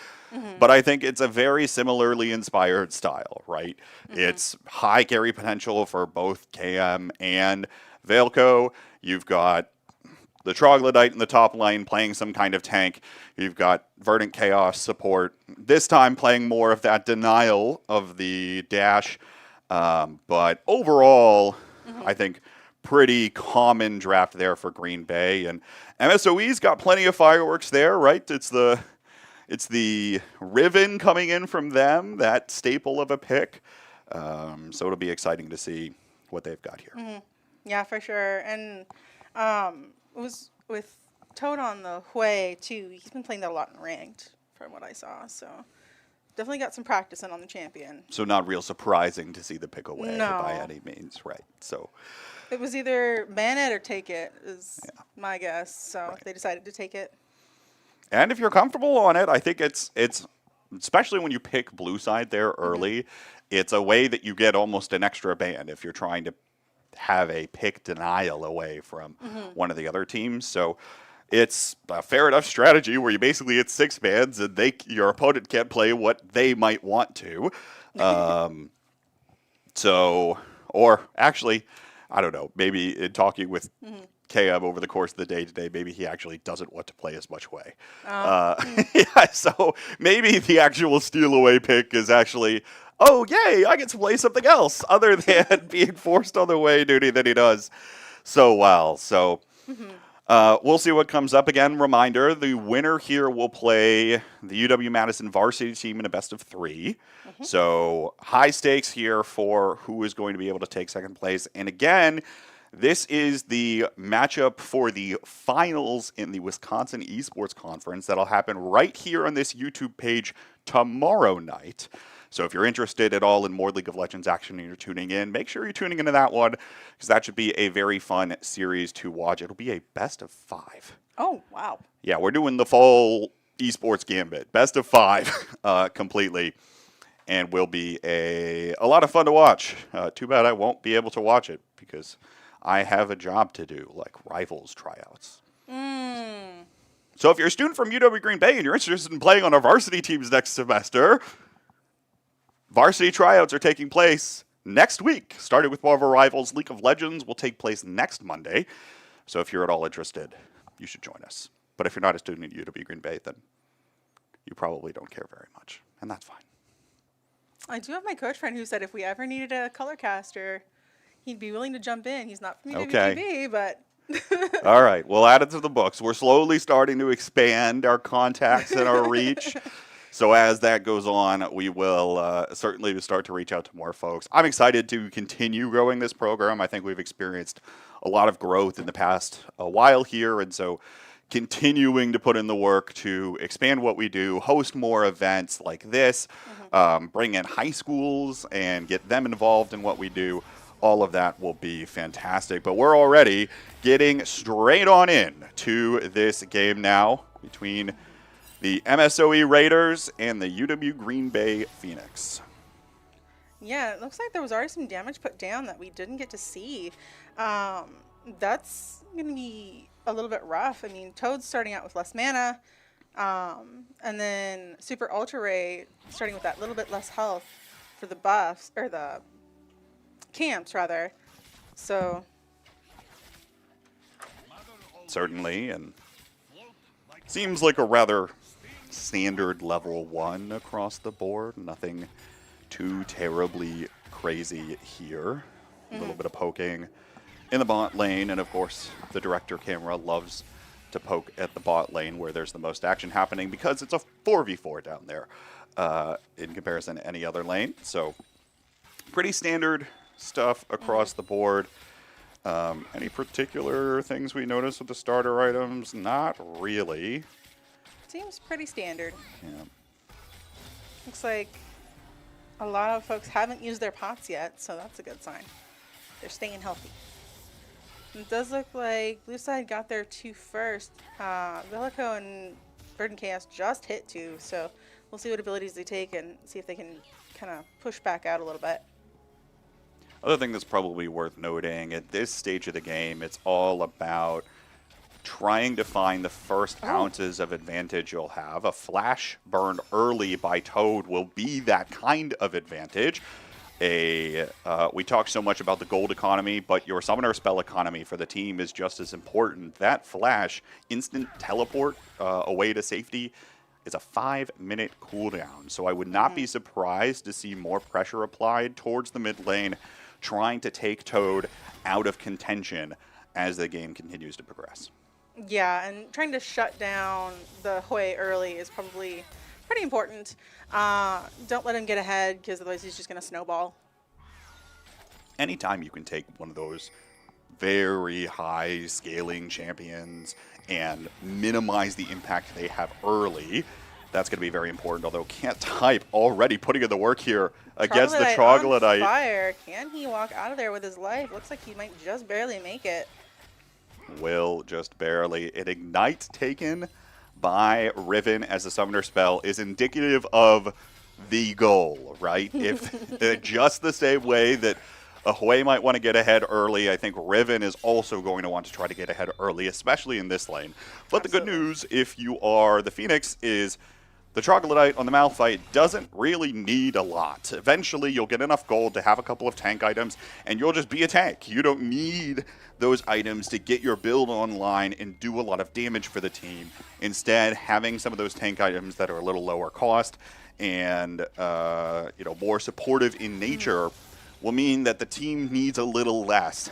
But I think it's a very similarly inspired style, right? It's high carry potential for both KM and Veilco. You've got the Troglodyte in the top lane playing some kind of tank. You've got Verdant Chaos support, this time playing more of that denial of the dash. But overall, I think pretty common draft there for Green Bay. And MSOE's got plenty of fireworks there, right? It's the Riven coming in from them, that staple of a pick. So it'll be exciting to see what they've got here. Yeah, for sure. And it was with Toad on the Hui, too. He's been playing that a lot in ranked, from what I saw. So definitely got some practice in on the champion. So not real surprising to see the pick away No. by any means, right? So It was either ban it or take it, is my guess. So they decided to take it. and if you're comfortable on it, I think it's especially when you pick blue side there early, it's a way that you get almost an extra ban if you're trying to have a pick denial away from one of the other teams. So it's a fair enough strategy where you basically get 6 bans and your opponent can't play what they might want to. Or actually, I don't know, maybe in talking with KM over the course of the day today, maybe he actually doesn't want to play as much Way. Yeah, so maybe the actual steal away pick is actually, oh, yay, I get to play something else other than being forced on the Way duty that he does so well. So we'll see what comes up. Again, reminder, the winner here will play the UW-Madison varsity team in a best of 3. So high stakes here for who is going to be able to take second place. And again, this is the matchup for the finals in the Wisconsin Esports Conference that'll happen right here on this YouTube page tomorrow night. So if you're interested at all in more League of Legends action and you're tuning in, make sure you're tuning into that one because that should be a very fun series to watch. It'll be a best of 5. Oh, wow. Yeah, we're doing the full esports gambit, best of 5 completely, and will be a lot of fun to watch. Too bad I won't be able to watch it because I have a job to do, like Rivals tryouts. So if you're a student from UW Green Bay and you're interested in playing on our varsity teams next semester, varsity tryouts are taking place next week. Started with one of our Rivals. League of Legends will take place next Monday. So if you're at all interested, you should join us. But if you're not a student at UW Green Bay, then you probably don't care very much. And that's fine. I do have my coach friend who said if we ever needed a color caster, he'd be willing to jump in. He's not from Okay. UWGB, but All right, we'll add it to the books. We're slowly starting to expand our contacts and our reach. So as that goes on, we will certainly start to reach out to more folks. I'm excited to continue growing this program. I think we've experienced a lot of growth in the past a while here, and so continuing to put in the work to expand what we do, host more events like this, bring in high schools and get them involved in what we do. All of that will be fantastic. But we're already getting straight on in to this game now between the MSOE Raiders and the UW Green Bay Phoenix. Yeah, it looks like there was already some damage put down that we didn't get to see. That's going to be a little bit rough. I mean, Toad's starting out with less mana, and then Super Ultra Ray starting with that little bit less health for the buffs, or the camps, rather. So Certainly, and seems like a rather standard level 1 across the board. Nothing too terribly crazy here. A little bit of poking in the bot lane, and of course the director camera loves to poke at the bot lane where there's the most action happening because it's a 4v4 down there in comparison to any other lane. So pretty standard stuff across the board. Any particular things we notice with the starter items? Not really. seems pretty standard. Yeah. Looks like a lot of folks haven't used their pots yet, so that's a good sign. They're staying healthy. It does look like Blue Side got their 2 first. Velico and Verdant Chaos just hit 2, so we'll see what abilities they take and see if they can kind of push back out a little bit. Other thing that's probably worth noting, at this stage of the game, it's all about trying to find the first ounces of advantage you'll have. A flash burned early by Toad will be that kind of advantage. We talk so much about the gold economy, but your summoner spell economy for the team is just as important. That flash, instant teleport away to safety, is a 5-minute cooldown. So I would not be surprised to see more pressure applied towards the mid lane, trying to take Toad out of contention as the game continues to progress. Yeah, and trying to shut down the Hui early is probably pretty important. Don't let him get ahead, because otherwise he's just going to snowball. Anytime you can take one of those very high scaling champions and minimize the impact they have early, that's going to be very important. Although Can't Type already putting in the work here against the Troglodyte. On fire. Can he walk out of there with his life? Looks like he might just barely make it. Will just barely. An Ignite taken by Riven as a summoner spell is indicative of the goal, right? If just the same way that Hui might want to get ahead early, I think Riven is also going to want to try to get ahead early, especially in this lane. But the good news, if you are the Phoenix, is the Troglodyte on the Malphite doesn't really need a lot. Eventually, you'll get enough gold to have a couple of tank items, and you'll just be a tank. You don't need those items to get your build online and do a lot of damage for the team. Instead, having some of those tank items that are a little lower cost and more supportive in nature will mean that the team needs a little less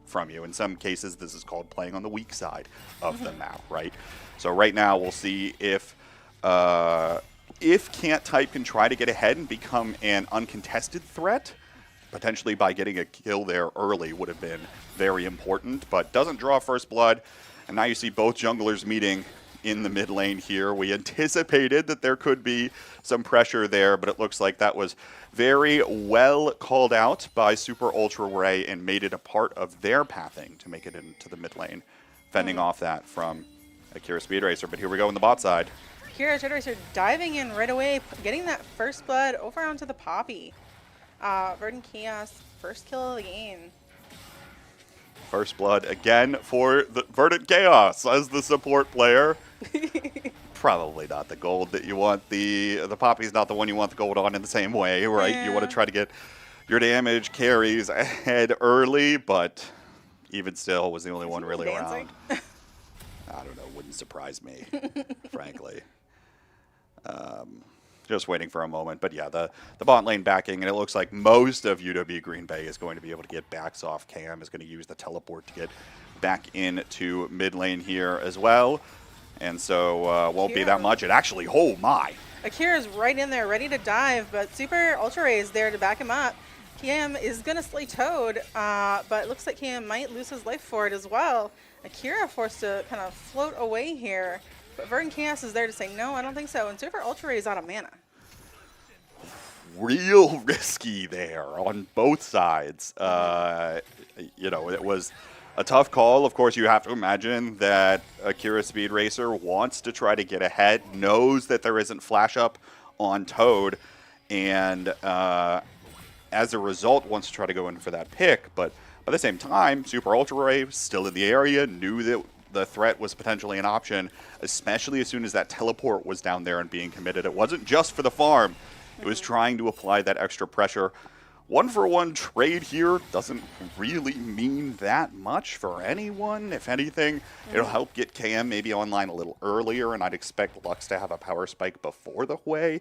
from you. In some cases, this is called playing on the weak side of the map, right? So right now, we'll see if Can't Type can try to get ahead and become an uncontested threat, potentially by getting a kill there early would have been very important, but doesn't draw first blood. And now you see both junglers meeting in the mid lane here. We anticipated that there could be some pressure there, but it looks like that was very well called out by Super Ultra Ray and made it a part of their pathing to make it into the mid lane, fending off that from Akira Speed Racer. But here we go on the bot side. Akira Speed Racer diving in right away, getting that first blood over onto the Poppy. Verdant Chaos, first kill of the game. First blood again for the Verdant Chaos as the support player. Probably not the gold that you want. The Poppy's not the one you want the gold on in the same way, right? Yeah. You want to try to get your damage carries ahead early, but even still was the only one really around. I don't know, wouldn't surprise me, frankly. Just waiting for a moment. But yeah, the bot lane backing, and it looks like most of UW Green Bay is going to be able to get backs off cam, is going to use the teleport to get back into mid lane here as well. and so won't be that Cute. much. It actually, oh my. Akira's right in there, ready to dive, but Super Ultra Ray is there to back him up. KM is going to slay Toad, but it looks like KM might lose his life for it as well. Akira forced to kind of float away here, but Verdant Chaos is there to say, no, I don't think so. And Super Ultra Ray is out of mana. Real risky there on both sides. You know, it was a tough call. Of course, you have to imagine that Akira Speed Racer wants to try to get ahead, knows that there isn't flash up on Toad, and as a result wants to try to go in for that pick. But by the same time, Super Ultra Ray was still in the area, knew that the threat was potentially an option, especially as soon as that teleport was down there and being committed. It wasn't just for the farm. It was trying to apply that extra pressure. 1-for-1 trade here doesn't really mean that much for anyone. If anything, it'll help get KM maybe online a little earlier, and I'd expect Lux to have a power spike before the Hui.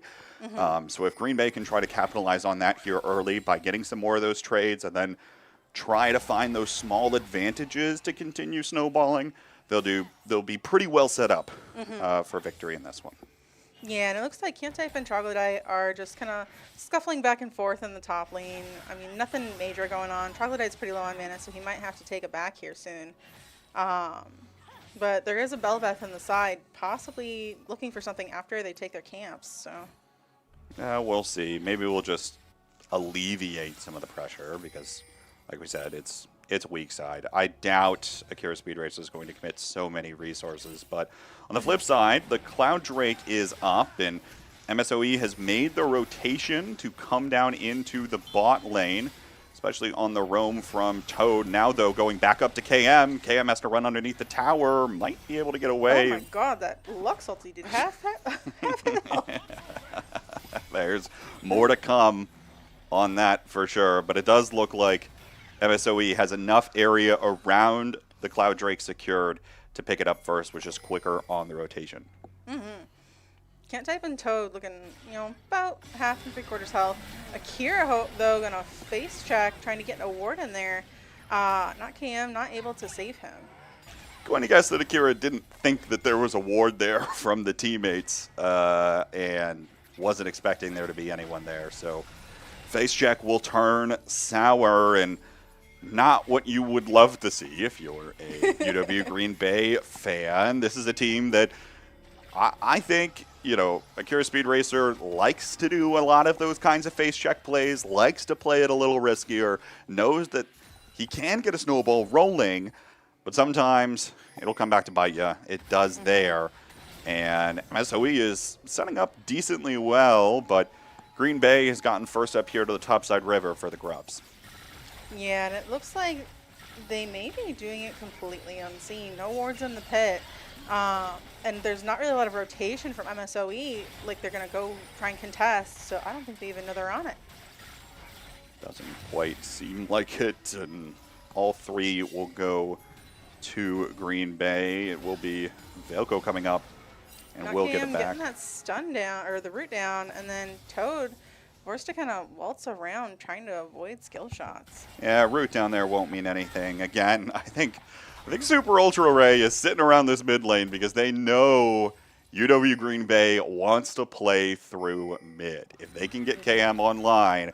So if Green Bay can try to capitalize on that here early by getting some more of those trades and then try to find those small advantages to continue snowballing, they'll be pretty well set up for victory in this one. Yeah, and it looks like Cantype and Troglodyte are just kind of scuffling back and forth in the top lane. I mean, nothing major going on. Troglodyte's pretty low on mana, so he might have to take it back here soon. But there is a Belveth on the side, possibly looking for something after they take their camps. So We'll see. Maybe we'll just alleviate some of the pressure because, like we said, it's weak side. I doubt Akira Speed Racer is going to commit so many resources, but on the flip side, the Cloud Drake is up, and MSOE has made the rotation to come down into the bot lane, especially on the roam from Toad. Now, though, going back up to KM. KM has to run underneath the tower, might be able to get away. oh my god, that Lux ulti did half health. There's more to come on that for sure, but it does look like MSOE has enough area around the Cloud Drake secured to pick it up first, which is quicker on the rotation. Cantype and Toad looking, about half and 3/4 health. Akira, though, gonna face check, trying to get a ward in there. Not KM, not able to save him. Going to guess that Akira didn't think that there was a ward there from the teammates and wasn't expecting there to be anyone there. So face check will turn sour and not what you would love to see if you're a UW Green Bay fan. This is a team that I think, Akira Speed Racer likes to do a lot of those kinds of face check plays, likes to play it a little riskier, knows that he can get a snowball rolling, but sometimes it'll come back to bite you. It does there. And MSOE is setting up decently well, but Green Bay has gotten first up here to the topside river for the Grubs. Yeah, and it looks like they may be doing it completely unseen. No wards in the pit. And there's not really a lot of rotation from MSOE. Like, they're going to go try and contest. So I don't think they even know they're on it. Doesn't quite seem like it. And all three will go to Green Bay. It will be Velko coming up. And Not we'll get KM it back. getting that stun down, or the root down. And then Toad forced to kind of waltz around trying to avoid skill shots. Yeah, root down there won't mean anything. Again, I think Super Ultra Ray is sitting around this mid lane because they know UW Green Bay wants to play through mid. If they can get KM online,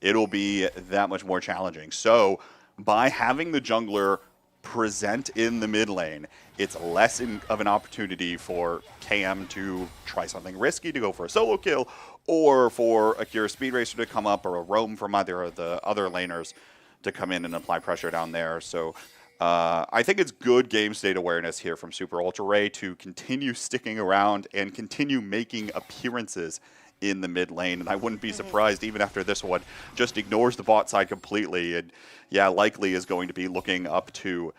it'll be that much more challenging. So by having the jungler present in the mid lane, it's less of an opportunity for KM to try something risky, to go for a solo kill, or for Akira Speed Racer to come up, or a roam from either of the other laners to come in and apply pressure down there. So I think it's good game state awareness here from Super Ultra Ray to continue sticking around and continue making appearances in the mid lane. And I wouldn't be surprised, even after this one, just ignores the bot side completely. And yeah, likely is going to be looking up to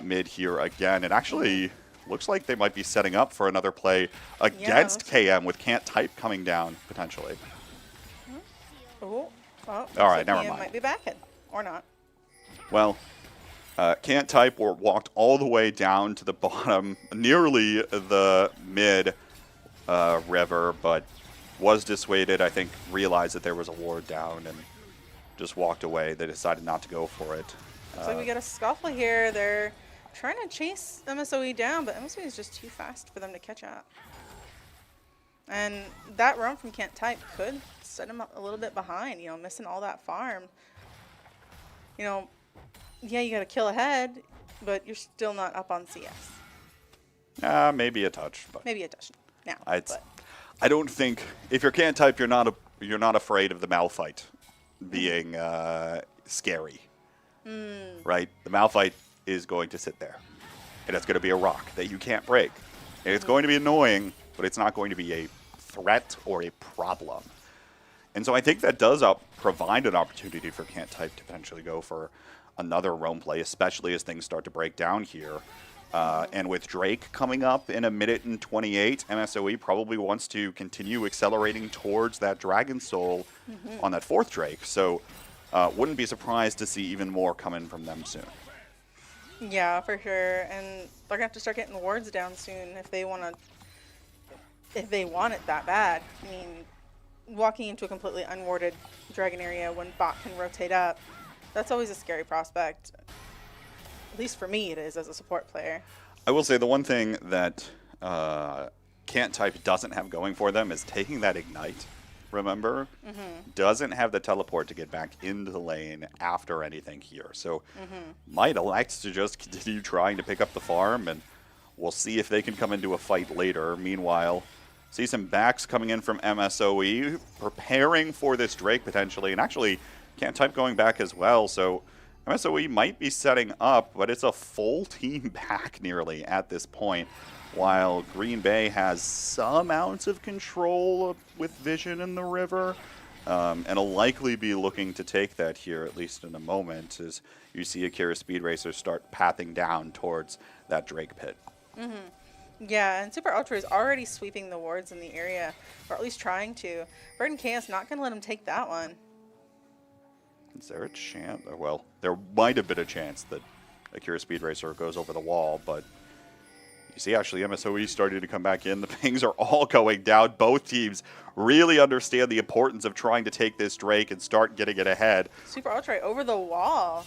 mid here again. And actually looks like they might be setting up for another play against KM with Can't Type coming down potentially. Oh, all right, never KM mind. might be back in, or not. Well, Can't Type or walked all the way down to the bottom, nearly the mid river, but was dissuaded. I think realized that there was a ward down and just walked away. They decided not to go for it. Looks like we got a scuffle here. They're trying to chase MSOE down, but MSOE is just too fast for them to catch up. And that roam from Can't Type could set him up a little bit behind, you know, missing all that farm. You know, yeah, you got to kill ahead, but you're still not up on CS. Maybe a touch, but Maybe a touch now. I don't think if you're Can't Type, you're not afraid of the Malphite being scary, right? The Malphite is going to sit there, and it's going to be a rock that you can't break, and it's going to be annoying, but it's not going to be a threat or a problem. And so I think that does provide an opportunity for Can't Type to potentially go for another roam play, especially as things start to break down here. And with Drake coming up in 1:28, MSOE probably wants to continue accelerating towards that Dragon Soul on that 4th Drake. So wouldn't be surprised to see even more coming from them soon. Yeah, for sure. And they're going to have to start getting wards down soon if they want it that bad. I mean, walking into a completely unwarded dragon area when bot can rotate up, that's always a scary prospect. At least for me it is as a support player. I will say the one thing that Can't Type doesn't have going for them is taking that Ignite, remember? Doesn't have the teleport to get back into the lane after anything here. So might elect to just continue trying to pick up the farm, and we'll see if they can come into a fight later. Meanwhile, see some backs coming in from MSOE, preparing for this Drake potentially, and actually Can't Type going back as well. So MSOE might be setting up, but it's a full team back nearly at this point, while Green Bay has some ounce of control with vision in the river, and will likely be looking to take that here, at least in a moment, as you see Akira Speed Racer start pathing down towards that Drake pit. Yeah, and Super Ultra is already sweeping the wards in the area, or at least trying to. Bird and Chaos not going to let him take that one. Is there a chance? Well, there might have been a chance that Akira Speed Racer goes over the wall, but you see actually MSOE starting to come back in. The pings are all going down. Both teams really understand the importance of trying to take this Drake and start getting it ahead. Super Ultra over the wall.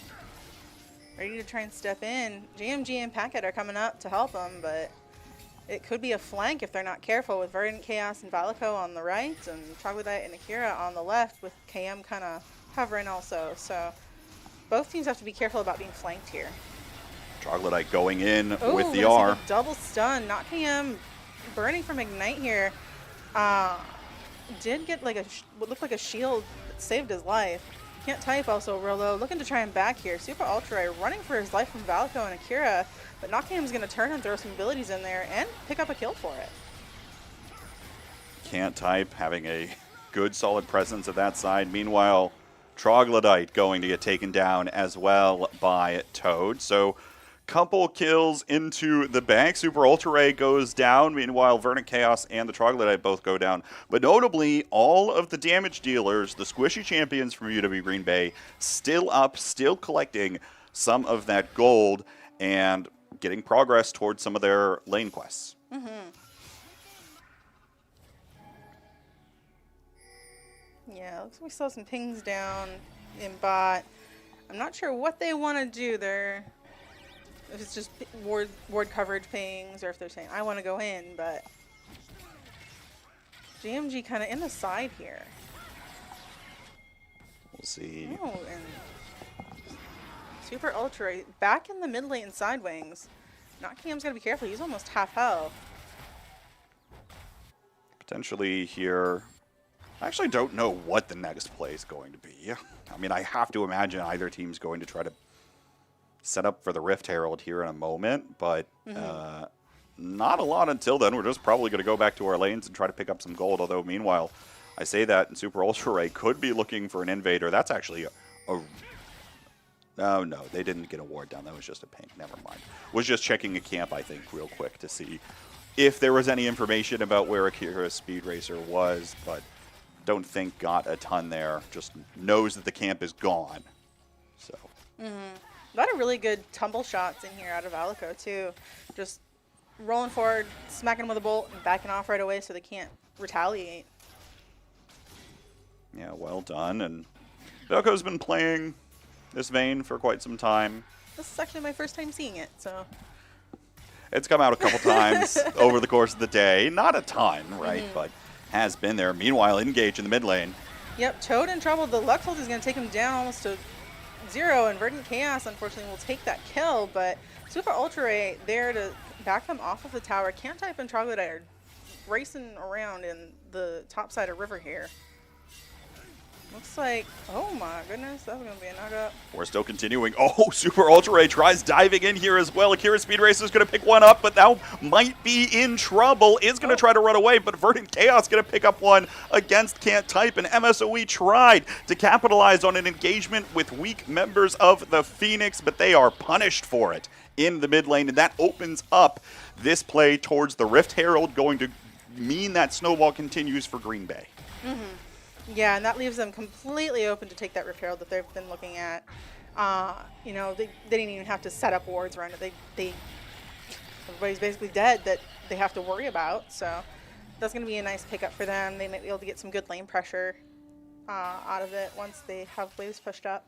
Ready to try and step in. JMG and Packet are coming up to help him, but it could be a flank if they're not careful, with Verdant Chaos and Valico on the right and Troglodyte and Akira on the left, with KM kind of hovering also. So both teams have to be careful about being flanked here. Troglodyte going in Ooh, with the gonna see R. double stun, not KM burning from Ignite here. Did get like what looked like a shield that saved his life. Can't Type also real low, looking to try and back here. Super Ultra running for his life from Valico and Akira, but Knockham's going to turn and throw some abilities in there and pick up a kill for it. Can't Type having a good solid presence at that side. Meanwhile, Troglodyte going to get taken down as well by Toad. So couple kills into the bank. Super Ultra Ray goes down. Meanwhile, Verdant Chaos and the Troglodyte both go down. But notably, all of the damage dealers, the squishy champions from UW Green Bay, still up, still collecting some of that gold and getting progress towards some of their lane quests. Yeah, looks like we saw some pings down in bot. I'm not sure what they want to do there. If it's just ward coverage pings, or if they're saying, I want to go in, but JMG kind of in the side here. We'll see. Oh, and Super Ultra back in the mid lane side wings. Knockham's got to be careful. He's almost half health. Potentially here. I actually don't know what the next play is going to be. I mean, I have to imagine either team's going to try to set up for the Rift Herald here in a moment, but not a lot until then. We're just probably going to go back to our lanes and try to pick up some gold, although meanwhile, I say that, and Super Ultra Ray could be looking for an invader. That's actually a oh, no, they didn't get a ward down. That was just a ping. Never mind. Was just checking a camp, I think, real quick to see if there was any information about where Akira Speed Racer was, but don't think got a ton there. Just knows that the camp is gone. So. A lot of really good tumble shots in here out of Alico too. Just rolling forward, smacking them with a bolt, and backing off right away so they can't retaliate. Yeah, well done. And Velko's been playing this vein for quite some time. This is actually my first time seeing it, so. It's come out a couple times over the course of the day. Not a ton, right? But has been there. Meanwhile, Engage in the mid lane. Yep, Toad in trouble. The Lux ult is going to take him down almost to 0, and Verdant Chaos, unfortunately, will take that kill, but Super Ultra Ray there to back them off of the tower. Can't type and Troglodyte are racing around in the top side of river here. Looks like, oh my goodness, that's going to be a knockup. We're still continuing. Oh, Super Ultra Ray tries diving in here as well. Akira Speed Racer is going to pick one up, but now might be in trouble. Is going to try to run away, but Verdant Chaos going to pick up one against Can't Type, and MSOE tried to capitalize on an engagement with weak members of the Phoenix, but they are punished for it in the mid lane, and that opens up this play towards the Rift Herald, going to mean that snowball continues for Green Bay. Yeah, and that leaves them completely open to take that Rift Herald that they've been looking at. You know, they didn't even have to set up wards around it. Everybody's basically dead that they have to worry about. So that's going to be a nice pickup for them. They might be able to get some good lane pressure out of it once they have waves pushed up.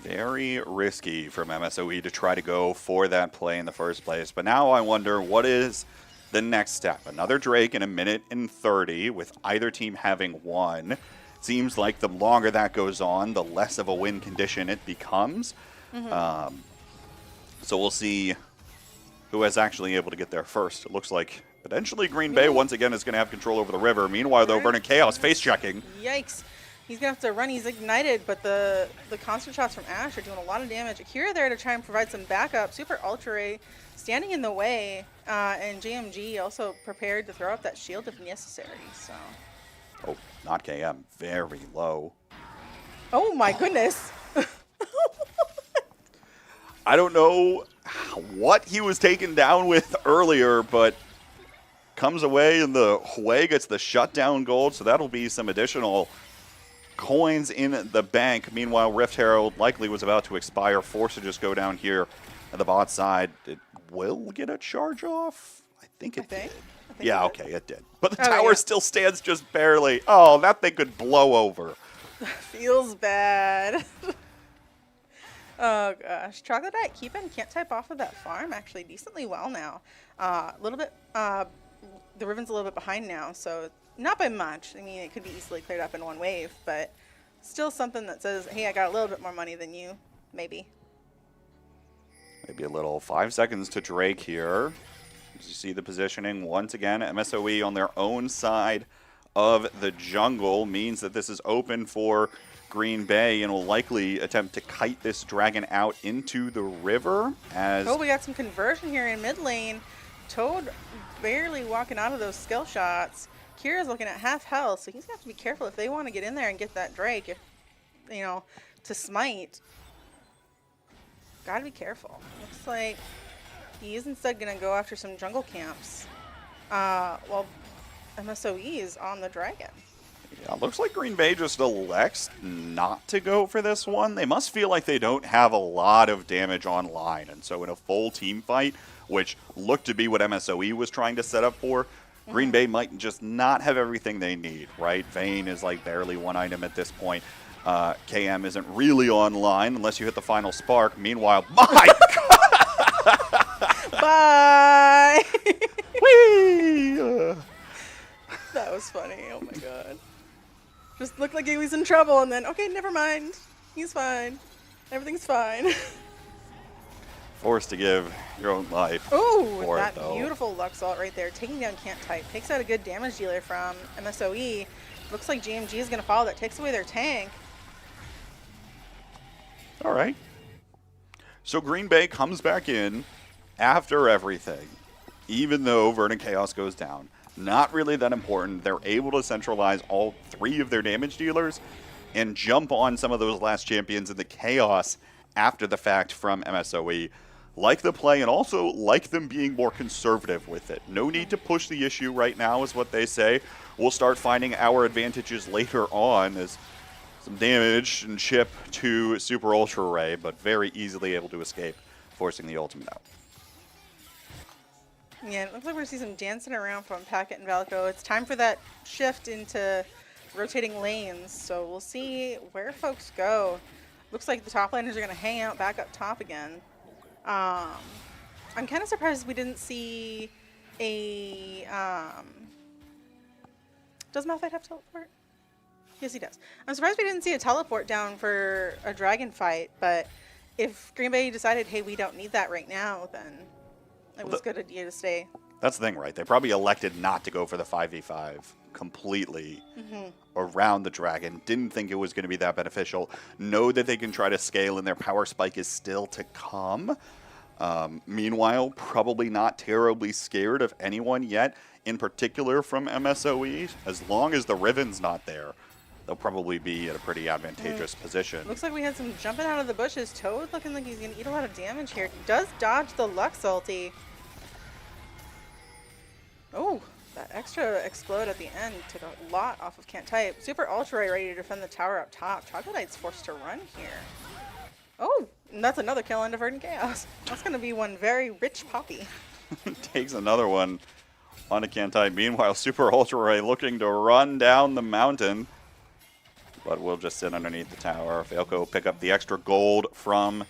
Very risky from MSOE to try to go for that play in the first place. But now I wonder, what is the next step? Another Drake in 1:30 with either team having one. Seems like the longer that goes on, the less of a win condition it becomes. So we'll see who is actually able to get there first. It looks like potentially Green Bay once again is going to have control over the river. Meanwhile, though, Verdant Chaos face checking. Yikes. He's going to have to run. He's ignited, but the constant shots from Ash are doing a lot of damage. Akira there to try and provide some backup. Super Ultra Ray standing in the way, and JMG also prepared to throw up that shield if necessary. So. Oh, not KM. Very low. Oh my goodness. I don't know what he was taken down with earlier, but comes away, and the Hwei gets the shutdown gold, so that'll be some additional coins in the bank. Meanwhile, Rift Herald likely was about to expire, forced to just go down here at the bot side. It will get a charge off. I think it did. Yeah, okay, it did. But the tower still stands just barely. Oh, that thing could blow over. Feels bad. Oh gosh, Troglodyte keeping Can't Type off of that farm actually decently well now. A little bit, the Riven's a little bit behind now, so not by much. I mean, it could be easily cleared up in one wave, but still something that says, hey, I got a little bit more money than you, maybe. Maybe a little 5 seconds to Drake here. As you see the positioning once again, MSOE on their own side of the jungle means that this is open for Green Bay and will likely attempt to kite this dragon out into the river. As we got some conversion here in mid lane. Toad barely walking out of those skill shots. Kira's looking at half health, so he's going to have to be careful if they want to get in there and get that Drake, if, you know, to smite. Got to be careful. Looks like he is instead going to go after some jungle camps. While MSOE is on the dragon. Yeah, looks like Green Bay just elects not to go for this one. They must feel like they don't have a lot of damage online, and so in a full team fight, which looked to be what MSOE was trying to set up for, Green Bay might just not have everything they need, right? Vayne is like barely one item at this point. KM isn't really online unless you hit the final spark. Meanwhile, my Bye! Whee! That was funny. Oh my god. Just looked like he was in trouble, and then, okay, never mind. He's fine. Everything's fine. Forced to give your own life. Ooh, for that it, though. beautiful Lux ult right there. Taking down Can't Type. Takes out a good damage dealer from MSOE. Looks like GMG is going to follow. That takes away their tank. All right. So Green Bay comes back in after everything, even though Verdant Chaos goes down. Not really that important. They're able to centralize all 3 of their damage dealers and jump on some of those last champions in the chaos after the fact from MSOE. Like the play, and also like them being more conservative with it. No need to push the issue right now is what they say. We'll start finding our advantages later on as some damage and chip to Super Ultra Ray, but very easily able to escape, forcing the ultimate out. Yeah, it looks like we're seeing some dancing around from Packet and Valco. It's time for that shift into rotating lanes, so we'll see where folks go. Looks like the top laners are going to hang out back up top again. I'm kind of surprised we didn't see a... does Malphite have teleport? Yes, he does. I'm surprised we didn't see a teleport down for a dragon fight, but if Green Bay decided, hey, we don't need that right now, then it was a good idea to stay. That's the thing, right? They probably elected not to go for the 5v5 completely around the dragon. Didn't think it was going to be that beneficial. Know that they can try to scale, and their power spike is still to come. Meanwhile, probably not terribly scared of anyone yet, in particular from MSOE. As long as the Riven's not there, they'll probably be in a pretty advantageous position. Looks like we had some jumping out of the bushes. Toad looking like he's going to eat a lot of damage here. He does dodge the Lux ulti. Oh, that extra explode at the end took a lot off of Can't Type. Super Ultra Ray ready to defend the tower up top. Troglodyte's forced to run here. Oh, and that's another kill into Verdant Chaos. That's going to be one very rich poppy. Takes another one on a Can't Type. Meanwhile, Super Ultra Ray looking to run down the mountain, but we'll just sit underneath the tower. Falco will pick up the extra gold from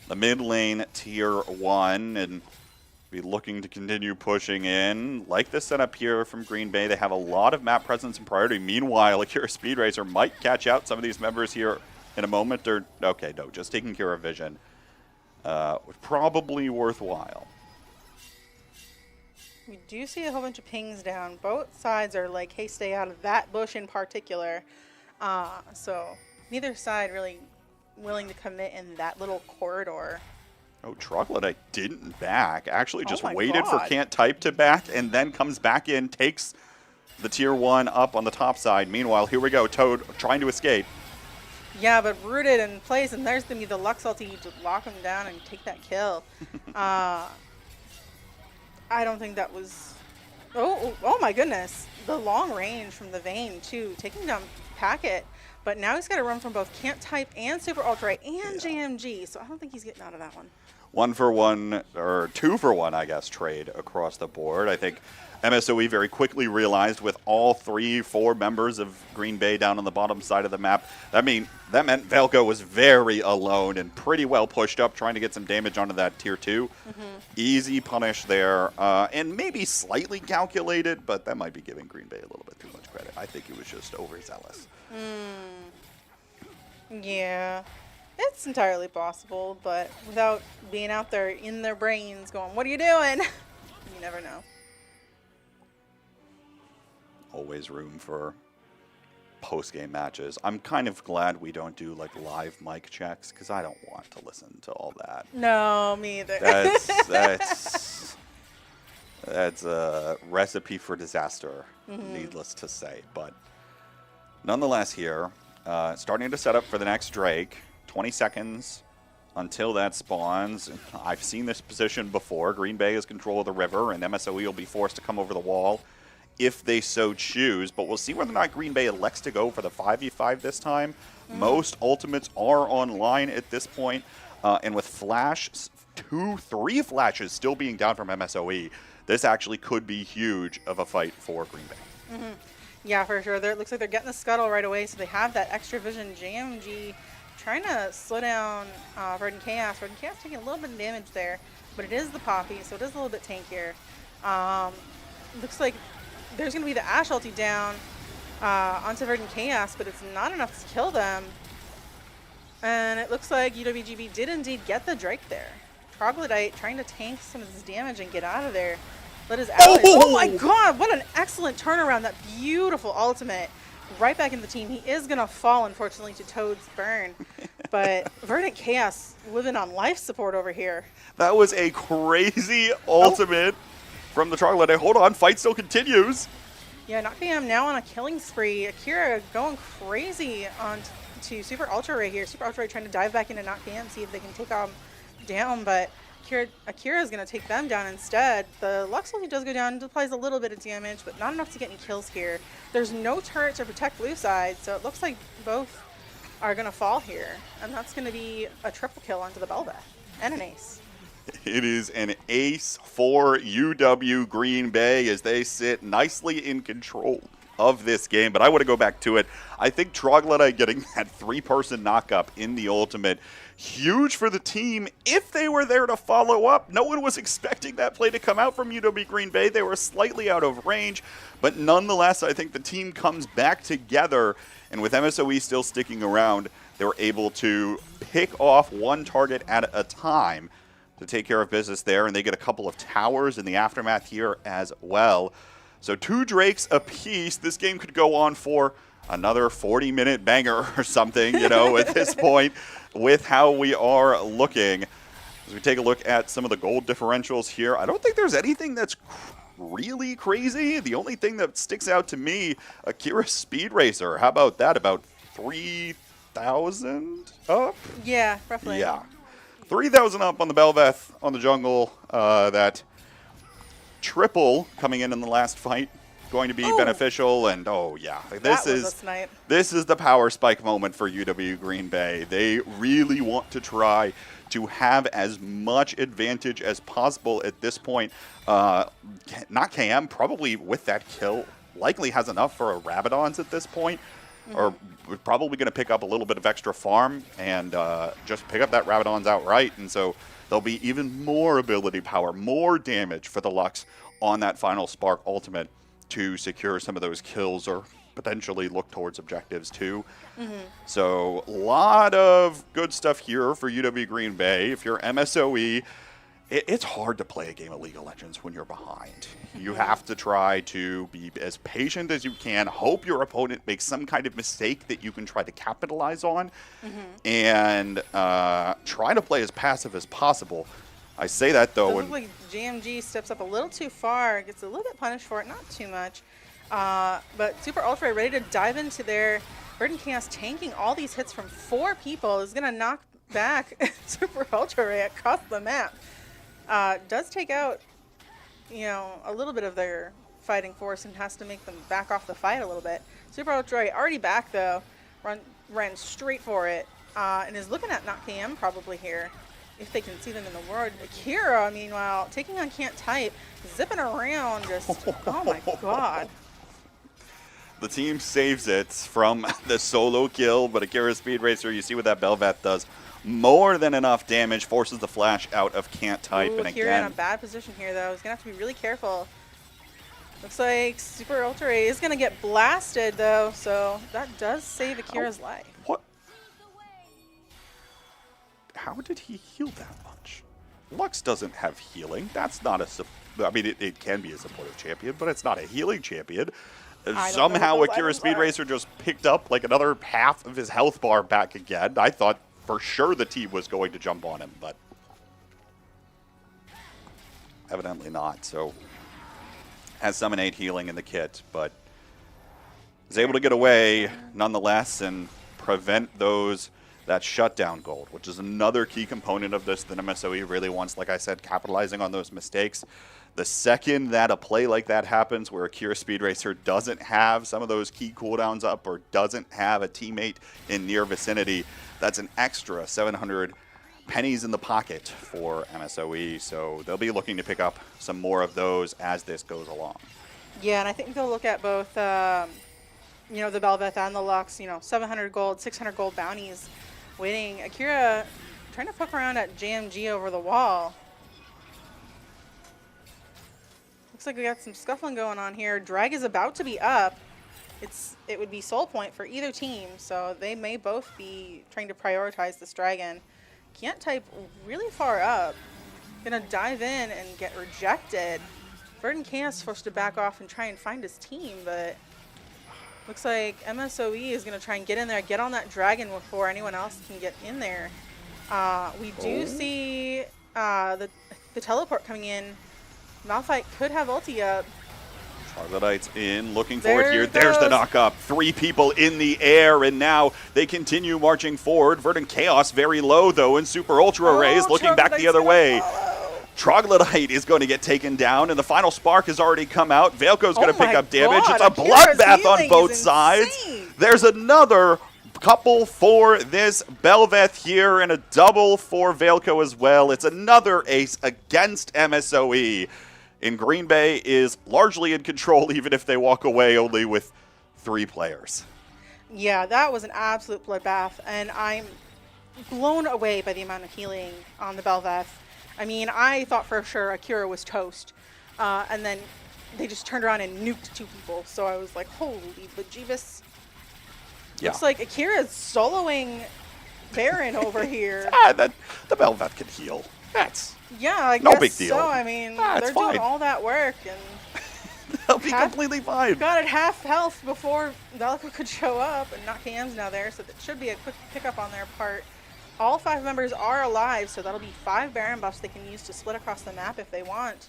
the mid lane tier 1 and be looking to continue pushing in. Like the setup here from Green Bay, they have a lot of map presence and priority. Meanwhile, Akira Speed Racer might catch out some of these members here in a moment. Or okay, no, just taking care of vision. Probably worthwhile. We do see a whole bunch of pings down. Both sides are like, hey, stay out of that bush in particular. So neither side really willing to commit in that little corridor. Oh, Troglodyte didn't back. Actually just my waited for God. Can't Type to back and then comes back in, takes the tier 1 up on the top side. Meanwhile, here we go. Toad trying to escape. Yeah, but rooted in place, and there's going to be the Lux ulti to lock him down and take that kill. I don't think that was... Oh my goodness. The long range from the Vayne, too. Taking down Packet. But now he's got to run from both Can't Type and Super Ultra Ray and JMG, so I don't think he's getting out of that one. 1 for 1, or 2 for 1, I guess, trade across the board. I think MSOE very quickly realized with all 3-4 members of Green Bay down on the bottom side of the map, that meant Velko was very alone and pretty well pushed up, trying to get some damage onto that tier 2. Easy punish there, and maybe slightly calculated, but that might be giving Green Bay a little bit too much credit. I think he was just overzealous. Yeah, it's entirely possible, but without being out there in their brains going, what are you doing? You never know. Always room for post-game matches. I'm kind of glad we don't do like live mic checks because I don't want to listen to all that. No, me either. That's a recipe for disaster, needless to say. But nonetheless here, starting to set up for the next Drake. 20 seconds until that spawns. I've seen this position before. Green Bay has control of the river, and MSOE will be forced to come over the wall if they so choose. But we'll see whether or not Green Bay elects to go for the 5v5 this time. Most ultimates are online at this point, and with Flash, 2-3 flashes still being down from MSOE, this actually could be huge of a fight for Green Bay. Yeah, for sure. It looks like they're getting the scuttle right away, so they have that extra vision. JMG trying to slow down Verdant Chaos. Verdant Chaos taking a little bit of damage there, but it is the Poppy, so it is a little bit tankier. Looks like there's going to be the Ashe ulti down onto Verdant Chaos, but it's not enough to kill them. And it looks like UWGB did indeed get the Drake there. Troglodyte trying to tank some of this damage and get out of there. Let his allies... Oh my god, what an excellent turnaround. That beautiful ultimate. Right back in the team. He is going to fall, unfortunately, to Toad's burn. But Verdant Chaos living on life support over here. That was a crazy ultimate from the Troglodyte. Hold on, fight still continues. Yeah, NotBM now on a killing spree. Akira going crazy on to Super Ultra Ray here. Super Ultra Ray trying to dive back into NotBM, see if they can take down, but Akira is going to take them down instead. The Lux ulti does go down, applies a little bit of damage, but not enough to get any kills here. There's no turret to protect blue side, so it looks like both are going to fall here. And that's going to be a triple kill onto the Belbeth and an ace. It is an ace for UW Green Bay as they sit nicely in control of this game, but I want to go back to it. I think Troglodyte getting that 3-person knock-up in the ultimate, huge for the team if they were there to follow up. No one was expecting that play to come out from UW Green Bay. They were slightly out of range, but nonetheless, I think the team comes back together, and with MSOE still sticking around, they were able to pick off one target at a time to take care of business there, and they get a couple of towers in the aftermath here as well. So 2 Drakes apiece. This game could go on for another 40-minute banger or something, you know, at this point with how we are looking. As we take a look at some of the gold differentials here, I don't think there's anything that's really crazy. The only thing that sticks out to me, Akira Speed Racer. How about that? About 3,000 up? Yeah, roughly. Yeah. 3,000 up on the Belveth on the jungle. That triple coming in the last fight going to be beneficial. And oh yeah, That was a snipe. this is the power spike moment for UW Green Bay. They really want to try to have as much advantage as possible at this point. Not KM, probably with that kill, likely has enough for a Rabadons at this point. Or we're probably going to pick up a little bit of extra farm and just pick up that Rabadons outright. And so there'll be even more ability power, more damage for the Lux on that final Spark ultimate to secure some of those kills or potentially look towards objectives too. So a lot of good stuff here for UW Green Bay. If you're MSOE, it's hard to play a game of League of Legends when you're behind. You have to try to be as patient as you can, hope your opponent makes some kind of mistake that you can try to capitalize on, and try to play as passive as possible. I say that, though. It looks like JMG steps up a little too far, gets a little bit punished for it, not too much. But Super Ultra ready to dive into there. Verdant Chaos tanking all these hits from 4 people is going to knock back Super Ultra Ray across the map. Does take out, you know, a little bit of their fighting force and has to make them back off the fight a little bit. Super Ultra Ray already back though, ran straight for it, and is looking at not KM probably here, if they can see them in the world. Akira, meanwhile, taking on Can't Type, zipping around, just, oh my god. The team saves it from the solo kill, but Akira Speed Racer, you see what that Belveth does. More than enough damage, forces the flash out of Can't Type. Ooh, And Akira again, in a bad position here though. He's going to have to be really careful. Looks like Super Ultra Ray is going to get blasted though, so that does save Akira's life. what? How did he heal that much? Lux doesn't have healing. That's not a... I mean, it can be a supportive champion, but it's not a healing champion. don't know Somehow what those Akira items Speed are. Racer just picked up like another half of his health bar back again. I thought for sure the team was going to jump on him, but evidently not. So has Summon 8 healing in the kit, but is able to get away nonetheless and prevent that shutdown gold, which is another key component of this that MSOE really wants, like I said, capitalizing on those mistakes. The second that a play like that happens where Akira Speed Racer doesn't have some of those key cooldowns up or doesn't have a teammate in near vicinity, that's an extra 700 pennies in the pocket for MSOE. So they'll be looking to pick up some more of those as this goes along. Yeah, and I think they'll look at both, you know, the Belveth and the Lux, you know, 700 gold, 600 gold bounties waiting. Akira trying to poke around at JMG over the wall. Looks like we got some scuffling going on here. Drag is about to be up. It would be soul point for either team, so they may both be trying to prioritize this dragon. Can't Type really far up. Gonna dive in and get rejected. Verdant Chaos forced to back off and try and find his team, but looks like MSOE is gonna try and get in there, get on that dragon before anyone else can get in there. We do see the teleport coming in. Malphite could have ulti up. Troglodyte's in, looking for There it here. it There's the goes. knock up. 3 people in the air, and now they continue marching forward. Verdant Chaos very low, though, and Super Ultra Rays looking back the Troglodyte's other gonna way. follow. Troglodyte is going to get taken down, and the final spark has already come out. Veilco's going to pick my up damage. God, It's a Akira's bloodbath on healing both is sides. insane. There's another couple for this Belveth here, and a double for Veilco as well. It's another ace against MSOE. And Green Bay is largely in control, even if they walk away only with 3 players. Yeah, that was an absolute bloodbath, and I'm blown away by the amount of healing on the Belveth. I mean, I thought for sure Akira was toast, and then they just turned around and nuked 2 people, so I was like, holy bejeebus. Yeah. Looks like Akira's soloing Baron over here. The Belveth can heal. That's Yeah, I No guess big deal. so. I mean, Ah, it's they're fine. doing all that work, and they'll be Half- completely fine. got at half health before Valka could show up, and not KM's now there, so that should be a quick pickup on their part. All 5 members are alive, so that'll be 5 Baron buffs they can use to split across the map if they want.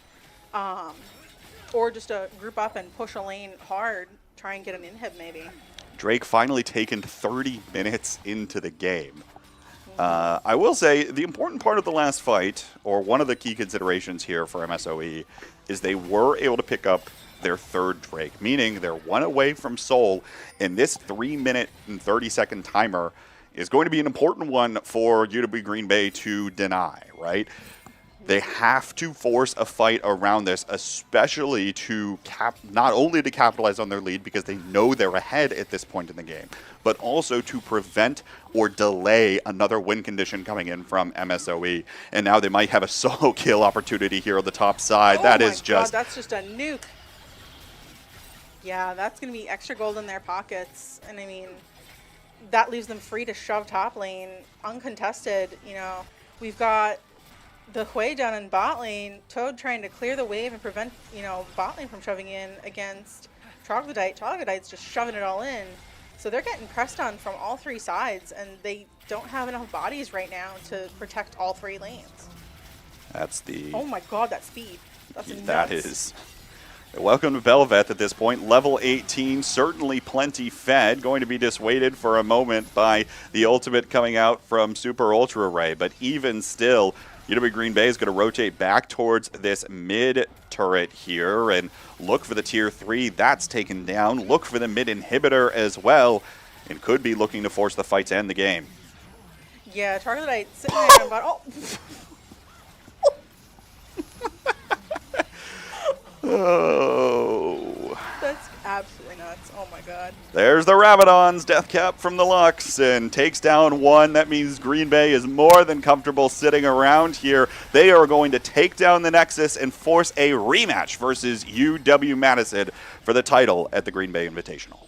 Or just group up and push a lane hard, try and get an inhib maybe. Drake finally taken 30 minutes into the game. I will say the important part of the last fight, or one of the key considerations here for MSOE, is they were able to pick up their 3rd Drake, meaning they're 1 away from Soul, and this 3-minute and 30-second timer is going to be an important one for UW Green Bay to deny, right? They have to force a fight around this, especially to not only to capitalize on their lead because they know they're ahead at this point in the game, but also to prevent or delay another win condition coming in from MSOE. And now they might have a solo kill opportunity here on the top side. Oh that my is just God, that's just a nuke. Yeah, that's going to be extra gold in their pockets. And I mean, that leaves them free to shove top lane uncontested. You know, we've got the Hui down in bot lane, Toad trying to clear the wave and prevent, you know, bot lane from shoving in against Troglodyte. Troglodyte's just shoving it all in. So they're getting pressed on from all 3 sides, and they don't have enough bodies right now to protect all 3 lanes. that's the Oh my God, that speed. That's that nuts. is. Welcome to Belveth at this point. Level 18, certainly plenty fed. Going to be dissuaded for a moment by the ultimate coming out from Super Ultra Ray. But even still, UW Green Bay is going to rotate back towards this mid turret here and look for the tier 3. That's taken down. Look for the mid inhibitor as well, and could be looking to force the fight to end the game. Yeah, Troglodyte sitting there and about, Oh. that's absolutely nuts. Oh my God. There's the Rabadon's death cap from the Lux and takes down 1. That means Green Bay is more than comfortable sitting around here. They are going to take down the Nexus and force a rematch versus UW-Madison for the title at the Green Bay Invitational.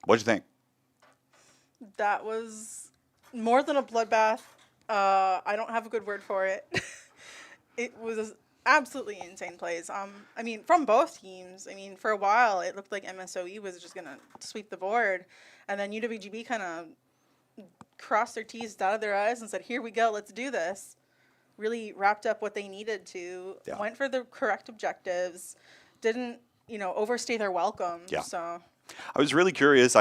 What'd you think? That was more than a bloodbath. I don't have a good word for it. It was absolutely insane plays. I mean, from both teams. I mean, for a while, it looked like MSOE was just going to sweep the board. And then UWGB kind of crossed their T's, dotted their I's, and said, here we go, let's do this. Really wrapped up what they needed to, Yeah. went for the correct objectives, didn't, you know, overstay their welcome. Yeah. So, I was really curious.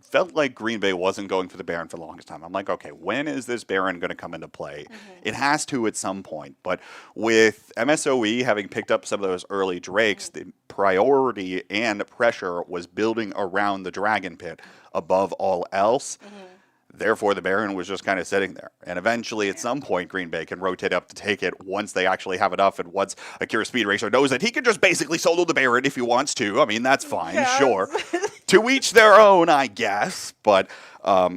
Felt like Green Bay wasn't going for the Baron for the longest time. I'm like, okay, when is this Baron going to come into play? It has to at some point. But with MSOE having picked up some of those early Drakes, the priority and pressure was building around the Dragon Pit above all else. Therefore, the Baron was just kind of sitting there. And eventually, at some point, Green Bay can rotate up to take it once they actually have enough. And once Akira Speed Racer knows that he can just basically solo the Baron if he wants to. I mean, that's fine, Yes. sure. To each their own, I guess. But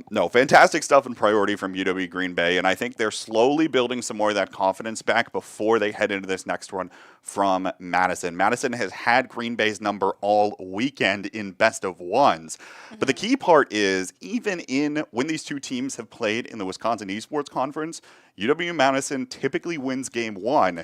no, fantastic stuff and priority from UW Green Bay. And I think they're slowly building some more of that confidence back before they head into this next one from Madison. Madison has had Green Bay's number all weekend in best of ones. But the key part is, even when these two teams have played in the Wisconsin Esports Conference, UW-Madison typically wins game 1.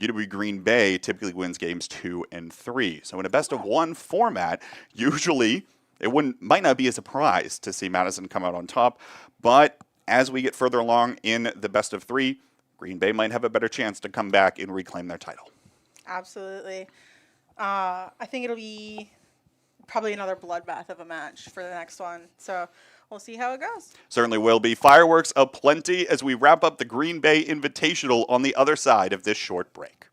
UW Green Bay typically wins games 2 and 3. So in a best of 1 format, usually it might not be a surprise to see Madison come out on top. But as we get further along in the best of 3, Green Bay might have a better chance to come back and reclaim their title. absolutely. I think it'll be probably another bloodbath of a match for the next one. So we'll see how it goes. Certainly will be. Fireworks aplenty as we wrap up the Green Bay Invitational on the other side of this short break.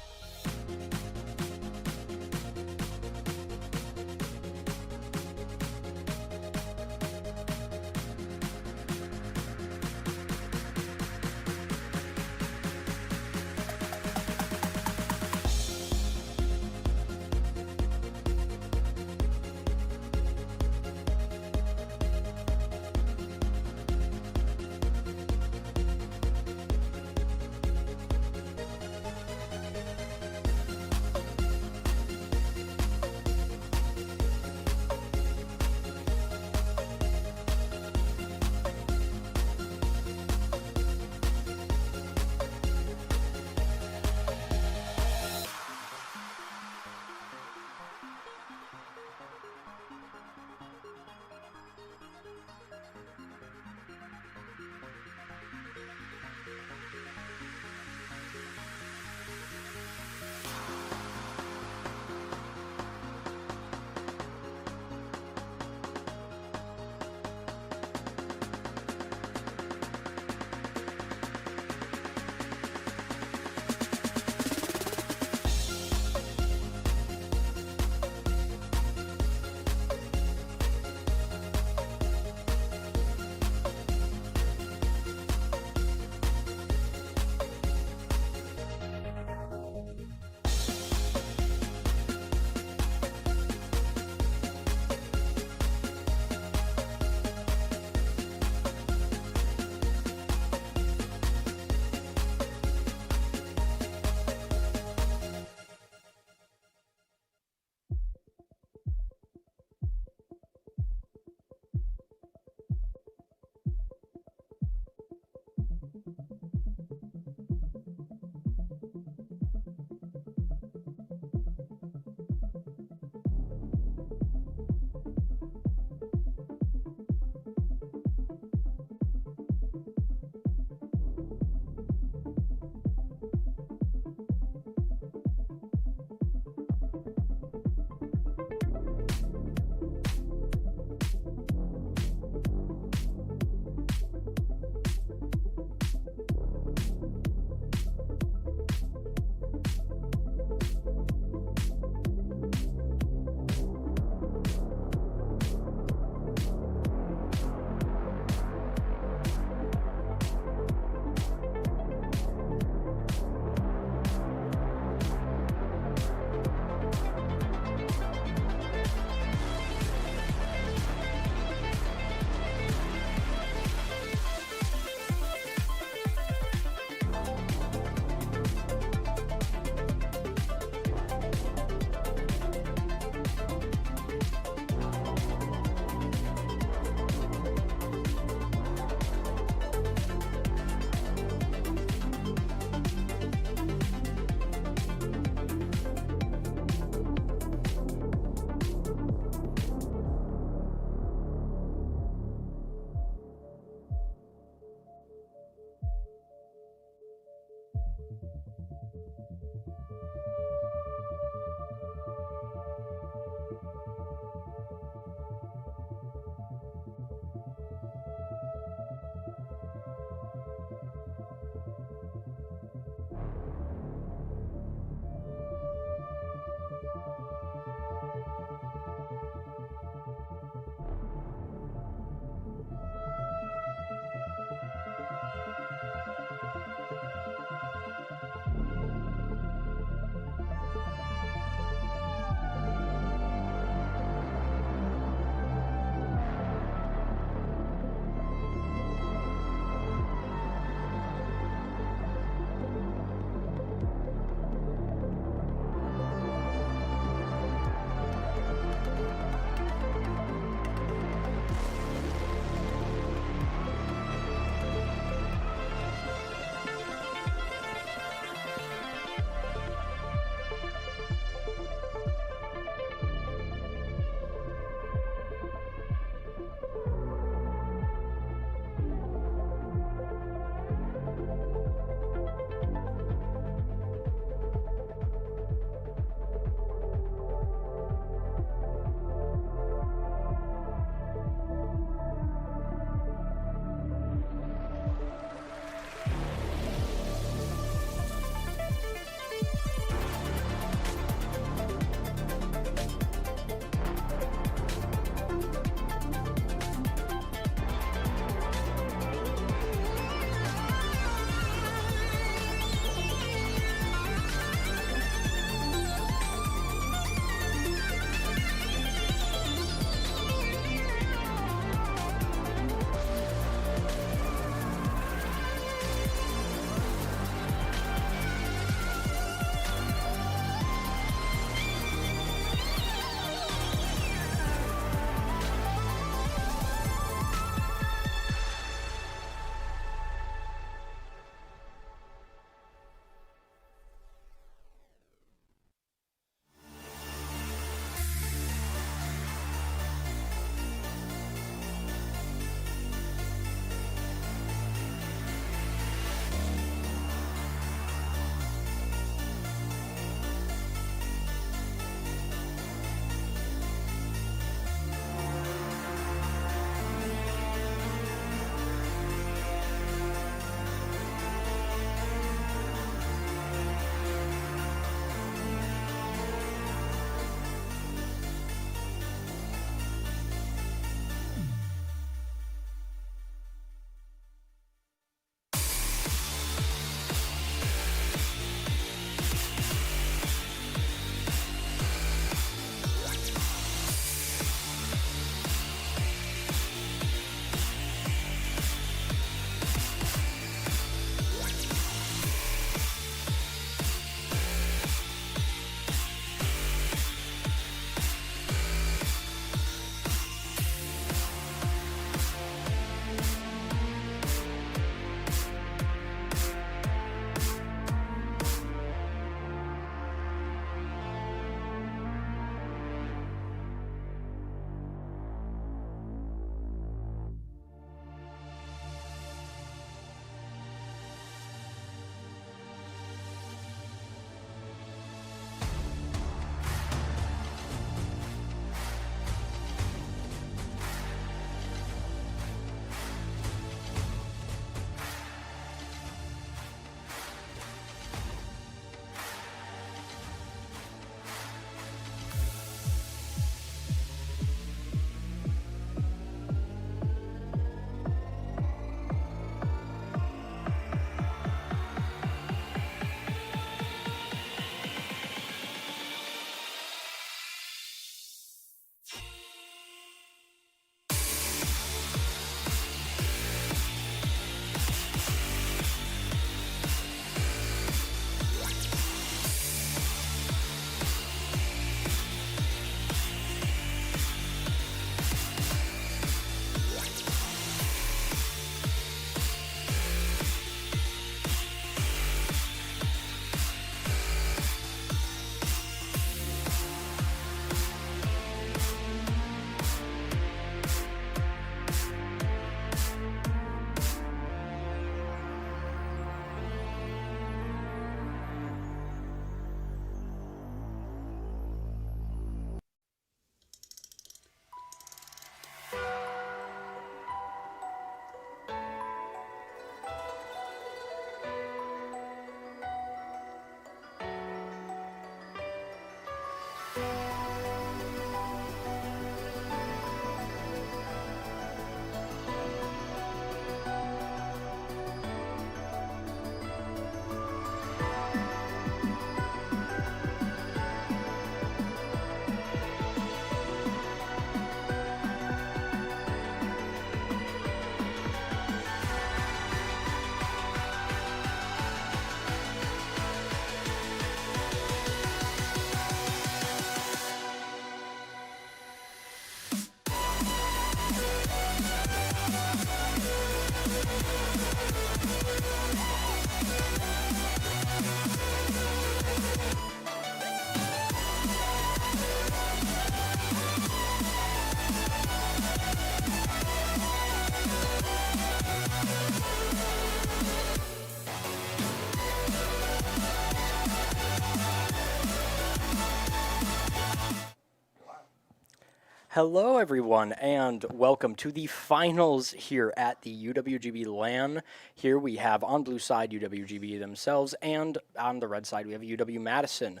Hello, everyone, and welcome to the finals here at the UWGB LAN. Here we have on blue side UWGB themselves, and on the red side we have UW-Madison.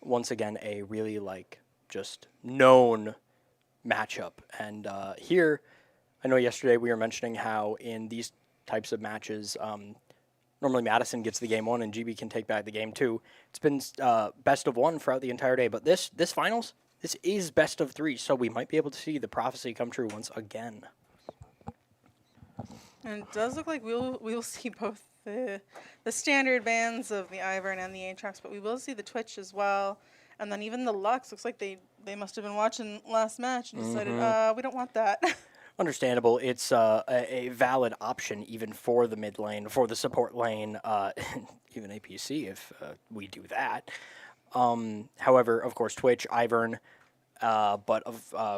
Once again, a really just known matchup. And here, I know yesterday we were mentioning how in these types of matches, normally Madison gets the game 1 and GB can take back the game 2. It's been best of 1 throughout the entire day, but this finals. This is best of 3, so we might be able to see the prophecy come true once again. And it does look like we'll see both the standard bands of the Ivern and the Aatrox, but we will see the Twitch as well. And then even the Lux looks like they must have been watching last match and decided, we don't want that. Understandable. It's a valid option even for the mid lane, for the support lane, even APC if we do that. However, of course, Twitch, Ivern, but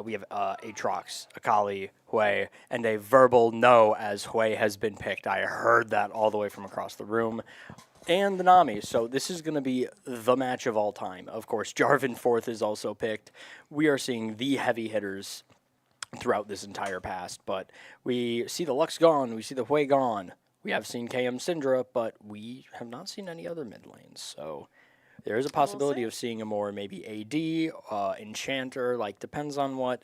we have Aatrox, Akali, Hui, and a verbal no as Hui has been picked. I heard that all the way from across the room. And the Nami. So this is going to be the match of all time. Of course, Jarvan 4th is also picked. We are seeing the heavy hitters throughout this entire past, but we see the Lux gone, we see the Hui gone. We have seen KM Syndra, but we have not seen any other mid lanes, so there is a possibility of seeing a more maybe AD, Enchanter, depends on what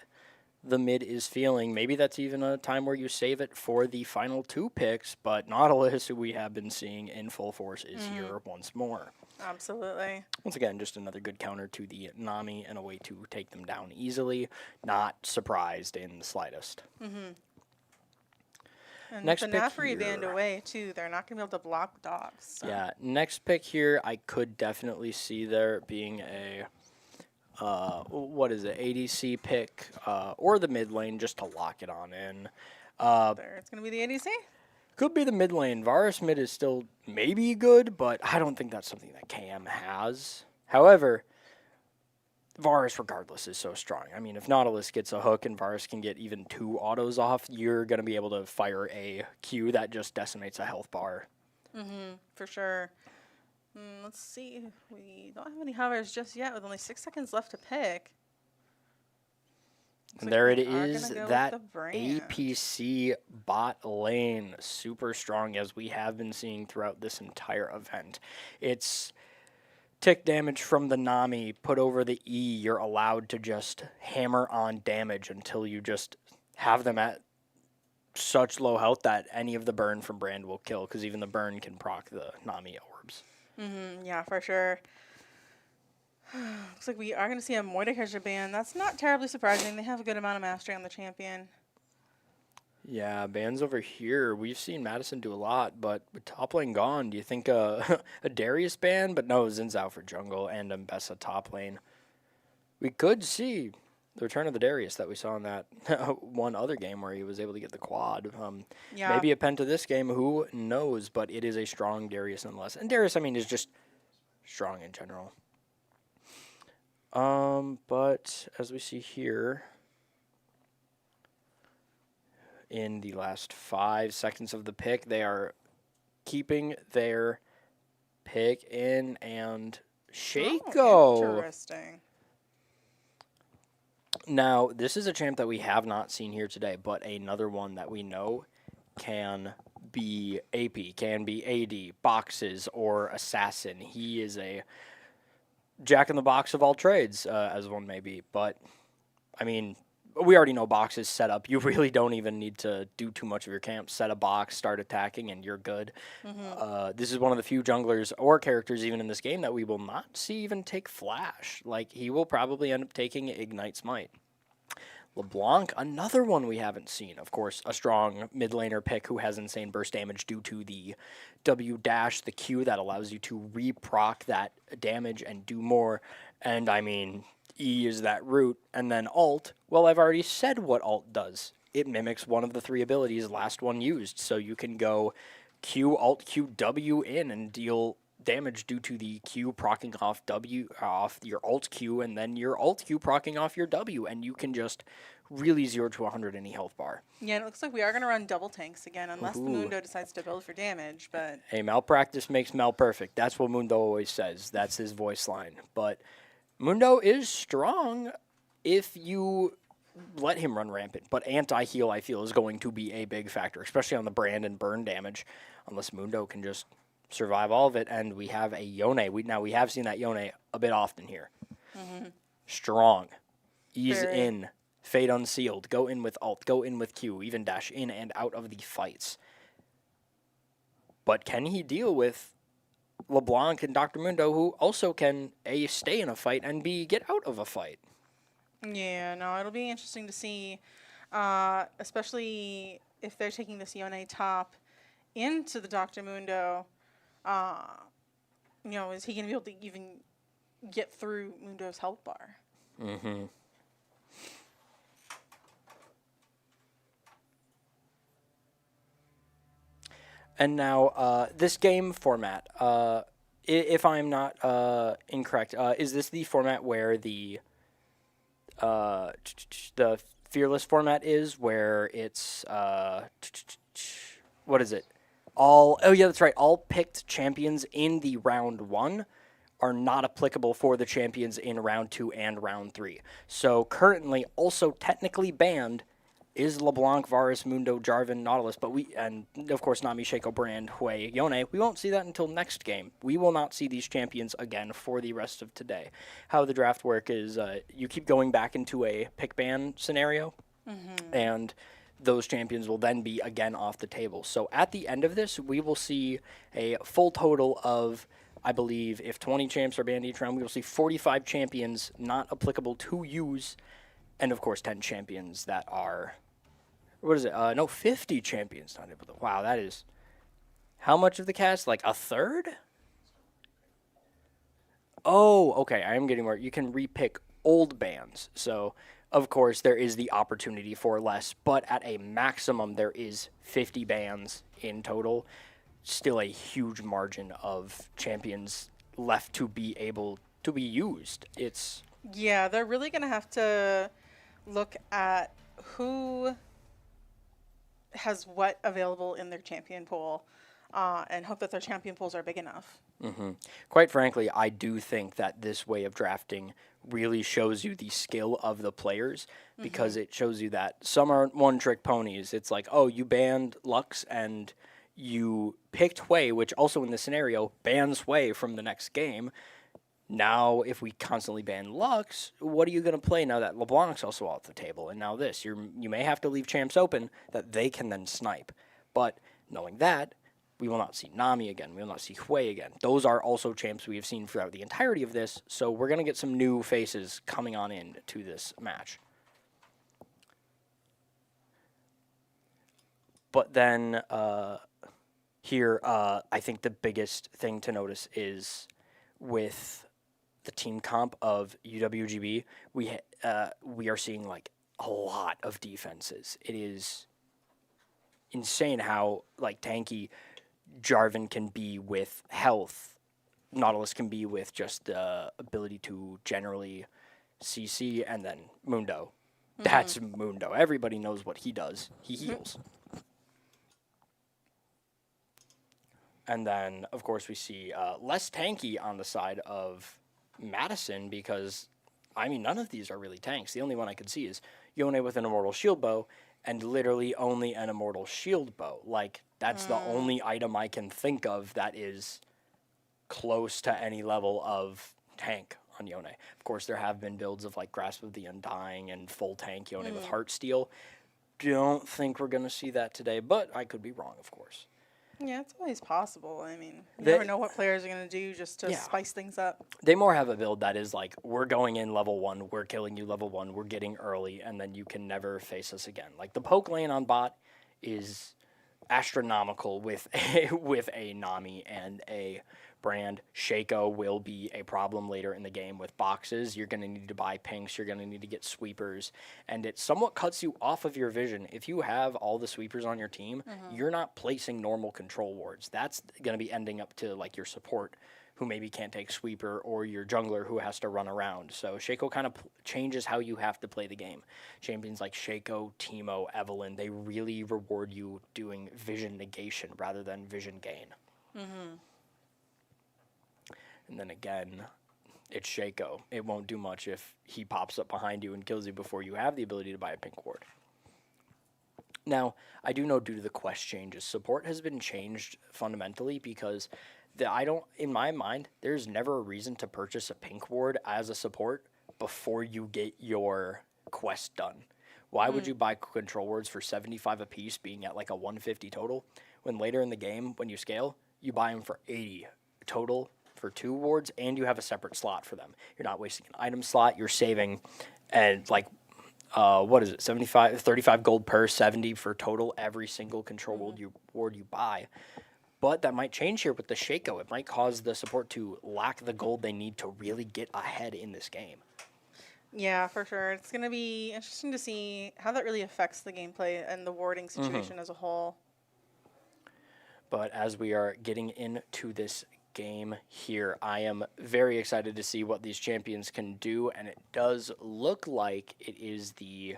the mid is feeling. Maybe that's even a time where you save it for the final 2 picks, but Nautilus, who we have been seeing in full force, is here once more. Absolutely. Once again, just another good counter to the Nami and a way to take them down easily. Not surprised in the slightest. And Next with the pick Nafri band here. away, too, they're not going to be able to block dogs. So. Yeah, next pick here, I could definitely see there being a, ADC pick, or the mid lane just to lock it on in. There, it's going to be the ADC? Could be the mid lane. Varus mid is still maybe good, but I don't think that's something that KM has. However, Varus regardless is so strong. I mean, if Nautilus gets a hook and Varus can get even 2 autos off, you're going to be able to fire a Q that just decimates a health bar. For sure. Let's see. We don't have any hovers just yet with only 6 seconds left to pick. And there it they are is, gonna go with that the brand. APC bot lane, super strong as we have been seeing throughout this entire event. It's tick damage from the Nami, put over the E, you're allowed to just hammer on damage until you just have them at such low health that any of the burn from Brand will kill, because even the burn can proc the Nami orbs. Yeah, for sure. Looks like we are going to see a Mordekaiser ban. That's not terribly surprising. They have a good amount of mastery on the champion. Yeah, bans over here. We've seen Madison do a lot, but with top lane gone, do you think a Darius ban? But no, Zin's out for jungle and Mbessa top lane. We could see the return of the Darius that we saw in that one other game where he was able to get the quad. Yeah. Maybe a pen to this game, who knows? But it is a strong Darius nonetheless. And Darius, I mean, is just strong in general. But as we see here, in the last 5 seconds of the pick, they are keeping their pick in, and Shaco. Oh, interesting. Now, this is a champ that we have not seen here today, but another one that we know can be AP, can be AD, boxes, or assassin. He is a jack in the box of all trades, as one may be. But, I mean, we already know boxes set up. You really don't even need to do too much of your camp. Set a box, start attacking, and you're good. This is one of the few junglers or characters even in this game that we will not see even take Flash. Like, he will probably end up taking Ignite Smite. LeBlanc, another one we haven't seen. Of course, a strong mid laner pick who has insane burst damage due to the W dash, the Q that allows you to re-proc that damage and do more. And I mean, E is that root. And then alt, well, I've already said what alt does. It mimics one of the 3 abilities last one used. So you can go Q, alt, Q, W in and deal damage due to the Q proccing off off your alt Q, and then your alt Q proccing off your W, and you can just really 0 to 100 any health bar. Yeah, and it looks like we are going to run double tanks again, unless the Mundo decides to build for damage, but... Hey, malpractice makes malperfect. That's what Mundo always says. That's his voice line. But Mundo is strong if you let him run rampant, but anti-heal, I feel, is going to be a big factor, especially on the brand and burn damage, unless Mundo can just survive all of it. And we have a Yone. We have seen that Yone a bit often here. Strong. Ease Very. in. Fade unsealed. Go in with alt. Go in with Q. Even dash in and out of the fights. But can he deal with LeBlanc and Dr. Mundo, who also can A, stay in a fight, and B, get out of a fight? Yeah, no, it'll be interesting to see, especially if they're taking this Yone top into the Dr. Mundo. Is he going to be able to even get through Mundo's health bar? Mm-hmm. And now, this game format, if I'm not incorrect, is this the format where the Fearless format is, where it's, what is it? Oh yeah, that's right. All picked champions in the round 1 are not applicable for the champions in round 2 and round 3. So currently, also technically banned is LeBlanc, Varus, Mundo, Jarvan, Nautilus, and of course Nami, Shaco, Brand, Hui, Yone. We won't see that until next game. We will not see these champions again for the rest of today. How the draft work is you keep going back into a pick ban scenario, and those champions will then be again off the table. So at the end of this, we will see a full total of, I believe, if 20 champs are banned each round, we will see 45 champions not applicable to use, and of course 10 champions that are... What is it? 50 champions not able to. Wow, that is... How much of the cast? Like a third? Oh, okay. I am getting more. You can repick old bans. So, of course, there is the opportunity for less. But at a maximum, there is 50 bans in total. Still a huge margin of champions left to be able to be used. It's... Yeah, they're really going to have to look at who has what available in their champion pool and hope that their champion pools are big enough. Quite frankly, I do think that this way of drafting really shows you the skill of the players, because it shows you that some aren't one-trick ponies. It's like, oh, you banned Lux and you picked Hui, which also in this scenario bans Hui from the next game. Now, if we constantly ban Lux, what are you going to play now that LeBlanc's also off the table? And now this, you may have to leave champs open that they can then snipe. But knowing that, we will not see Nami again. We will not see Hui again. Those are also champs we have seen throughout the entirety of this, so we're going to get some new faces coming on in to this match. But then here, I think the biggest thing to notice is with the team comp of UWGB, we are seeing like a lot of defenses. It is insane how like tanky Jarvan can be with health, Nautilus can be with just the ability to generally CC, and then Mundo. That's Mundo. Everybody knows what he does. He heals. And then, of course, we see less tanky on the side of Madison, because, I mean, none of these are really tanks. The only one I could see is Yone with an Immortal Shield Bow, and literally only an Immortal Shield Bow. Like, that's the only item I can think of that is close to any level of tank on Yone. Of course, there have been builds of like Grasp of the Undying and full tank Yone with Heartsteel. Don't think we're going to see that today, but I could be wrong, of course. Yeah, it's always possible. I mean, you They- never know what players are going to do just to Yeah. spice things up. They more have a build that is like, we're going in level 1, we're killing you level 1, we're getting early, and then you can never face us again. Like, the poke lane on bot is astronomical with a Nami and a Brand. Shaco will be a problem later in the game with boxes. You're going to need to buy pinks. You're going to need to get sweepers. And it somewhat cuts you off of your vision. If you have all the sweepers on your team, you're not placing normal control wards. That's going to be ending up to like your support who maybe can't take sweeper or your jungler who has to run around. So Shaco kind of changes how you have to play the game. Champions like Shaco, Teemo, Evelynn, they really reward you doing vision negation rather than vision gain. And then again, it's Shaco. It won't do much if he pops up behind you and kills you before you have the ability to buy a pink ward. Now, I do know due to the quest changes, support has been changed fundamentally because in my mind, there's never a reason to purchase a pink ward as a support before you get your quest done. Why would you buy control wards for 75 apiece being at like a 150 total when later in the game, when you scale, you buy them for 80 total for 2 wards and you have a separate slot for them. You're not wasting an item slot, you're saving and like what is it, 35 gold per 70 for total every single control ward you buy. But that might change here with the Shaco. It might cause the support to lack the gold they need to really get ahead in this game. Yeah, for sure. It's going to be interesting to see how that really affects the gameplay and the warding situation as a whole. But as we are getting into this game here, I am very excited to see what these champions can do, and it does look like it is the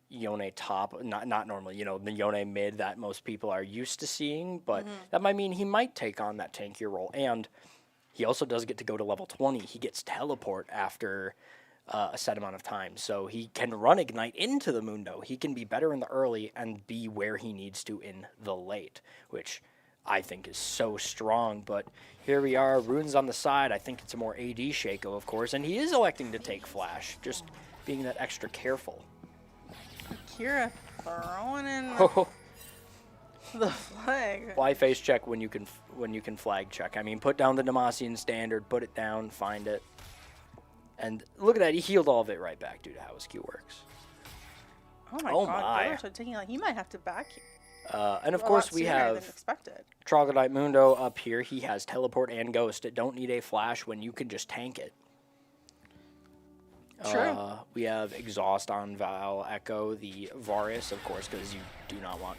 Yone top, not normally, the Yone mid that most people are used to seeing, but that might mean he might take on that tankier role, and he also does get to go to level 20. He gets teleport after a set amount of time, so he can run Ignite into the Mundo. He can be better in the early and be where he needs to in the late, which I think is so strong, but here we are, runes on the side. I think it's a more AD Shaco, of course, and he is electing to take Flash, just being that extra careful. Kira throwing in Oh, the flag. why face check when you can flag check? I mean, put down the Demacian standard, put it down, find it, and look at that. He healed all of it right back due to how his Q works. Oh my Oh god, my. Brothers are taking he might have to back you. And of a course lot we sooner than have expected. Troglodyte Mundo up here. He has teleport and ghost. It don't need a flash when you can just tank it. True. We have exhaust on Val Echo, the Varus, of course, because you do not want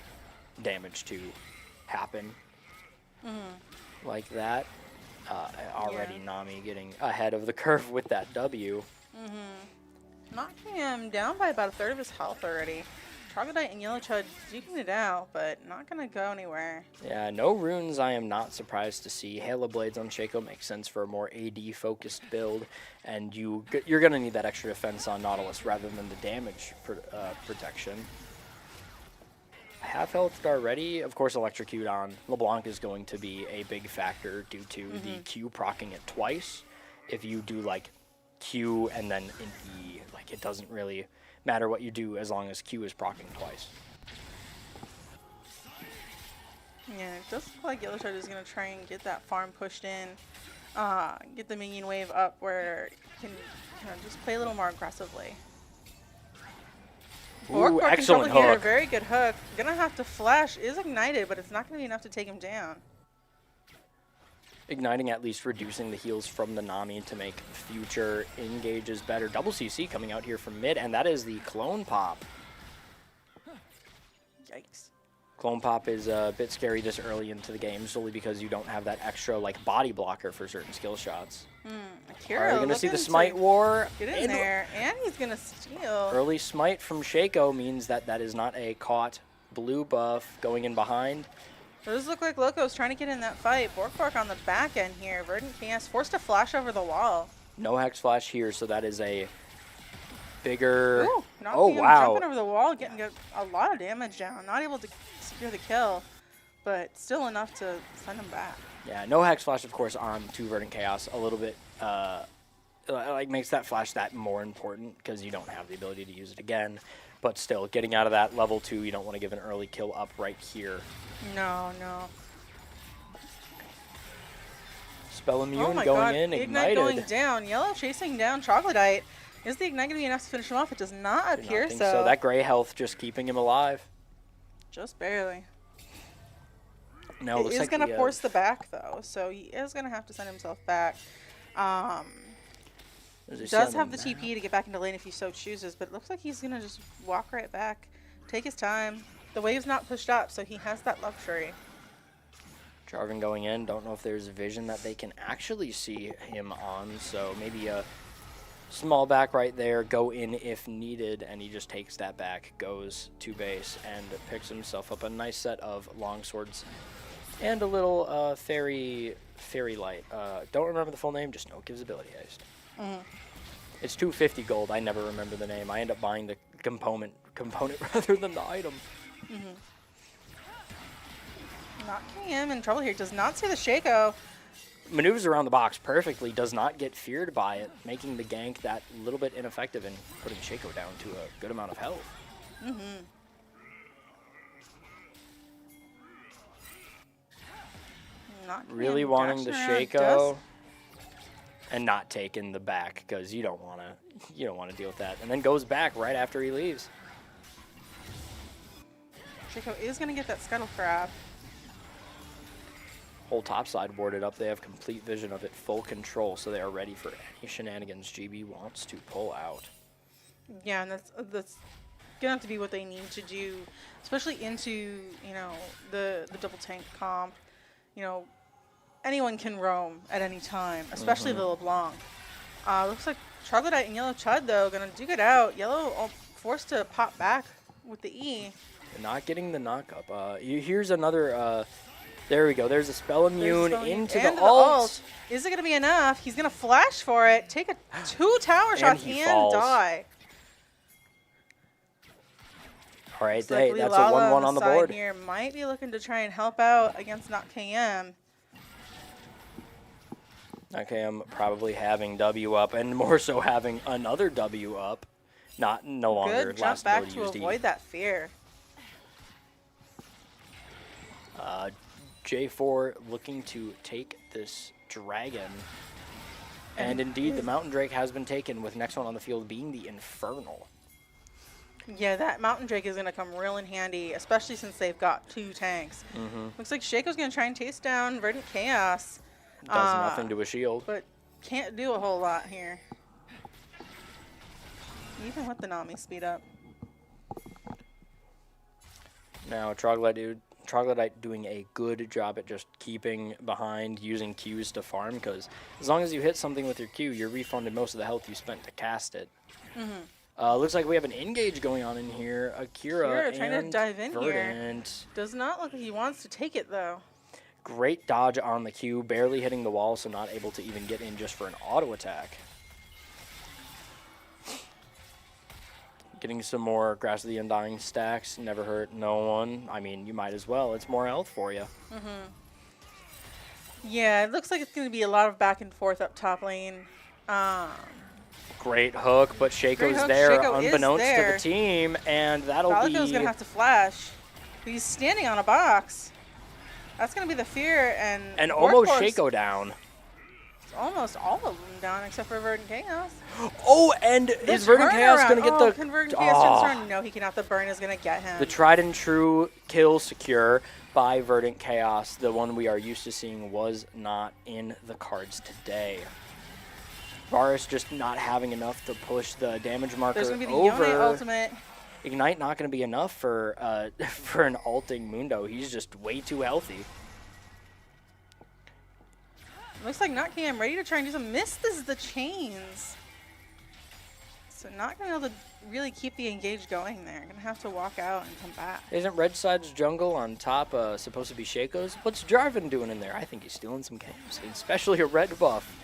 damage to happen like that. Already Yeah. Nami getting ahead of the curve with that W. Knocking him down by about a third of his health already. Troglodyte and YellowChud duking it out, but not going to go anywhere. Yeah, no runes I am not surprised to see. Halo Blades on Shaco makes sense for a more AD-focused build, and you're going to need that extra defense on Nautilus rather than the damage protection. Half health already. Of course, Electrocute on LeBlanc is going to be a big factor due to the Q proccing it twice. If you do like Q and then an E, like it doesn't really matter what you do as long as Q is proccing twice. Yeah, it does look like YellowChud is going to try and get that farm pushed in, get the minion wave up where you can kind of just play a little more aggressively. Ooh, excellent Here, hook. very good hook. Gonna have to flash. Is ignited, but it's not gonna be enough to take him down. Igniting at least reducing the heals from the Nami to make future engages better. Double CC coming out here from mid, and that is the Clone Pop. Yikes. Clone Pop is a bit scary this early into the game, solely because you don't have that extra like body blocker for certain skill shots. Akira Are we going to see the looking Smite War? Get in And there, and he's gonna steal. Early Smite from Shaco means that that is not a caught blue buff going in behind. It does look like Loco's trying to get in that fight. Bork on the back end here. Verdant Chaos forced to flash over the wall. No Hex Flash here, so that is a bigger... Ooh, knocking oh, him, wow. jumping over the wall, getting a lot of damage down. Not able to secure the kill, but still enough to send him back. Yeah, no Hex Flash, of course, on 2 Verdant Chaos. A little bit like makes that flash that more important because you don't have the ability to use it again. But still, getting out of that level 2, you don't want to give an early kill up right here. No, no. Spell immune Oh my going god, in, the ignited. going down. Yellow chasing down Troglodyte. Is the Ignite going to be enough to finish him off? It does not Do not appear think so. That gray health just keeping him alive. Just barely. No, it It looks is like going we to have- force the back, though, so he is going to have to send himself back. Does he Does send have him the now? TP to get back into lane if he so chooses, but it looks like he's going to just walk right back. Take his time. The wave's not pushed up, so he has that luxury. Jarvan going in. Don't know if there's vision that they can actually see him on, so maybe a small back right there, go in if needed, and he just takes that back, goes to base, and picks himself up a nice set of long swords and a little fairy light. Don't remember the full name, just know it gives ability haste. It's 250 gold. I never remember the name. I end up buying the component rather than the item. Not KM in trouble here. Does not see the Shaco. Maneuvers around the box perfectly, does not get feared by it, making the gank that little bit ineffective and putting Shaco down to a good amount of health. Not Really KM wanting the dashing around. Shaco and not taking the back because you don't want to deal with that. And then goes back right after he leaves. Shaco is going to get that Scuttle Crab. Whole top side warded up. They have complete vision of it, full control, so they are ready for any shenanigans GB wants to pull out. Yeah, and that's gonna have to be what they need to do, especially into the double tank comp. Anyone can roam at any time, especially the LeBlanc. Looks like Troglodyte and Yellow Chud though gonna duke it out. Yellow forced to pop back with the E. Not getting the knock up. Here's another. There we go. There's a spell immune into the ult. Is it gonna be enough? He's gonna flash for it. Take a 2 tower shots he and falls. die. All right, Looks like that's a Lilala 1-1 on the side board. Here might be looking to try and help out against not KM. Okay, I'm probably having W up and more so having another W up. No longer Good jump last back ability to used avoid that fear. J4 looking to take this dragon. And indeed, the Mountain Drake has been taken, with next one on the field being the Infernal. Yeah, that Mountain Drake is going to come real in handy, especially since they've got 2 tanks. Looks like Shaco's going to try and chase down Verdant Chaos. Does nothing to a shield. But can't do a whole lot here. Even with the Nami speed up. Now, Troglodyte doing a good job at just keeping behind, using Qs to farm, because as long as you hit something with your Q, you're refunded most of the health you spent to cast it. Looks like we have an engage going on in here. Akira trying to and dive in here. Verdant. Does not look like he wants to take it, though. Great dodge on the Q, barely hitting the wall, so not able to even get in just for an auto attack. Getting some more Grass of the Undying stacks, never hurt no one. I mean, you might as well. It's more health for you. Yeah, it looks like it's going to be a lot of back and forth up top lane. Great hook, but Shaco's hook. there, Shaco is unbeknownst to there. the team, and that'll be... Falico's going to have to flash. But he's standing on a box. That's going to be the fear, and almost Workhorse- Shaco down. Almost all of them down except for Verdant Chaos. Oh, and is Verdant Chaos going to get the... Can Verdant Chaos turn around? No, he cannot. The burn is going to get him. The tried and true kill secure by Verdant Chaos, the one we are used to seeing, was not in the cards today. Varus just not having enough to push the damage marker There's going to be the over. Yone ultimate. Ignite not going to be enough for for an ulting Mundo. He's just way too healthy. Looks like not KM ready to try and do some. Misses the chains. So not going to be able to really keep the engage going there. Going to have to walk out and come back. Isn't Red Side's jungle on top supposed to be Shaco's? What's Jarvan doing in there? I think he's stealing some games, especially a red buff,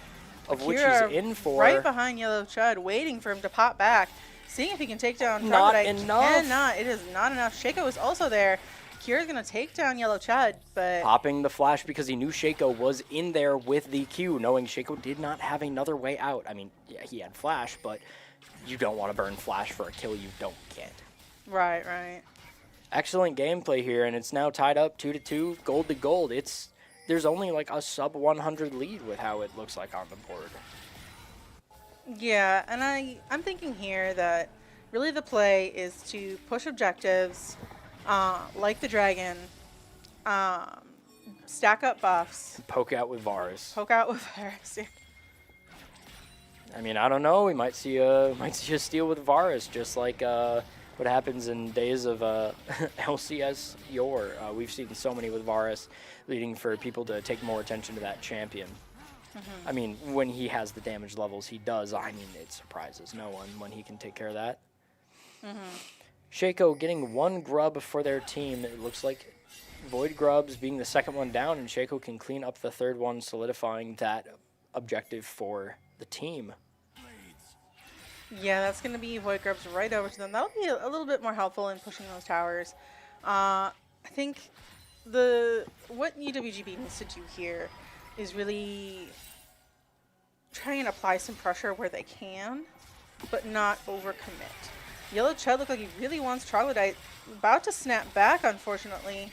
of which Akira he's in for. right behind Yellow Chud, waiting for him to pop back. Seeing if he can take down Not Troglodyte. enough. Cannot. It is not enough. Shaco is also there. Kira's going to take down Yellow Chud, but Popping the flash because he knew Shaco was in there with the Q, knowing Shaco did not have another way out. I mean, yeah, he had flash, but you don't want to burn flash for a kill you don't get. right, right. Excellent gameplay here, and it's now tied up 2-2, gold to gold. There's only like a sub 100 lead with how it looks like on the board. Yeah, and I'm thinking here that really the play is to push objectives, like the dragon, stack up buffs, Poke out with Varus. poke out with Varus. I mean, I don't know. We might see a steal with Varus, just like what happens in days of LCS yore. We've seen so many with Varus, leading for people to take more attention to that champion. I mean, when he has the damage levels he does, I mean, it surprises no one when he can take care of that. Shaco getting one grub for their team. It looks like Void Grubs being the second one down, and Shaco can clean up the third one, solidifying that objective for the team. Yeah, that's going to be Void Grubs right over to them. That'll be a little bit more helpful in pushing those towers. I think what UWGB needs to do here is really try and apply some pressure where they can, but not overcommit. Yellow Chud looked like he really wants Troglodyte. About to snap back, unfortunately.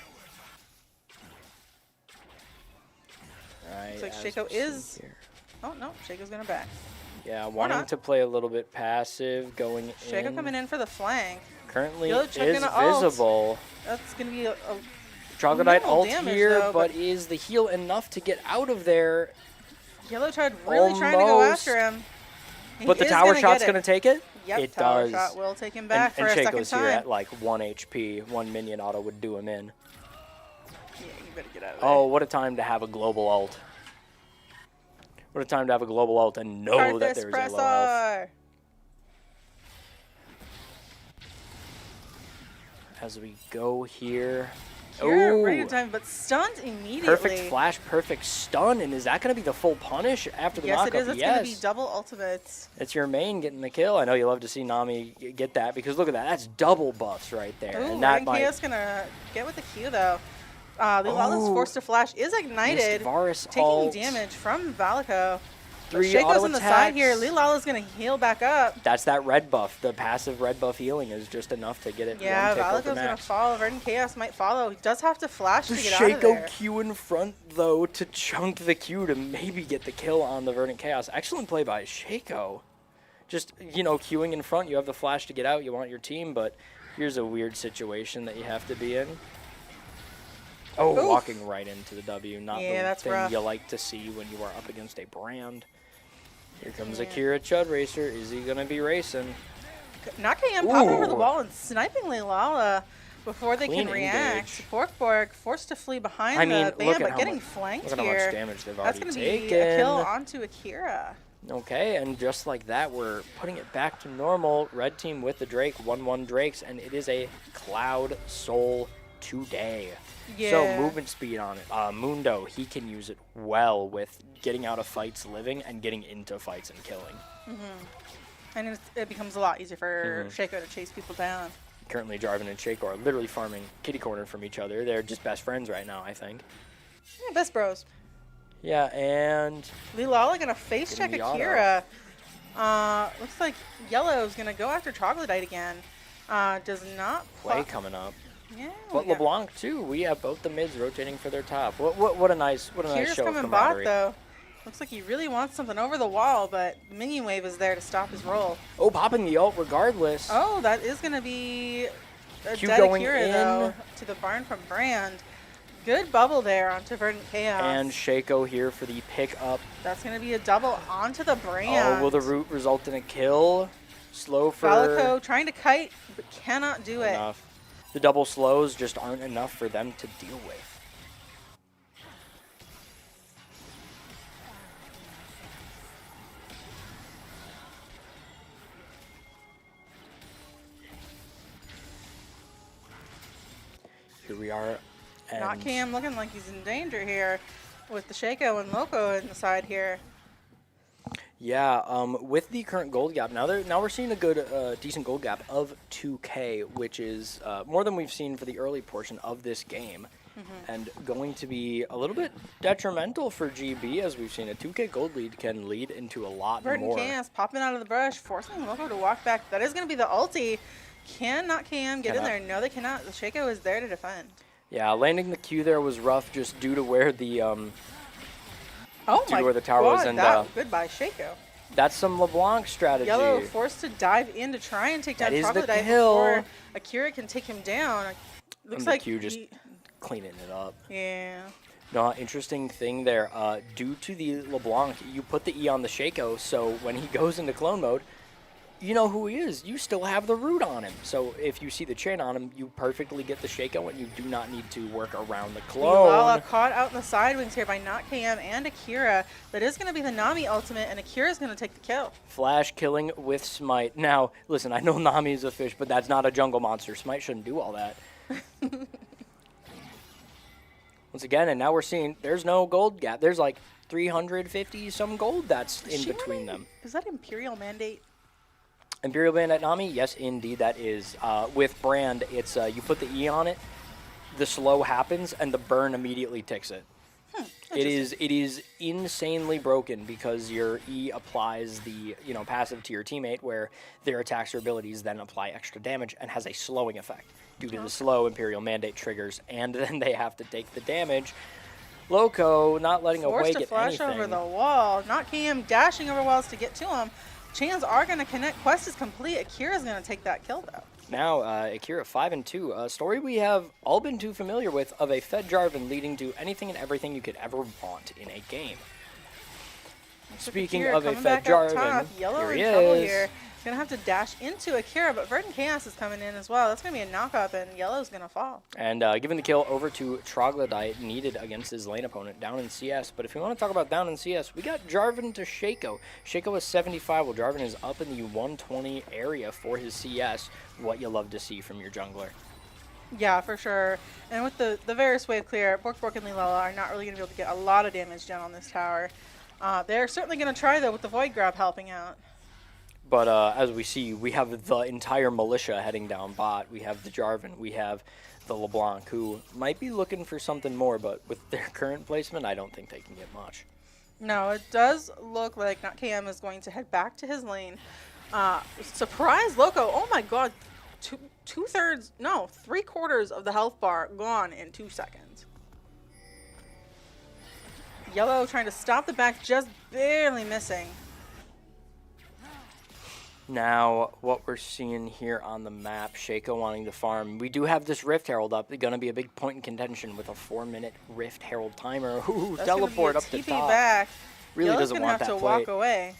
Right, Looks like as Shaco we see is... here. Oh, no, Shaco's going to back. Yeah, wanting not. to play a little bit passive, going Shaco in. coming in for the flank. Currently Yellow is Chud gonna ult. visible. That's going to be a Troglodyte minimal ult damage, here, though, but but- is the heal enough to get out of there? Yellow Chud really trying to go Almost. after him. He But the is tower gonna shot's get going to take it? Yep, It tower does. shot will take him back for and a second Shaco's here time. at like 1 HP. 1 minion auto would do him in. Yeah, you better get out of there. Oh, what a time to have a global ult. What a time to have a global ult and know that Karthus there's a low health. Pressor. As we go here. Kira ready Oh, to time, but stunned immediately. perfect flash, perfect stun. And is that going to be the full punish after the Yes, knockup? it is. It's yes. going to be double ultimates. It's your main getting the kill. I know you love to see Nami get that because look at that. That's double buffs right there. Ooh, and that Ren might Chaos going to get with the Q, though. Lilala's Oh. forced to flash is ignited, missed Varus taking ult. damage from Valico. But 3 Shaco's auto on the side attacks. here. Lilala's going to heal back up. That's that red buff. The passive red buff healing is just enough to get it Yeah, one tick Valico's over going to max. fall. Ren Chaos might follow. He does have to flash The to get out of Shaco there. Q in front, though, to chunk the Q to maybe get the kill on the Verdant Chaos. Excellent play by Shaco. Just, you know, queuing in front. You have the flash to get out. You want your team, but here's a weird situation that you have to be in. Oh, Oof. walking right into the W. Not Yeah, the that's thing rough. you like to see when you are up against a brand. Here comes Yeah. Akira Chud Racer. Is he going to be racing? Nakayam popping over the Ooh. wall and sniping Lilala before they Clean can react. engage. Borkborg forced to flee behind I mean, the look band, at but how getting much- flanked Look at how much here. damage they've That's already going to taken. be a kill onto Akira. Okay, and just like that, we're putting it back to normal. Red team with the Drake, 1-1 Drakes, and it is a Cloud Soul today. Yeah. So movement speed on it. Mundo, he can use it well with getting out of fights living and getting into fights and killing. And it becomes a lot easier for Mm-hmm. Shaco to chase people down. Currently, Jarvan and Shaco are literally farming kitty corner from each other. They're just best friends right now, I think. Yeah, best bros. Yeah, and Lilala going to face check Getting the auto. Akira. Looks like Yellow's going to go after Troglodyte again. Does not play coming up. Yeah. But we got- LeBlanc too. We have both the mids rotating for their top. What a nice Kira's show of coming bot, camaraderie. though. Looks like he really wants something over the wall, but Minion Wave is there to stop his roll. Oh, popping the ult regardless. Oh, that is going to be a Q dead going Akira, in. though, to the barn from Brand. Good bubble there onto Verdant Chaos. And Shaco here for the pick up. That's going to be a double onto the Brand. Oh, will the root result in a kill? Slow for Valico trying to kite, but cannot do it. enough. The double slows just aren't enough for them to deal with. Here we are. Not and Cam looking like he's in danger here with the Shaco and Loco in the side here. Yeah, with the current gold gap, now we're seeing a good, decent gold gap of 2K, which is more than we've seen for the early portion of this game, and going to be a little bit detrimental for GB, as we've seen a 2K gold lead can lead into a lot Verdant more. Chaos popping out of the brush, forcing Loco to walk back. That is going to be the ulti. Can not KM get in there? No, they cannot. The Shaco is there to defend. Yeah, landing the Q there was rough just due to where the Oh to my where the tower was, god, and, that goodbye Shaco. that's some LeBlanc strategy. Yellow forced to dive in to try and take down That is the Troglodyte kill. before Akira can take him down. Looks And the like Q just cleaning it up. yeah. No, interesting thing there. Due to the LeBlanc, you put the E on the Shaco, so when he goes into clone mode, you know who he is. You still have the root on him. So if you see the chain on him, you perfectly get the Shaco, and you do not need to work around the clone. Lala caught out in the side wings here by not KM and Akira. That is going to be the Nami ultimate, and Akira's going to take the kill. Flash killing with Smite. Now, listen, I know Nami is a fish, but that's not a jungle monster. Smite shouldn't do all that. Once again, and now we're seeing there's no gold gap. There's like 350 some gold that's in between them. Is that Imperial Mandate? Imperial Band at Nami? Yes, indeed, that is. With Brand, it's you put the E on it, the slow happens, and the burn immediately ticks it. It is insanely broken because your E applies the passive to your teammate, where their attacks or abilities then apply extra damage and has a slowing effect due to the slow Imperial Mandate triggers, and then they have to take the damage. Loco not letting away Forced to get flash anything. over the wall. Not KM dashing over walls to get to him. Chans are going to connect. Quest is complete. Akira's going to take that kill, though. Now, Akira 5-2, a story we have all been too familiar with of a Fed Jarvan leading to anything and everything you could ever want in a game. Speaking Akira of a coming Fed back up Jarvan, top. Yellow here in he trouble is. here. Going to have to dash into Akira, but Verdant Chaos is coming in as well. That's going to be a knock-up, and Yellow's going to fall. And giving the kill over to Troglodyte, needed against his lane opponent down in CS. But if we want to talk about down in CS, we got Jarvan to Shaco. Shaco is 75, while Jarvan is up in the 120 area for his CS. What you love to see from your jungler. Yeah, for sure. And with the Varus wave clear, Bork and Lilala are not really going to be able to get a lot of damage down on this tower. They're certainly going to try, though, with the Void Grab helping out. But as we see, we have the entire militia heading down bot. We have the Jarvan. We have the LeBlanc, who might be looking for something more, but with their current placement, I don't think they can get much. No, it does look like Not KM is going to head back to his lane. Surprise Loco. Oh my god. Three-quarters of the health bar gone in 2 seconds. Yellow trying to stop the back, just barely missing. Now, what we're seeing here on the map, Shaco wanting to farm. We do have this Rift Herald up. It's going to be a big point in contention with a 4-minute Rift Herald timer. Ooh, That's teleport gonna up be a the TP top. back. Really Yellow's doesn't gonna want have that to plate. walk away.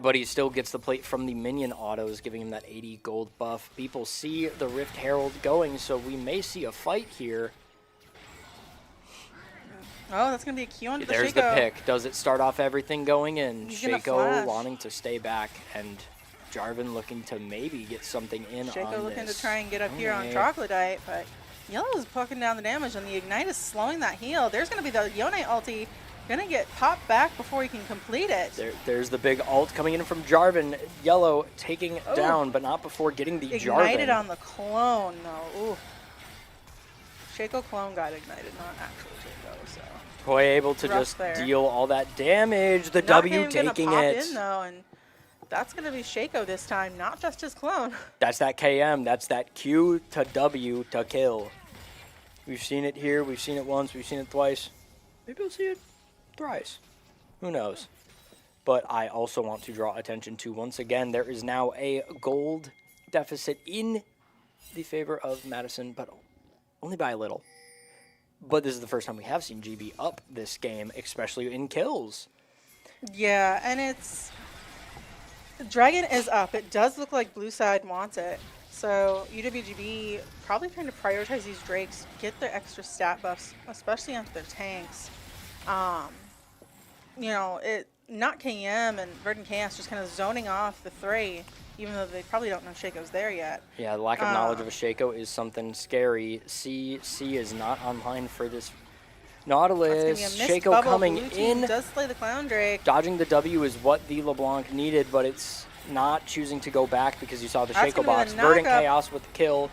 But he still gets the plate from the minion autos, giving him that 80 gold buff. People see the Rift Herald going, so we may see a fight here. Oh, that's going to be a Q onto the There's Shaco. the pick. Does it start off everything going in? He's gonna Shaco flash. wanting to stay back, and Jarvan looking to maybe get something in Shaco on looking this. to try and get up here on Okay. Troglodyte, but Yellow is poking down the damage, and the Ignite is slowing that heal. There's going to be the Yone ulti. Going to get popped back before he can complete it. There's the big ult coming in from Jarvan. Yellow taking Oh. down, but not before getting the Ignited Jarvan. on the clone, though. Ooh. Shaco clone got ignited, not actual Shaco, so. Boy, able to Rough just there. deal all that damage. The Not W even gonna taking pop it. in, though, and that's going to be Shaco this time, not just his clone. That's that KM. That's that Q to W to kill. We've seen it here. We've seen it once. We've seen it twice. Maybe we'll see it thrice. Who knows? But I also want to draw attention to, once again, there is now a gold deficit in the favor of Madison, but only by a little. But this is the first time we have seen GB up this game, especially in kills. Yeah, and it's... Dragon is up. It does look like blue side wants it. So UWGB probably trying to prioritize these Drakes, get their extra stat buffs, especially onto their tanks. You know, not KM and Verdant Chaos just kind of zoning off the 3, even though they probably don't know Shaco's there yet. Yeah, the lack of knowledge of a Shaco is something scary. C is not online for this That's Nautilus, gonna be a missed Shaco bubble. coming Blue team in. does slay the Clown Drake. Dodging the W is what the LeBlanc needed, but it's not choosing to go back because you saw the That's Shaco gonna be box. the Verdant knockup. Chaos with the kill.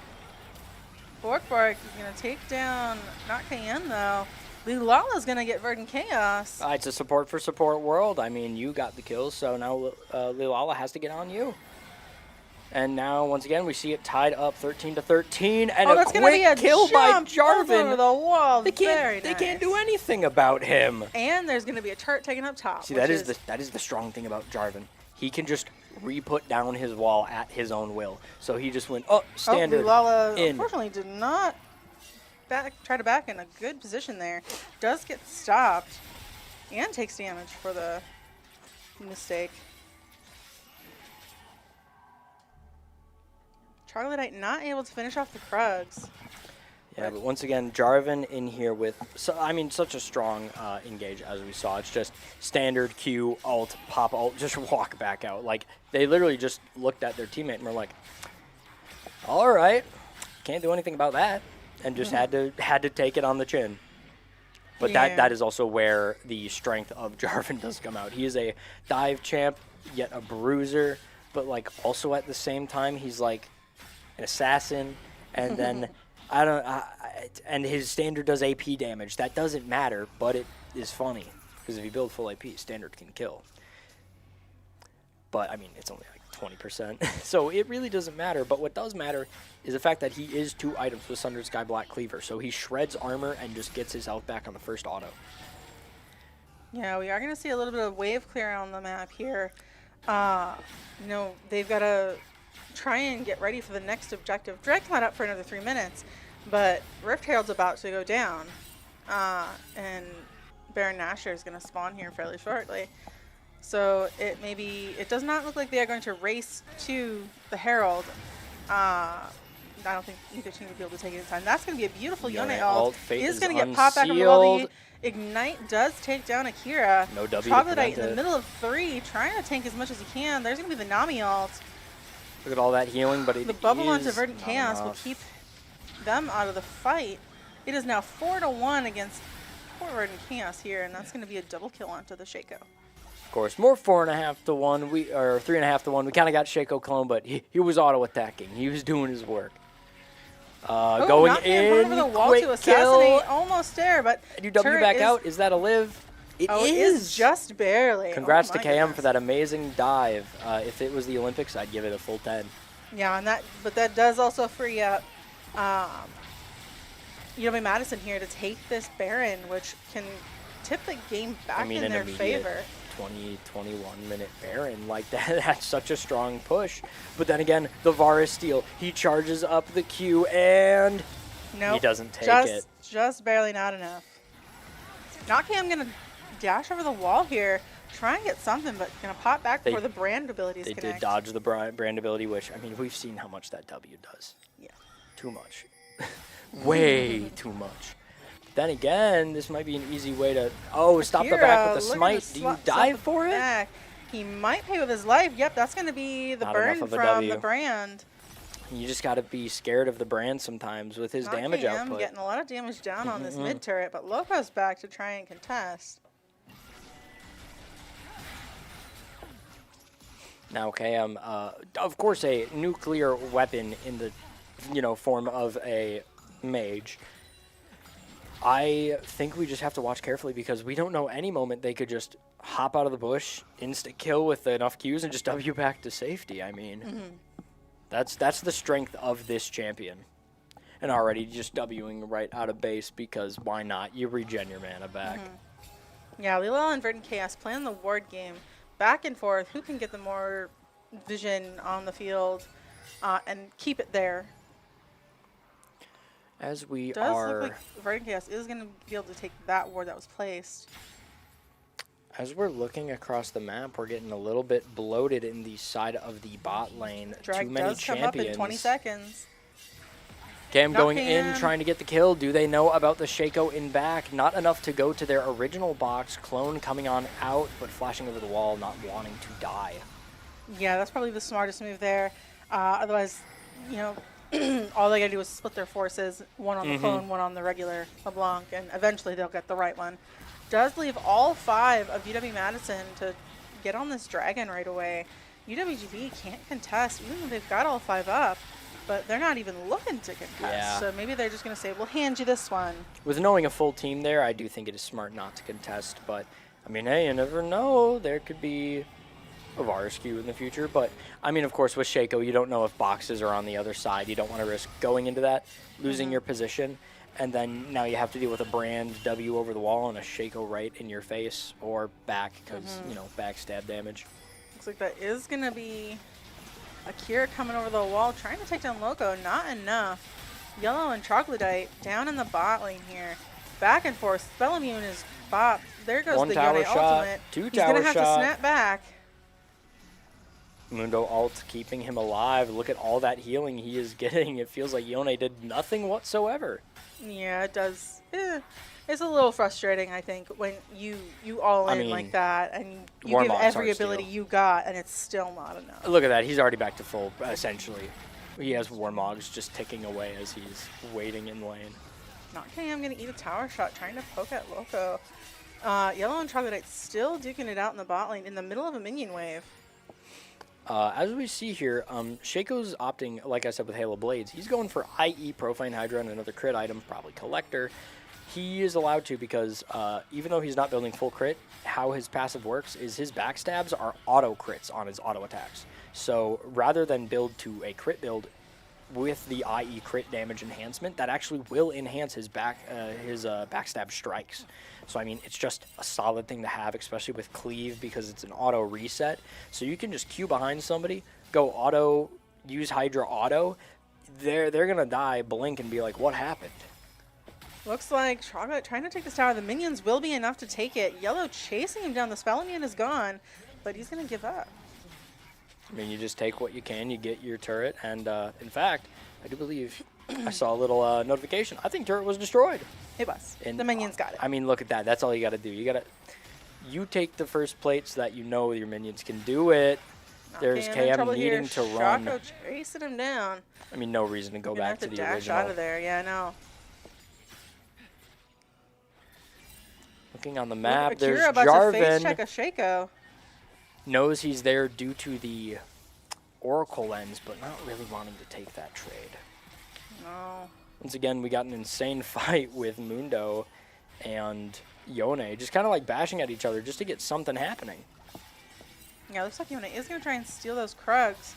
Bork is gonna take down, not Cayenne though. Lilala's gonna get Verdant Chaos. It's a support for support world. I mean, you got the kills, so now Lilala has to get on you. And now, once again, we see it tied up 13-13, and a that's gonna be a quick kill by jump over Jarvan. the wall. They Very can't do nice. anything about him. And there's gonna be a turret taken up top. See, which that is the strong thing about Jarvan. He can just re-put down his wall at his own will. So he just went, standard, Lilala in. unfortunately did not try to back in a good position there. Does get stopped and takes damage for the mistake. Troglodyte not able to finish off the Krugs. Yeah, but once again, Jarvan in here with, such a strong engage as we saw. It's just standard Q, ult, pop ult, just walk back out. Like, they literally just looked at their teammate and were like, all right, can't do anything about that. And just had to take it on the chin. But Yeah. that is also where the strength of Jarvan does come out. He is a dive champ, yet a bruiser, but like also at the same time, he's like an assassin, and then and his standard does AP damage. That doesn't matter, but it is funny because if you build full AP, standard can kill. But I mean, it's only like 20%, so it really doesn't matter. But what does matter is the fact that he is 2 items with Sundered Sky Black Cleaver, so he shreds armor and just gets his health back on the first auto. Yeah, we are going to see a little bit of wave clear on the map here. They've got to try and get ready for the next objective. Drake's not up for another 3 minutes, but Rift Herald's about to go down, and Baron Nashor is going to spawn here fairly shortly. So it does not look like they are going to race to the Herald. I don't think either team will be able to take it in time. That's going to be a beautiful Yone Yone ult, ult. Fate Is is going to get popped back over the wall. unsealed. The Ignite does take down Akira. No W to Troglodyte prevent in the it. middle of 3, trying to tank as much as he can. There's going to be the Nami ult. Look at all that healing, but it The bubble onto is Verdant not Chaos will enough. keep them out of the fight. It is now 4-1 against poor Verdant Chaos here, and that's going to be a double kill onto the Shaco. Of course, more 4.5 to 1, or 3.5 to 1. We kind of got Shaco clone, but he was auto attacking. He was doing his work. Going knocked him in, over the wall quick to assassinate, kill. almost there, but And you W turret back is, out. Is that a live? It Oh, it is just barely. Congrats Oh to my KM goodness. for that amazing dive. If it was the Olympics, I'd give it a full 10. Yeah, but that does also free up Madison here to take this Baron, which can tip the game back in an their immediate favor. 21 minute Baron like that. That's such a strong push. But then again, the Varus steal. He charges up the Q and Nope, he doesn't take it. Just barely not enough. Nockam gonna dash over the wall here, try and get something, but gonna pop back before the brand abilities They connect. did dodge the brand ability, which, I mean, we've seen how much that W does. Yeah. Too much. Way too much. Then again, this might be an easy way to... Oh, stop the back with the Akira looking smite. to Do you slap dive the for it? back. He might pay with his life. Yep, that's going to be the Not burn enough of a from W. the brand. You just got to be scared of the brand sometimes with his damage Nockam output. getting a lot of damage down on this mid turret, but Loco's back to try and contest. Now, KM, of course, a nuclear weapon in the, form of a mage. I think we just have to watch carefully because we don't know any moment they could just hop out of the bush, insta kill with enough Qs, and just W back to safety. I mean, that's the strength of this champion. And already just Wing right out of base because why not? You regen your mana back. Yeah, Lilo and Verdant Chaos playing the ward game back and forth. Who can get the more vision on the field and keep it there? As we Does are... look like Verdant Chaos is going to be able to take that ward that was placed. As we're looking across the map, we're getting a little bit bloated in the side of the bot lane. Drag Too many does come champions. up in 20 seconds. Cam going in, Nockam. trying to get the kill. Do they know about the Shaco in back? Not enough to go to their original box. Clone coming on out, but flashing over the wall, not wanting to die. Yeah, that's probably the smartest move there. Otherwise, all they gotta do is split their forces, one on the clone, one on the regular LeBlanc, and eventually they'll get the right one. Does leave all 5 of UW-Madison to get on this dragon right away. UWGB can't contest, even though they've got all 5 up, but they're not even looking to contest. Yeah. So maybe they're just gonna say, we'll hand you this one. With knowing a full team there, I do think it is smart not to contest. But, I mean, hey, you never know. There could be a VAR skew in the future. But, I mean, of course, with Shaco, you don't know if boxes are on the other side. You don't want to risk going into that, losing your position. And then now you have to deal with a Brand W over the wall and a Shaco right in your face or back because, you know, backstab damage. Looks like that is gonna be Akira coming over the wall, trying to take down Loco. Not enough. Yellow and Troglodyte down in the bot lane here. Back and forth. Spell Immune is bot. There goes One the tower Yone shot, ultimate. 2 He's tower gonna have to shot. snap back. Mundo ult keeping him alive. Look at all that healing he is getting. It feels like Yone did nothing whatsoever. Yeah, it does. It's a little frustrating, I think, when you all in I mean, like that and you give Warmock's every hard ability steal. you got and it's still not enough. Look at that. He's already back to full, essentially. He has Warmogs just ticking away as he's waiting in lane. Not kidding, I'm gonna eat a tower shot trying to poke at Loco. Yellow and Troglodyte still duking it out in the bot lane in the middle of a minion wave. As we see here, Shaco's opting, like I said, with Halo Blades. He's going for IE, Profane Hydra, and another crit item, probably Collector. He is allowed to because even though he's not building full crit, how his passive works is his backstabs are auto crits on his auto attacks. So rather than build to a crit build with the IE crit damage enhancement, that actually will enhance his backstab strikes. So I mean, it's just a solid thing to have, especially with Cleave because it's an auto reset. So you can just Q behind somebody, go auto, use Hydra auto. They're gonna die, blink, and be like, "What happened?" Looks like Troglodyte trying to take this tower. The minions will be enough to take it. Yellow chasing him down. The Spell Immune is gone, but he's gonna give up. I mean, you just take what you can, you get your turret, and in fact, I do believe I saw a little notification. I think turret was destroyed. It was. And, The minions got it. I mean, look at that. That's all you got to do. You take the first plate so that you know your minions can do it. There's Okay, I'm in trouble KM needing here. to run. Shaco chasing him down. I mean, no reason to go Gonna back have to the dash original. out of there. Yeah, I know. Looking on the map, Akira there's about to face check Jarvan. a Shaco. Knows he's there due to the Oracle lens, but not really wanting to take that trade. No. Once again, we got an insane fight with Mundo and Yone, just kind of like bashing at each other just to get something happening. Yeah, looks like Yone is going to try and steal those Krugs.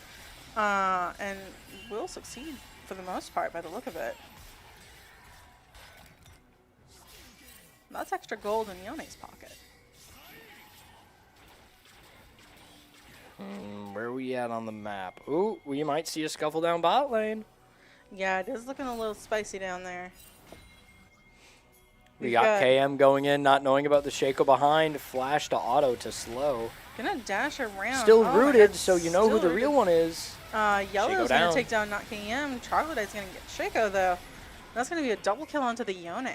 And will succeed for the most part by the look of it. That's extra gold in Yone's pocket. Where are we at on the map? Ooh, we might see a scuffle down bot lane. Yeah, it is looking a little spicy down there. We We've got KM going in, not knowing about the Shaco behind. Flash to auto to slow. Gonna dash around. Still Oh my rooted, God, so you know who still the real rooted. one is. Yellow's down. gonna take down not KM. Troglodyte's gonna get Shaco though. That's gonna be a double kill onto the Yone.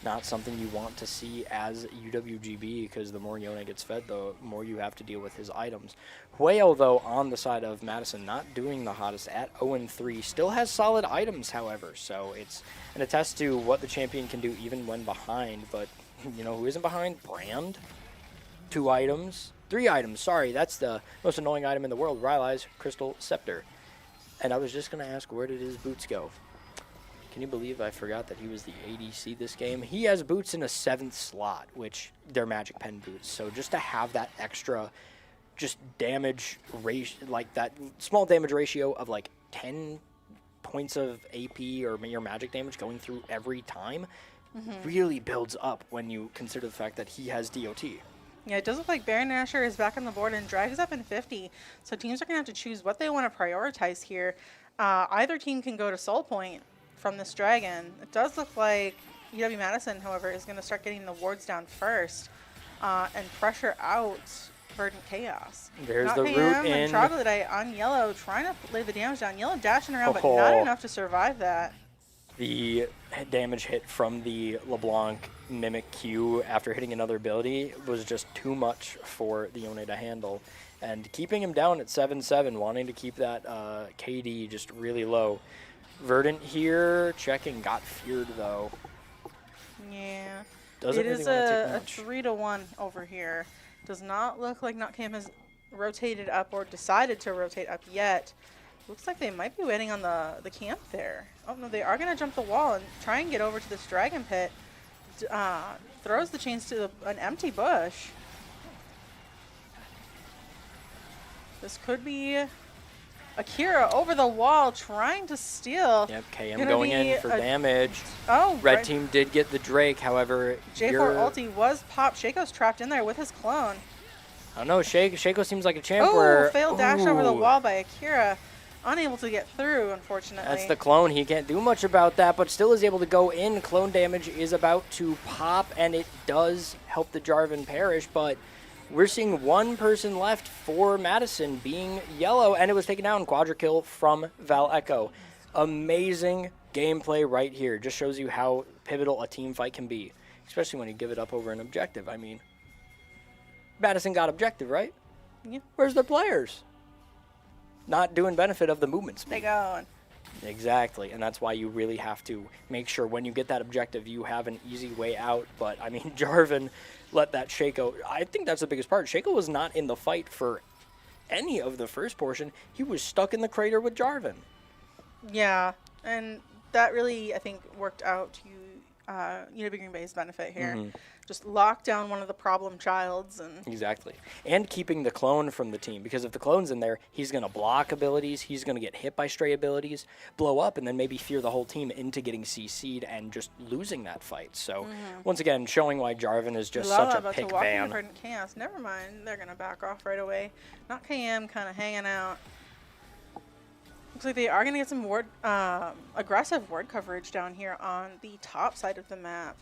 Not something you want to see as UWGB, because the more Yone gets fed, the more you have to deal with his items. Whale, though, on the side of Madison, not doing the hottest at 0-3, still has solid items, however. So it's an attest to what the champion can do even when behind. But, you know, who isn't behind? Brand. 2 items. 3 items, sorry. That's the most annoying item in the world. Rylai's Crystal Scepter. And I was just going to ask, where did his boots go? Can you believe I forgot that he was the ADC this game? He has boots in a 7th slot, which they're Magic Pen boots. So just to have that extra just damage ratio, like that small damage ratio of like 10 points of AP or your magic damage going through every time really builds up when you consider the fact that he has DOT. Yeah, it does look like Baron Nashor is back on the board and drags up in 50. So teams are gonna have to choose what they want to prioritize here. Either team can go to Soul Point from this dragon. It does look like UW-Madison, however, is going to start getting the wards down first and pressure out Verdant Chaos. There's Not the KM root and in. Troglodyte on Yellow, trying to lay the damage down. Yellow dashing around, but Oh. not enough to survive that. the damage hit from the LeBlanc Mimic Q after hitting another ability was just too much for the Yone to handle. And keeping him down at 7-7, wanting to keep that KD just really low. Verdant here, checking, got feared though. Yeah. Doesn't It really is want to take a much. 3-1 over here. Does not look like Notcam has rotated up or decided to rotate up yet. Looks like they might be waiting on the camp there. Oh no, they are going to jump the wall and try and get over to this dragon pit. Throws the chains to an empty bush. This could be Akira over the wall trying to steal. Yep, KM Gonna going be in for a- damage. Oh, Red right. team did get the Drake, however, J4 ulti was popped. Shaco's trapped in there with his clone. I don't know, Shaco seems like a champ Oh, where... failed dash over the Ooh. wall by Akira. Unable to get through, unfortunately. That's the clone. He can't do much about that, but still is able to go in. Clone damage is about to pop, and it does help the Jarvan perish, but we're seeing one person left for Madison being yellow, and it was taken down. Quadra kill from Val Echo. Amazing gameplay right here. Just shows you how pivotal a team fight can be, especially when you give it up over an objective. I mean, Madison got objective, right? Yeah. Where's their players? Not doing benefit of the movement speed. They go. Exactly, and that's why you really have to make sure when you get that objective, you have an easy way out. But, I mean, Jarvan let that Shaco... I think that's the biggest part. Shaco was not in the fight for any of the first portion. He was stuck in the crater with Jarvan. Yeah, and that really, I think, worked out to Unity Green Bay's benefit here. Just lock down one of the problem childs and... Exactly. And keeping the clone from the team, because if the clone's in there, he's going to block abilities, he's going to get hit by stray abilities, blow up, and then maybe fear the whole team into getting CC'd and just losing that fight. So, once again, showing why Jarvan is just Lala such a about pick to walk ban. into Verdant Chaos. Never mind, they're going to back off right away. Not KM kind of hanging out. Looks like they are going to get some ward, aggressive ward coverage down here on the top side of the map.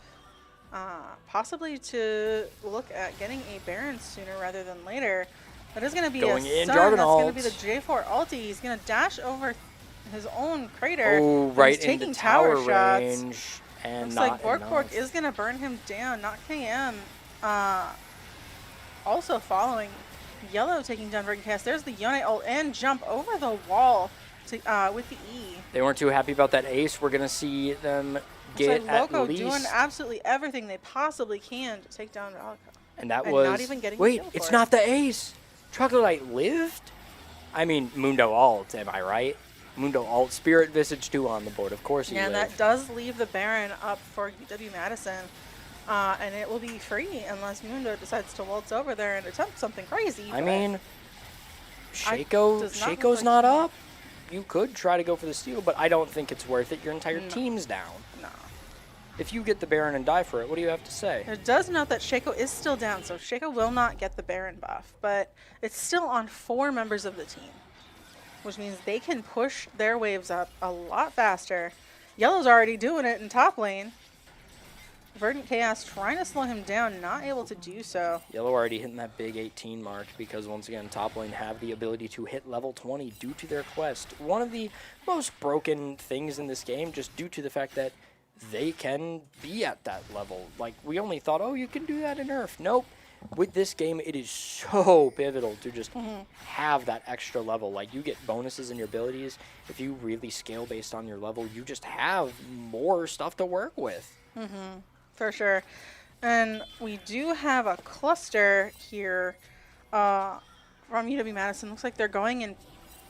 Possibly to look at getting a Baron sooner rather than later. That is going to be Going a in, Sun. Jarvan That's going to be ults. the J4 ulti. He's going to dash over his own crater. Oh, and right he's into taking tower shots. range. And Looks not like Bork enough. is going to burn him down, not KM. Also following Yellow taking down Verdant Chaos. There's the Yone ult and jump over the wall to, with the E. They weren't too happy about that ace. We're going to see them get Looks like Loco at least... doing absolutely everything they possibly can to take down Valka. And that and was... not even getting a Wait, kill it's for it. not the ace. Troglodyte lived? I mean, Mundo alt, am I right? Mundo alt, Spirit Visage 2 on the board. Of course he Yeah, and lived. that does leave the Baron up for UW Madison. And it will be free unless Mundo decides to waltz over there and attempt something crazy. I but mean, does Shaco's not look like not he- up. You could try to go for the steal, but I don't think it's worth it. Your entire No. team's down. no. If you get the Baron and die for it, what do you have to say? It does note that Shaco is still down, so Shaco will not get the Baron buff, but it's still on 4 members of the team, which means they can push their waves up a lot faster. Yellow's already doing it in top lane. Verdant Chaos trying to slow him down, not able to do so. Yellow already hitting that big 18 mark because, once again, top lane have the ability to hit level 20 due to their quest. One of the most broken things in this game, just due to the fact that they can be at that level. Like, we only thought, oh, you can do that in Earth. Nope. With this game, it is so pivotal to just have that extra level. Like, you get bonuses in your abilities. If you really scale based on your level, you just have more stuff to work with. For sure. And we do have a cluster here from UW Madison. Looks like they're going in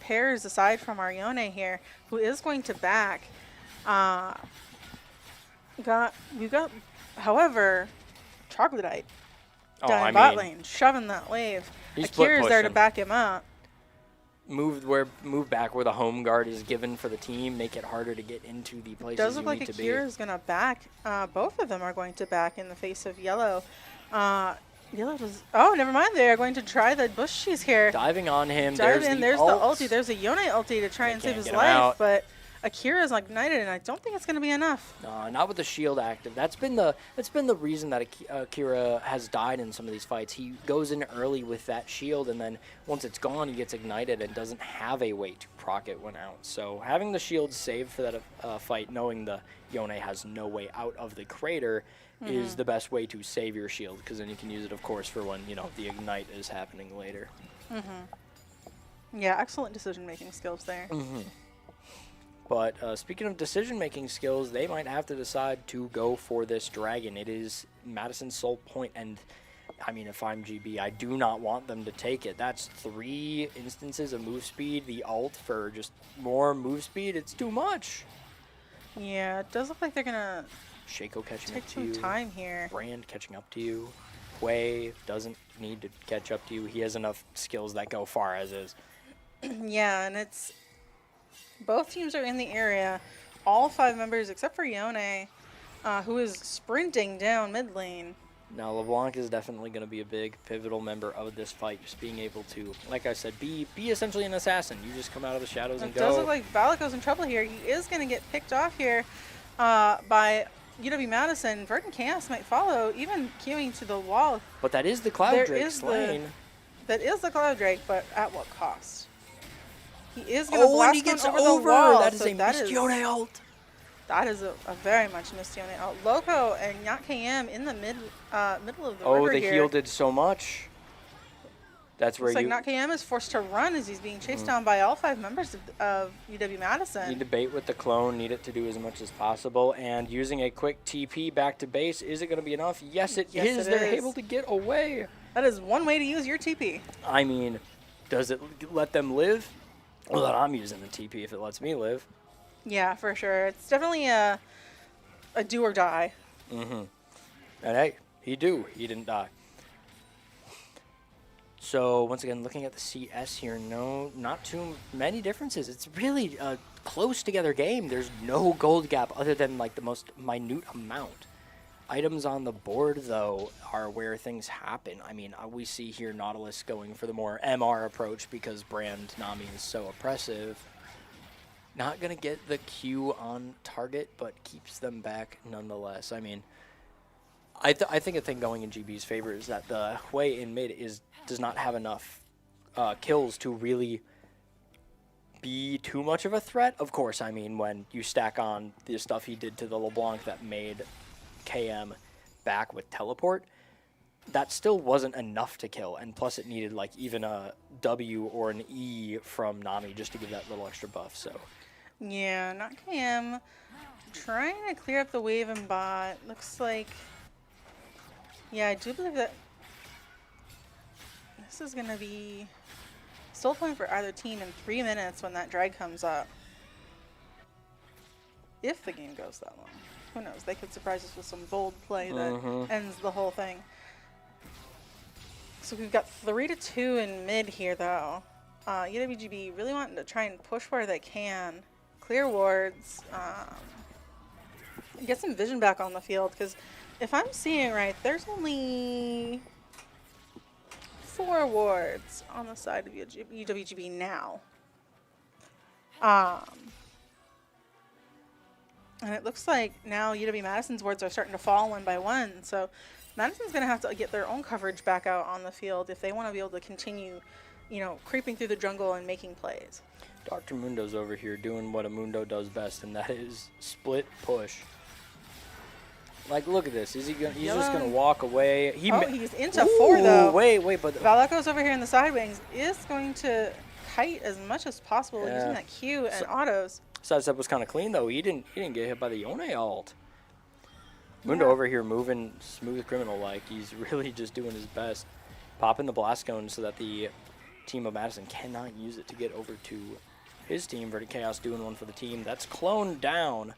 pairs aside from Arione here, who is going to back. We've got, however, Troglodyte down in bot lane, shoving that wave. He's split Akira's there to pushing. back him up. Move back where the home guard is given for the team, make it harder to get into the places Does you look like need to be. Akira is going to back. Both of them are going to back in the face of Yellow. Yellow does. Oh, never mind. They are going to try the bushies here. Diving on him. Dive There's in. the There's ult. the ulti. There's a Yone ulti to try and They save can't his get him life, out. but Akira's ignited, and I don't think it's going to be enough. Not with the shield active. That's been the reason that Akira has died in some of these fights. He goes in early with that shield, and then once it's gone, he gets ignited and doesn't have a way to proc it when out. So having the shield saved for that fight, knowing the Yone has no way out of the crater, is the best way to save your shield, because then you can use it, of course, for when the ignite is happening later. Yeah, excellent decision-making skills there. But speaking of decision-making skills, they might have to decide to go for this dragon. It is Madison's sole point, and I mean, if I'm GB, I do not want them to take it. That's 3 instances of move speed. The ult for just more move speed, it's too much. Yeah, it does look like they're going to Shaco catching take up to some you. time here. Brand catching up to you. Hui doesn't need to catch up to you. He has enough skills that go far as is. Yeah, and it's... Both teams are in the area. All 5 members, except for Yone, who is sprinting down mid lane. Now, LeBlanc is definitely going to be a big, pivotal member of this fight. Just being able to, like I said, be essentially an assassin. You just come out of the shadows and It go. does look like Valako's in trouble here. He is going to get picked off here by UW Madison. Verdant Chaos might follow, even queuing to the wall. But that is the Cloud There Drake is slain. That is the Cloud Drake, but at what cost? He is going to Oh, and blast he gets one over. the wall. That is so a missed Yone ult. That is a very much missed Yone ult. Loco and Yacht KM in the middle of the Oh, river the here. heal did so much. That's where Looks like you Yacht KM is forced to run as he's being chased down by all 5 members of UW Madison. need to bait with the clone, need it to do as much as possible, and using a quick TP back to base, is it going to be enough? Yes, it Yes, is. it They're is. able to get away. That is one way to use your TP. I mean, does it let them live? Well, then I'm using the TP if it lets me live. Yeah, for sure. It's definitely a do or die. And hey, he didn't die. So once again, looking at the CS here, not too many differences. It's really a close together game. There's no gold gap other than like the most minute amount. Items on the board, though, are where things happen. I mean, we see here Nautilus going for the more MR approach because Brand Nami is so oppressive. Not going to get the Q on target, but keeps them back nonetheless. I mean, I think a thing going in GB's favor is that the Hui in mid does not have enough kills to really be too much of a threat. Of course, I mean, when you stack on the stuff he did to the LeBlanc that made KM back with teleport, that still wasn't enough to kill, and plus it needed like even a W or an E from Nami just to give that little extra buff. So Yeah, not KM. Trying to clear up the wave and bot. Looks like... Yeah, I do believe that this is going to be still point for either team in 3 minutes when that drag comes up. If the game goes that long. Who knows? They could surprise us with some bold play that ends the whole thing. So we've got 3-2 in mid here, though. UWGB really wanting to try and push where they can. Clear wards. Get some vision back on the field, because if I'm seeing right, there's only 4 wards on the side of UWGB now. And it looks like now UW-Madison's wards are starting to fall one by one. So Madison's going to have to get their own coverage back out on the field if they want to be able to continue, creeping through the jungle and making plays. Dr. Mundo's over here doing what a Mundo does best, and that is split push. Like, look at this. Is he gonna? He's just gonna walk away. He's into 4 though. Wait, but Valako's over here in the side wings is going to kite as much as possible Yeah. using that Q and autos. Sidestep was kind of clean though. He didn't get hit by the Yone ult. Mundo over here moving smooth criminal like. He's really just doing his best, popping the blast cone so that the team of Madison cannot use it to get over to his team. Verdant Chaos doing one for the team. That's cloned down.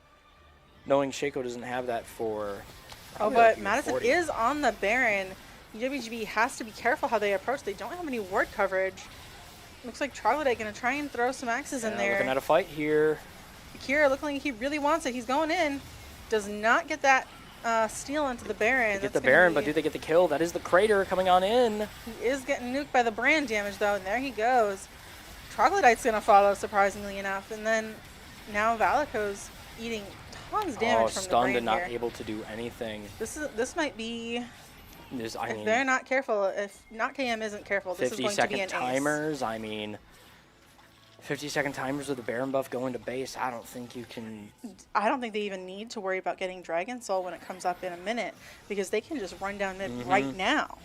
Knowing Shaco doesn't have that for... Oh, but Madison is on the Baron. UWGB has to be careful how they approach. They don't have any ward coverage. Looks like Troglodyte going to try and throw some axes in there. Looking at a fight here. Akira looking like he really wants it. He's going in. Does not get that steal into the Baron. They get the Baron, but do they get the kill? That is the Crater coming on in. He is getting nuked by the brand damage, though, and there he goes. Troglodyte's going to follow, surprisingly enough. And then now Valico's eating tons of damage from the stunned brain and not here. able to do anything. This might be, This, I if mean, they're not careful, if not KM isn't careful, this is going to be 50-second an ace. timers. I mean, 50-second timers with the Baron buff going to base. I don't think you can. I don't think they even need to worry about getting Dragon Soul when it comes up in a minute, because they can just run down mid right now.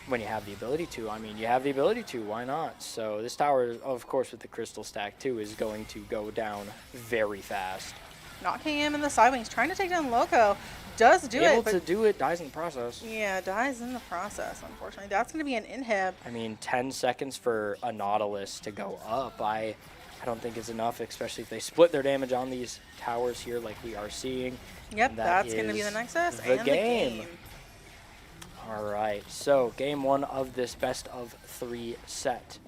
When you have the ability to. I mean, you have the ability to. Why not? So this tower, of course, with the crystal stack too, is going to go down very fast. Not KM in the side wings, trying to take down Loco. Does do Able it, but to do it, dies in the process. yeah, dies in the process, unfortunately. That's going to be an inhib. I mean, 10 seconds for a Nautilus to go up. I don't think is enough, especially if they split their damage on these towers here like we are seeing. Yep, And that that's going to be the is Nexus the and game. the game. All right, so game 1 of this best of 3 set.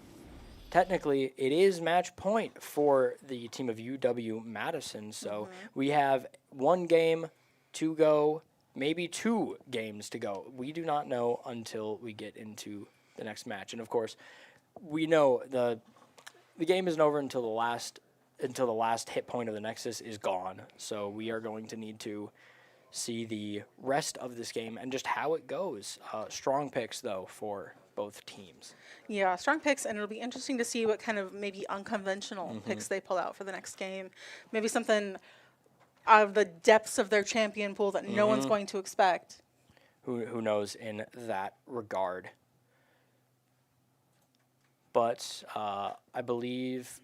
Technically, it is match point for the team of UW-Madison, so we have 1 game to go, maybe 2 games to go. We do not know until we get into the next match, and of course, we know the game isn't over until the last hit point of the Nexus is gone. So we are going to need to see the rest of this game and just how it goes. Strong picks, though, for both teams. Yeah, strong picks, and it'll be interesting to see what kind of maybe unconventional picks they pull out for the next game. Maybe something out of the depths of their champion pool that no one's going to expect. Who knows in that regard. But I believe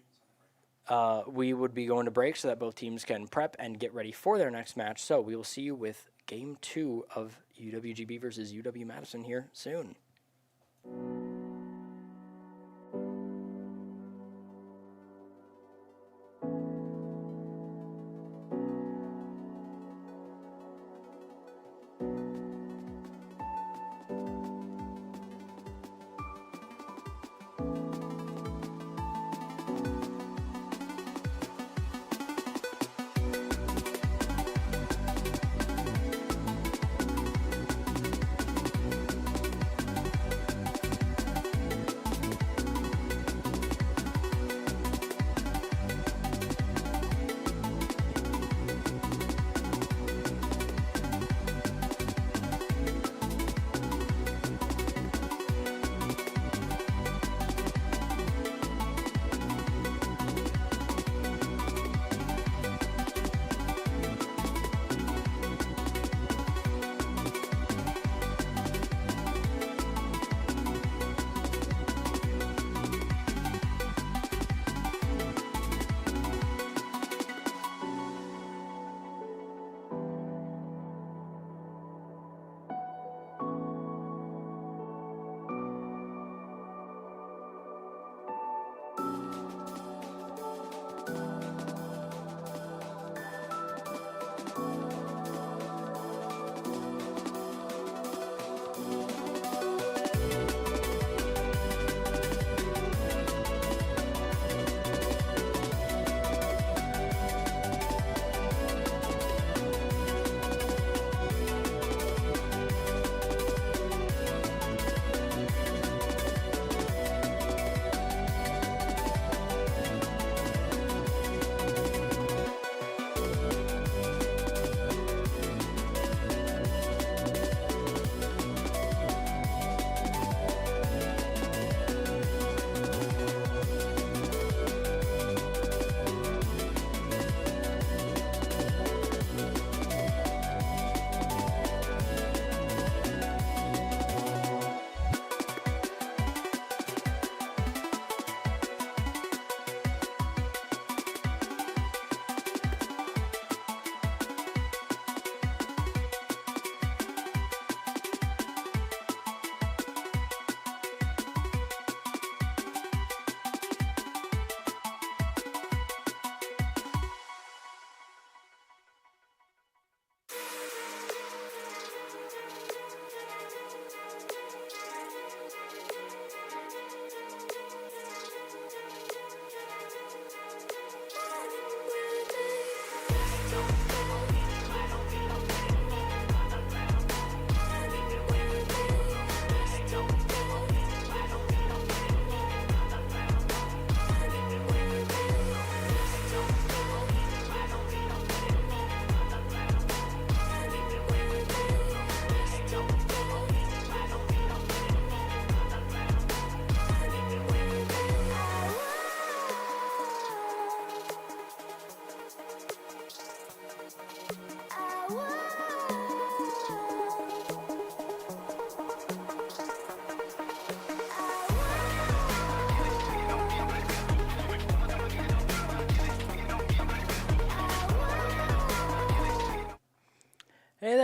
we would be going to break so that both teams can prep and get ready for their next match. So we will see you with game 2 of UWGB versus UW-Madison here soon.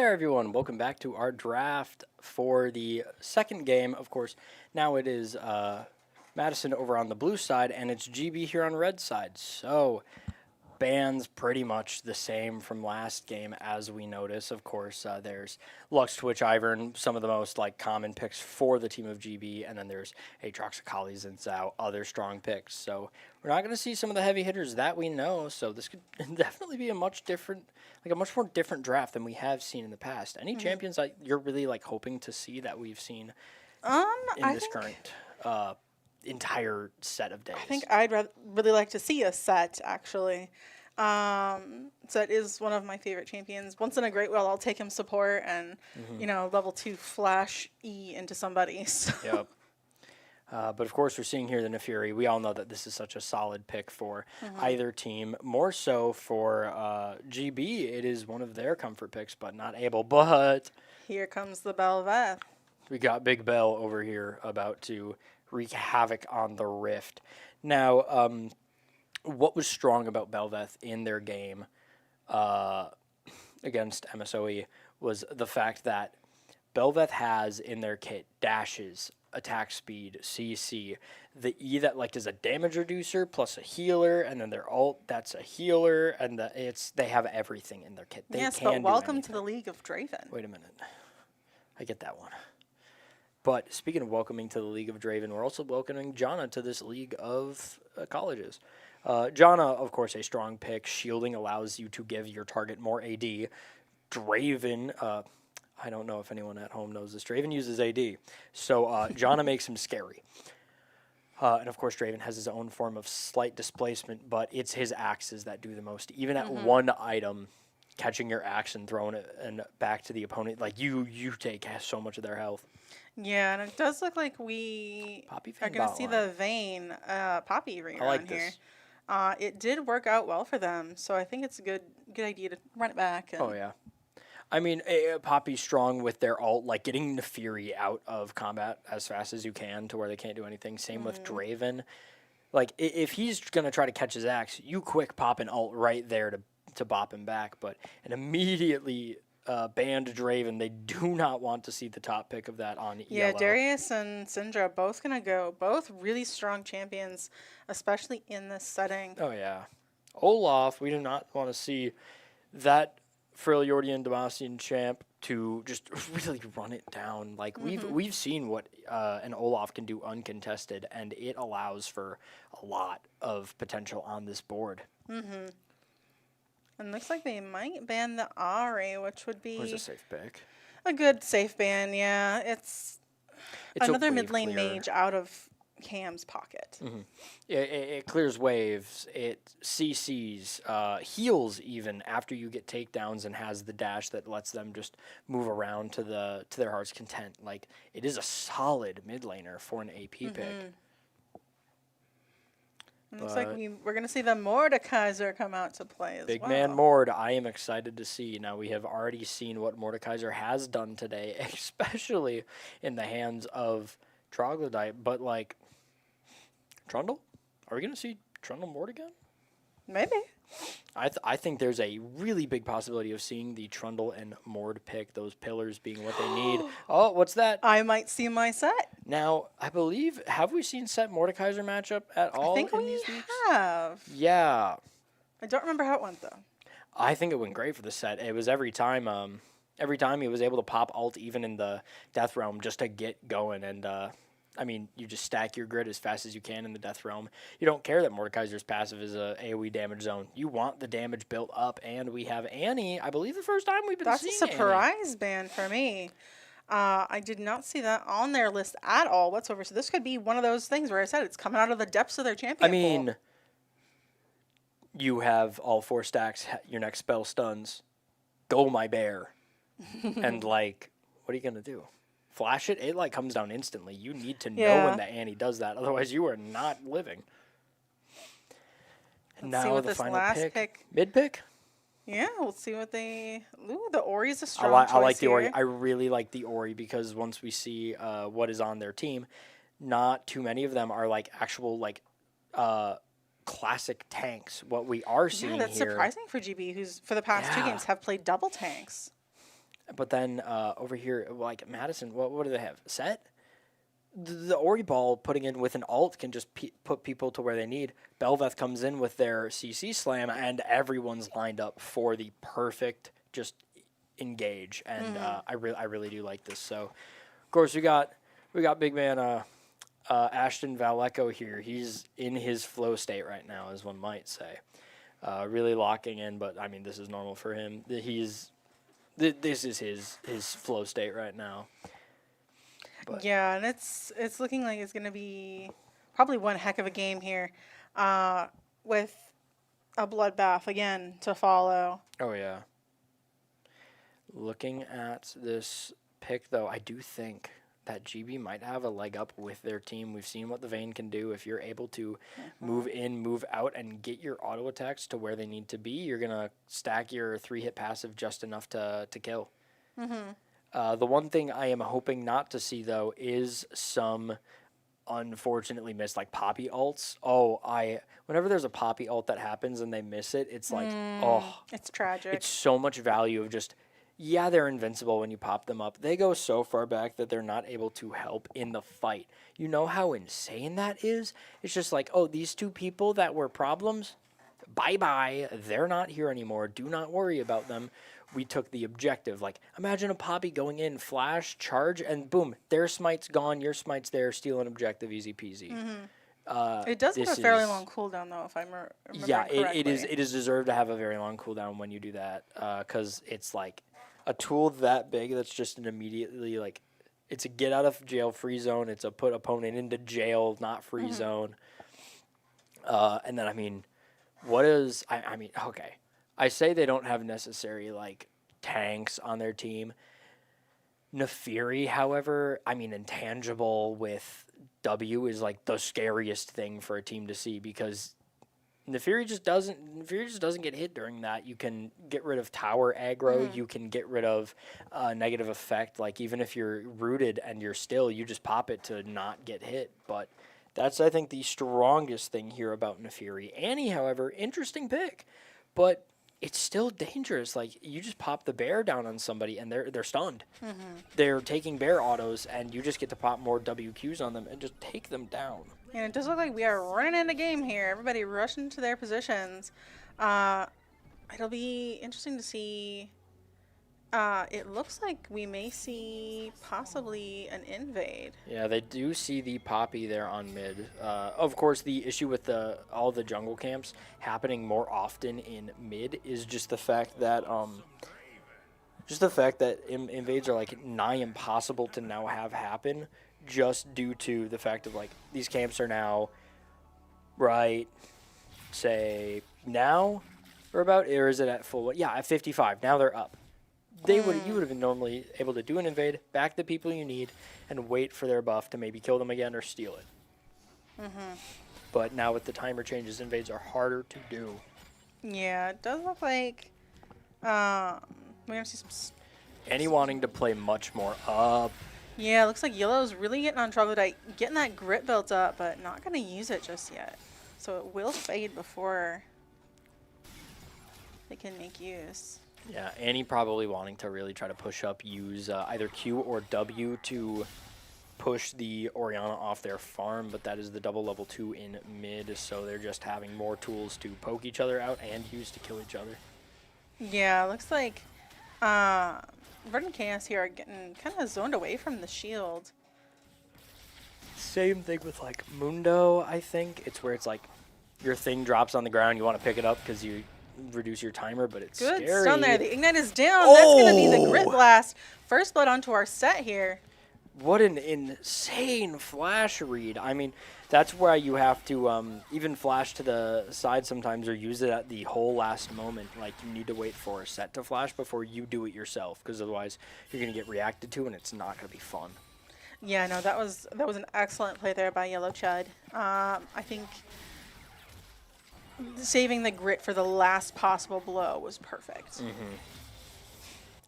there, everyone. Welcome back to our draft for the second game. Of course, now it is Madison over on the blue side, and it's GB here on red side. So, bans pretty much the same from last game, as we notice. Of course, there's Lux, Twitch, Ivern, some of the most like common picks for the team of GB, and then there's Aatrox, Akali, and Zhao, other strong picks. So we're not going to see some of the heavy hitters that we know. So this could definitely be a much more different draft than we have seen in the past. Any champions that you're really like hoping to see that we've seen in this current entire set of days? I think I'd really like to see a Set, actually. Set is one of my favorite champions. Once in a great while, I'll take him support and, level 2 flash E into somebody. So. Yep. But of course, we're seeing here the Nefiri. We all know that this is such a solid pick for either team. More so for GB, it is one of their comfort picks, but not able. But Here comes the Belveth. we got Big Bell over here about to wreak havoc on the Rift. Now, what was strong about Belveth in their game against MSOE was the fact that Belveth has in their kit dashes, attack speed, CC, the E that like is a damage reducer plus a healer, and then their ult that's a healer, and they have everything in their kit. They Yes, can but do welcome anything. to the League of Draven. Wait a minute. I get that one. But speaking of welcoming to the League of Draven, we're also welcoming Janna to this League of Colleges. Janna, of course, a strong pick. Shielding allows you to give your target more AD. Draven, I don't know if anyone at home knows this. Draven uses AD. So Janna makes him scary. And of course, Draven has his own form of slight displacement, but it's his axes that do the most. Even at one item, catching your axe and throwing it and back to the opponent, like you take so much of their health. Yeah, and it does look like we Poppy are Vayne going to bot see line. the Vayne Poppy rerun I like here. this. It did work out well for them, so I think it's a good idea to run it back. And Oh, yeah. I mean, Poppy's strong with their ult, like getting Nefiri out of combat as fast as you can to where they can't do anything. Same with Draven. Like, if he's going to try to catch his axe, you quick pop an ult right there to bop him back. But and immediately banned Draven. They do not want to see the top pick of that on yeah, yellow. Darius and Syndra both going to go. Both really strong champions, especially in this setting. Oh, yeah. Olaf, we do not want to see that Freljordian Demacian champ to just really run it down. Like, we've seen what an Olaf can do uncontested, and it allows for a lot of potential on this board. And looks like they might ban the Ahri, which would be Where's a safe pick? a good safe ban, yeah. It's It's a another wave mid lane clear. mage out of Cam's pocket. It clears waves, it CCs, heals even after you get takedowns, and has the dash that lets them just move around to their heart's content. Like, it is a solid mid laner for an AP pick. It looks like we're going to see the Mordekaiser come out to play as Big well. man Mord, I am excited to see. Now, we have already seen what Mordekaiser has done today, especially in the hands of Troglodyte. But, like, Trundle? Are we going to see Trundle Mord again? Maybe. I think there's a really big possibility of seeing the Trundle and Mord pick, those pillars being what they need. Oh, what's that? I might see my set. Now, I believe, have we seen set Mordekaiser matchup at all I think in we these weeks? have. Yeah. I don't remember how it went, though. I think it went great for the set. It was every time he was able to pop ult even in the Death Realm just to get going. And, I mean, you just stack your grid as fast as you can in the Death Realm. You don't care that Mordekaiser's passive is a AoE damage zone. You want the damage built up, and we have Annie. I believe the first time we've been That's a seeing surprise ban for me. I did not see that on their list at all whatsoever. So this could be one of those things where I said it's coming out of the depths of their champion Annie. I pool. mean, you have all 4 stacks, your next spell stuns. Go, my bear. And, like, what are you going to do? Flash it? It, like, comes down instantly. You need to know Yeah. when the Annie does that. Otherwise, you are not living. And Let's see now what the this final last pick. pick- Mid pick? Yeah, we'll see what they. Ooh, the Ori's a I strong like choice the Ori. here. I really like the Ori because once we see what is on their team, not too many of them are like actual like classic tanks. What we are seeing Yeah, that's here, surprising for GB, who's for the past 2 Yeah. games have played double tanks. But then over here, like Madison, what do they have? Set? The Ori ball putting in with an alt can just put people to where they need. Belveth comes in with their CC slam, and everyone's lined up for the perfect just engage. And I really do like this. So, of course, we got big man Ashton Vallejo here. He's in his flow state right now, as one might say. Really locking in, but I mean, this is normal for him. This is his flow state right now. But. Yeah, and it's looking like it's going to be probably one heck of a game here, with a bloodbath again to follow. Oh yeah. Looking at this pick, though, I do think that GB might have a leg up with their team. We've seen what the Vayne can do. If you're able to move in, move out, and get your auto attacks to where they need to be, you're gonna stack your 3-hit passive just enough to kill. The one thing I am hoping not to see, though, is some unfortunately missed, like, Poppy ults. Whenever there's a Poppy ult that happens and they miss it, it's like, It's tragic. it's so much value of just, yeah, they're invincible when you pop them up. They go so far back that they're not able to help in the fight. You know how insane that is? It's just like, oh, these two people that were problems, bye-bye. They're not here anymore. Do not worry about them. We took the objective. Like, imagine a Poppy going in, flash, charge, and boom, their smite's gone, your smite's there, steal an objective, easy peasy. It does have a fairly long cooldown, though, if I'm remembering correctly. it is deserved to have a very long cooldown when you do that, because it's like a tool that big that's just an immediately, like, it's a get out of jail free zone, it's a put opponent into jail not free zone. And then, I mean, okay. I say they don't have necessary, like, tanks on their team. Nefiri, however, I mean, intangible with W is, like, the scariest thing for a team to see, because Nefiri just doesn't get hit during that. You can get rid of tower aggro. You can get rid of negative effect. Like, even if you're rooted and you're still, you just pop it to not get hit. But that's, I think, the strongest thing here about Nefiri. Annie, however, interesting pick, but it's still dangerous. Like, you just pop the bear down on somebody and they're stunned. They're taking bear autos, and you just get to pop more WQs on them and just take them down. And it does look like we are running in the game here. Everybody rushing to their positions. It'll be interesting to see. It looks like we may see possibly an invade. Yeah, they do see the Poppy there on mid. Of course, the issue with all the jungle camps happening more often in mid is just the fact that invades are like nigh impossible to now have happen, just due to the fact of, like, these camps are now, right, say now or about, or is it at full? Yeah, at 55. Now they're up. You would have been normally able to do an invade, back the people you need, and wait for their buff to maybe kill them again or steal it. But now with the timer changes, invades are harder to do. Yeah, it does look like we're gonna see some. Annie wanting to play much more up. Yeah, it looks like Yellow's really getting on Troglodyte, getting that grit built up, but not gonna use it just yet. So it will fade before they can make use. Yeah, Annie probably wanting to really try to push up, use either Q or W to push the Orianna off their farm, but that is the double level 2 in mid, so they're just having more tools to poke each other out and use to kill each other. Yeah, it looks like Verdant Chaos here are getting kind of zoned away from the shield. Same thing with, like, Mundo, I think. It's where it's like your thing drops on the ground, you want to pick it up because you reduce your timer, but it's Good scary. stun there. The Ignite is down. That's going to be the Grit Blast. First blood onto our set here. What an insane flash read. I mean, that's where you have to even flash to the side sometimes, or use it at the whole last moment. Like, you need to wait for a set to flash before you do it yourself, because otherwise you're going to get reacted to and it's not going to be fun. Yeah, no, that was an excellent play there by LiQWYD. I think saving the grit for the last possible blow was perfect.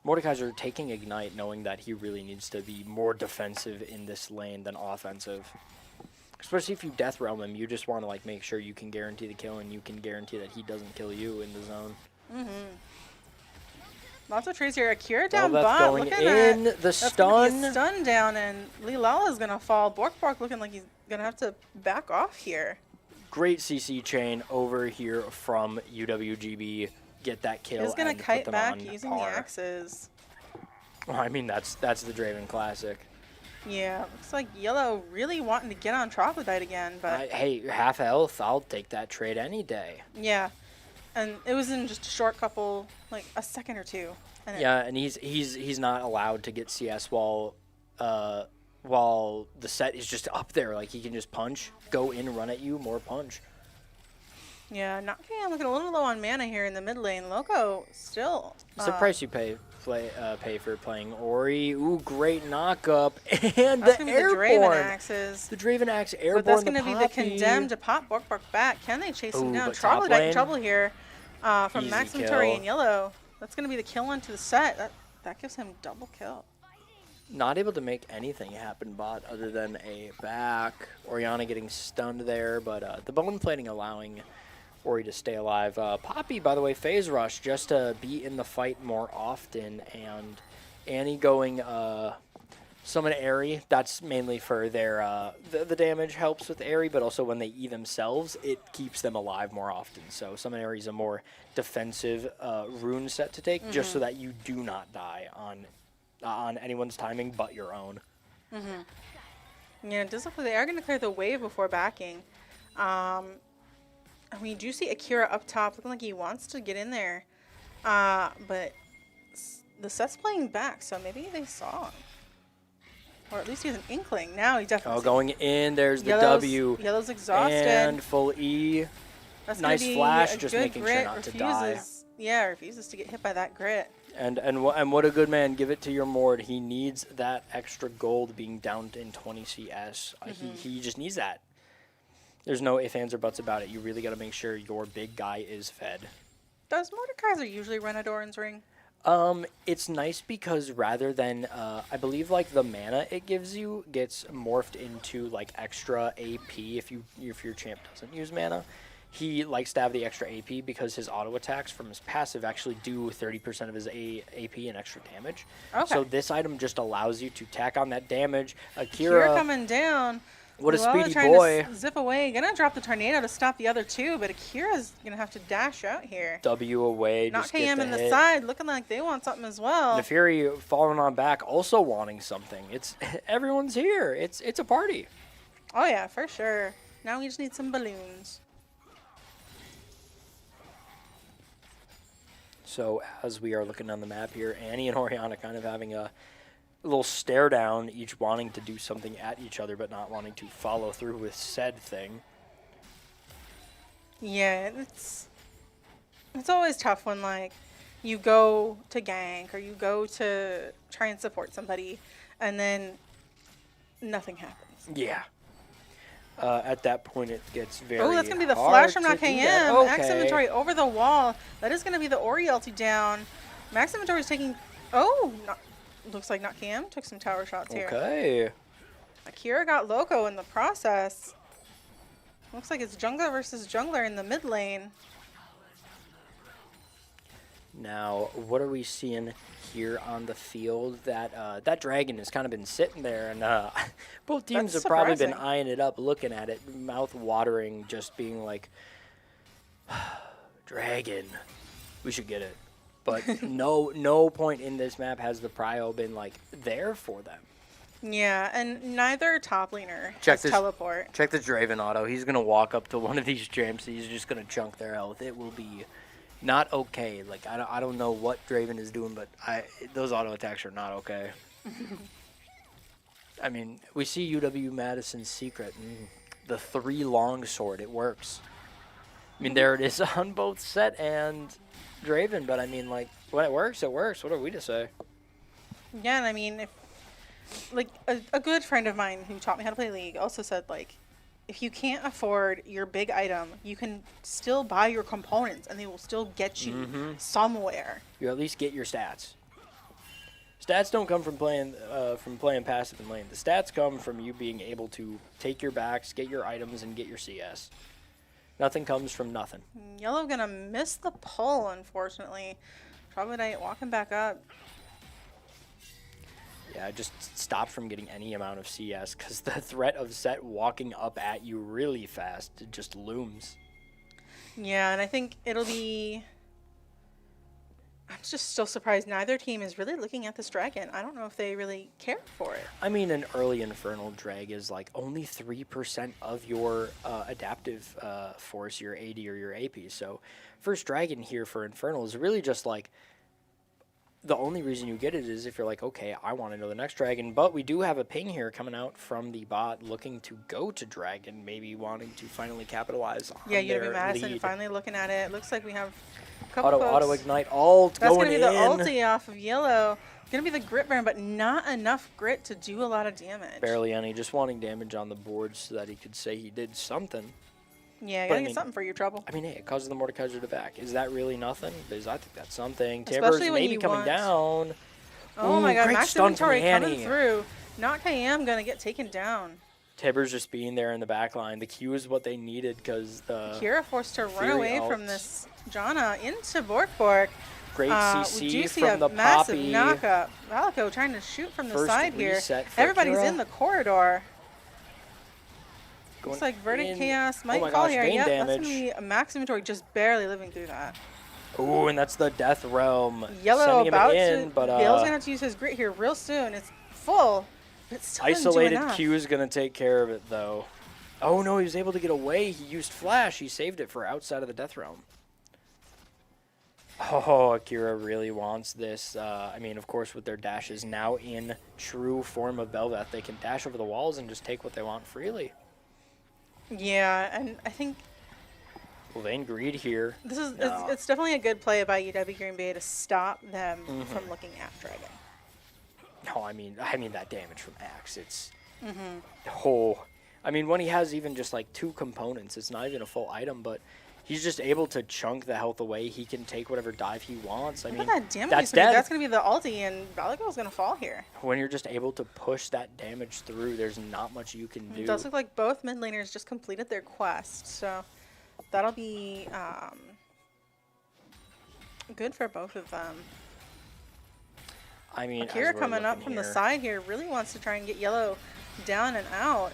Mordekaiser taking Ignite, knowing that he really needs to be more defensive in this lane than offensive. Especially if you Death Realm him, you just want to, like, make sure you can guarantee the kill and you can guarantee that he doesn't kill you in the zone. Lots of trades here. Akira down that's bot. going Looking in. at The that's gonna be a stun. stun down, and Lee Lala's gonna fall. Bork looking like he's gonna have to back off here. Great CC chain over here from UWGB. Get that kill. He's gonna and put kite them back on using par. the axes. Well, I mean, that's the Draven classic. Yeah, looks like Yellow really wanting to get on Troglodyte again, but Hey, half health. I'll take that trade any day. yeah. And it was in just a short couple, like a second or two. And Yeah, and he's not allowed to get CS while the set is just up there. Like, he can just punch, go in, run at you, more punch. Yeah, I'm looking a little low on mana here in the mid lane. Loco still. It's the price you pay for playing Ori. Ooh, great knockup. And That's the gonna be the Draven airborne. axes. The Draven axe airborne. But that's going gonna to be the condemned to pop Bork back. Can they chase him Ooh, down? but top Troglodyte in lane, trouble here from easy Maximatori kill. and Yellow. That's gonna be the kill onto the set. That gives him double kill. Not able to make anything happen bot other than a back. Orianna getting stunned there, but the bone plating allowing Ori to stay alive. Poppy, by the way, phase rush just to be in the fight more often, and Annie going summon Aerie. That's mainly for their the damage helps with Aerie, but also when they E themselves, it keeps them alive more often. So summon Aerie is a more defensive rune set to take, just so that you do not die on anyone's timing but your own. Yeah, it does look like they are gonna clear the wave before backing. We do see Akira up top looking like he wants to get in there, but the set's playing back, so maybe they saw him. Or at least he has an inkling. Now he definitely Oh, going in, there's the Yellow's, W. Yellow's exhausted. And full E. That's gonna nice be flash, a just good making sure grit. not to die. Refuses to get hit by that grit. And what a good man. Give it to your Mord. He needs that extra gold being down in 20 CS. He just needs that. There's no ifs, ands, or buts about it. You really got to make sure your big guy is fed. Does Mordekaiser usually run a Doran's Ring? It's nice because rather than, I believe like the mana it gives you gets morphed into like extra AP if your champ doesn't use mana. He likes to have the extra AP because his auto attacks from his passive actually do 30% of his AP and extra damage. Okay. So this item just allows you to tack on that damage. Akira coming down. What a Luella speedy trying boy. to zip away. Gonna drop the tornado to stop the other two, but Akira's gonna have to dash out here. W away. Not just get KM in the hit. side, looking like they want something as well. Nefiri falling on back, also wanting something. It's everyone's here. It's a party. Oh yeah, for sure. Now we just need some balloons. So as we are looking on the map here, Annie and Orianna kind of having a little stare down, each wanting to do something at each other, but not wanting to follow through with said thing. Yeah, it's always tough when like you go to gank or you go to try and support somebody, and then nothing happens. Yeah. At that point, it gets very Oh, that's gonna be the hard flash from to not do KM. that. Okay. Max Inventory over the wall. That is gonna be the Ori ulti down. Max Inventory is taking. Oh, looks like not KM took some tower shots here. Okay. Akira got Loco in the process. Looks like it's jungler versus jungler in the mid lane. Now, what are we seeing here on the field? That dragon has kind of been sitting there, and both teams That's have probably been surprising. eyeing it up, looking at it, mouth watering, just being like, dragon, we should get it. But no point in this map has the prio been like there for them. Yeah, and neither top laner Check has this- teleport. Check the Draven auto. He's gonna walk up to one of these champs. He's just gonna chunk their health. It will be not okay. Like I don't know what Draven is doing, but those auto attacks are not okay. I mean, we see UW Madison's secret, the 3 longsword. It works. I mean, there it is on both Set and Draven. But I mean, like when it works, it works. What are we to say? Yeah, and I mean, if like a good friend of mine who taught me how to play League also said like, if you can't afford your big item, you can still buy your components and they will still get you somewhere. You at least get your stats. Stats don't come from playing passive in lane. The stats come from you being able to take your backs, get your items, and get your CS. Nothing comes from nothing. Yellow gonna miss the pull, unfortunately. Troglodyte walking back up. Yeah, just stop from getting any amount of CS because the threat of Zet walking up at you really fast, it just looms. Yeah, and I think it'll be... I'm just still surprised neither team is really looking at this dragon. I don't know if they really care for it. I mean, an early Infernal Drag is like only 3% of your adaptive force, your AD or your AP. So first dragon here for Infernal is really just like, the only reason you get it is if you're like, okay, I want to know the next dragon. But we do have a ping here coming out from the bot looking to go to dragon, maybe wanting to finally capitalize on Yeah, their UW Madison lead. finally looking at it. Looks like we have a couple Auto folks. ignite ult That's going going to be in. the ulti off of Yellow. Going to be the grit burn, but not enough grit to do a lot of damage. Barely any, just wanting damage on the board so that he could say he did something. Yeah, But I gotta get mean- something for your trouble. I mean, hey, it causes the Mordekaiser to back. Is that really nothing? Because I think that's something. Especially Timbers when maybe you coming want- down. Oh Ooh, my god, great Max stun from Inventory coming Annie. through. Not KM going to get taken down. Tibbers just being there in the back line. The Q is what they needed because the Kira forced to run Fury away ult. from this Janna into Bork. great We do CC see from a the massive Poppy. knockup. Valico trying to shoot from the First side here. reset for Everybody's Kira. in the corridor. Going Looks like Verdict in. Chaos Oh might my fall gosh, here. vein Yep, that's damage. going to be a Max Inventory just barely living through that. Ooh, and that's the Death Realm. Yellow Sending him about in, to... but Gale's going to have to use his grit here real soon. It's full, but it still doesn't do isolated enough. Q is going to take care of it, though. Oh, no, he was able to get away. He used Flash. He saved it for outside of the Death Realm. Oh, Akira really wants this. I mean, of course, with their dashes now in true form of Bel'Veth, they can dash over the walls and just take what they want freely. Yeah, and I think Well, Vayne Greed here. this is No. it's definitely a good play by UW Green Bay to stop them Mm-hmm. from looking at Dragon. No, I mean that damage from Axe. It's oh, I mean when he has even just like 2 components, it's not even a full item, but he's just able to chunk the health away. He can take whatever dive he wants. I Look mean, at that damage. that's he's gonna do. dead. That's going to be the ulti, and Valico's going to fall here. When you're just able to push that damage through, there's not much you can do. It does look like both mid laners just completed their quest, so that'll be good for both of them. I mean, as Akira we're coming up looking from the here- side here really wants to try and get Yellow down and out.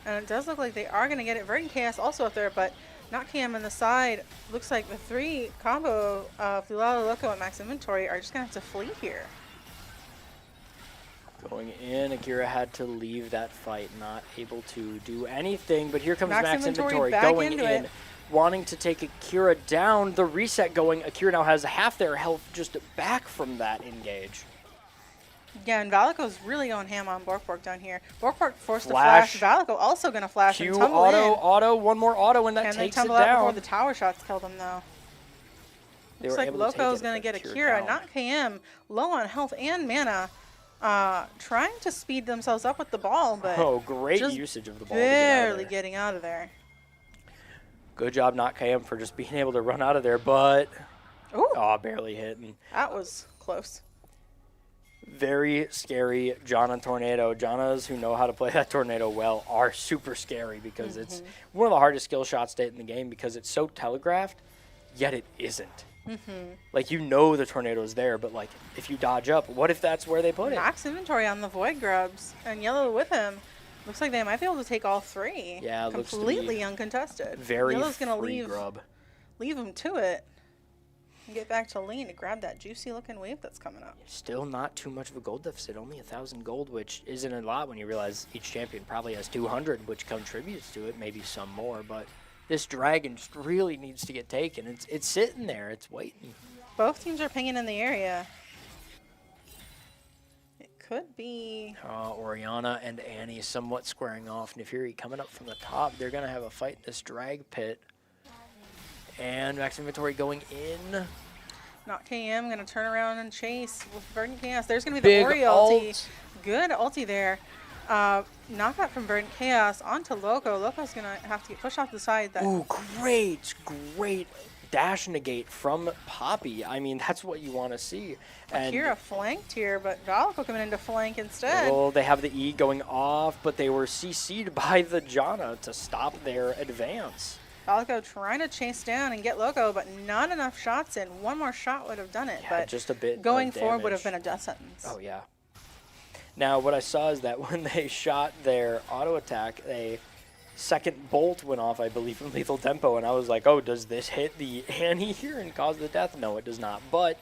And it does look like they are going to get it. Verdant Chaos also up there, but not KM on the side. Looks like the 3 combo of Lulala Loco and Max Inventory are just going to have to flee here. Going in, Akira had to leave that fight, not able to do anything. But here comes Max Max Inventory Inventory back going into in, it. wanting to take Akira down. The reset going. Akira now has half their health just back from that engage. Yeah, and Valico's really going ham on Bork down here. Bork forced Flash. to flash. Valico also going to flash Q and tumble auto, one more auto, and that in. Can they takes it tumble out before down. the tower shots kill them, though? They Looks were like able to take Loco's it, going to but get Akira Akira, down. not KM. Low on health and mana. Trying to speed themselves up with the ball, but Oh, great just usage of the ball. To get out of barely there. getting out of there. Good job, not KM, for just being able to run out of there, but Ooh, barely hit. And that was close. very scary Janna Tornado. Jannas who know how to play that tornado well are super scary because it's one of the hardest skill shots to hit in the game because it's so telegraphed, yet it isn't. Like, you know the tornado is there, but like if you dodge up, what if that's where they put it? Max Inventory on the Void Grubs and Yellow with him. Looks like they might be able to take all 3. Yeah, it looks to be completely uncontested. Very Yellow's gonna free grub. leave him to it. And get back to lane to grab that juicy looking wave that's coming up. Still not too much of a gold deficit, only 1,000 gold, which isn't a lot when you realize each champion probably has 200, which contributes to it, maybe some more, but this dragon just really needs to get taken. It's sitting there, it's waiting. Both teams are pinging in the area. It could be... Oriana and Annie somewhat squaring off. Nefiri coming up from the top. They're going to have a fight in this drag pit. And Max Inventory going in. Not KM, gonna turn around and chase with Verdant Chaos. There's gonna be the Big Ori ulti. ult. Good ulti there. Knockout from Verdant Chaos onto Loco. Loco's gonna have to get pushed off to the side. That Ooh, great dash negate from Poppy. I mean, that's what you want to see. And Akira flanked here, but Valico coming in to flank instead. well, they have the E going off, but they were CC'd by the Janna to stop their advance. Valco trying to chase down and get Loco, but not enough shots in. One more shot would have done it, Yeah, but just a bit going of forward would have damage. been a death sentence. Oh, yeah. Now, what I saw is that when they shot their auto attack, a second bolt went off, I believe, from Lethal Tempo, and I was like, oh, does this hit the Annie here and cause the death? No, it does not, but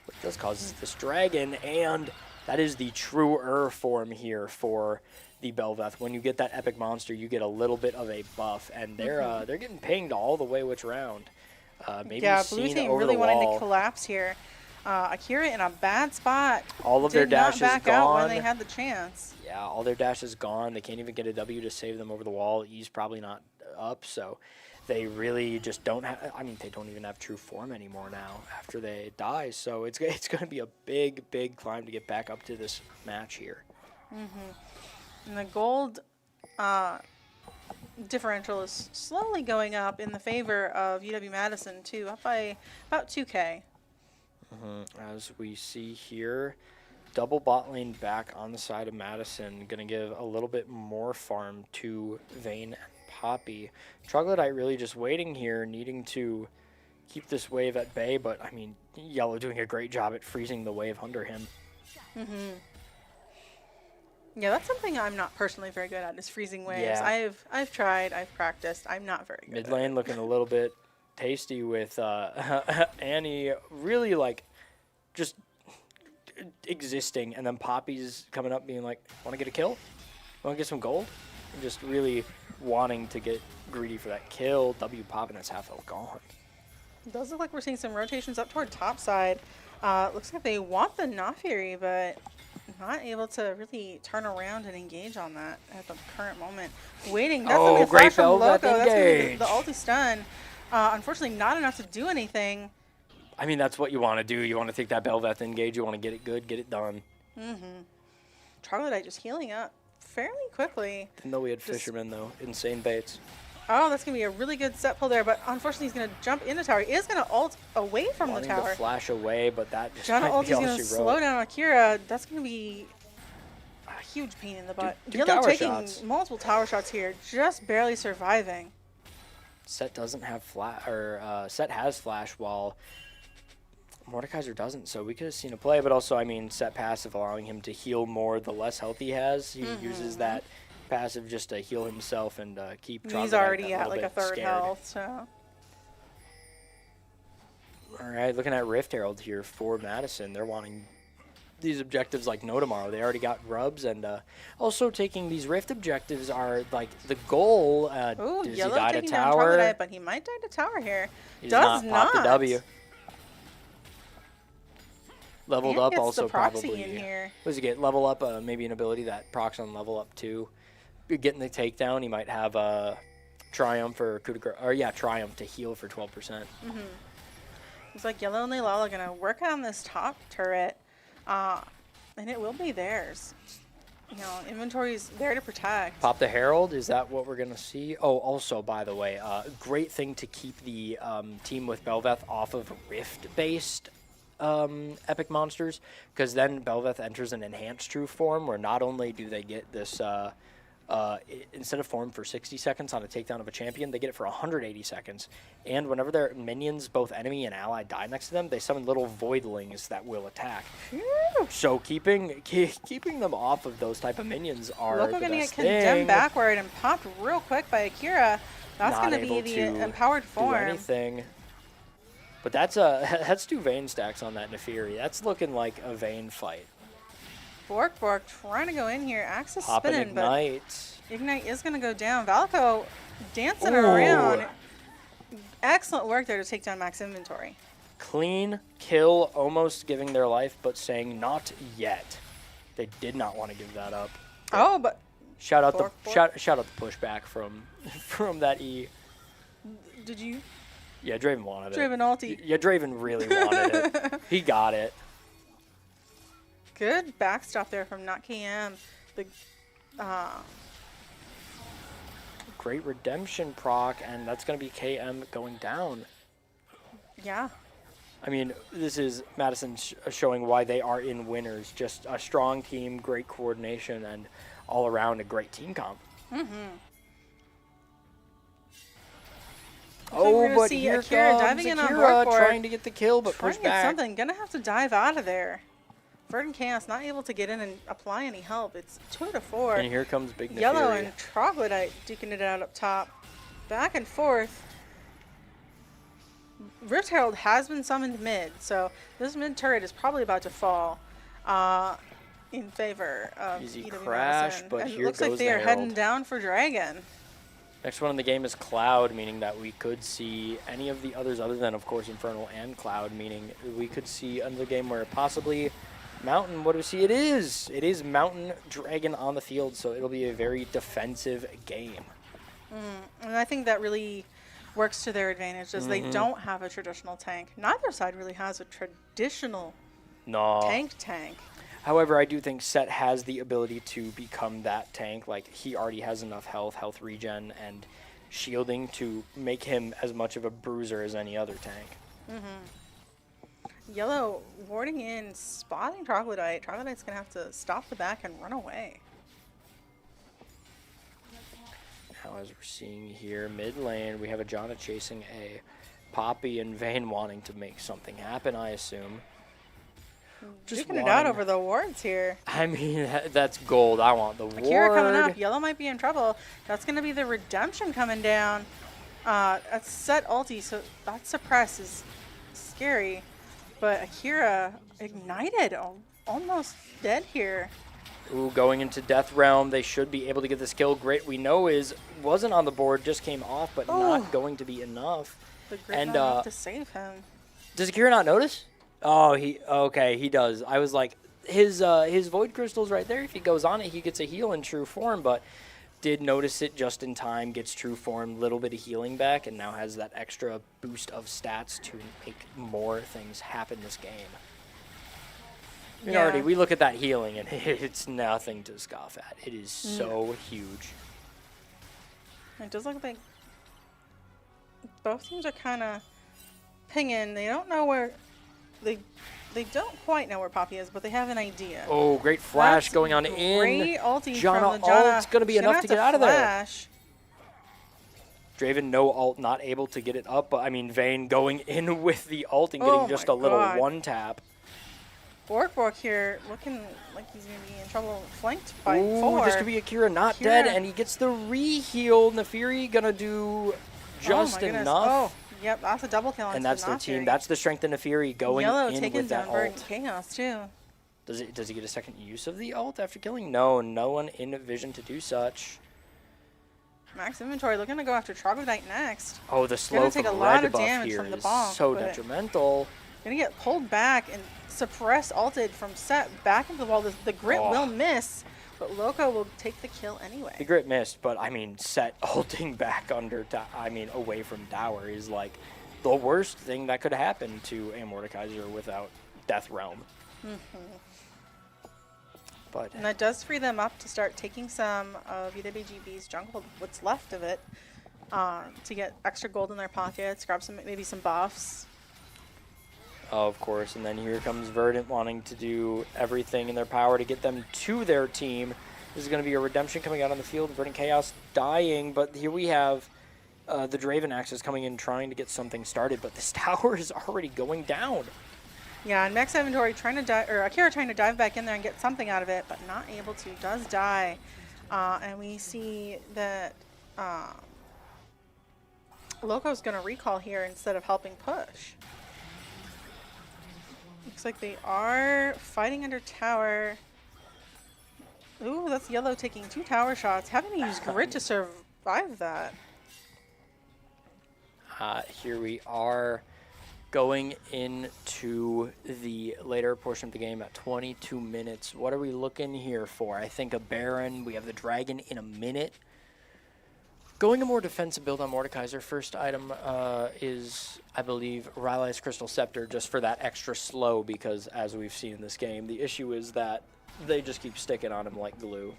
what it does cause is this dragon, and that is the truer form here for the Belveth. When you get that epic monster, you get a little bit of a buff, and they're getting pinged all the way which round. Maybe Yeah, blue seen team over really the wanting wall. to collapse here. Akira in a bad spot. All of their Did not dash is back out when gone. they had the chance. Yeah, all their dash is gone. They can't even get a W to save them over the wall. E's probably not up, so they really just don't have. I mean, they don't even have true form anymore now after they die. So it's going to be a big climb to get back up to this match here. And the gold differential is slowly going up in the favor of UW-Madison, too, up by about 2K. As we see here, double bot lane back on the side of Madison, going to give a little bit more farm to Vayne and Poppy. Troglodyte really just waiting here, needing to keep this wave at bay, but I mean, Yellow doing a great job at freezing the wave under him. Yeah, that's something I'm not personally very good at, is freezing waves. Yeah. I've tried, I've practiced. I'm not very good Mid at lane it. looking a little bit tasty with Annie really like just existing, and then Poppy's coming up being like, want to get a kill? Want to get some gold? And just really wanting to get greedy for that kill. W popping, that's half health gone. It does look like we're seeing some rotations up toward top side. Looks like they want the Naafiri, but not able to really turn around and engage on that at the current moment. Waiting. That's gonna be a great flash from Velvet Loco. That's gonna be engage. the ulti stun. Unfortunately, not enough to do anything. I mean, that's what you want to do. You want to take that Belveth engage. You want to get it good, get it done. Troglodyte just healing up fairly quickly. Didn't know we had Fisherman, though. Insane baits. Oh, that's going to be a really good set pull there, but unfortunately he's going to jump in the tower. He is going to ult away from Wanting the to tower. flash away, but that just Jonah might ult be is all going to she slow wrote. down Akira. That's going to be a huge pain in the butt. Two Yellow tower taking shots. multiple tower shots here, just barely surviving. Set doesn't have flash, or Set has flash while Mordekaiser doesn't, so we could have seen a play, but also, I mean, Set passive allowing him to heal more the less health he has. He uses that passive just to heal himself and keep He's Troglodyte already a at little like a bit third scared. health, so. All right, looking at Rift Herald here for Madison. They're wanting these objectives like no tomorrow. They already got rubs, and also taking these Rift objectives are like the goal. Ooh, Does he Yellow die to taking down tower? Troglodyte, but he might die to tower here. He Does pop the W. Leveled And up gets also the proxy probably. in here. What does he get? Level up, maybe an ability that procs on level up too. Getting the takedown, he might have a Triumph or coup de grace, or yeah, Triumph to heal for 12%. Looks like Yellow and Leilala are going to work on this top turret, and it will be theirs. You know, inventory's there to protect. Pop the Herald, is that what we're going to see? Oh, also, by the way, great thing to keep the team with Belveth off of Rift-based epic monsters, because then Belveth enters an enhanced true form where not only do they get this instead of form for 60 seconds on a takedown of a champion, they get it for 180 seconds. And whenever their minions, both enemy and ally, die next to them, they summon little voidlings that will attack. Phew. So keeping them off of those type of minions are Loco the going to get best condemned thing. backward and popped real quick by Akira. That's Not going to be able the to empowered do form. anything. But that's 2 Vayne stacks on that Nefiri. That's looking like a Vayne fight. Bork trying to go in here. Axe is Pop and spinning, but ignite. Ignite is going to go down. Valco dancing Ooh. around. Excellent work there to take down max inventory. Clean kill, almost giving their life, but saying not yet. They did not want to give that up. Oh, but Shout out Bork. shout out the pushback from that E. did you? Yeah, Draven wanted it. Draven ulti. Yeah, Draven really wanted it. He got it. Good backstop there from Not KM. The Great redemption proc, and that's going to be KM going down. yeah. I mean, this is Madison showing why they are in winners. Just a strong team, great coordination, and all around a great team comp. we're Oh, gonna but see here Akira comes diving in on Akira board, trying to get the kill, but trying pushed to get back. something. Gonna have to dive out of there. Verdant Chaos not able to get in and apply any help. It's 2 to 4. And here comes Big Yellow Neferi. and Troglodyte duking it out up top. Back and forth. Rift Herald has been summoned mid, so this mid turret is probably about to fall in favor of Easy EW crash, Madison. but And here it looks like goes they the are heading Herald. down for Dragon. Next one in the game is Cloud, meaning that we could see any of the others other than, of course, Infernal and Cloud, meaning we could see another game where possibly Mountain, what do we see? It is Mountain Dragon on the field, so it'll be a very defensive game. And I think that really works to their advantage, as they don't have a traditional tank. Neither side really has a traditional No. tank. However, I do think Set has the ability to become that tank. Like, he already has enough health regen, and shielding to make him as much of a bruiser as any other tank. Yellow warding in, spotting Troglodyte. Troglodyte's going to have to stop the back and run away. Now, as we're seeing here, mid lane, we have a Janna chasing a Poppy and Vayne wanting to make something happen, I assume. Just Duking it out wanting- over the wards here. I mean, that's gold. I want the Akira ward. coming up. Yellow might be in trouble. That's going to be the redemption coming down. That's Set ulti, so that suppress is scary. But Akira ignited, almost dead here. Ooh, going into Death Realm, they should be able to get this kill. Great, we know wasn't on the board, just came off, but not going to be enough. The grit And, not enough to save him. Does Akira not notice? Oh, okay, he does. I was like, his Void Crystal's right there. If he goes on it, he gets a heal in true form, but did notice it just in time, gets true form, little bit of healing back, and now has that extra boost of stats to make more things happen this game. I mean, Yeah. already, we look at that healing, and it's nothing to scoff at. It is so huge. It does look like both teams are kind of pinging. They don't know where they don't quite know where Poppy is, but they have an idea. Oh, great flash That's going on great in. ulti Janna from the Janna. ult's gonna be She's enough have to get out of there. flash. Draven, no ult, not able to get it up, but I mean, Vayne going in with the ult and getting Oh just my a little God. one tap. Bork here looking like he's going to be in trouble, flanked by Ooh, 4. this could be Akira not dead, Akira. and he gets the re-heal. Nefiri gonna do just oh my goodness. enough. Oh, yep, that's a double kill. And that's their team. That's the strength of Nefiri going Yellow in taking with that down Verdant ult. Chaos, too. Does he get a second use of the ult after killing? No, no one in vision to do such. Max inventory looking to go after Troglodyte next. Oh, the slow take from a lot red of buff damage here from the is bonk, so but- detrimental. Gonna get pulled back and suppressed, ulted from Set back into the wall. The grit Oh. will miss, but Loco will take the kill anyway. The grit missed, but I mean, Set ulting back away from tower is like the worst thing that could happen to a Mordekaiser without Death Realm. But And that does free them up to start taking some of UWGB's jungle, what's left of it, to get extra gold in their pockets, grab maybe some buffs. of course, and then here comes Verdant wanting to do everything in their power to get them to their team. This is going to be a redemption coming out on the field. Verdant Chaos dying, but here we have the Draven Axis coming in trying to get something started, but this tower is already going down. Yeah, and Max inventory trying to dive, or Akira trying to dive back in there and get something out of it, but not able to. Does die, and we see that Loco's gonna recall here instead of helping push. Looks like they are fighting under tower. Ooh, that's Yellow taking 2 tower shots, having to use grit to survive that. Here we are going into the later portion of the game at 22 minutes. What are we looking here for? I think a Baron. We have the Dragon in a minute. Going a more defensive build on Mordekaiser. First item is, I believe, Rylai's Crystal Scepter, just for that extra slow, because as we've seen in this game, the issue is that they just keep sticking on him like glue.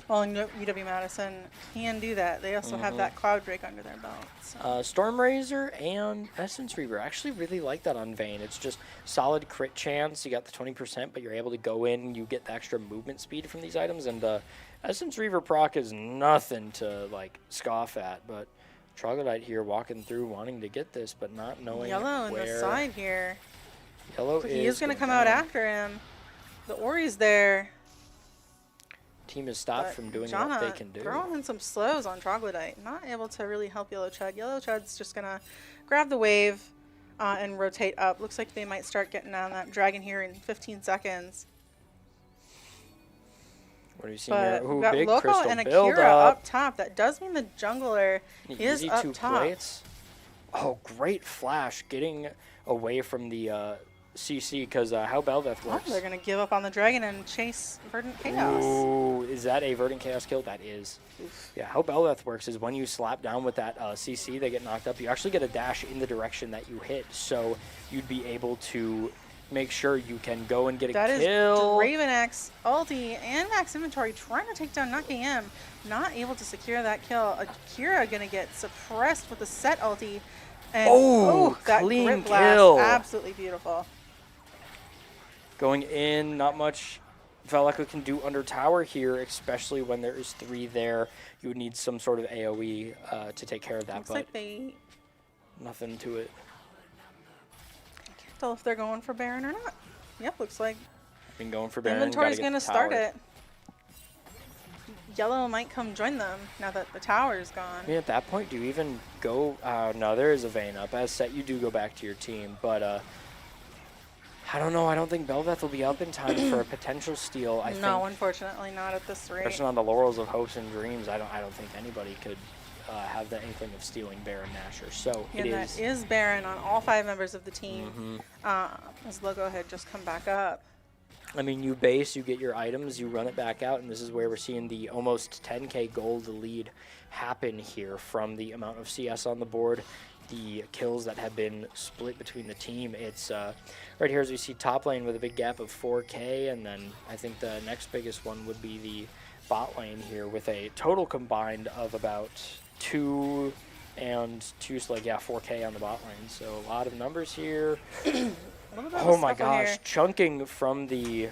Well, and UW Madison can do that. They also have that Cloud Drake under their belt. So. Storm Razor and Essence Reaver. I actually really like that on Vayne. It's just solid crit chance. You got the 20%, but you're able to go in. You get the extra movement speed from these items. And Essence Reaver proc is nothing to like scoff at. But Troglodyte here walking through, wanting to get this, but not knowing Yellow in where. the side here. Yellow He is going to going come out down. after him. The Ori's there. Team is stopped But from doing Jana what they can do. throwing in some slows on Troglodyte. Not able to really help YellowChud. YellowChud's just going to grab the wave and rotate up. Looks like they might start getting on that dragon here in 15 seconds. What do you see But here? we've Ooh, got big Loco crystal and build Akira up. up top. That does mean the jungler is Easy up 2 top. plates. Oh, great flash getting away from the CC because how Belveth Oh, works. they're going to give up on the dragon and chase Verdant Chaos. Ooh, is that a Verdant Chaos kill? That is. Oof. Yeah, how Belveth works is when you slap down with that CC, they get knocked up. You actually get a dash in the direction that you hit, so you'd be able to make sure you can go and get a That is kill. Dravenx, ulti, and max inventory trying to take down NuckAM. Not able to secure that kill. Akira going to get suppressed with the set ulti. And Oh, that clean grip blast, kill. absolutely beautiful. Going in, not much Valeko can do under tower here, especially when there is 3 there. You would need some sort of AoE to take care of that, Looks but like they nothing to it. can't tell if they're going for Baron or not. Yep, looks like Been going for Baron. inventory's going to start it. Yellow might come join them now that the tower's gone. I mean, at that point, do you even go? No, there is a Vayne up. As set, you do go back to your team, but I don't know. I don't think Belveth will be up in time for a potential steal. I No, think, unfortunately not at this rate. especially on the laurels of hopes and dreams, I don't think anybody could have the inkling of stealing Baron Nashor. So And it that is. is Baron on all 5 members of the team. Mm-hmm. As Logo had just come back up. I mean, you base, you get your items, you run it back out, and this is where we're seeing the almost 10k gold lead happen here from the amount of CS on the board, the kills that have been split between the team. It's right here as we see top lane with a big gap of 4k, and then I think the next biggest one would be the bot lane here with a total combined of about 2 and 2, so like, yeah, 4k on the bot lane. So a lot of numbers here. Oh my gosh, chunking from the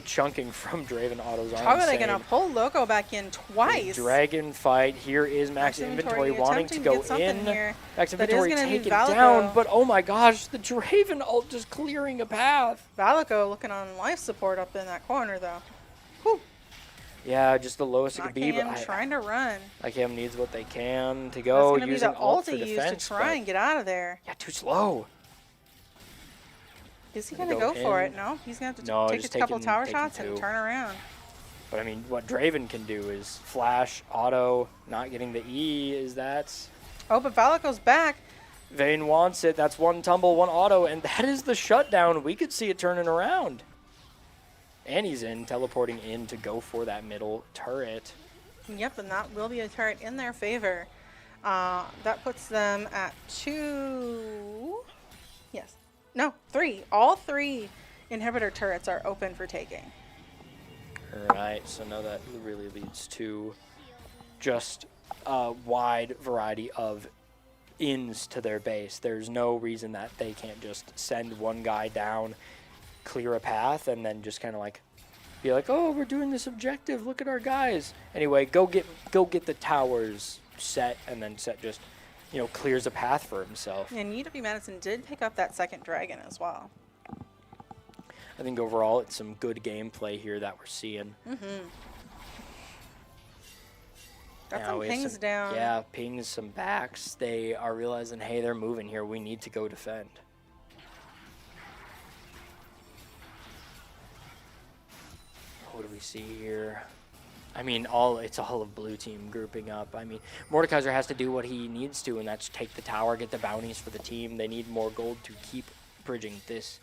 chunking from Draven autos are How are they insane. going to pull Loco back in twice? Dragon fight. Here is max inventory wanting to attempting go get something in. here. Max That is inventory gonna be taken Valko. down, but oh my gosh, the Draven ult just clearing a path. Valko looking on life support up in that corner, though. Whew. Yeah, just the lowest it could be, but NuckAM trying to run. IKM needs what they can to That's go going to be using the ult ulti for used defense. to try and get out of there. Yeah, too slow. Is he Gonna going to go go for in. it? No, he's going to have to No, take a just couple taking- tower taking shots and 2. turn around. But I mean, what Draven can do is flash, auto, not getting the E. Is that... Oh, but Valko's back. Vayne wants it. That's 1 tumble, 1 auto, and that is the shutdown. We could see it turning around. And he's in, teleporting in to go for that middle turret. Yep, and that will be a turret in their favor. That puts them at 2. Yes. No, 3. All 3 inhibitor turrets are open for taking. All right, so now that really leads to just a wide variety of ins to their base. There's no reason that they can't just send one guy down, clear a path, and then just kind of like be like, oh, we're doing this objective. Look at our guys. Anyway, go get the towers set, and then set just, you know, clears a path for himself. And UW Madison did pick up that second dragon as well. I think overall it's some good gameplay here that we're seeing. Got Now some we have pings down. Yeah, pings, some backs. They are realizing, hey, they're moving here. We need to go defend. What do we see here? I mean, it's all of blue team grouping up. I mean, Mordekaiser has to do what he needs to, and that's take the tower, get the bounties for the team. They need more gold to keep bridging this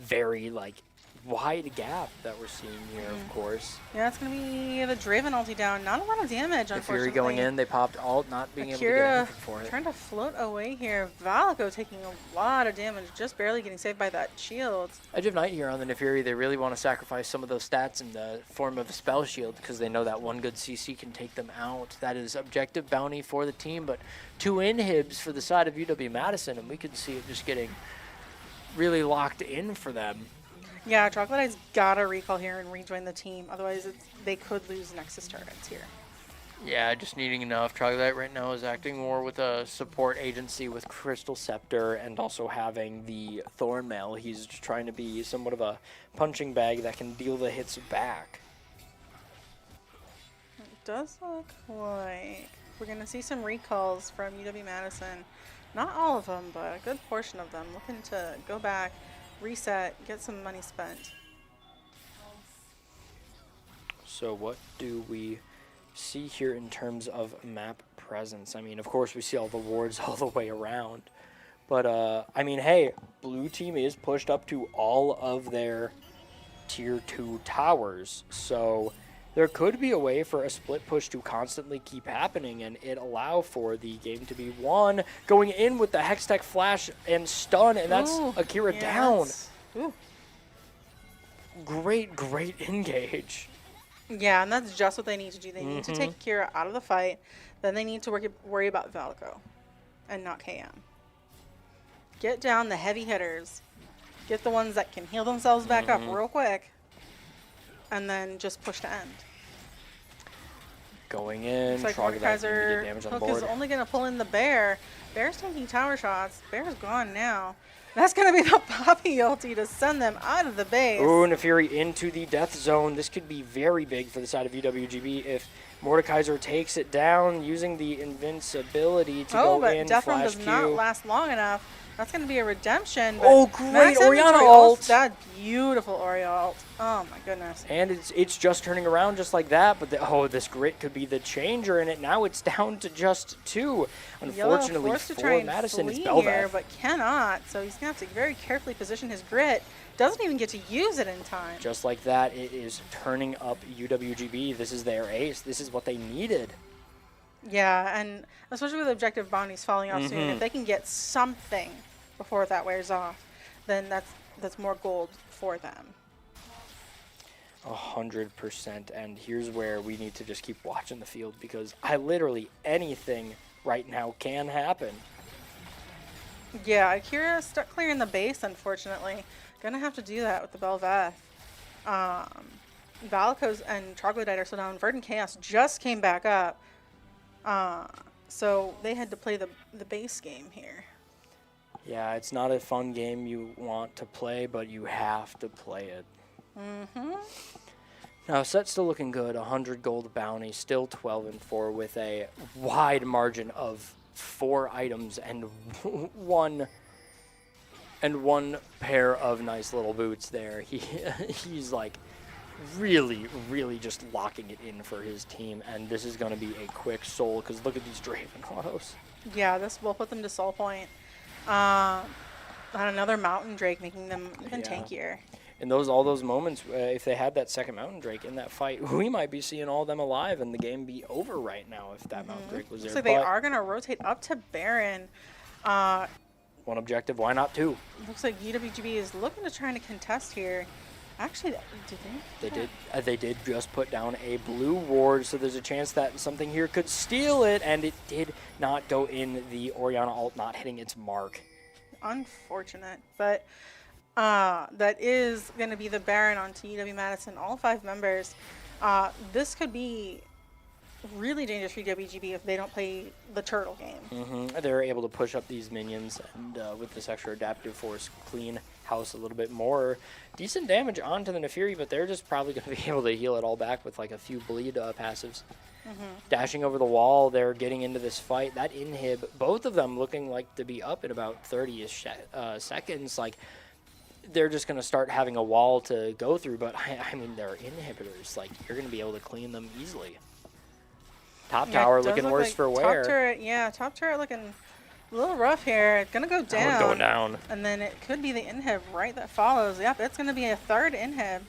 very, like, wide gap that we're seeing here, of course. Yeah, it's going to be the Draven ulti down. Not a lot of damage, The unfortunately. Fury going in, they popped alt, not being able to get Akira anything for it. trying to float away here. Valko taking a lot of damage, just barely getting saved by that shield. Edge of Night here on the Neferi, they really want to sacrifice some of those stats in the form of a spell shield because they know that one good CC can take them out. That is objective bounty for the team, but 2 inhibs for the side of UW Madison, and we can see it just getting really locked in for them. Yeah, Troglodyte's got to recall here and rejoin the team. Otherwise, they could lose Nexus turrets here. Yeah, just needing enough. Troglodyte right now is acting more with a support agency with Crystal Scepter and also having the Thornmail. He's just trying to be somewhat of a punching bag that can deal the hits back. It does look like we're going to see some recalls from UW-Madison. Not all of them, but a good portion of them. Looking to go back, reset, get some money spent. So what do we see here in terms of map presence? I mean, of course, we see all the wards all the way around. But, I mean, hey, blue team is pushed up to all of their tier 2 towers. So there could be a way for a split push to constantly keep happening and it allow for the game to be won. Going in with the Hextech Flash and stun, and that's Ooh, Akira yeah, down. Ooh. Great, great engage. Yeah, and that's just what they need to do. They need to take Kira out of the fight. Then they need to worry about Valco and not KM. Get down the heavy hitters. Get the ones that can heal themselves back up real quick. And then just push to end. Going in, Looks like Troglodyte can get Mordekaiser damage on the Hook is board. only going to pull in the Bear. Bear's taking tower shots. Bear's gone now. That's going to be the Poppy ulti to send them out of the base. Ooh, Nefiri into the death zone. This could be very big for the side of UWGB if Mordekaiser takes it down using the invincibility to go but in, Death Run flash does not Q. last long enough. That's going to be a redemption. But Oh, great Max Orianna Ametryo ult. That beautiful Orianna ult. Oh, my goodness. And it's just turning around just like that, but this grit could be the changer in it. Now it's down to just 2. Unfortunately Yellow forced to try for and Madison, it's flee here, Belvath. but cannot. So he's going to have to very carefully position his grit. Doesn't even get to use it in time. Just like that, it is turning up UWGB. This is their ace. This is what they needed. Yeah, and especially with objective bounties falling off soon, if they can get something before that wears off, then that's more gold for them. 100%, and here's where we need to just keep watching the field because literally anything right now can happen. Yeah, Akira stuck clearing the base, unfortunately. Gonna have to do that with the Belvath. Valakos and Troglodyte are still down. Verdant Chaos just came back up. So they had to play the base game here. Yeah, it's not a fun game you want to play, but you have to play it. Now, set's still looking good. 100 gold bounty, still 12-4 with a wide margin of 4 items and one pair of nice little boots there. He's like really, really just locking it in for his team, and this is going to be a quick soul because look at these Draven autos. Yeah, this will put them to soul point. And another Mountain Drake making them even tankier. And all those moments, if they had that second Mountain Drake in that fight, we might be seeing all of them alive and the game be over right now if that Mountain Drake was Looks there. like they But are going to rotate up to Baron. one objective, why not 2? Looks like UWGB is looking to try to contest here. Actually, did they? They did just put down a blue ward, so there's a chance that something here could steal it, and it did not go in. The Orianna ult not hitting its mark. Unfortunate, but that is going to be the Baron onto UW-Madison. All 5 members. This could be really dangerous for UWGB if they don't play the turtle game. They're able to push up these minions, and with this extra adaptive force, clean house a little bit more. Decent damage onto the Nefiri, but they're just probably going to be able to heal it all back with like a few bleed passives. Dashing over the wall, they're getting into this fight. That inhib, both of them looking like to be up in about 30-ish seconds. Like, they're just going to start having a wall to go through, but I mean, they're inhibitors. Like, you're going to be able to clean them easily. Top tower looking worse for wear. Top turret looking a little rough here. It's going to go down. Going down. And then it could be the inhib right that follows. Yep, it's going to be a third inhib.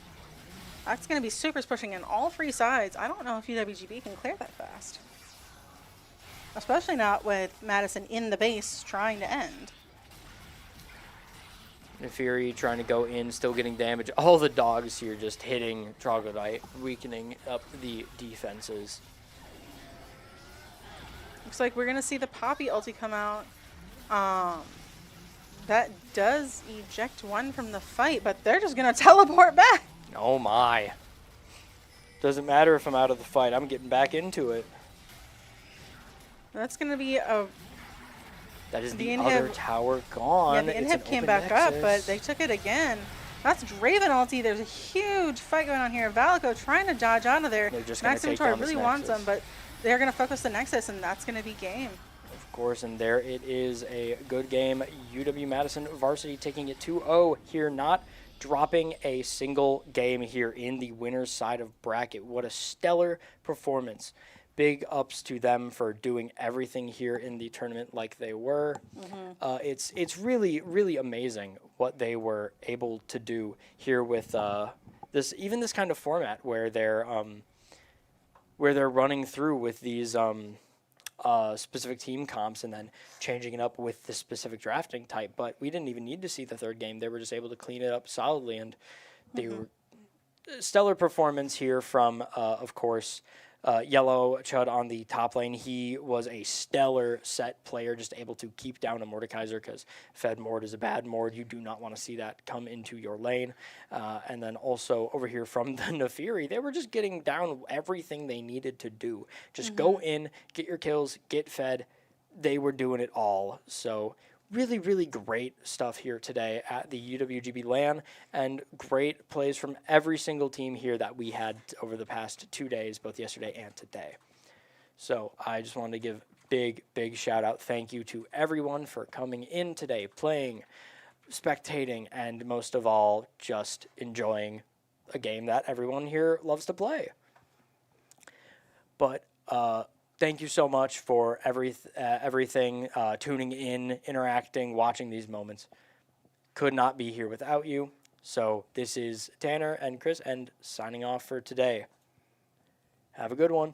That's going to be supers pushing in all 3 sides. I don't know if UWGB can clear that fast. Especially not with Madison in the base trying to end. Nefiri trying to go in, still getting damage. All the dogs here just hitting Troglodyte, weakening up the defenses. Looks like we're going to see the Poppy ulti come out. That does eject one from the fight, but they're just going to teleport back. Oh my. Doesn't matter if I'm out of the fight, I'm getting back into it. That's going to be a... That is The the other inhib- tower gone. Yeah, the It's an inhib came open back up, but nexus. they took it again. That's Draven ulti. There's a huge fight going on here. Valico trying to dodge out of there. They're just gonna Maximum take Tor down this really wants nexus. them, but they're going to focus the Nexus, and that's going to be game. Of course, and there it is, a good game. UW-Madison varsity taking it 2-0 here, not dropping a single game here in the winner's side of bracket. What a stellar performance. Big ups to them for doing everything here in the tournament like they were. It's really, really amazing what they were able to do here with this kind of format where they're running through with these specific team comps and then changing it up with the specific drafting type. But we didn't even need to see the third game. They were just able to clean it up solidly, and they were stellar performance here from, of course, Yellow Chud on the top lane. He was a stellar set player, just able to keep down a Mordekaiser because Fed Mord is a bad Mord. You do not want to see that come into your lane. And then also over here from the Nefiri, they were just getting down everything they needed to do. Just go in, get your kills, get fed. They were doing it all. So really, really great stuff here today at the UWGB LAN, and great plays from every single team here that we had over the past 2 days, both yesterday and today. So I just wanted to give big shout out. Thank you to everyone for coming in today, playing, spectating, and most of all, just enjoying a game that everyone here loves to play. But thank you so much for everything, tuning in, interacting, watching these moments. Could not be here without you. So this is Tanner and Chris, and signing off for today. Have a good one.